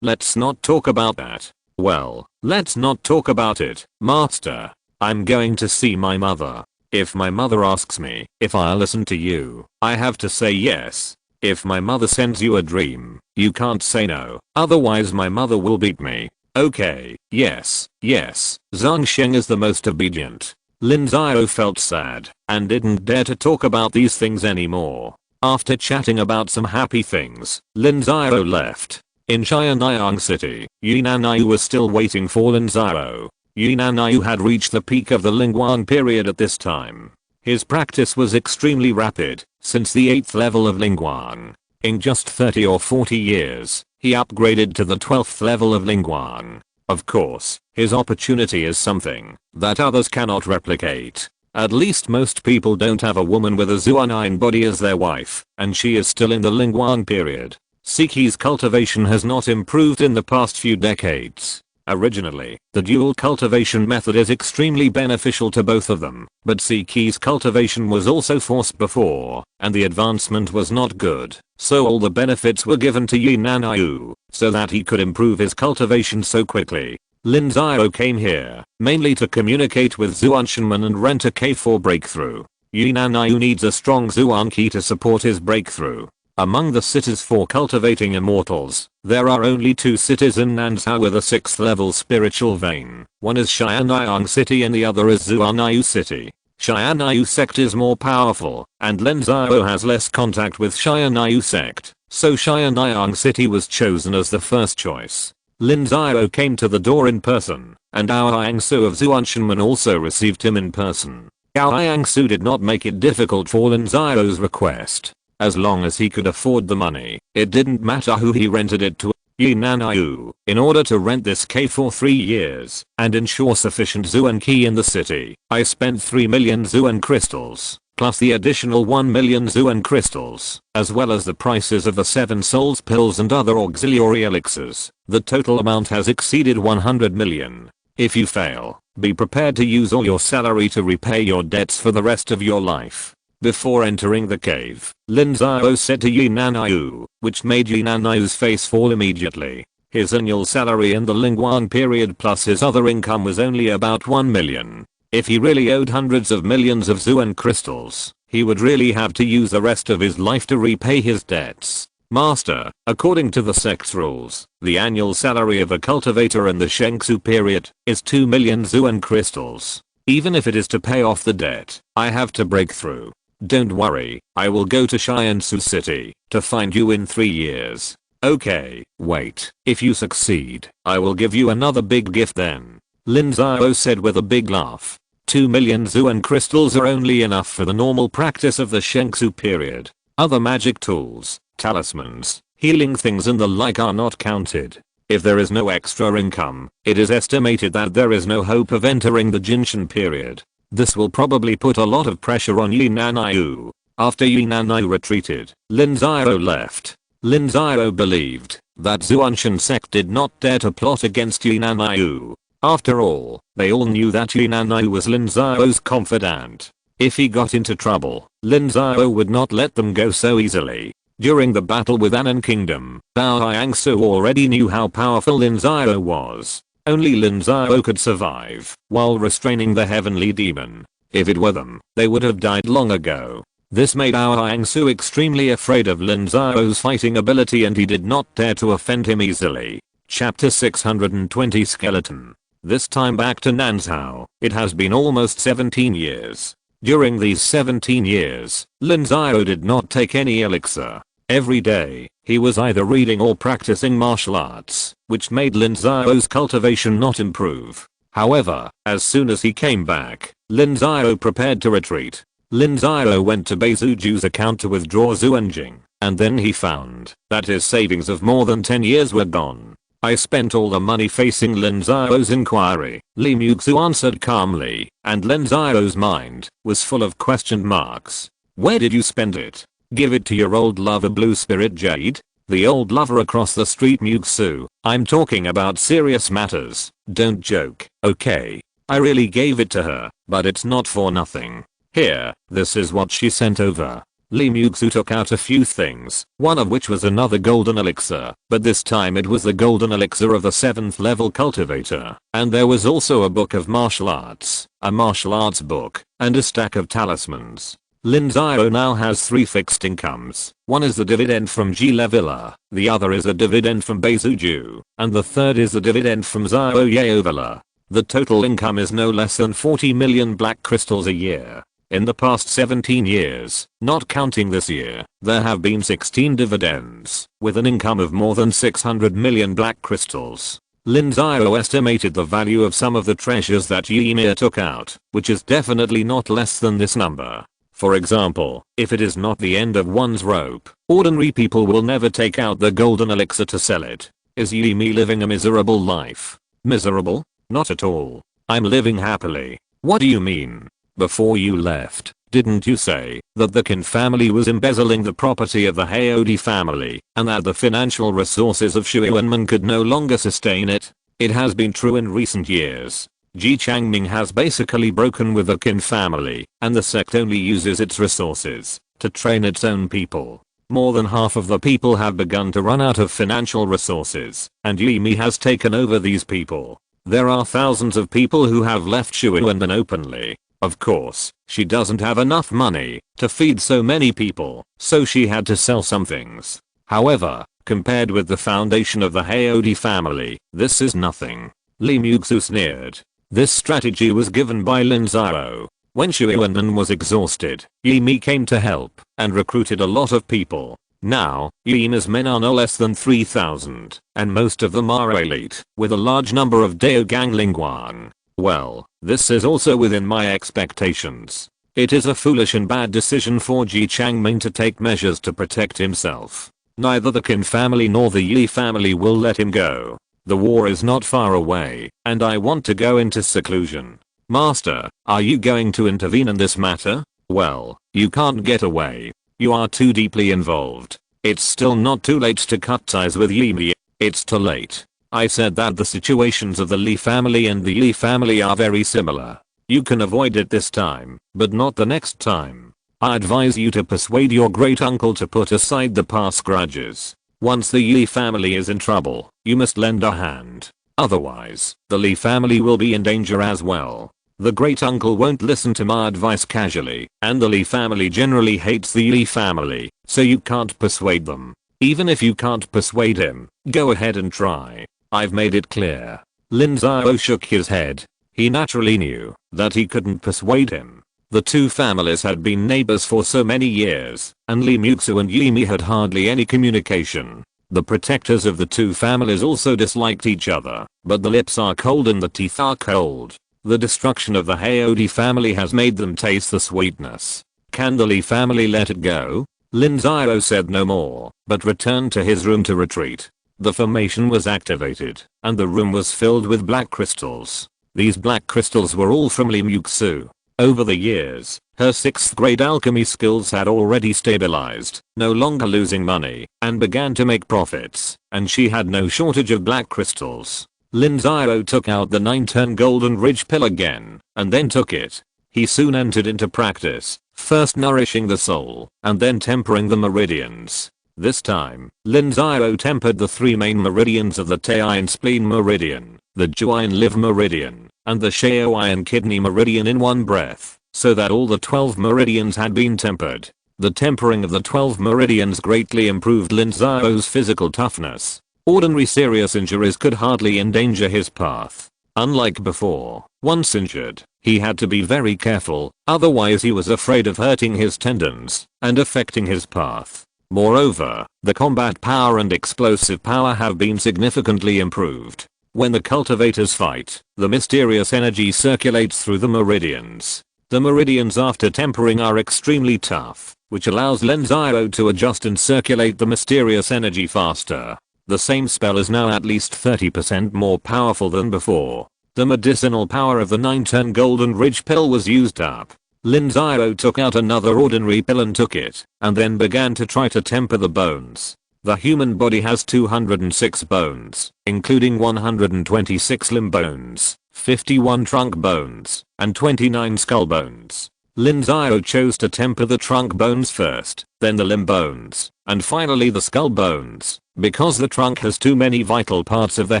Let's not talk about that. Well, let's not talk about it, Master. I'm going to see my mother. If my mother asks me if I'll listen to you, I have to say yes. If my mother sends you a dream, you can't say no, otherwise my mother will beat me. Okay, yes. Zongsheng is the most obedient. Lin Xiao felt sad and didn't dare to talk about these things anymore. After chatting about some happy things, Lin Xiao left. In Tiansheng City, Yi Nanayu was still waiting for Lin Xiao. Yi Nanayu had reached the peak of the Lingguang period at this time. His practice was extremely rapid, since the 8th level of Lingguang. In just 30 or 40 years, he upgraded to the 12th level of Lingguang. Of course, his opportunity is something that others cannot replicate. At least most people don't have a woman with a Zuanine body as their wife, and she is still in the Lingguang period. Siki's cultivation has not improved in the past few decades. Originally, the dual cultivation method is extremely beneficial to both of them, but Siki's cultivation was also forced before, and the advancement was not good, so all the benefits were given to Yi Nanayu, so that he could improve his cultivation so quickly. Lin Xiao came here, mainly to communicate with Zuanshanman and rent a cave for breakthrough. Yi Nanayu needs a strong Zuan Qi to support his breakthrough. Among the cities for cultivating immortals, there are only 2 cities in Nanzhou with a 6th level spiritual vein. One is Tiansheng City and the other is Zuanayu City. Tiansheng Sect is more powerful, and Lin Xiao has less contact with Tiansheng Sect, so Tiansheng City was chosen as the first choice. Lin Xiao came to the door in person, and Ao Yangsu of Zuanshanman also received him in person. Ao Yangsu did not make it difficult for Lin Xiao's request. as long as he could afford the money. It didn't matter who he rented it to. Yinanayu, in order to rent this cave for 3 years and ensure sufficient Zuan Qi in the city, I spent 3 million Zuan crystals, plus the additional 1 million Zuan crystals, as well as the prices of the 7 souls pills and other auxiliary elixirs. The total amount has exceeded 100 million. If you fail, be prepared to use all your salary to repay your debts for the rest of your life. Before entering the cave, Lin Xiao said to Yinanayu, which made Yinanayu's face fall immediately. His annual salary in the Lingguang period plus his other income was only about 1 million. If he really owed hundreds of millions of Zuan crystals, he would really have to use the rest of his life to repay his debts. Master, according to the sect's rules, the annual salary of a cultivator in the Shengsu period is 2 million Zuan crystals. Even if it is to pay off the debt, I have to break through. Don't worry, I will go to Tiansheng City to find you in 3 years. Okay, wait, if you succeed, I will give you another big gift then. Lin Xiao said with a big laugh. 2 million Zuan crystals are only enough for the normal practice of the Shengsu period. Other magic tools, talismans, healing things and the like are not counted. If there is no extra income, it is estimated that there is no hope of entering the Jinshan period. This will probably put a lot of pressure on Yinanayu. After Yinanayu retreated, Lin Xiao left. Lin Xiao believed that Tiansheng Sect did not dare to plot against Yinanayu. After all, they all knew that Yinanayu was Lin Xiao's confidant. If he got into trouble, Lin Xiao would not let them go so easily. During the battle with Anan Kingdom, Bao Yangsu already knew how powerful Lin Xiao was. Only Lin Xiao could survive while restraining the heavenly demon. If it were them, they would have died long ago. This made Bao Yangsu extremely afraid of Lin Xiao's fighting ability and he did not dare to offend him easily. Chapter 620 Skeleton. This time back to Nanzhao. It has been almost 17 years. During these 17 years, Lin Xiao did not take any elixir. Every day, he was either reading or practicing martial arts, which made Lin Xiao's cultivation not improve. However, as soon as he came back, Lin Xiao prepared to retreat. Lin Xiao went to Beizuju's account to withdraw Zuanjing, and then he found that his savings of more than 10 years were gone. I spent all the money. Facing Lin Xiao's inquiry, Li Muxu answered calmly, and Lin Xiao's mind was full of question marks. Where did you spend it? Give it to your old lover Blue Spirit Jade? The old lover across the street? Muxu, I'm talking about serious matters, don't joke, okay? I really gave it to her, but it's not for nothing. Here, this is what she sent over. Li Muxu took out a few things, one of which was another golden elixir, but this time it was the golden elixir of the 7th level cultivator, and there was also a book of martial arts, a martial arts book, and a stack of talismans. Lin Xiao now has 3 fixed incomes. One is the dividend from Gila Villa, the other is a dividend from Beizuju, and the third is the dividend from Xiao Yao Villa. The total income is no less than 40 million black crystals a year. In the past 17 years, not counting this year, there have been 16 dividends, with an income of more than 600 million black crystals. Lin Xiao estimated the value of some of the treasures that Ymir took out, which is definitely not less than this number. For example, if it is not the end of one's rope, ordinary people will never take out the golden elixir to sell it. Is Ymir living a miserable life? Miserable? Not at all. I'm living happily. What do you mean? Before you left, didn't you say that the Qin family was embezzling the property of the Haodi family, and that the financial resources of Shuiwenman could no longer sustain it? It has been true in recent years. Ji Changming has basically broken with the Qin family, and the sect only uses its resources to train its own people. More than half of the people have begun to run out of financial resources, and Yimi has taken over these people. There are thousands of people who have left Shuiwenman openly. Of course, she doesn't have enough money to feed so many people, so she had to sell some things. However, compared with the foundation of the Haodi family, this is nothing. Li Muxu sneered. This strategy was given by Lin Xiao. When Shuiwenman was exhausted, Yimi came to help and recruited a lot of people. Now, Yimi's men are no less than 3,000, and most of them are elite, with a large number of Daogang Lingguang. Well, this is also within my expectations. It is a foolish and bad decision for Ji Changming to take measures to protect himself. Neither the Qin family nor the Yi family will let him go. The war is not far away, and I want to go into seclusion. Master, are you going to intervene in this matter? Well, you can't get away. You are too deeply involved. It's still not too late to cut ties with Yi. It's too late. I said that the situations of the Li family and the Yi family are very similar. You can avoid it this time, but not the next time. I advise you to persuade your great uncle to put aside the past grudges. Once the Yi family is in trouble, you must lend a hand. Otherwise, the Li family will be in danger as well. The great uncle won't listen to my advice casually, and the Li family generally hates the Yi family, so you can't persuade them. Even if you can't persuade him, go ahead and try. I've made it clear. Lin Xiao shook his head. He naturally knew that he couldn't persuade him. The two families had been neighbors for so many years, and Li Muxu and Yi Mi had hardly any communication. The protectors of the two families also disliked each other, but the lips are cold and the teeth are cold. The destruction of the Haodi family has made them taste the sweetness. Can the Li family let it go? Lin Xiao said no more, but returned to his room to retreat. The formation was activated, and the room was filled with black crystals. These black crystals were all from Li Muxu. Over the years, her 6th grade alchemy skills had already stabilized, no longer losing money, and began to make profits, and she had no shortage of black crystals. Lin Xiao took out the 9-turn golden ridge pill again, and then took it. He soon entered into practice, first nourishing the soul, and then tempering the meridians. This time, Lin Xiao tempered the 3 main meridians of the Taiyin spleen meridian, the Juayin liver meridian, and the Shaoyin kidney meridian in one breath, so that all the 12 meridians had been tempered. The tempering of the 12 meridians greatly improved Lin Xiao's physical toughness. Ordinary serious injuries could hardly endanger his path. Unlike before, once injured, he had to be very careful, otherwise he was afraid of hurting his tendons and affecting his path. Moreover, the combat power and explosive power have been significantly improved. When the cultivators fight, the mysterious energy circulates through the meridians. The meridians after tempering are extremely tough, which allows Lin Xiao to adjust and circulate the mysterious energy faster. The same spell is now at least 30% more powerful than before. The medicinal power of the 9-turn golden ridge pill was used up. Lin Xiao took out another ordinary pill and took it, and then began to try to temper the bones. The human body has 206 bones, including 126 limb bones, 51 trunk bones, and 29 skull bones. Lin Xiao chose to temper the trunk bones first, then the limb bones, and finally the skull bones, because the trunk has too many vital parts of the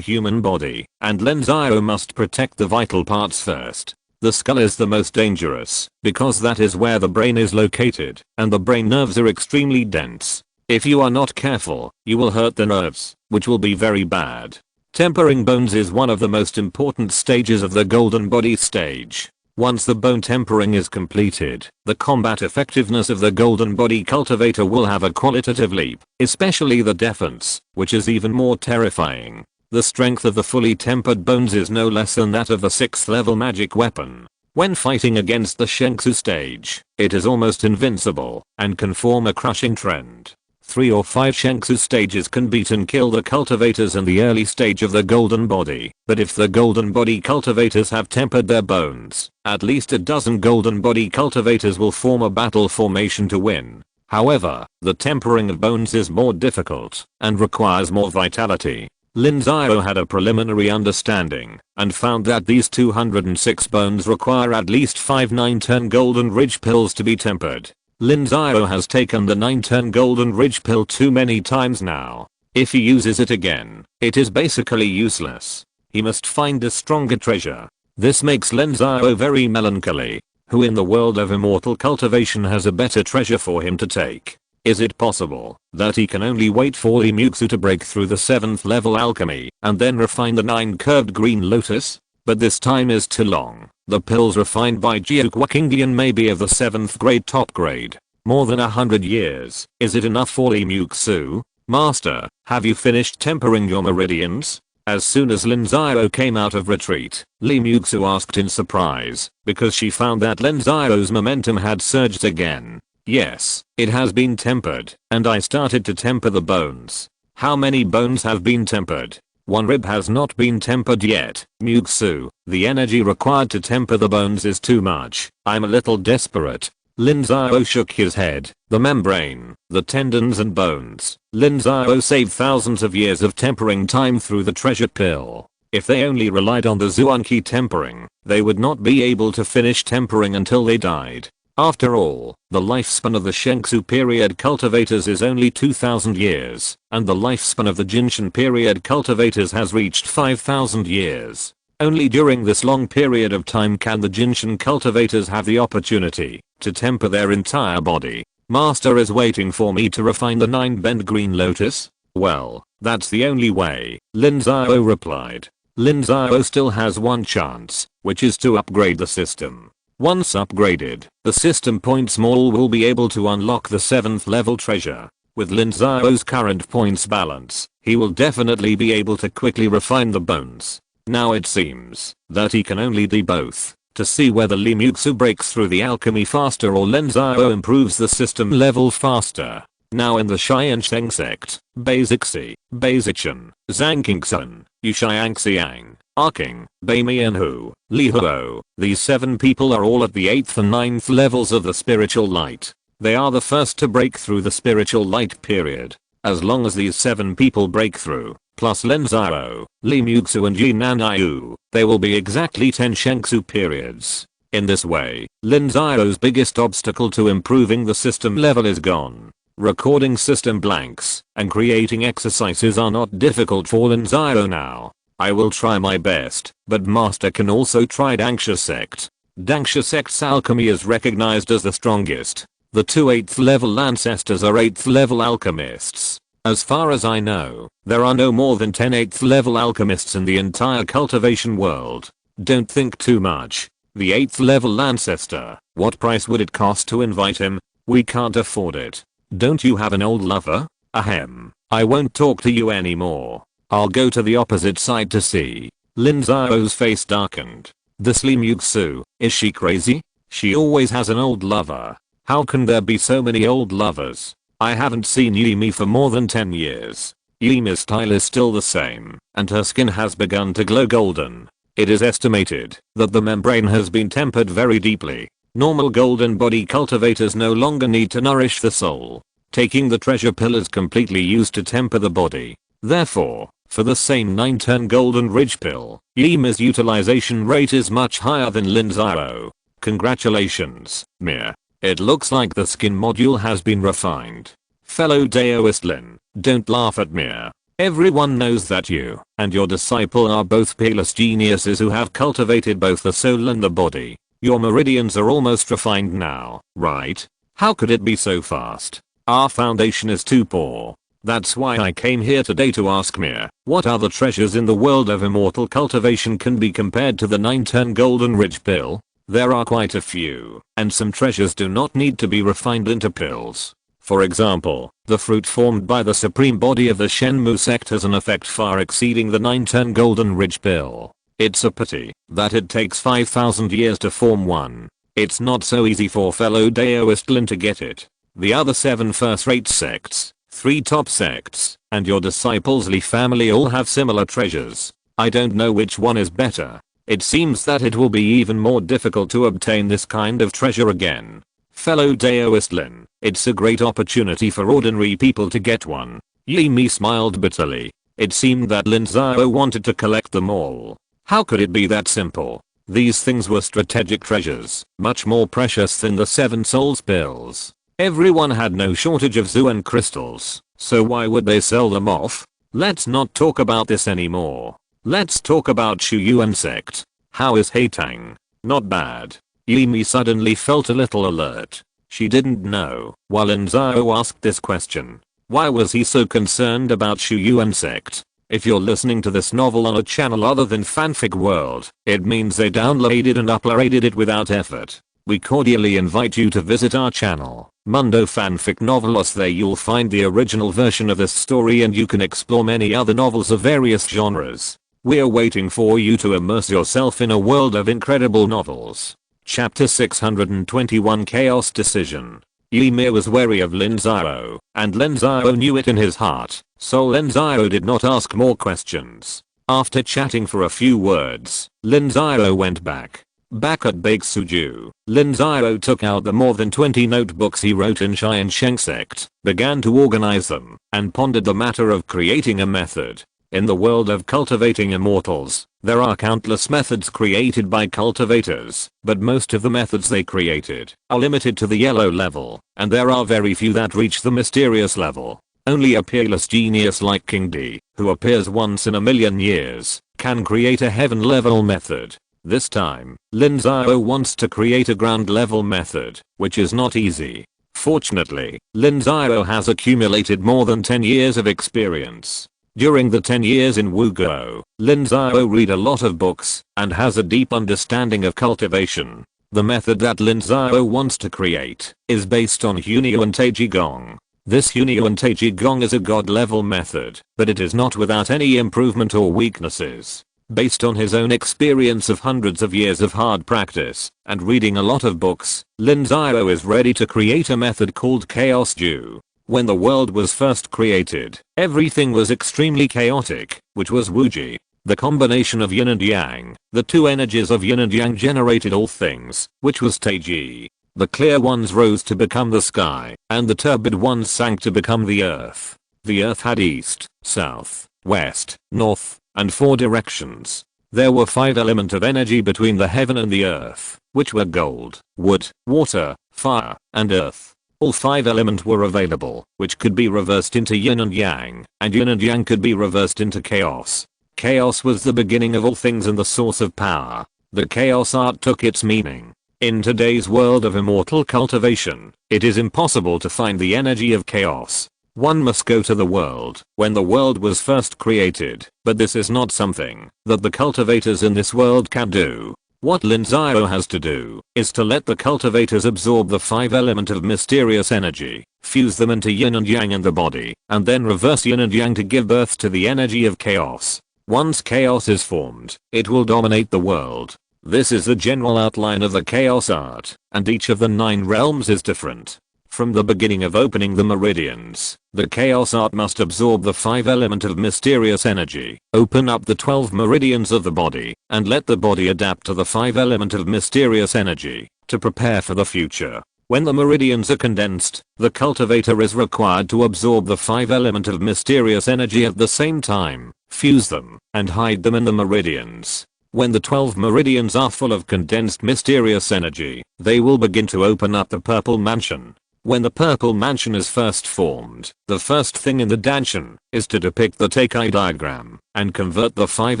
human body, and Lin Xiao must protect the vital parts first. The skull is the most dangerous, because that is where the brain is located, and the brain nerves are extremely dense. If you are not careful, you will hurt the nerves, which will be very bad. Tempering bones is one of the most important stages of the golden body stage. Once the bone tempering is completed, the combat effectiveness of the golden body cultivator will have a qualitative leap, especially the defense, which is even more terrifying. The strength of the fully tempered bones is no less than that of a 6th level magic weapon. When fighting against the Shengsu stage, it is almost invincible, and can form a crushing trend. 3 or 5 Shengsu stages can beat and kill the cultivators in the early stage of the golden body, but if the golden body cultivators have tempered their bones, at least a dozen golden body cultivators will form a battle formation to win. However, the tempering of bones is more difficult, and requires more vitality. Lin Xiao had a preliminary understanding, and found that these 206 bones require at least 5 9-turn golden ridge pills to be tempered. Lin Xiao has taken the 9-turn golden ridge pill too many times now. If he uses it again, it is basically useless. He must find a stronger treasure. This makes Lin Xiao very melancholy. Who in the world of immortal cultivation has a better treasure for him to take? Is it possible that he can only wait for Li Muxu to break through the 7th level alchemy and then refine the 9 curved green lotus? But this time is too long. The pills refined by Jiuhua Qingdian may be of the 7th grade top grade. More than 100 years. Is it enough for Li Muxu? Master, have you finished tempering your meridians? As soon as Lin Xiao came out of retreat, Li Muxu asked in surprise, because she found that Lin Xiao's momentum had surged again. Yes, it has been tempered, and I started to temper the bones. How many bones have been tempered? One rib has not been tempered yet. Muxu, the energy required to temper the bones is too much. I'm a little desperate. Lin Xiao shook his head. The membrane, the tendons and bones. Lin Xiao saved thousands of years of tempering time through the treasure pill. If they only relied on the Zuanqi tempering, they would not be able to finish tempering until they died. After all, the lifespan of the Shengsu period cultivators is only 2000 years, and the lifespan of the Jinshan period cultivators has reached 5000 years. Only during this long period of time can the Jinshan cultivators have the opportunity to temper their entire body. Master is waiting for me to refine the 9-bend green lotus? Well, that's the only way, Lin Xiao replied. Lin Xiao still has one chance, which is to upgrade the system. Once upgraded, the system points mall will be able to unlock the 7th level treasure. With Lin Xiao's current points balance, he will definitely be able to quickly refine the bones. Now it seems that he can only do both. To see whether Li Muxu breaks through the alchemy faster or Lin Xiao improves the system level faster. Now in the Tiansheng Sect, Basixi, Basichan, Zhangqingsun, Yushiangxiang, Arking, Beimianhu, Li Huo, these 7 people are all at the 8th and 9th levels of the spiritual light. They are the first to break through the spiritual light period. As long as these 7 people break through, plus Lin Xiao, Li Muxu and Yinanyu, they will be exactly 10 Shengsu periods. In this way, Lin Xiao's biggest obstacle to improving the system level is gone. Recording system blanks and creating exercises are not difficult for Lin Xiao now. I will try my best, but Master can also try Dangsha Sect. Dangsha Sect's alchemy is recognized as the strongest. The 2 8th level ancestors are 8th level alchemists. As far as I know, there are no more than 10 8th level alchemists in the entire cultivation world. Don't think too much. The 8th level ancestor, what price would it cost to invite him? We can't afford it. Don't you have an old lover? Ahem. I won't talk to you anymore. I'll go to the opposite side to see. Lin Xiao's face darkened. This Li Muxu, is she crazy? She always has an old lover. How can there be so many old lovers? I haven't seen Yimi for more than 10 years. Yimi's style is still the same, and her skin has begun to glow golden. It is estimated that the membrane has been tempered very deeply. Normal golden body cultivators no longer need to nourish the soul. Taking the treasure pill is completely used to temper the body. Therefore, for the same 9-turn golden ridge pill, Yimi's utilization rate is much higher than Lin Xiao. Congratulations, Mir. It looks like the skin module has been refined. Fellow Daoist Lin, don't laugh at Mir. Everyone knows that you and your disciple are both peerless geniuses who have cultivated both the soul and the body. Your meridians are almost refined now, right? How could it be so fast? Our foundation is too poor. That's why I came here today to ask Mir, what other treasures in the world of immortal cultivation can be compared to the 9-turn golden ridge pill? There are quite a few, and some treasures do not need to be refined into pills. For example, the fruit formed by the supreme body of the Shenmu sect has an effect far exceeding the 9-turn golden ridge pill. It's a pity that it takes 5000 years to form one. It's not so easy for fellow Daoist Lin to get it. The other 7 first-rate sects, 3 top sects, and your disciples Li family all have similar treasures. I don't know which one is better. It seems that it will be even more difficult to obtain this kind of treasure again. Fellow Daoist Lin, it's a great opportunity for ordinary people to get one. Yimi smiled bitterly. It seemed that Lin Xiao wanted to collect them all. How could it be that simple? These things were strategic treasures, much more precious than the 7 souls pills. Everyone had no shortage of Zuan crystals, so why would they sell them off? Let's not talk about this anymore. Let's talk about Shu Yuan sect. How is Haitang? Not bad. Yimi suddenly felt a little alert. She didn't know why Lin Xiao asked this question. Why was he so concerned about Shu Yuan sect? If you're listening to this novel on a channel other than Fanfic World, it means they downloaded and uploaded it without effort. We cordially invite you to visit our channel, Mundo Fanfic Novelos. There you'll find the original version of this story and you can explore many other novels of various genres. We're waiting for you to immerse yourself in a world of incredible novels. Chapter 621 Chaos Decision. Ymir was wary of Lin Xiao, and Lin Xiao knew it in his heart, so Lin Xiao did not ask more questions. After chatting for a few words, Lin Xiao went back. Back at Bake Suju, Lin Xiao took out the more than 20 notebooks he wrote in Tiansheng Sect, began to organize them, and pondered the matter of creating a method. In the world of cultivating immortals, there are countless methods created by cultivators, but most of the methods they created are limited to the yellow level, and there are very few that reach the mysterious level. Only a peerless genius like King D, who appears once in a million years, can create a heaven level method. This time, Lin Xiao wants to create a ground level method, which is not easy. Fortunately, Lin Xiao has accumulated more than 10 years of experience. During the 10 years in Wuguo, Lin Xiao read a lot of books and has a deep understanding of cultivation. The method that Lin Xiao wants to create is based on Hunyuan Taiji Gong. This Hunyuan Taiji Gong is a god level method, but it is not without any improvement or weaknesses. Based on his own experience of hundreds of years of hard practice and reading a lot of books, Lin Xiao is ready to create a method called Chaos Ju. When the world was first created, everything was extremely chaotic, which was Wuji. The combination of yin and yang, the two energies of yin and yang generated all things, which was Taiji. The clear ones rose to become the sky, and the turbid ones sank to become the earth. The earth had east, south, west, north, and 4 directions. There were 5 elements of energy between the heaven and the earth, which were gold, wood, water, fire, and earth. All 5 elements were available, which could be reversed into yin and yang could be reversed into chaos. Chaos was the beginning of all things and the source of power. The chaos art took its meaning. In today's world of immortal cultivation, it is impossible to find the energy of chaos. One must go to the world when the world was first created, but this is not something that the cultivators in this world can do. What Lin Xiao has to do is to let the cultivators absorb the 5 elements of mysterious energy, fuse them into yin and yang in the body, and then reverse yin and yang to give birth to the energy of chaos. Once chaos is formed, it will dominate the world. This is the general outline of the chaos art, and each of the 9 realms is different. From the beginning of opening the meridians, the chaos art must absorb the 5 elements of mysterious energy, open up the 12 meridians of the body, and let the body adapt to the 5 elements of mysterious energy, to prepare for the future. When the meridians are condensed, the cultivator is required to absorb the 5 elements of mysterious energy at the same time, fuse them, and hide them in the meridians. When the 12 meridians are full of condensed mysterious energy, they will begin to open up the purple mansion. When the purple mansion is first formed, the first thing in the danshan is to depict the Teikai diagram and convert the 5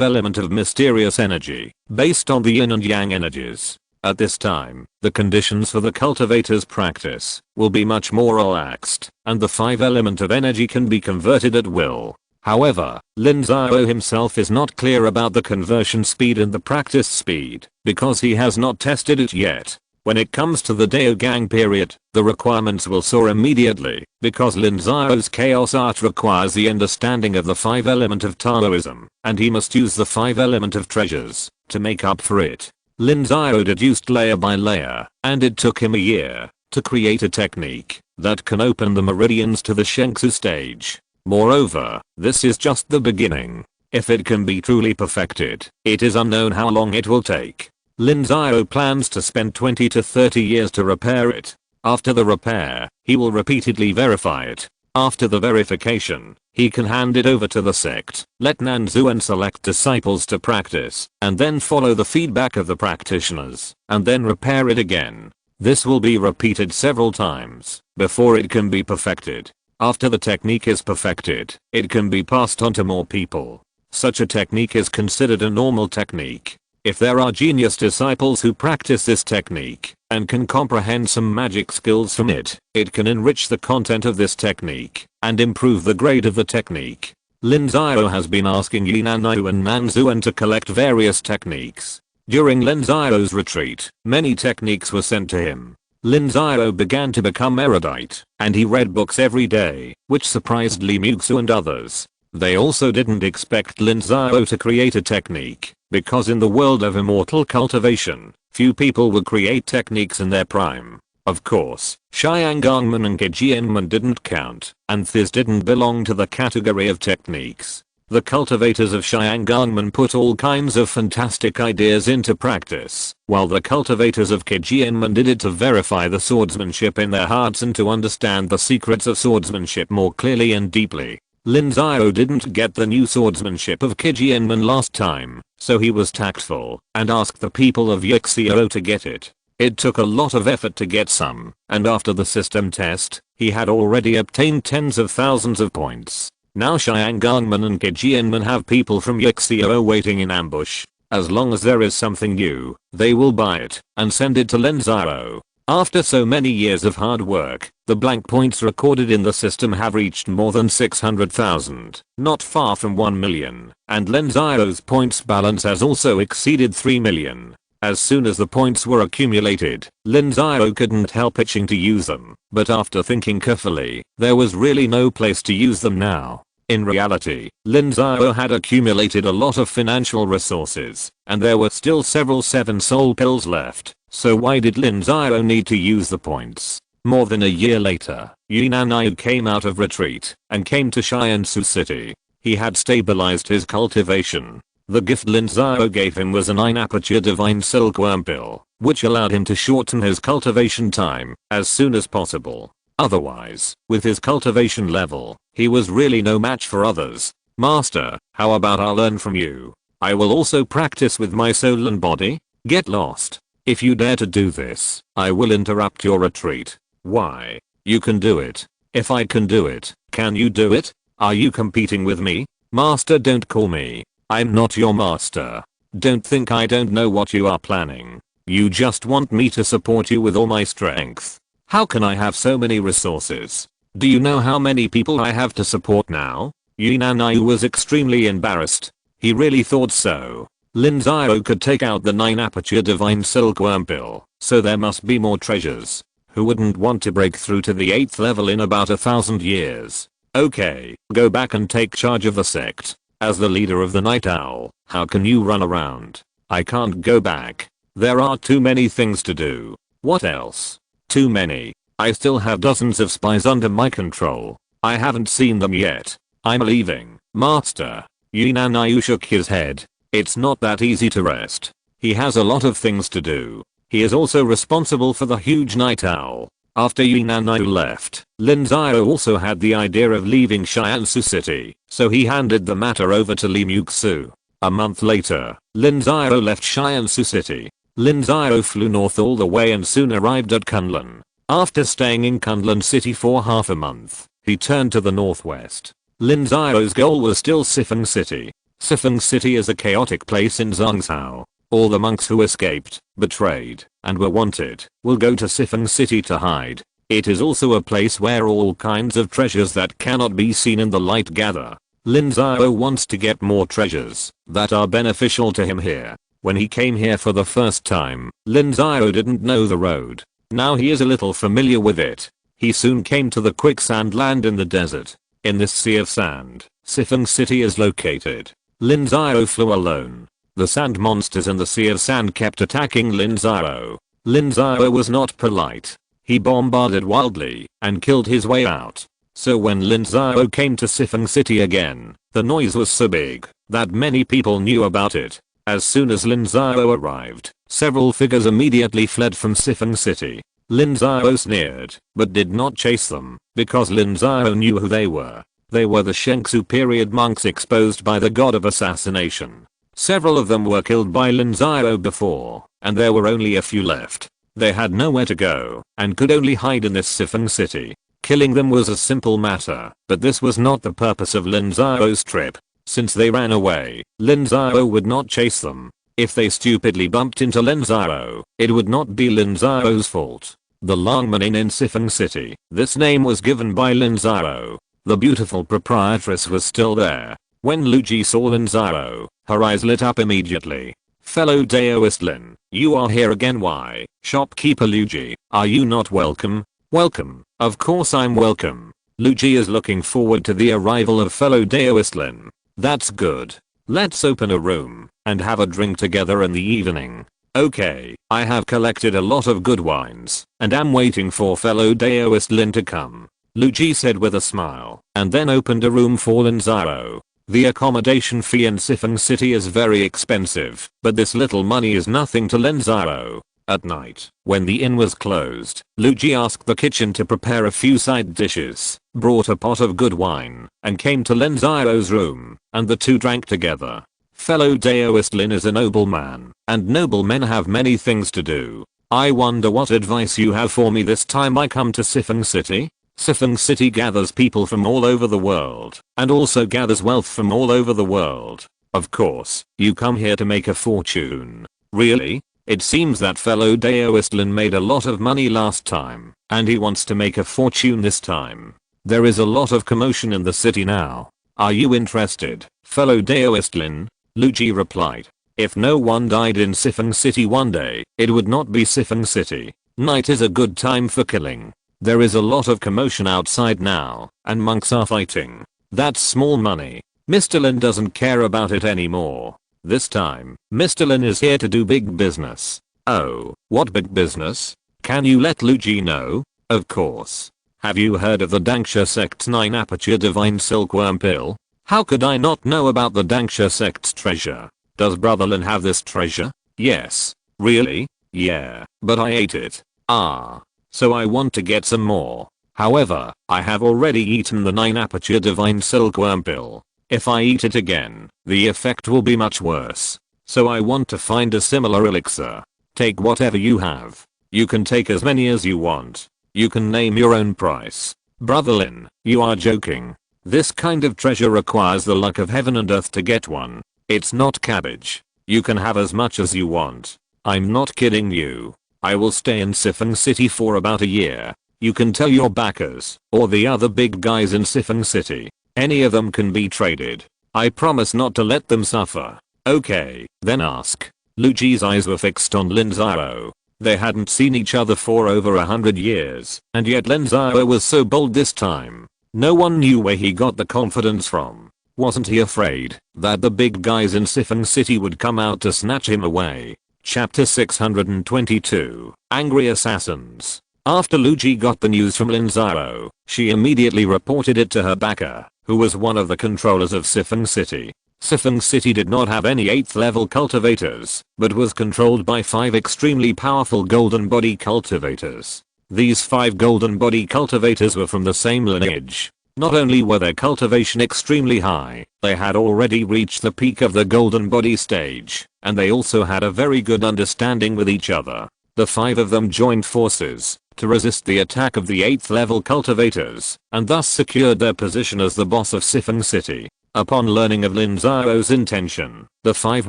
elements of mysterious energy based on the yin and yang energies. At this time, the conditions for the cultivator's practice will be much more relaxed, and the 5 elements of energy can be converted at will. However, Lin Xiao himself is not clear about the conversion speed and the practice speed, because he has not tested it yet. When it comes to the Daogang period, the requirements will soar immediately, because Lin Xiao's chaos art requires the understanding of the 5 element of Taoism, and he must use the 5 element of treasures to make up for it. Lin Xiao deduced layer by layer, and it took him a year to create a technique that can open the meridians to the Shengsu stage. Moreover, this is just the beginning. If it can be truly perfected, it is unknown how long it will take. Lin Xiao plans to spend 20 to 30 years to repair it. After the repair, he will repeatedly verify it. After the verification, he can hand it over to the sect, let Nanzuan select disciples to practice, and then follow the feedback of the practitioners, and then repair it again. This will be repeated several times before it can be perfected. After the technique is perfected, it can be passed on to more people. Such a technique is considered a normal technique. If there are genius disciples who practice this technique and can comprehend some magic skills from it, it can enrich the content of this technique and improve the grade of the technique. Lin Xiao has been asking Yinanyu and Nanzuan to collect various techniques. During Lin Xiao's retreat, many techniques were sent to him. Lin Xiao began to become erudite, and he read books every day, which surprised Li Muxu and others. They also didn't expect Lin Xiao to create a technique, because in the world of immortal cultivation, few people would create techniques in their prime. Of course, Xiangangmen and Kejianmen didn't count, and this didn't belong to the category of techniques. The cultivators of Xiangangmen put all kinds of fantastic ideas into practice, while the cultivators of Kejianmen did it to verify the swordsmanship in their hearts and to understand the secrets of swordsmanship more clearly and deeply. Lin Xiao didn't get the new swordsmanship of Kejianmen last time, so he was tactful and asked the people of Yixiao to get it. It took a lot of effort to get some, and after the system test, he had already obtained tens of thousands of points. Now Xiangangmen and Kejianmen have people from Yixiao waiting in ambush. As long as there is something new, they will buy it and send it to Lin Xiao. After so many years of hard work, the blank points recorded in the system have reached more than 600,000, not far from 1 million, and Lin Xiao's points balance has also exceeded 3 million. As soon as the points were accumulated, Lin Xiao couldn't help itching to use them, but after thinking carefully, there was really no place to use them now. In reality, Lin Xiao had accumulated a lot of financial resources, and there were still several 7 soul pills left, so why did Lin Xiao need to use the points? More than a year later, Yunanai came out of retreat and came to Tiansheng City. He had stabilized his cultivation. The gift Lin Xiao gave him was a 9-aperture divine silkworm pill, which allowed him to shorten his cultivation time as soon as possible. Otherwise, with his cultivation level, he was really no match for others. Master, how about I learn from you? I will also practice with my soul and body. Get lost. If you dare to do this, I will interrupt your retreat. Why? You can do it. If I can do it, can you do it? Are you competing with me? Master, don't call me. I'm not your master. Don't think I don't know what you are planning. You just want me to support you with all my strength. How can I have so many resources? Do you know how many people I have to support now? Yunanai was extremely embarrassed. He really thought so. Lin Xiao could take out the 9-aperture divine silkworm pill, so there must be more treasures. Who wouldn't want to break through to the 8th level in about 1,000 years? Okay, go back and take charge of the sect. As the leader of the Night Owl, how can you run around? I can't go back. There are too many things to do. What else? Too many. I still have dozens of spies under my control. I haven't seen them yet. I'm leaving, master. Yunanai shook his head. It's not that easy to rest. He has a lot of things to do. He is also responsible for the huge Night Owl. After Yunanai left, Lin Xiao also had the idea of leaving Tiansheng City, so he handed the matter over to Li Muxu. A month later, Lin Xiao left Tiansheng City. Lin Xiao flew north all the way and soon arrived at Kunlun. After staying in Kunlun City for half a month, he turned to the northwest. Lin Xiao's goal was still Sifeng City. Sifeng City is a chaotic place in Zhangzhou. All the monks who escaped, betrayed, and were wanted, will go to Sifeng City to hide. It is also a place where all kinds of treasures that cannot be seen in the light gather. Lin Xiao wants to get more treasures that are beneficial to him here. When he came here for the first time, Lin Xiao didn't know the road. Now he is a little familiar with it. He soon came to the quicksand land in the desert. In this sea of sand, Sifeng City is located. Lin Xiao flew alone. The sand monsters in the sea of sand kept attacking Lin Xiao. Lin Xiao was not polite. He bombarded wildly and killed his way out. So when Lin Xiao came to Sifeng City again, the noise was so big that many people knew about it. As soon as Lin Xiao arrived, several figures immediately fled from Sifeng City. Lin Xiao sneered, but did not chase them, because Lin Xiao knew who they were. They were the Shengsu period monks exposed by the god of assassination. Several of them were killed by Lin Xiao before, and there were only a few left. They had nowhere to go, and could only hide in this Sifeng City. Killing them was a simple matter, but this was not the purpose of Lin Xiao's trip. Since they ran away, Lin Xiao would not chase them. If they stupidly bumped into Lin Xiao, it would not be Lin Xiao's fault. The Longman Inn in Sifeng City. This name was given by Lin Xiao. The beautiful proprietress was still there. When Luji saw Lin Xiao, her eyes lit up immediately. Fellow Daoist Lin, you are here again. Why? Shopkeeper Luji, are you not welcome? Welcome, of course I'm welcome. Luigi is looking forward to the arrival of fellow Daoist Lin. That's good. Let's open a room and have a drink together in the evening. Okay, I have collected a lot of good wines and am waiting for fellow Daoist Lin to come, Luigi said with a smile, and then opened a room for Lin Xiao. The accommodation fee in Sifeng City is very expensive, but this little money is nothing to Lin Xiao. At night, when the inn was closed, Luigi asked the kitchen to prepare a few side dishes, brought a pot of good wine, and came to Lin Xiao's room, and the two drank together. Fellow Daoist Lin is a noble man, and noble men have many things to do. I wonder what advice you have for me this time I come to Sifeng City? Sifeng City gathers people from all over the world, and also gathers wealth from all over the world. Of course, you come here to make a fortune. Really? It seems that fellow Daoist Lin made a lot of money last time, and he wants to make a fortune this time. There is a lot of commotion in the city now. Are you interested, fellow Daoist Lin? Luigi replied. If no one died in Sifeng City one day, it would not be Sifeng City. Night is a good time for killing. There is a lot of commotion outside now, and monks are fighting. That's small money. Mr. Lin doesn't care about it anymore. This time, Mr. Lin is here to do big business. Oh, what big business? Can you let Luigi know? Of course. Have you heard of the Tiansheng Sect's 9 aperture divine silkworm pill? How could I not know about the Tiansheng Sect's treasure? Does Brother Lin have this treasure? Yes. Really? Yeah, but I ate it. Ah. So I want to get some more. However, I have already eaten the 9 aperture divine silkworm pill. If I eat it again, the effect will be much worse. So I want to find a similar elixir. Take whatever you have. You can take as many as you want. You can name your own price. Brother Lin, you are joking. This kind of treasure requires the luck of heaven and earth to get one. It's not cabbage. You can have as much as you want. I'm not kidding you. I will stay in Sifeng City for about a year. You can tell your backers, or the other big guys in Sifeng City. Any of them can be traded. I promise not to let them suffer. Okay, then ask. Luigi's eyes were fixed on Lin Xiao. They hadn't seen each other for over 100 years, and yet Lin Xiao was so bold this time. No one knew where he got the confidence from. Wasn't he afraid that the big guys in Sifeng City would come out to snatch him away? Chapter 622, Angry Assassins. After Luigi got the news from Lin Xiao, she immediately reported it to her backer, who was one of the controllers of Sifeng City. Sifeng City did not have any 8th level cultivators, but was controlled by 5 extremely powerful golden body cultivators. These 5 golden body cultivators were from the same lineage. Not only were their cultivation extremely high, they had already reached the peak of the golden body stage, and they also had a very good understanding with each other. The 5 of them joined forces to resist the attack of the 8th level cultivators, and thus secured their position as the boss of Sifeng City. Upon learning of Lin Xiao's intention, the 5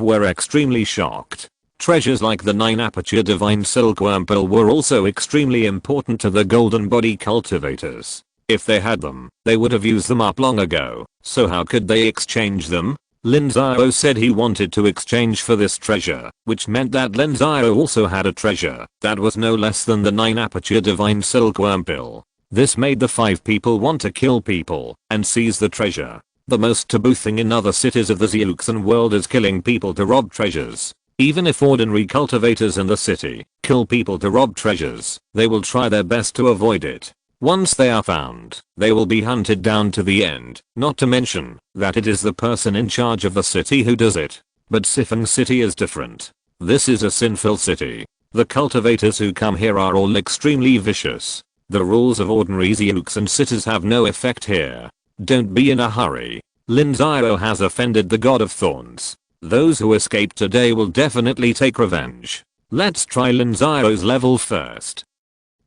were extremely shocked. Treasures like the 9 aperture divine silkworm pill were also extremely important to the golden body cultivators. If they had them, they would have used them up long ago, so how could they exchange them? Lin Xiao said he wanted to exchange for this treasure, which meant that Lin Xiao also had a treasure that was no less than the 9 aperture divine silkworm pill. This made the 5 people want to kill people and seize the treasure. The most taboo thing in other cities of the Xiuxin world is killing people to rob treasures. Even if ordinary cultivators in the city kill people to rob treasures, they will try their best to avoid it. Once they are found, they will be hunted down to the end, not to mention that it is the person in charge of the city who does it. But Sifeng City is different. This is a sinful city. The cultivators who come here are all extremely vicious. The rules of ordinary Xiuxin cities have no effect here. Don't be in a hurry. Lin Xiao has offended the God of Thorns. Those who escape today will definitely take revenge. Let's try Lin Xiao's level first.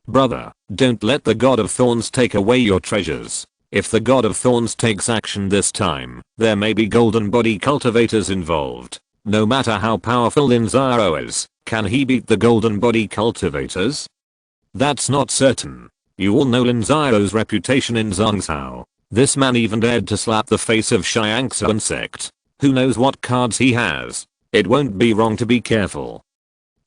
Brother, don't let the God of Thorns take away your treasures. If the God of Thorns takes action this time, there may be golden body cultivators involved. No matter how powerful Lin Xiao is, can he beat the golden body cultivators? That's not certain. You all know Lin Xiao's reputation in Zhongzhou. This man even dared to slap the face of Tiansheng Sect. Who knows what cards he has? It won't be wrong to be careful.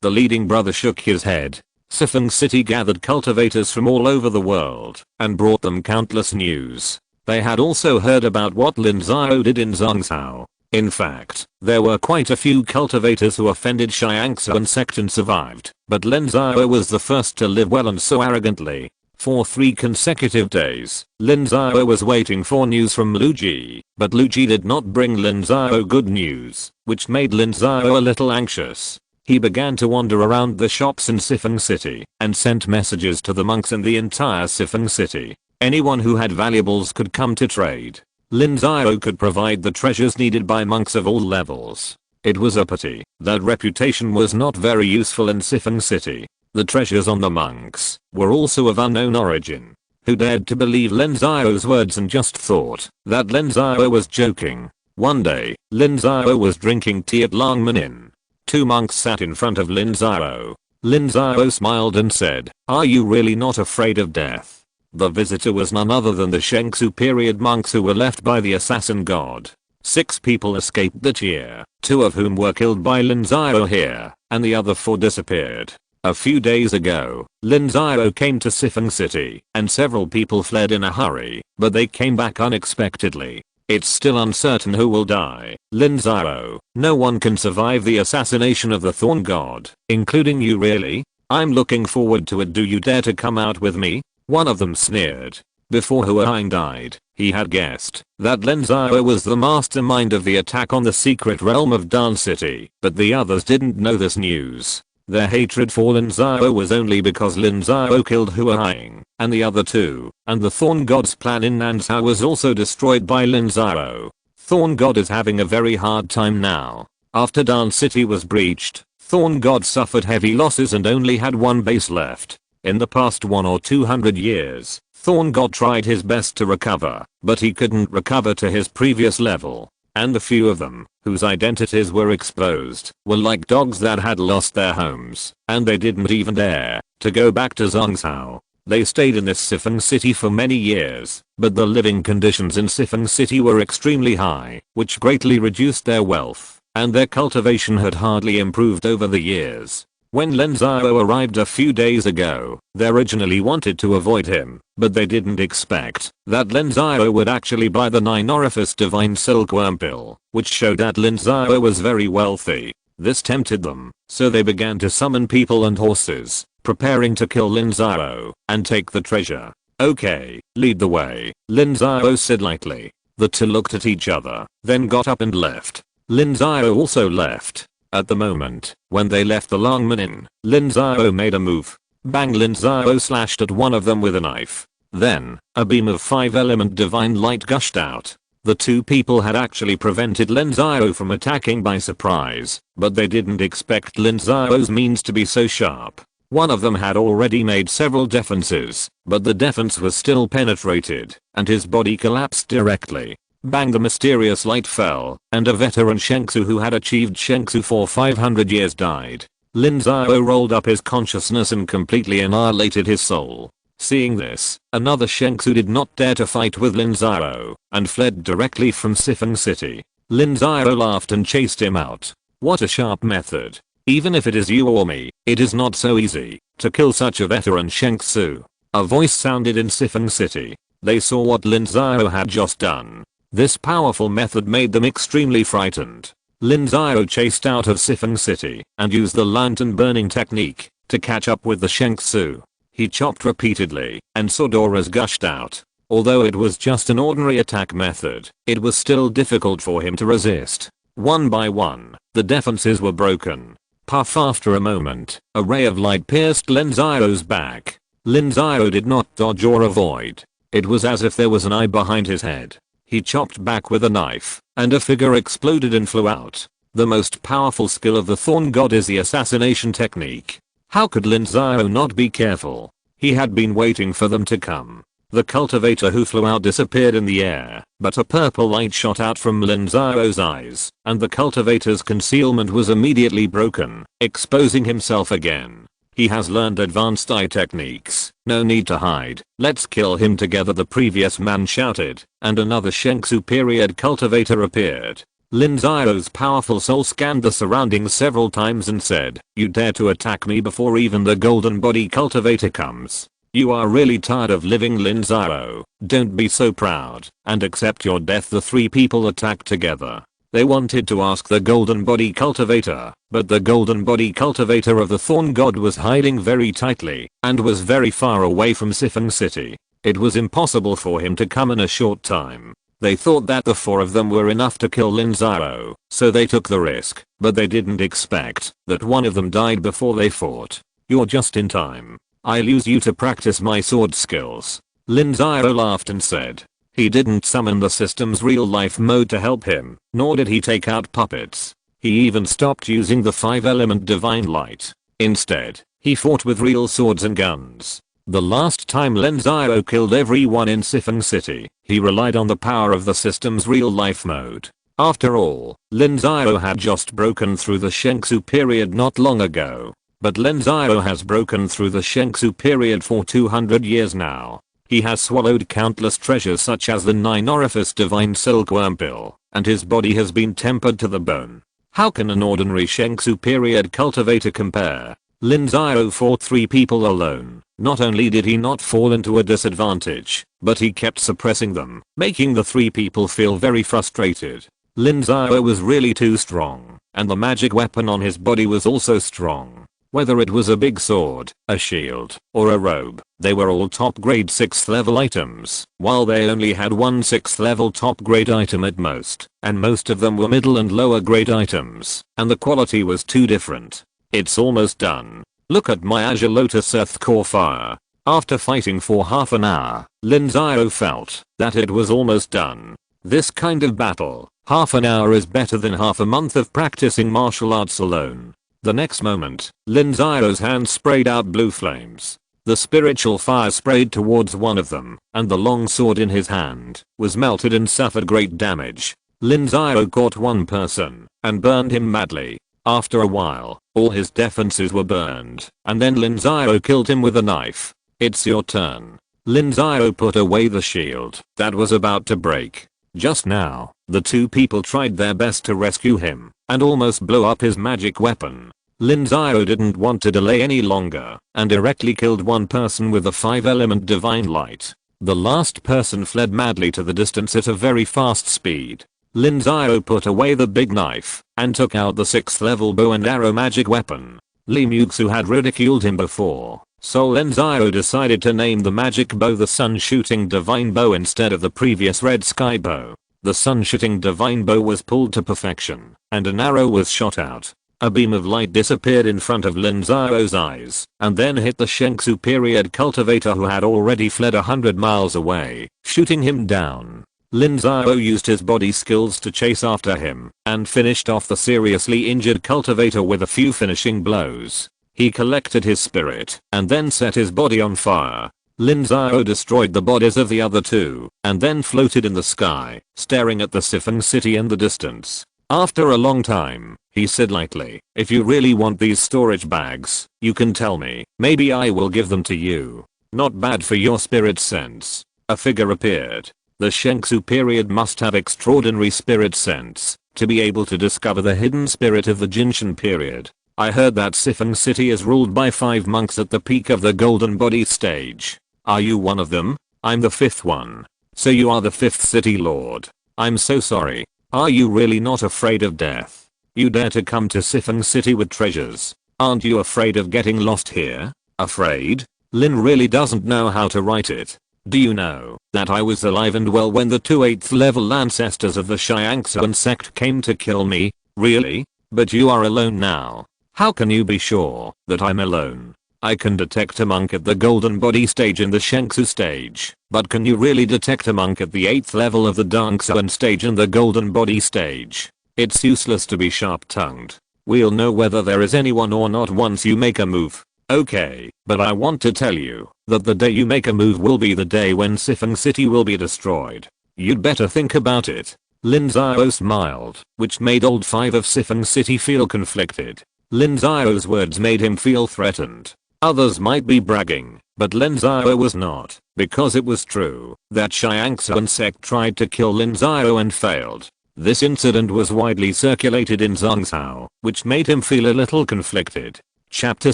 The leading brother shook his head. Sifeng City gathered cultivators from all over the world and brought them countless news. They had also heard about what Lin Xiao did in Zhongzhou. In fact, there were quite a few cultivators who offended Tiansheng Sect and survived, but Lin Xiao was the first to live well and so arrogantly. For 3 consecutive days, Lin Xiao was waiting for news from Lu Ji, but Lu Ji did not bring Lin Xiao good news, which made Lin Xiao a little anxious. He began to wander around the shops in Sifeng City and sent messages to the monks in the entire Sifeng City. Anyone who had valuables could come to trade. Lin Xiao could provide the treasures needed by monks of all levels. It was a pity that reputation was not very useful in Sifeng City. The treasures on the monks were also of unknown origin. Who dared to believe Lin Xiao's words and just thought that Lin Xiao was joking? One day, Lin Xiao was drinking tea at Langmen Inn. 2 monks sat in front of Lin Xiao. Lin Xiao smiled and said, "Are you really not afraid of death?" The visitor was none other than the Shengsu period monks who were left by the assassin god. 6 people escaped that year, 2 of whom were killed by Lin Xiao here, and the other 4 disappeared. A few days ago, Lin Xiao came to Sifeng City, and several people fled in a hurry, but they came back unexpectedly. It's still uncertain who will die. Lin Xiao, no one can survive the assassination of the Thorn God, including you really? I'm looking forward to it. Do you dare to come out with me? One of them sneered. Before Huaheng died, he had guessed that Lin Xiao was the mastermind of the attack on the secret realm of Dan City, but the others didn't know this news. Their hatred for Lin Xiao was only because Lin Xiao killed Huaheng and the other 2, and the Thorn God's plan in Nansha was also destroyed by Lin Xiao. Thorn God is having a very hard time now. After Dan City was breached, Thorn God suffered heavy losses and only had 1 base left. In the past 1 or 200 years, Thorn God tried his best to recover, but he couldn't recover to his previous level. And the few of them, whose identities were exposed, were like dogs that had lost their homes, and they didn't even dare to go back to Zhongzhou. They stayed in this Sifeng City for many years, but the living conditions in Sifeng City were extremely high, which greatly reduced their wealth, and their cultivation had hardly improved over the years. When Lin Xiao arrived a few days ago, they originally wanted to avoid him, but they didn't expect that Lin Xiao would actually buy the 9-orifice divine silkworm pill, which showed that Lin Xiao was very wealthy. This tempted them, so they began to summon people and horses, preparing to kill Lin Xiao and take the treasure. "Okay, lead the way," Lin Xiao said lightly. The 2 looked at each other, then got up and left. Lin Xiao also left. At the moment, when they left the Langmen Inn, Lin Xiao made a move. Bang! Lin Xiao slashed at one of them with a knife. Then, a beam of 5-element divine light gushed out. The 2 people had actually prevented Lin Xiao from attacking by surprise, but they didn't expect Lin Xiao's means to be so sharp. One of them had already made several defenses, but the defense was still penetrated, and his body collapsed directly. Bang! The mysterious light fell, and a veteran Shengsu who had achieved Shengsu for 500 years died. Lin Xiao rolled up his consciousness and completely annihilated his soul. Seeing this, another Shengsu did not dare to fight with Lin Xiao, and fled directly from Sifeng City. Lin Xiao laughed and chased him out. What a sharp method. Even if it is you or me, it is not so easy to kill such a veteran Shengsu. A voice sounded in Sifeng City. They saw what Lin Xiao had just done. This powerful method made them extremely frightened. Lin Xiao chased out of Sifeng City and used the lantern burning technique to catch up with the Shengsu. He chopped repeatedly and saw auras gushed out. Although it was just an ordinary attack method, it was still difficult for him to resist. One by one, the defenses were broken. Puff! After a moment, a ray of light pierced Lin Xiao's back. Lin Xiao did not dodge or avoid. It was as if there was an eye behind his head. He chopped back with a knife, and a figure exploded and flew out. The most powerful skill of the Thorn God is the assassination technique. How could Lin Xiao not be careful? He had been waiting for them to come. The cultivator who flew out disappeared in the air, but a purple light shot out from Lin Xiao's eyes, and the cultivator's concealment was immediately broken, exposing himself again. He has learned advanced eye techniques. No need to hide. Let's kill him together, the previous man shouted, and another Shengsu period cultivator appeared. Lin Xiao's powerful soul scanned the surroundings several times and said, "You dare to attack me before even the golden body cultivator comes? You are really tired of living, Lin Xiao. Don't be so proud and accept your death." The three people attacked together. They wanted to ask the golden body cultivator, but the golden body cultivator of the thorn god was hiding very tightly and was very far away from Sifeng City. It was impossible for him to come in a short time. They thought that the four of them were enough to kill Lin Xiao, so they took the risk, but they didn't expect that one of them died before they fought. "You're just in time. I'll use you to practice my sword skills." Lin Xiao laughed and said. He didn't summon the system's real-life mode to help him, nor did he take out puppets. He even stopped using the 5-element divine light. Instead, he fought with real swords and guns. The last time Lin Xiao killed everyone in Sifeng City, he relied on the power of the system's real-life mode. After all, Lin Xiao had just broken through the Shengsu period not long ago. But Lin Xiao has broken through the Shengsu period for 200 years now. He has swallowed countless treasures such as the 9-orifice divine silkworm pill, and his body has been tempered to the bone. How can an ordinary Shengsu period cultivator compare? Lin Xiao fought three people alone. Not only did he not fall into a disadvantage, but he kept suppressing them, making the three people feel very frustrated. Lin Xiao was really too strong, and the magic weapon on his body was also strong. Whether it was a big sword, a shield, or a robe, they were all top grade 6th level items, while they only had one 6th level top grade item at most, and most of them were middle and lower grade items, and the quality was too different. It's almost done. Look at my Azure Lotus Earth Core Fire. After fighting for half an hour, Lin Xiao felt that it was almost done. This kind of battle, half an hour is better than half a month of practicing martial arts alone. The next moment, Lin Xiao's hand sprayed out blue flames. The spiritual fire sprayed towards one of them, and the long sword in his hand was melted and suffered great damage. Lin Xiao caught one person and burned him madly. After a while, all his defenses were burned, and then Lin Xiao killed him with a knife. "It's your turn." Lin Xiao put away the shield that was about to break. Just now, the two people tried their best to rescue him and almost blew up his magic weapon. Lin Xiao didn't want to delay any longer and directly killed one person with a 5-element divine light. The last person fled madly to the distance at a very fast speed. Lin Xiao put away the big knife and took out the 6th level bow and arrow magic weapon. Li Muxu had ridiculed him before, so Lin Xiao decided to name the magic bow the sun-shooting divine bow instead of the previous red sky bow. The sun-shooting divine bow was pulled to perfection, and an arrow was shot out. A beam of light disappeared in front of Lin Xiao's eyes, and then hit the Shengsu period cultivator who had already fled 100 miles away, shooting him down. Lin Xiao used his body skills to chase after him, and finished off the seriously injured cultivator with a few finishing blows. He collected his spirit, and then set his body on fire. Lin Xiao destroyed the bodies of the other two, and then floated in the sky, staring at the Sifeng City in the distance. After a long time, he said lightly, "If you really want these storage bags, you can tell me. Maybe I will give them to you. Not bad for your spirit sense." A figure appeared. The Shengsu period must have extraordinary spirit sense to be able to discover the hidden spirit of the Jinshan period. "I heard that Sifeng City is ruled by 5 monks at the peak of the golden body stage. Are you one of them?" "I'm the 5th one." "So you are the 5th city lord. I'm so sorry. Are you really not afraid of death? You dare to come to Sifeng City with treasures. Aren't you afraid of getting lost here?" "Afraid?" Lin really doesn't know how to write it. "Do you know that I was alive and well when the 2 8th level ancestors of the Tiansheng Sect came to kill me?" "Really? But you are alone now. How can you be sure that I'm alone?" "I can detect a monk at the golden body stage in the Shengsu stage, but can you really detect a monk at the 8th level of the Dangsuan stage and the golden body stage?" "It's useless to be sharp-tongued. We'll know whether there is anyone or not once you make a move." "Okay, but I want to tell you that the day you make a move will be the day when Sifeng City will be destroyed. You'd better think about it." Lin Xiao smiled, which made old 5 of Sifeng City feel conflicted. Lin Xiao's words made him feel threatened. Others might be bragging, but Lin Xiao was not, because it was true that Tiansheng Sect tried to kill Lin Xiao and failed. This incident was widely circulated in Zhongzhou, which made him feel a little conflicted. Chapter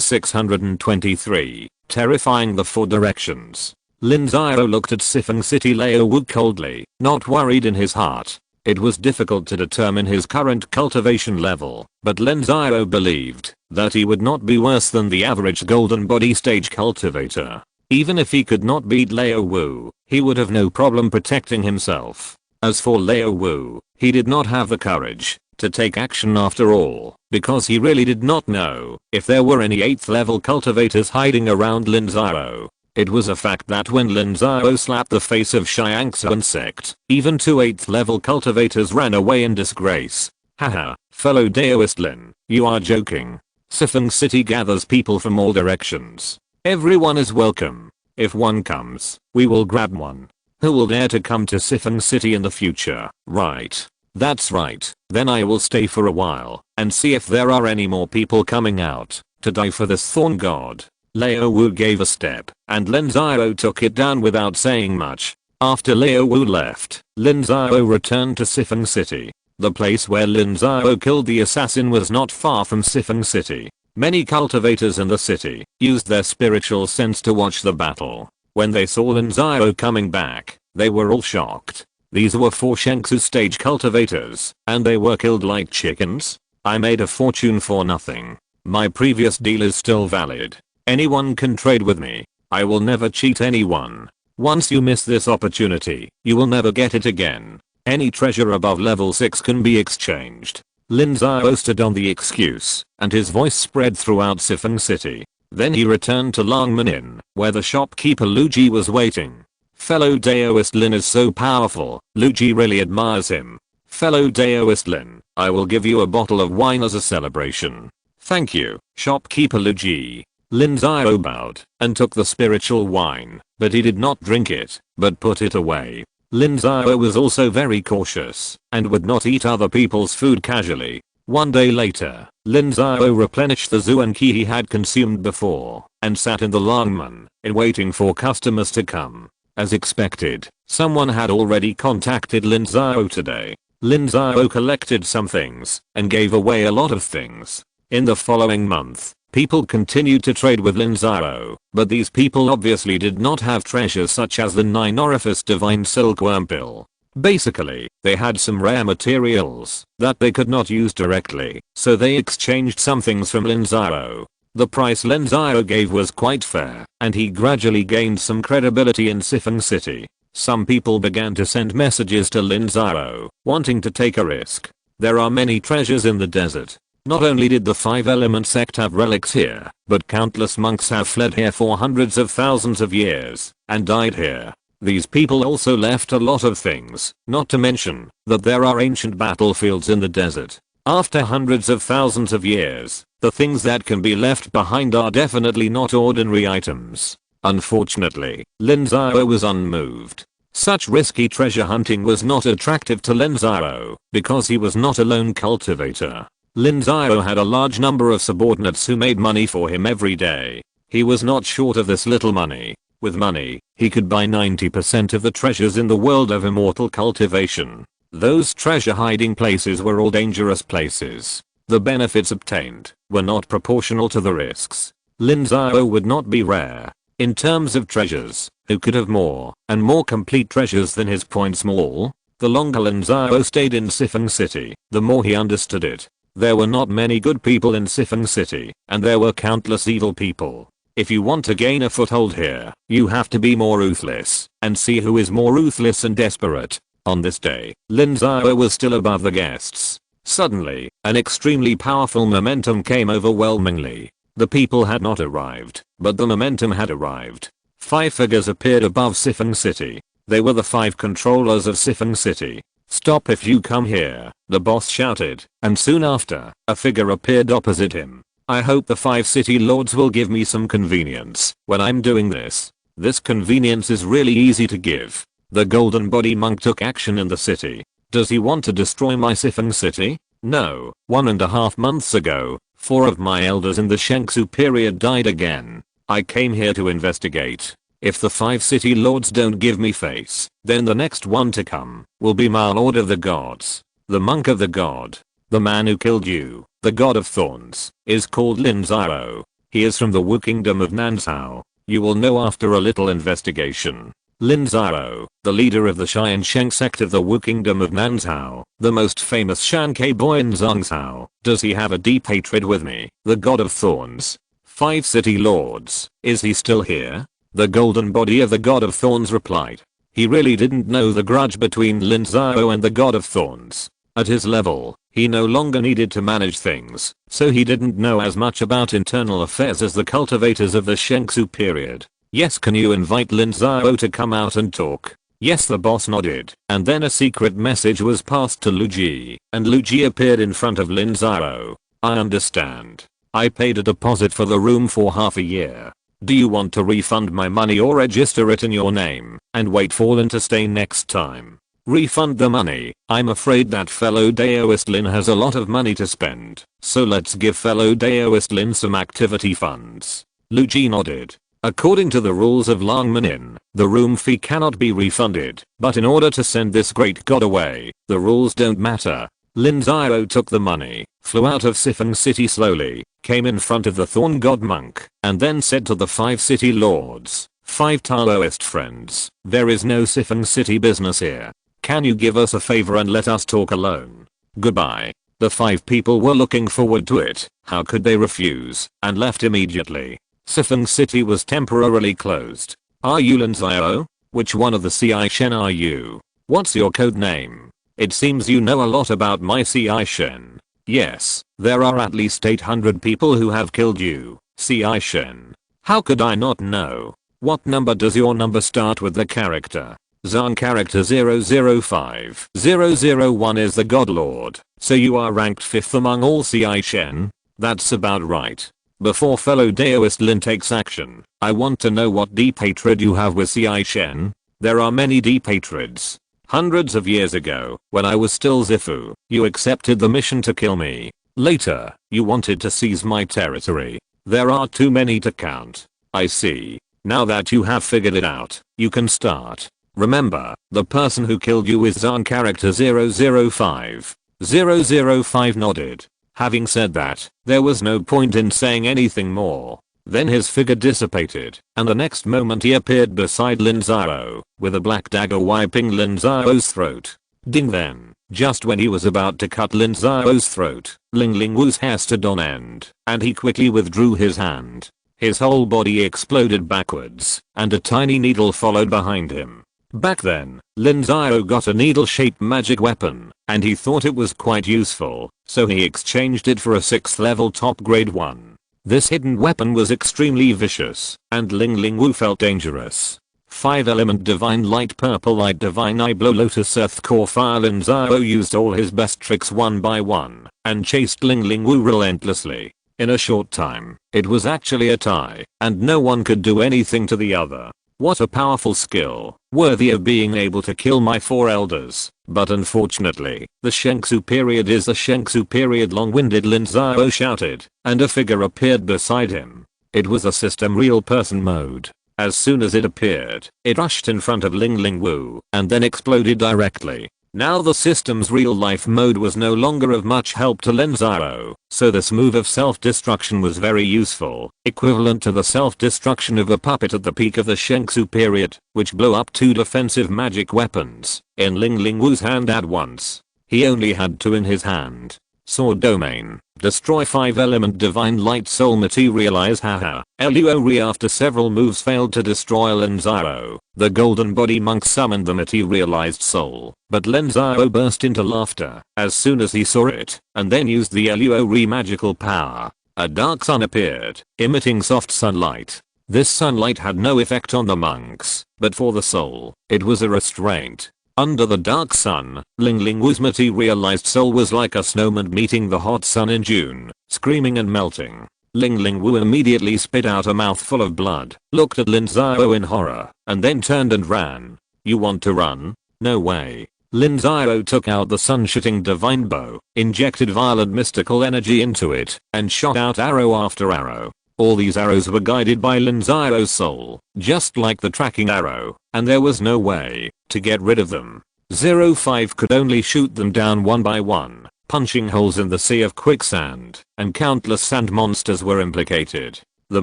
623, Terrifying the Four Directions. Lin Xiao looked at Sifeng City Lao Wu coldly, not worried in his heart. It was difficult to determine his current cultivation level, but Lin Xiao believed that he would not be worse than the average golden body stage cultivator. Even if he could not beat Lao Wu, he would have no problem protecting himself. As for Lao Wu, he did not have the courage to take action after all, because he really did not know if there were any 8th level cultivators hiding around Lin Xiao. It was a fact that when Lin Xiao slapped the face of Tiansheng Sect, even 2 8th level cultivators ran away in disgrace. Haha, fellow Daoist Lin, you are joking. Sifeng City gathers people from all directions. Everyone is welcome. If one comes, we will grab one. Who will dare to come to Sifeng City in the future? Right. That's right. Then I will stay for a while and see if there are any more people coming out to die for this thorn god. Lao Wu gave a step, and Lin Xiao took it down without saying much. After Lao Wu left, Lin Xiao returned to Sifeng City. The place where Lin Xiao killed the assassin was not far from Sifeng City. Many cultivators in the city used their spiritual sense to watch the battle. When they saw Lin Xiao coming back, they were all shocked. These were 4 Shengsu stage cultivators, and they were killed like chickens. I made a fortune for nothing. My previous deal is still valid. Anyone can trade with me. I will never cheat anyone. Once you miss this opportunity, you will never get it again. Any treasure above level 6 can be exchanged. Lin Xiao stood on the excuse, and his voice spread throughout Sifeng City. Then he returned to Longmen Inn, where the shopkeeper Lu Ji was waiting. Fellow Daoist Lin is so powerful, Lu Ji really admires him. Fellow Daoist Lin, I will give you a bottle of wine as a celebration. Thank you, shopkeeper Lu Ji. Lin Xiao bowed and took the spiritual wine, but he did not drink it, but put it away. Lin Xiao was also very cautious and would not eat other people's food casually. One day later, Lin Xiao replenished the zuanqi he had consumed before and sat in the Longmen Inn waiting for customers to come. As expected, someone had already contacted Lin Xiao today. Lin Xiao collected some things and gave away a lot of things. In the following month, people continued to trade with Lin Xiao, but these people obviously did not have treasures such as the 9 orifice divine silkworm pill. Basically, they had some rare materials that they could not use directly, so they exchanged some things from Lin Xiao. The price Lin Xiao gave was quite fair, and he gradually gained some credibility in Sifeng City. Some people began to send messages to Lin Xiao, wanting to take a risk. There are many treasures in the desert. Not only did the 5-element sect have relics here, but countless monks have fled here for hundreds of thousands of years and died here. These people also left a lot of things, not to mention that there are ancient battlefields in the desert. After hundreds of thousands of years, the things that can be left behind are definitely not ordinary items. Unfortunately, Lin Xiao was unmoved. Such risky treasure hunting was not attractive to Lin Xiao because he was not a lone cultivator. Lin Xiao had a large number of subordinates who made money for him every day. He was not short of this little money. With money, he could buy 90% of the treasures in the world of immortal cultivation. Those treasure hiding places were all dangerous places. The benefits obtained were not proportional to the risks. Lin Xiao would not be rare. In terms of treasures, who could have more and more complete treasures than his point small? The longer Lin Xiao stayed in Sifeng City, the more he understood it. There were not many good people in Sifeng City, and there were countless evil people. If you want to gain a foothold here, you have to be more ruthless, and see who is more ruthless and desperate. On this day, Lin Xiao was still above the guests. Suddenly, an extremely powerful momentum came overwhelmingly. The people had not arrived, but the momentum had arrived. 5 figures appeared above Sifeng City. They were the 5 controllers of Sifeng City. Stop if you come here, the boss shouted, and soon after, a figure appeared opposite him. I hope the 5 city lords will give me some convenience when I'm doing this. This convenience is really easy to give. The golden body monk took action in the city. Does he want to destroy my Sifeng City? No. 1.5 months ago, 4 of my elders in the Shengsu period died again. I came here to investigate. If the 5 city lords don't give me face, then the next one to come will be my lord of the gods. The monk of the god. The man who killed you, the god of thorns, is called Lin Xiao. He is from the Wu kingdom of Nanzhao. You will know after a little investigation. Lin Xiao, the leader of the Tiansheng Sect of the Wu kingdom of Nanzhao, the most famous Shankei boy in Zhangzhou. Does he have a deep hatred with me, the god of thorns? 5 city lords. Is he still here? The golden body of the god of thorns replied. He really didn't know the grudge between Lin Xiao and the god of thorns. At his level, he no longer needed to manage things, so he didn't know as much about internal affairs as the cultivators of the Shengsu period. Yes, can you invite Lin Xiao to come out and talk? Yes, the boss nodded, and then a secret message was passed to Lu Ji, and Lu Ji appeared in front of Lin Xiao. I understand. I paid a deposit for the room for half a year. Do you want to refund my money or register it in your name, and wait for Lin to stay next time? Refund the money. I'm afraid that fellow Daoist Lin has a lot of money to spend, so let's give fellow Daoist Lin some activity funds. Lu Ji nodded. According to the rules of Longmanin, the room fee cannot be refunded, but in order to send this great god away, the rules don't matter. Lin Xiao took the money, flew out of Sifeng City slowly, came in front of the Thorn God monk, and then said to the 5 city lords, 5 Taoist friends, there is no Sifeng City business here. Can you give us a favor and let us talk alone? Goodbye. The 5 people were looking forward to it. How could they refuse? And left immediately. Sifeng City was temporarily closed. Are you Lin Xiao? Which one of the CI Shen are you? What's your code name? It seems you know a lot about my CI Shen. Yes, there are at least 800 people who have killed you, CI Shen. How could I not know? What number does your number start with the character? Zhang character 005. 001 is the God Lord, so you are ranked 5th among all CI Shen? That's about right. Before fellow Daoist Lin takes action, I want to know what deep hatred you have with CI Shen. There are many deep hatreds. Hundreds of years ago, when I was still Zifu, you accepted the mission to kill me. Later, you wanted to seize my territory. There are too many to count. I see. Now that you have figured it out, you can start. Remember, the person who killed you is Zhang character 005. 005 nodded. Having said that, there was no point in saying anything more. Then his figure dissipated, and the next moment he appeared beside Lin Xiao, with a black dagger wiping Lin Xiao's throat. Ding then, just when he was about to cut Lin Xiao's throat, Ling Wu's hair stood on end, and he quickly withdrew his hand. His whole body exploded backwards, and a tiny needle followed behind him. Back then, Lin Xiao got a needle-shaped magic weapon, and he thought it was quite useful, so he exchanged it for a 6th level top grade one. This hidden weapon was extremely vicious, and Ling Wu felt dangerous. 5 element divine light purple light divine eye blow lotus earth core fire. Lin Xiao used all his best tricks one by one, and chased Ling Wu relentlessly. In a short time, it was actually a tie, and no one could do anything to the other. What a powerful skill, worthy of being able to kill my 4 elders. But unfortunately, the Shengsu period is the Shengsu period. Long-winded Lin Xiao shouted, and a figure appeared beside him. It was a system real person mode. As soon as it appeared, it rushed in front of Ling Wu, and then exploded directly. Now the system's real-life mode was no longer of much help to Lin Xiao, so this move of self-destruction was very useful, equivalent to the self-destruction of a puppet at the peak of the Shengsu period, which blew up 2 defensive magic weapons in Ling Wu's hand at once. He only had 2 in his hand. Sword domain. Destroy 5 element divine light soul materialize. Haha. Luo after several moves failed to destroy Lin Xiao. The golden body monk summoned the materialized soul, but Lin Xiao burst into laughter as soon as he saw it, and then used the Luo magical power. A dark sun appeared, emitting soft sunlight. This sunlight had no effect on the monks, but for the soul, it was a restraint. Under the dark sun, Ling Wu's materialized soul was like a snowman meeting the hot sun in June, screaming and melting. Ling Wu immediately spit out a mouthful of blood, looked at Lin Xiao in horror, and then turned and ran. You want to run? No way. Lin Xiao took out the sun-shooting divine bow, injected violent mystical energy into it, and shot out arrow after arrow. All these arrows were guided by Lin Xiao's soul, just like the tracking arrow, and there was no way to get rid of them. 05 could only shoot them down one by one, punching holes in the sea of quicksand, and countless sand monsters were implicated. The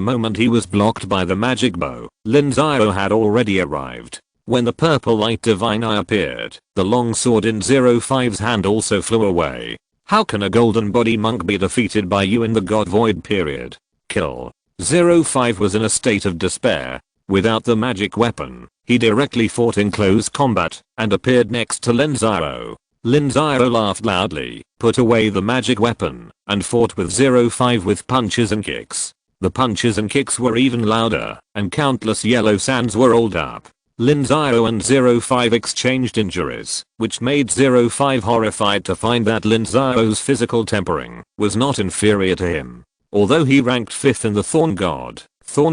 moment he was blocked by the magic bow, Lin Xiao had already arrived. When the purple light divine eye appeared, the long sword in 05's hand also flew away. How can a golden body monk be defeated by you in the God Void period? Kill. 05 was in a state of despair. Without the magic weapon, he directly fought in close combat and appeared next to Lin Xiao. Lin Xiao laughed loudly, put away the magic weapon, and fought with 05 with punches and kicks. The punches and kicks were even louder, and countless yellow sands were rolled up. Lin Xiao and 05 exchanged injuries, which made 05 horrified to find that Lin Xiao's physical tempering was not inferior to him. Although he ranked 5th in the Thorn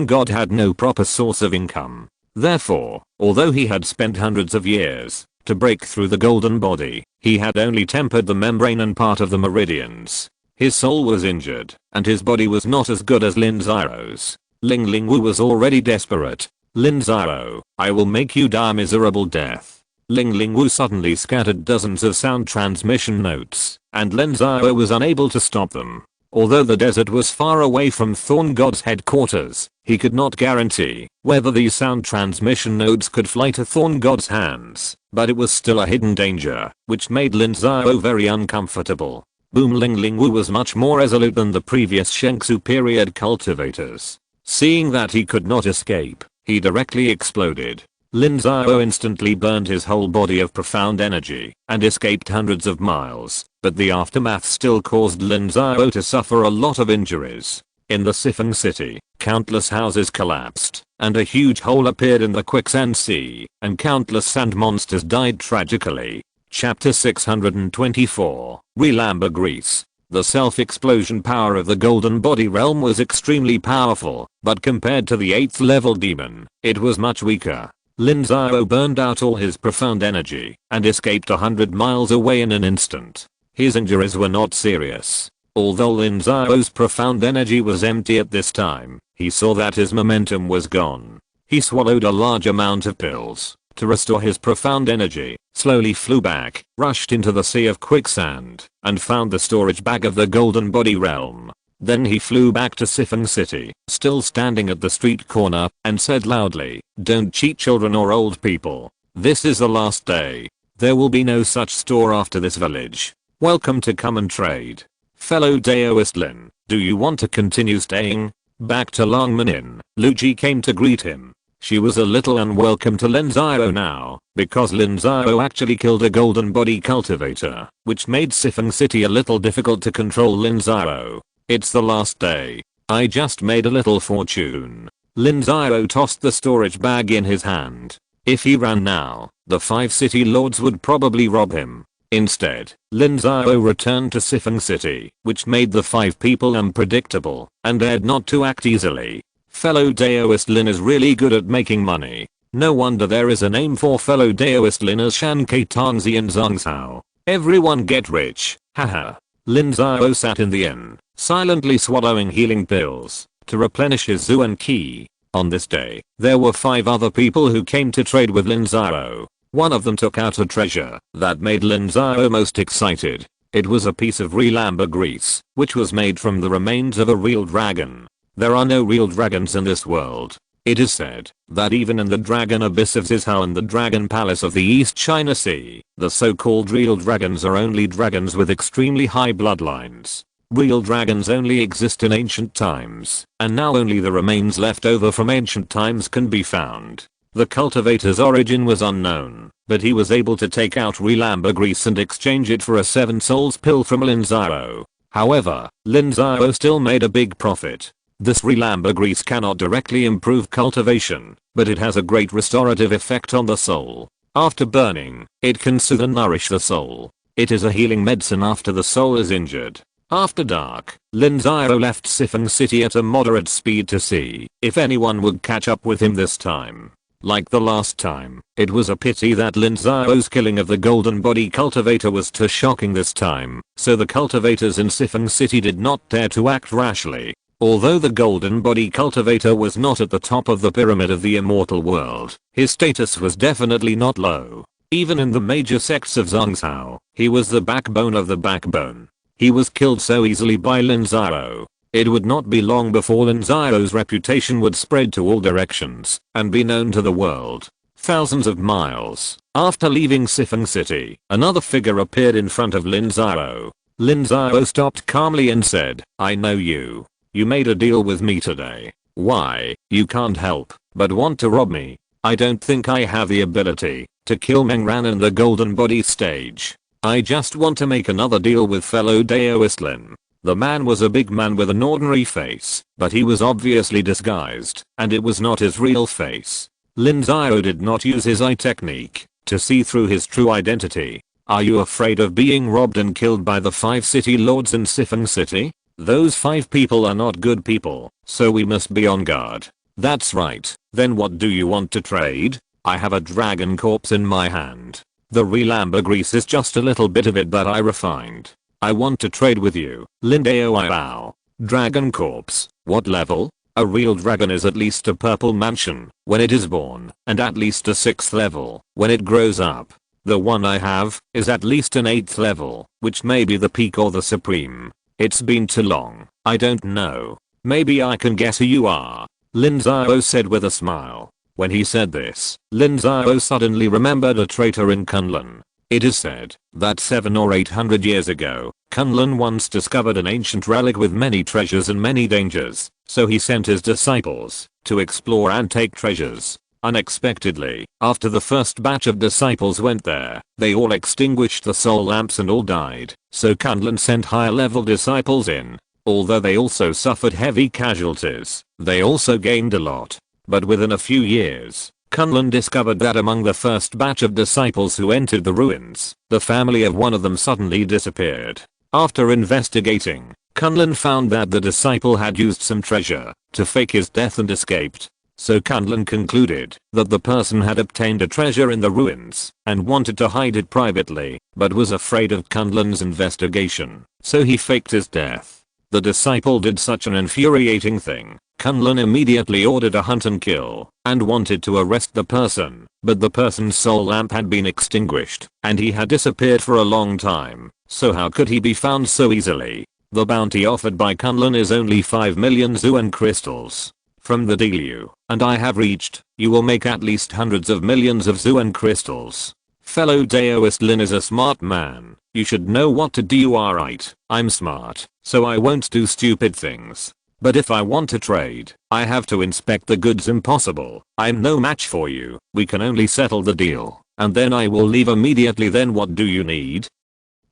God had no proper source of income. Therefore, although he had spent hundreds of years to break through the golden body, he had only tempered the membrane and part of the meridians. His soul was injured, and his body was not as good as Lin Xiao's. Ling Wu was already desperate. Lin Xiao, I will make you die a miserable death. Ling Wu suddenly scattered dozens of sound transmission notes, and Lin Xiao was unable to stop them. Although the desert was far away from Thorn God's headquarters, he could not guarantee whether these sound transmission nodes could fly to Thorn God's hands, but it was still a hidden danger, which made Lin Xiao very uncomfortable. Boom. Ling Wu was much more resolute than the previous Shengsu period cultivators. Seeing that he could not escape, he directly exploded. Lin Xiao instantly burned his whole body of profound energy and escaped hundreds of miles, but the aftermath still caused Lin Xiao to suffer a lot of injuries. In the Sifeng city, countless houses collapsed, and a huge hole appeared in the quicksand sea, and countless sand monsters died tragically. Chapter 624, Relamber Grease. The self-explosion power of the golden body realm was extremely powerful, but compared to the 8th level demon, it was much weaker. Lin Xiao burned out all his profound energy and escaped 100 miles away in an instant. His injuries were not serious. Although Lin Xiao's profound energy was empty at this time, he saw that his momentum was gone. He swallowed a large amount of pills to restore his profound energy, slowly flew back, rushed into the sea of quicksand, and found the storage bag of the golden body realm. Then he flew back to Sifeng City, still standing at the street corner, and said loudly, "Don't cheat children or old people. This is the last day. There will be no such store after this village. Welcome to come and trade. Fellow Daoist Lin, do you want to continue staying?" Back to Longmanin, Lu Ji came to greet him. She was a little unwelcome to Lin Xiao now, because Lin Xiao actually killed a golden body cultivator, which made Sifeng City a little difficult to control Lin Xiao. "It's the last day. I just made a little fortune." Lin Xiao tossed the storage bag in his hand. If he ran now, the 5 city lords would probably rob him. Instead, Lin Xiao returned to Sifeng City, which made the 5 people unpredictable and dared not to act easily. Fellow Daoist Lin is really good at making money. No wonder there is a name for fellow Daoist Lin as Shan Ke Tangzi and Zhangzhao. Everyone get rich, haha. Lin Xiao sat in the inn, silently swallowing healing pills to replenish his Zuan Qi. On this day, there were 5 other people who came to trade with Lin Xiao. One of them took out a treasure that made Lin Xiao most excited. It was a piece of relamber grease, which was made from the remains of a real dragon. There are no real dragons in this world. It is said that even in the dragon abyss of Zizhao and the dragon palace of the East China Sea, the so-called real dragons are only dragons with extremely high bloodlines. Real dragons only exist in ancient times, and now only the remains left over from ancient times can be found. The cultivator's origin was unknown, but he was able to take out relamber grease and exchange it for a 7 souls pill from Lin Xiao. However, Lin Xiao still made a big profit. This relamber grease cannot directly improve cultivation, but it has a great restorative effect on the soul. After burning, it can soothe and nourish the soul. It is a healing medicine after the soul is injured. After dark, Lin Xiao left Sifeng City at a moderate speed to see if anyone would catch up with him this time. Like the last time, it was a pity that Lin Xiao's killing of the golden body cultivator was too shocking this time, so the cultivators in Sifeng City did not dare to act rashly. Although the golden body cultivator was not at the top of the pyramid of the immortal world, his status was definitely not low. Even in the major sects of Zhongzhou, he was the backbone of the backbone. He was killed so easily by Lin Xiao. It would not be long before Lin Xiao's reputation would spread to all directions and be known to the world. Thousands of miles after leaving Sifeng City, another figure appeared in front of Lin Xiao. Lin Xiao stopped calmly and said, "I know you. You made a deal with me today. Why, you can't help but want to rob me. I don't think I have the ability to kill Meng Ran in the golden body stage. I just want to make another deal with fellow Daoist Lin." The man was a big man with an ordinary face, but he was obviously disguised, and it was not his real face. Lin Xiao did not use his eye technique to see through his true identity. "Are you afraid of being robbed and killed by the 5 city lords in Sifeng City? Those 5 people are not good people, so we must be on guard." "That's right. Then what do you want to trade?" "I have a dragon corpse in my hand. The real ambergris is just a little bit of it that I refined. I want to trade with you." Lin Xiao. "Dragon corpse? What level?" "A real dragon is at least a purple mansion when it is born, and at least a 6th level when it grows up. The one I have is at least an 8th level, which may be the peak or the supreme. It's been too long, I don't know. Maybe I can guess who you are," Lin Xiao said with a smile. When he said this, Lin Xiao suddenly remembered a traitor in Kunlun. It is said that 700 or 800 years ago, Kunlun once discovered an ancient relic with many treasures and many dangers, so he sent his disciples to explore and take treasures. Unexpectedly, after the first batch of disciples went there, they all extinguished the soul lamps and all died, so Kunlun sent higher level disciples in. Although they also suffered heavy casualties, they also gained a lot. But within a few years, Kunlun discovered that among the first batch of disciples who entered the ruins, the family of one of them suddenly disappeared. After investigating, Kunlun found that the disciple had used some treasure to fake his death and escaped. So Kunlun concluded that the person had obtained a treasure in the ruins and wanted to hide it privately, but was afraid of Kunlun's investigation, so he faked his death. The disciple did such an infuriating thing. Kunlun immediately ordered a hunt and kill and wanted to arrest the person, but the person's soul lamp had been extinguished and he had disappeared for a long time, so how could he be found so easily? The bounty offered by Kunlun is only 5 million Zuan crystals. From the deal you and I have reached, you will make at least hundreds of millions of Zuan crystals. Fellow Daoist Lin is a smart man. You should know what to do. You are right. I'm smart, so I won't do stupid things. But if I want to trade, I have to inspect the goods. Impossible. I'm no match for you. We can only settle the deal, and then I will leave immediately. Then what do you need?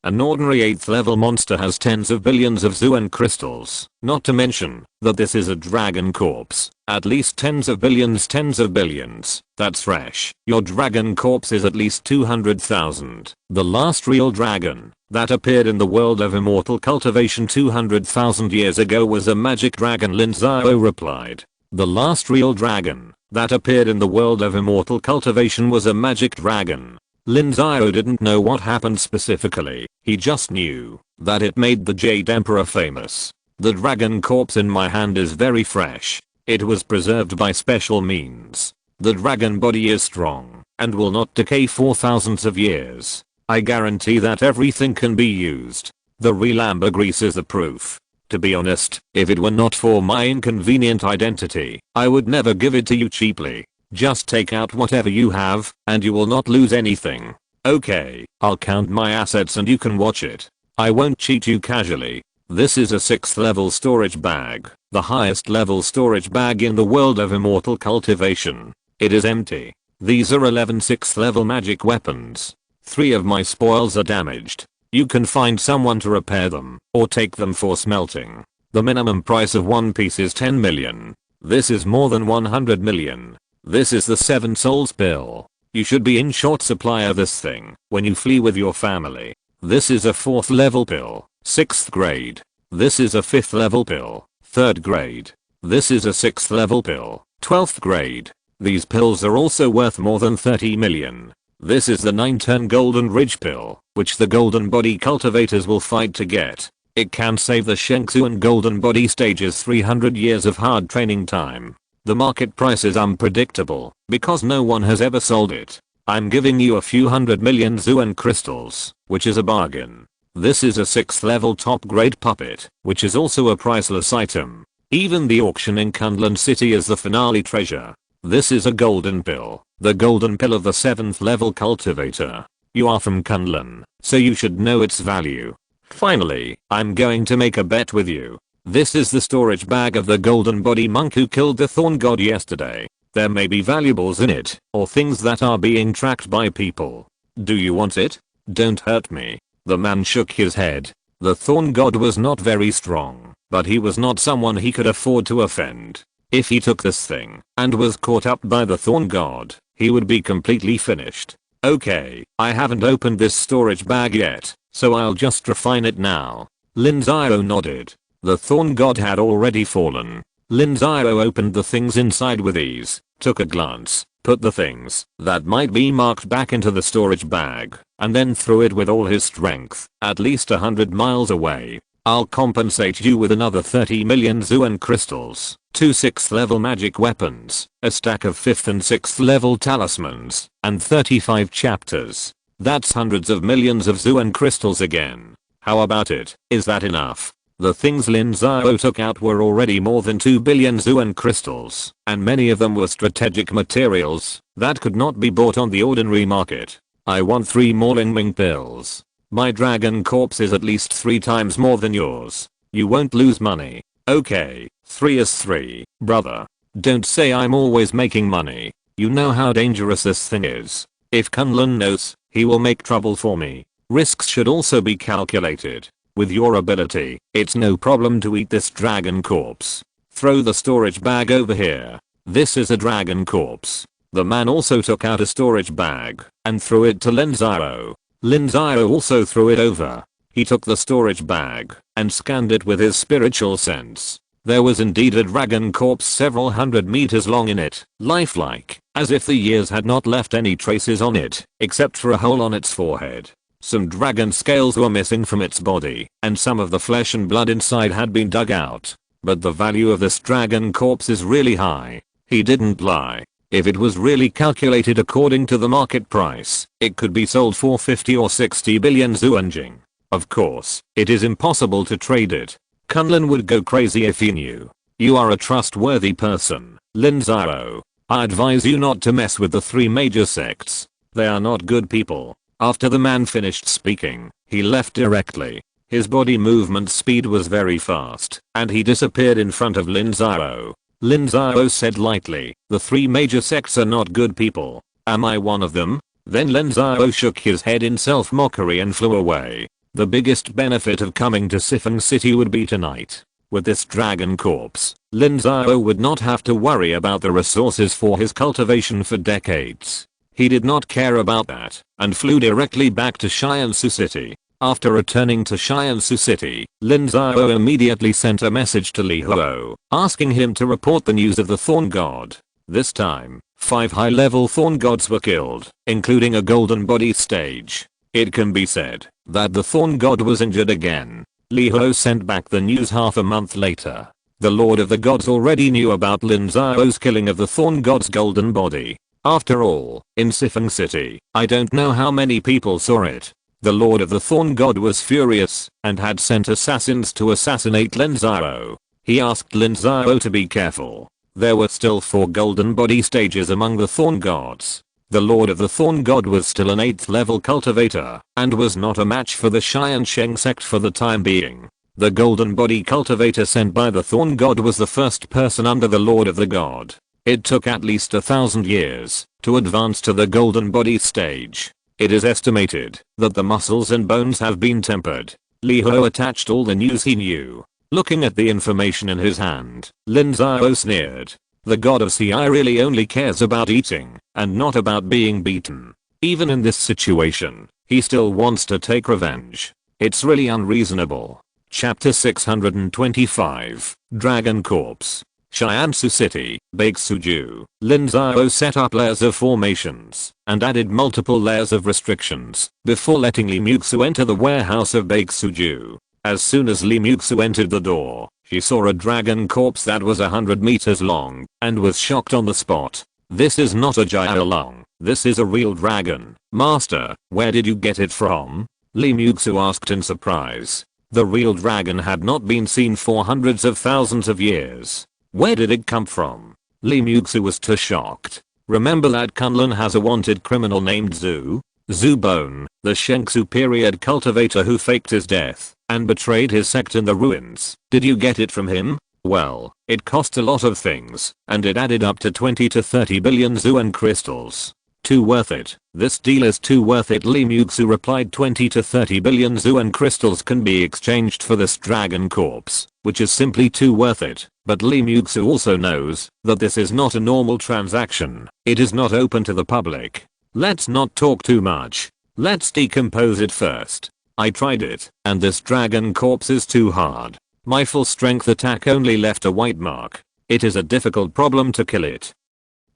An ordinary 8th level monster has tens of billions of Zuan crystals, not to mention that this is a dragon corpse. At least tens of billions. That's fresh. Your dragon corpse is at least 200,000. The last real dragon that appeared in the world of immortal cultivation 200,000 years ago was a magic dragon, Lin Xiao replied. The last real dragon that appeared in the world of immortal cultivation was a magic dragon. Lin Xiao didn't know what happened specifically, he just knew that it made the Jade Emperor famous. The dragon corpse in my hand is very fresh. It was preserved by special means. The dragon body is strong and will not decay for thousands of years. I guarantee that everything can be used. The real ambergris is the proof. To be honest, if it were not for my inconvenient identity, I would never give it to you cheaply. Just take out whatever you have, and you will not lose anything. Okay, I'll count my assets and you can watch it. I won't cheat you casually. This is a 6th level storage bag, the highest level storage bag in the world of immortal cultivation. It is empty. These are 11 6th level magic weapons. 3 of my spoils are damaged. You can find someone to repair them, or take them for smelting. The minimum price of one piece is 10 million. This is more than 100 million. This is the 7 souls pill. You should be in short supply of this thing when you flee with your family. This is a 4th level pill, 6th grade. This is a 5th level pill, 3rd grade. This is a 6th level pill, 12th grade. These pills are also worth more than 30 million. This is the 9-turn golden ridge pill, which the golden body cultivators will fight to get. It can save the Shengxuan golden body stages 300 years of hard training time. The market price is unpredictable because no one has ever sold it. I'm giving you a few 100 million Zuan crystals, which is a bargain. This is a 6th level top grade puppet, which is also a priceless item. Even the auction in Kunlun City is the finale treasure. This is a golden pill, the golden pill of the 7th level cultivator. You are from Kunlun, so you should know its value. Finally, I'm going to make a bet with you. This is the storage bag of the golden body monk who killed the thorn god yesterday. There may be valuables in it, or things that are being tracked by people. Do you want it? Don't hurt me. The man shook his head. The thorn god was not very strong, but he was not someone he could afford to offend. If he took this thing, and was caught up by the thorn god, he would be completely finished. Okay, I haven't opened this storage bag yet, so I'll just refine it now. Lin Xiao nodded. The thorn god had already fallen. Lin Xiao opened the things inside with ease, took a glance, put the things that might be marked back into the storage bag, and then threw it with all his strength, at least 100 miles away. I'll compensate you with another 30 million Zuan crystals, 2 6th level magic weapons, a stack of 5th and 6th level talismans, and 35 chapters. That's hundreds of millions of Zuan crystals again. How about it? Is that enough? The things Lin Xiao took out were already more than 2 billion Zuan crystals, and many of them were strategic materials that could not be bought on the ordinary market. I want 3 more Ling Ming pills. My dragon corpse is at least 3 times more than yours. You won't lose money. Okay, 3 is 3, brother. Don't say I'm always making money. You know how dangerous this thing is. If Kunlun knows, he will make trouble for me. Risks should also be calculated. With your ability, it's no problem to eat this dragon corpse. Throw the storage bag over here. This is a dragon corpse. The man also took out a storage bag and threw it to Lin Xiao. Lin Xiao also threw it over. He took the storage bag and scanned it with his spiritual sense. There was indeed a dragon corpse several hundred meters long in it, lifelike, as if the years had not left any traces on it, except for a hole on its forehead. Some dragon scales were missing from its body, and some of the flesh and blood inside had been dug out. But the value of this dragon corpse is really high. He didn't lie. If it was really calculated according to the market price, it could be sold for 50 or 60 billion Zuanjing. Of course, it is impossible to trade it. Kunlun would go crazy if he knew. You are a trustworthy person, Lin Xiao. I advise you not to mess with the 3 major sects. They are not good people. After the man finished speaking, he left directly. His body movement speed was very fast, and he disappeared in front of Lin Xiao. Lin Xiao said lightly, the 3 major sects are not good people. Am I one of them? Then Lin Xiao shook his head in self-mockery and flew away. The biggest benefit of coming to Tiansheng City would be tonight. With this dragon corpse, Lin Xiao would not have to worry about the resources for his cultivation for decades. He did not care about that, and flew directly back to Tiansheng City. After returning to Tiansheng City, Lin Xiao immediately sent a message to Li Huo, asking him to report the news of the Thorn God. This time, 5 high-level Thorn Gods were killed, including a golden body stage. It can be said that the Thorn God was injured again. Li Huo sent back the news half a month later. The Lord of the Gods already knew about Lin Xiao's killing of the Thorn God's golden body. After all, in Tiansheng City, I don't know how many people saw it. The Lord of the Thorn God was furious and had sent assassins to assassinate Lin Xiao. He asked Lin Xiao to be careful. There were still 4 golden body stages among the Thorn Gods. The Lord of the Thorn God was still an 8th level cultivator and was not a match for the Tiansheng Sect for the time being. The golden body cultivator sent by the Thorn God was the first person under the Lord of the God. It took at least 1,000 years to advance to the golden body stage. It is estimated that the muscles and bones have been tempered. Li Huo attached all the news he knew. Looking at the information in his hand, Lin Xiao sneered. The god of CI really only cares about eating, and not about being beaten. Even in this situation, he still wants to take revenge. It's really unreasonable. Chapter 625, Dragon Corpse. Tiansheng City, Bakesuju. Lin Xiao set up layers of formations and added multiple layers of restrictions before letting Li Muxu enter the warehouse of Bakesuju. As soon as Li Muxu entered the door, she saw a dragon corpse that was 100 meters long and was shocked on the spot. This is not a Jiaolong. This is a real dragon. Master, where did you get it from? Li Muxu asked in surprise. The real dragon had not been seen for hundreds of thousands of years. Where did it come from? Li Muxu was too shocked. Remember that Kunlun has a wanted criminal named Zhu? Zhu Bone, the Shengsu period cultivator who faked his death and betrayed his sect in the ruins. Did you get it from him? Well, it cost a lot of things, and it added up to 20 to 30 billion Zuan crystals. Too worth it. This deal is too worth it. Li Muxu replied. 20 to 30 billion Zuan crystals can be exchanged for this dragon corpse, which is simply too worth it. But Li Muxu also knows that this is not a normal transaction. It is not open to the public. Let's not talk too much. Let's decompose it first. I tried it, and this dragon corpse is too hard. My full strength attack only left a white mark. It is a difficult problem to kill it.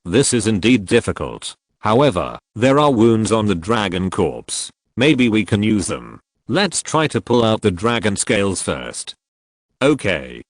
This is indeed difficult. However, there are wounds on the dragon corpse. Maybe we can use them. Let's try to pull out the dragon scales first. Okay.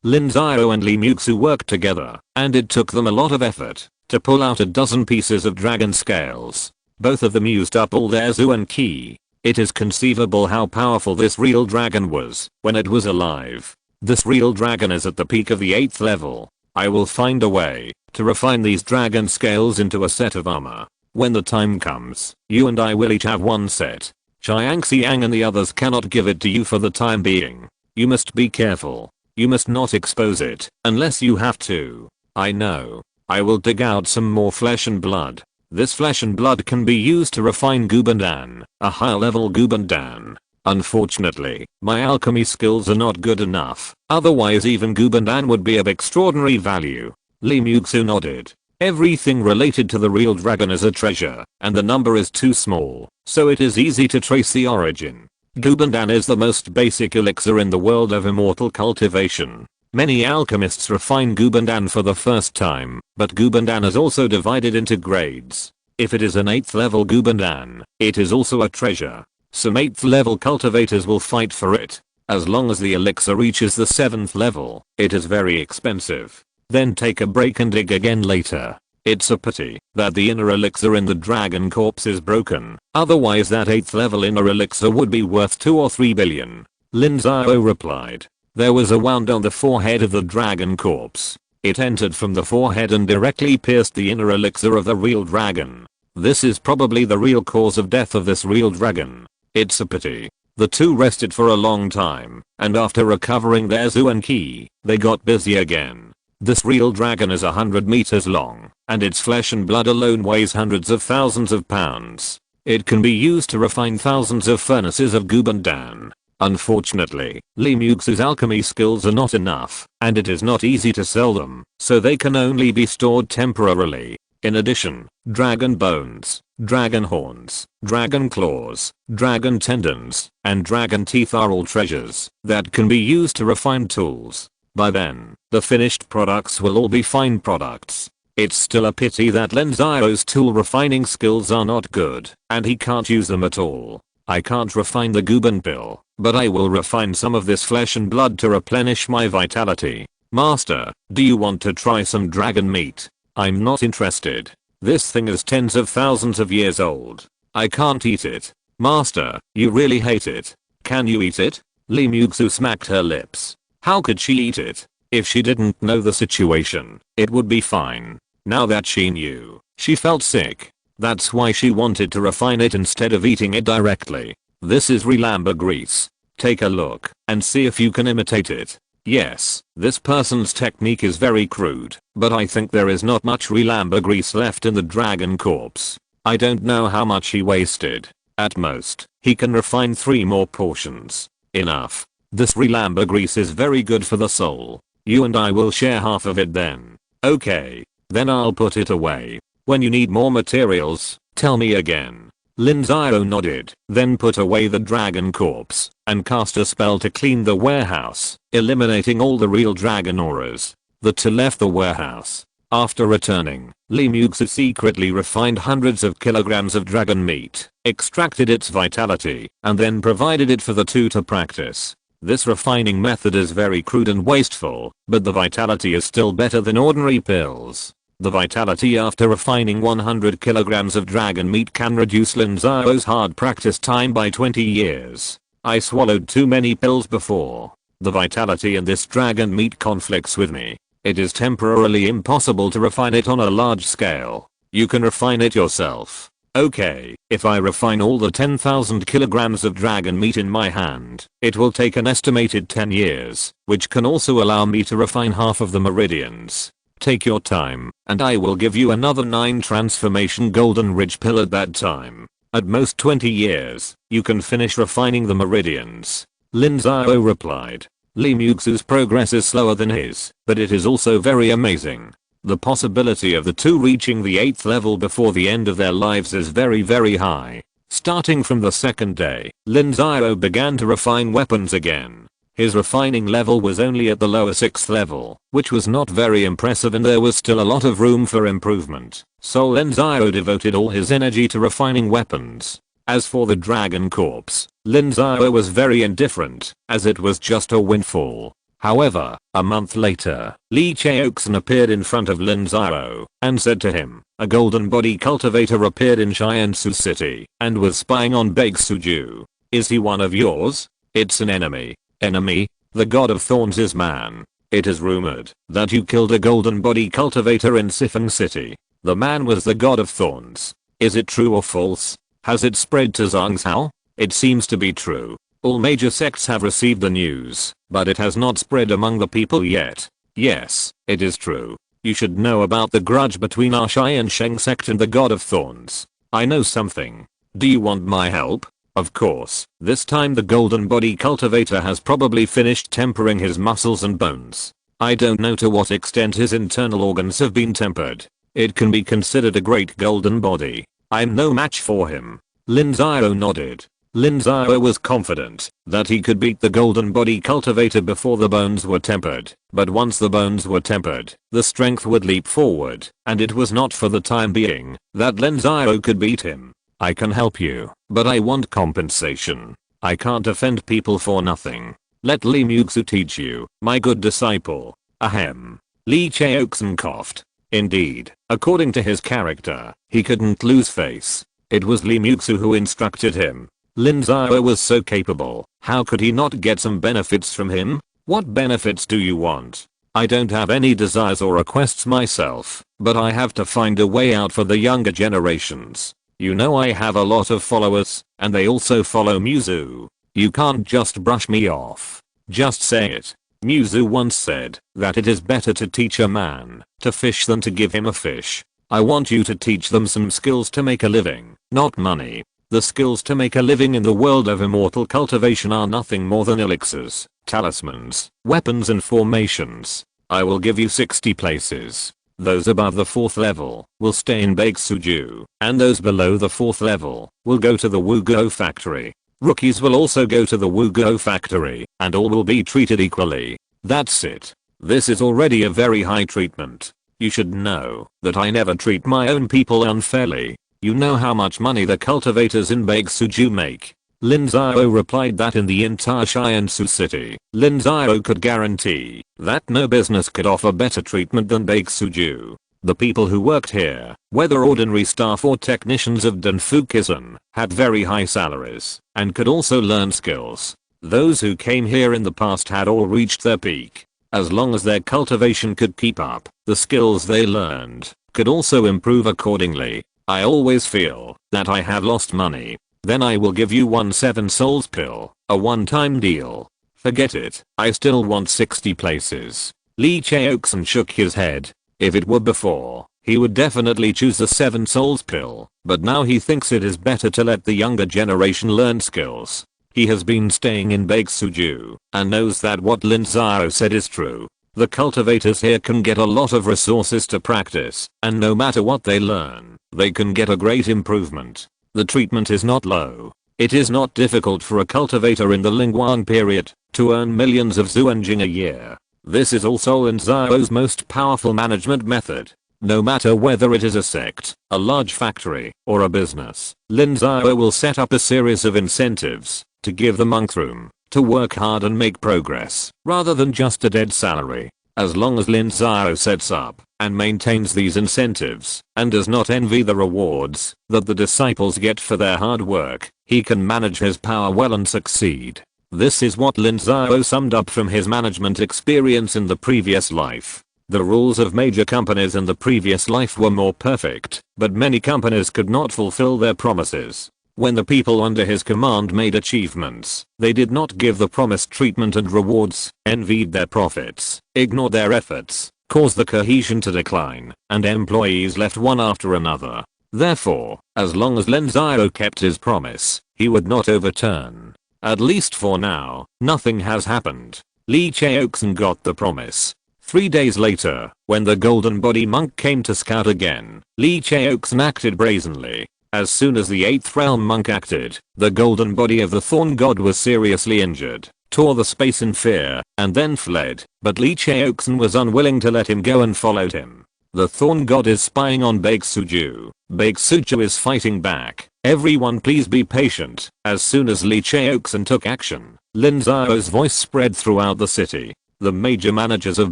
Lin Xiao and Li Muxu worked together, and it took them a lot of effort to pull out a dozen pieces of dragon scales. Both of them used up all their Zuan Qi. It is conceivable how powerful this real dragon was when it was alive. This real dragon is at the peak of the 8th level. I will find a way to refine these dragon scales into a set of armor. When the time comes, you and I will each have one set. Xiangxiang and the others cannot give it to you for the time being. You must be careful. You must not expose it unless you have to. I know. I will dig out some more flesh and blood. This flesh and blood can be used to refine Gubandan, a higher level Gubandan. Unfortunately, my alchemy skills are not good enough. Otherwise even Gubandan would be of extraordinary value. Li Muxu nodded. Everything related to the real dragon is a treasure, and the number is too small, so it is easy to trace the origin. Gubandan is the most basic elixir in the world of immortal cultivation. Many alchemists refine Gubandan for the first time, but Gubandan is also divided into grades. If it is an 8th level Gubandan, it is also a treasure. Some 8th level cultivators will fight for it. As long as the elixir reaches the 7th level, it is very expensive. Then take a break and dig again later. It's a pity that the inner elixir in the dragon corpse is broken. Otherwise that 8th level inner elixir would be worth 2 or 3 billion. Lin Xiao replied. There was a wound on the forehead of the dragon corpse. It entered from the forehead and directly pierced the inner elixir of the real dragon. This is probably the real cause of death of this real dragon. It's a pity. The two rested for a long time, and after recovering their Zuan Qi, they got busy again. This real dragon is 100 meters long, and its flesh and blood alone weighs hundreds of thousands of pounds. It can be used to refine thousands of furnaces of Gubandan. Unfortunately, Li Muxu's alchemy skills are not enough, and it is not easy to sell them, so they can only be stored temporarily. In addition, dragon bones, dragon horns, dragon claws, dragon tendons, and dragon teeth are all treasures that can be used to refine tools. By then, the finished products will all be fine products. It's still a pity that Lin Xiao's tool refining skills are not good, and he can't use them at all. I can't refine the Guban pill, but I will refine some of this flesh and blood to replenish my vitality. Master, do you want to try some dragon meat? I'm not interested. This thing is tens of thousands of years old. I can't eat it. Master, you really hate it. Can you eat it? Li Muxu smacked her lips. How could she eat it? If she didn't know the situation, it would be fine. Now that she knew, she felt sick. That's why she wanted to refine it instead of eating it directly. This is real ambergris. Take a look and see if you can imitate it. Yes, this person's technique is very crude, but I think there is not much real ambergris left in the dragon corpse. I don't know how much he wasted. At most, he can refine 3 more portions. Enough. This real ambergris is very good for the soul. You and I will share half of it then. Okay. Then I'll put it away. When you need more materials, tell me again. Lin Xiao nodded, then put away the dragon corpse and cast a spell to clean the warehouse, eliminating all the real dragon auras. The two left the warehouse. After returning, Li Muxu secretly refined hundreds of kilograms of dragon meat, extracted its vitality, and then provided it for the two to practice. This refining method is very crude and wasteful, but the vitality is still better than ordinary pills. The vitality after refining 100 kilograms of dragon meat can reduce Lin Xiao's hard practice time by 20 years. I swallowed too many pills before. The vitality in this dragon meat conflicts with me. It is temporarily impossible to refine it on a large scale. You can refine it yourself. Okay, if I refine all the 10,000 kilograms of dragon meat in my hand, it will take an estimated 10 years, which can also allow me to refine half of the meridians. Take your time, and I will give you another 9 transformation golden ridge pill at that time. At most 20 years, you can finish refining the meridians. Lin Xiao replied. Li Muxu's progress is slower than his, but it is also very amazing. The possibility of the two reaching the 8th level before the end of their lives is very high. Starting from the second day, Lin Xiao began to refine weapons again. His refining level was only at the lower 6th level, which was not very impressive, and there was still a lot of room for improvement. So Lin Xiao devoted all his energy to refining weapons. As for the dragon corpse, Lin Xiao was very indifferent, as it was just a windfall. However, a month later, Lin Xiao appeared in front of Lin Xiao and said to him, a golden body cultivator appeared in Tiansheng City and was spying on Baixuju. Is he one of yours? It's an enemy. Enemy? The god of thorns is man. It is rumored that you killed a golden body cultivator in Tiansheng City. The man was the god of thorns. Is it true or false? Has it spread to Zhangzhou? It seems to be true. All major sects have received the news, but it has not spread among the people yet. Yes, it is true. You should know about the grudge between our Tiansheng Sect and the god of thorns. I know something. Do you want my help? Of course, this time the golden body cultivator has probably finished tempering his muscles and bones. I don't know to what extent his internal organs have been tempered. It can be considered a great golden body. I'm no match for him. Lin Xiao nodded. Lin Xiao was confident that he could beat the golden body cultivator before the bones were tempered, but once the bones were tempered, the strength would leap forward, and it was not for the time being that Lin Xiao could beat him. I can help you, but I want compensation. I can't offend people for nothing. Let Li Muxu teach you, my good disciple. Ahem. Li Xiao coughed. Indeed, according to his character, he couldn't lose face. It was Li Muxu who instructed him. Lin Xiao was so capable, how could he not get some benefits from him? What benefits do you want? I don't have any desires or requests myself, but I have to find a way out for the younger generations. You know I have a lot of followers, and they also follow Muxu. You can't just brush me off. Just say it. Muxu once said that it is better to teach a man to fish than to give him a fish. I want you to teach them some skills to make a living, not money. The skills to make a living in the world of immortal cultivation are nothing more than elixirs, talismans, weapons and formations. I will give you 60 places. Those above the 4th level will stay in Baixuju, and those below the 4th level will go to the Wuguo factory. Rookies will also go to the Wuguo factory, and all will be treated equally. That's it. This is already a very high treatment. You should know that I never treat my own people unfairly. You know how much money the cultivators in Baixuju make. Lin Xiao replied that in the entire Tiansheng City, Lin Xiao could guarantee that no business could offer better treatment than Baixuju. The people who worked here, whether ordinary staff or technicians of Dunfukism, had very high salaries and could also learn skills. Those who came here in the past had all reached their peak. As long as their cultivation could keep up, the skills they learned could also improve accordingly. I always feel that I have lost money. Then I will give you 7 souls pill, a one-time deal. Forget it, I still want 60 places. Li Xiao shook his head. If it were before, he would definitely choose the 7 souls pill, but now he thinks it is better to let the younger generation learn skills. He has been staying in Baixuju, and knows that what Lin Xiao said is true. The cultivators here can get a lot of resources to practice, and no matter what they learn, they can get a great improvement. The treatment is not low. It is not difficult for a cultivator in the Lingguang period to earn millions of Zuanjing a year. This is also Lin Xiao's most powerful management method. No matter whether it is a sect, a large factory, or a business, Lin Xiao will set up a series of incentives to give the monks room to work hard and make progress, rather than just a dead salary. As long as Lin Xiao sets up and maintains these incentives and does not envy the rewards that the disciples get for their hard work, he can manage his power well and succeed. This is what Lin Xiao summed up from his management experience in the previous life. The rules of major companies in the previous life were more perfect, but many companies could not fulfill their promises. When the people under his command made achievements, they did not give the promised treatment and rewards, envied their profits, ignored their efforts, caused the cohesion to decline, and employees left one after another. Therefore, as long as Lin Xiao kept his promise, he would not overturn. At least for now, nothing has happened. Li Xiao got the promise. 3 days later, when the golden body monk came to scout again, Li Xiao acted brazenly. As soon as the 8th realm monk acted, the golden body of the thorn god was seriously injured, tore the space in fear, and then fled, but Li Xiao was unwilling to let him go and followed him. The thorn god is spying on Baeksuju. Baeksuju is fighting back. Everyone please be patient. As soon as Li Xiao took action, Lin Xiao's voice spread throughout the city. The major managers of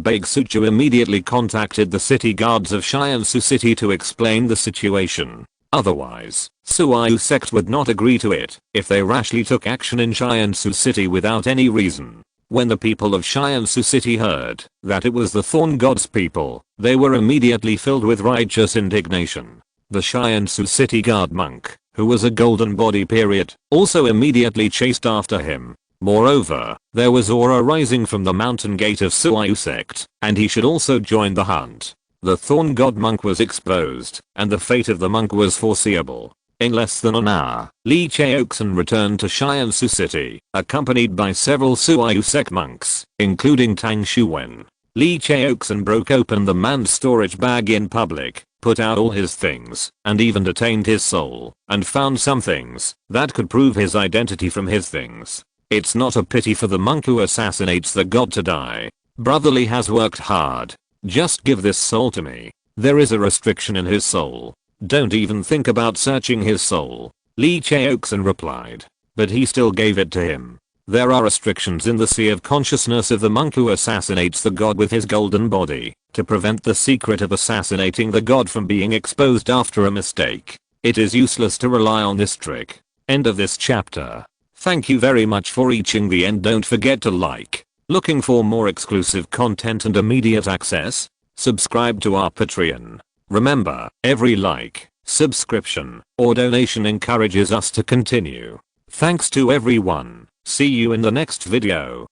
Baeksuju immediately contacted the city guards of Tiansheng City to explain the situation. Otherwise, SYNOPSIS sect would not agree to it if they rashly took action in Tiansheng City without any reason. When the people of Tiansheng City heard that it was the Thorn God's people, they were immediately filled with righteous indignation. The Tiansheng City guard monk, who was a golden body period, also immediately chased after him. Moreover, there was aura rising from the mountain gate of SYNOPSIS sect, and he should also join the hunt. The Thorn God monk was exposed, and the fate of the monk was foreseeable. In less than an hour, Li Xiao returned to Tiansheng City, accompanied by several SYNOPSIS sect monks, including Tang Xuwen. Li Xiao broke open the man's storage bag in public, put out all his things, and even detained his soul, and found some things that could prove his identity from his things. It's not a pity for the monk who assassinates the god to die. Brotherly has worked hard. Just give this soul to me. There is a restriction in his soul. Don't even think about searching his soul. Li Xiao replied. But he still gave it to him. There are restrictions in the sea of consciousness of the monk who assassinates the god with his golden body, to prevent the secret of assassinating the god from being exposed after a mistake. It is useless to rely on this trick. End of this chapter. Thank you very much for reaching the end. Don't forget to like. Looking for more exclusive content and immediate access? Subscribe to our Patreon. Remember, every like, subscription, or donation encourages us to continue. Thanks to everyone. See you in the next video.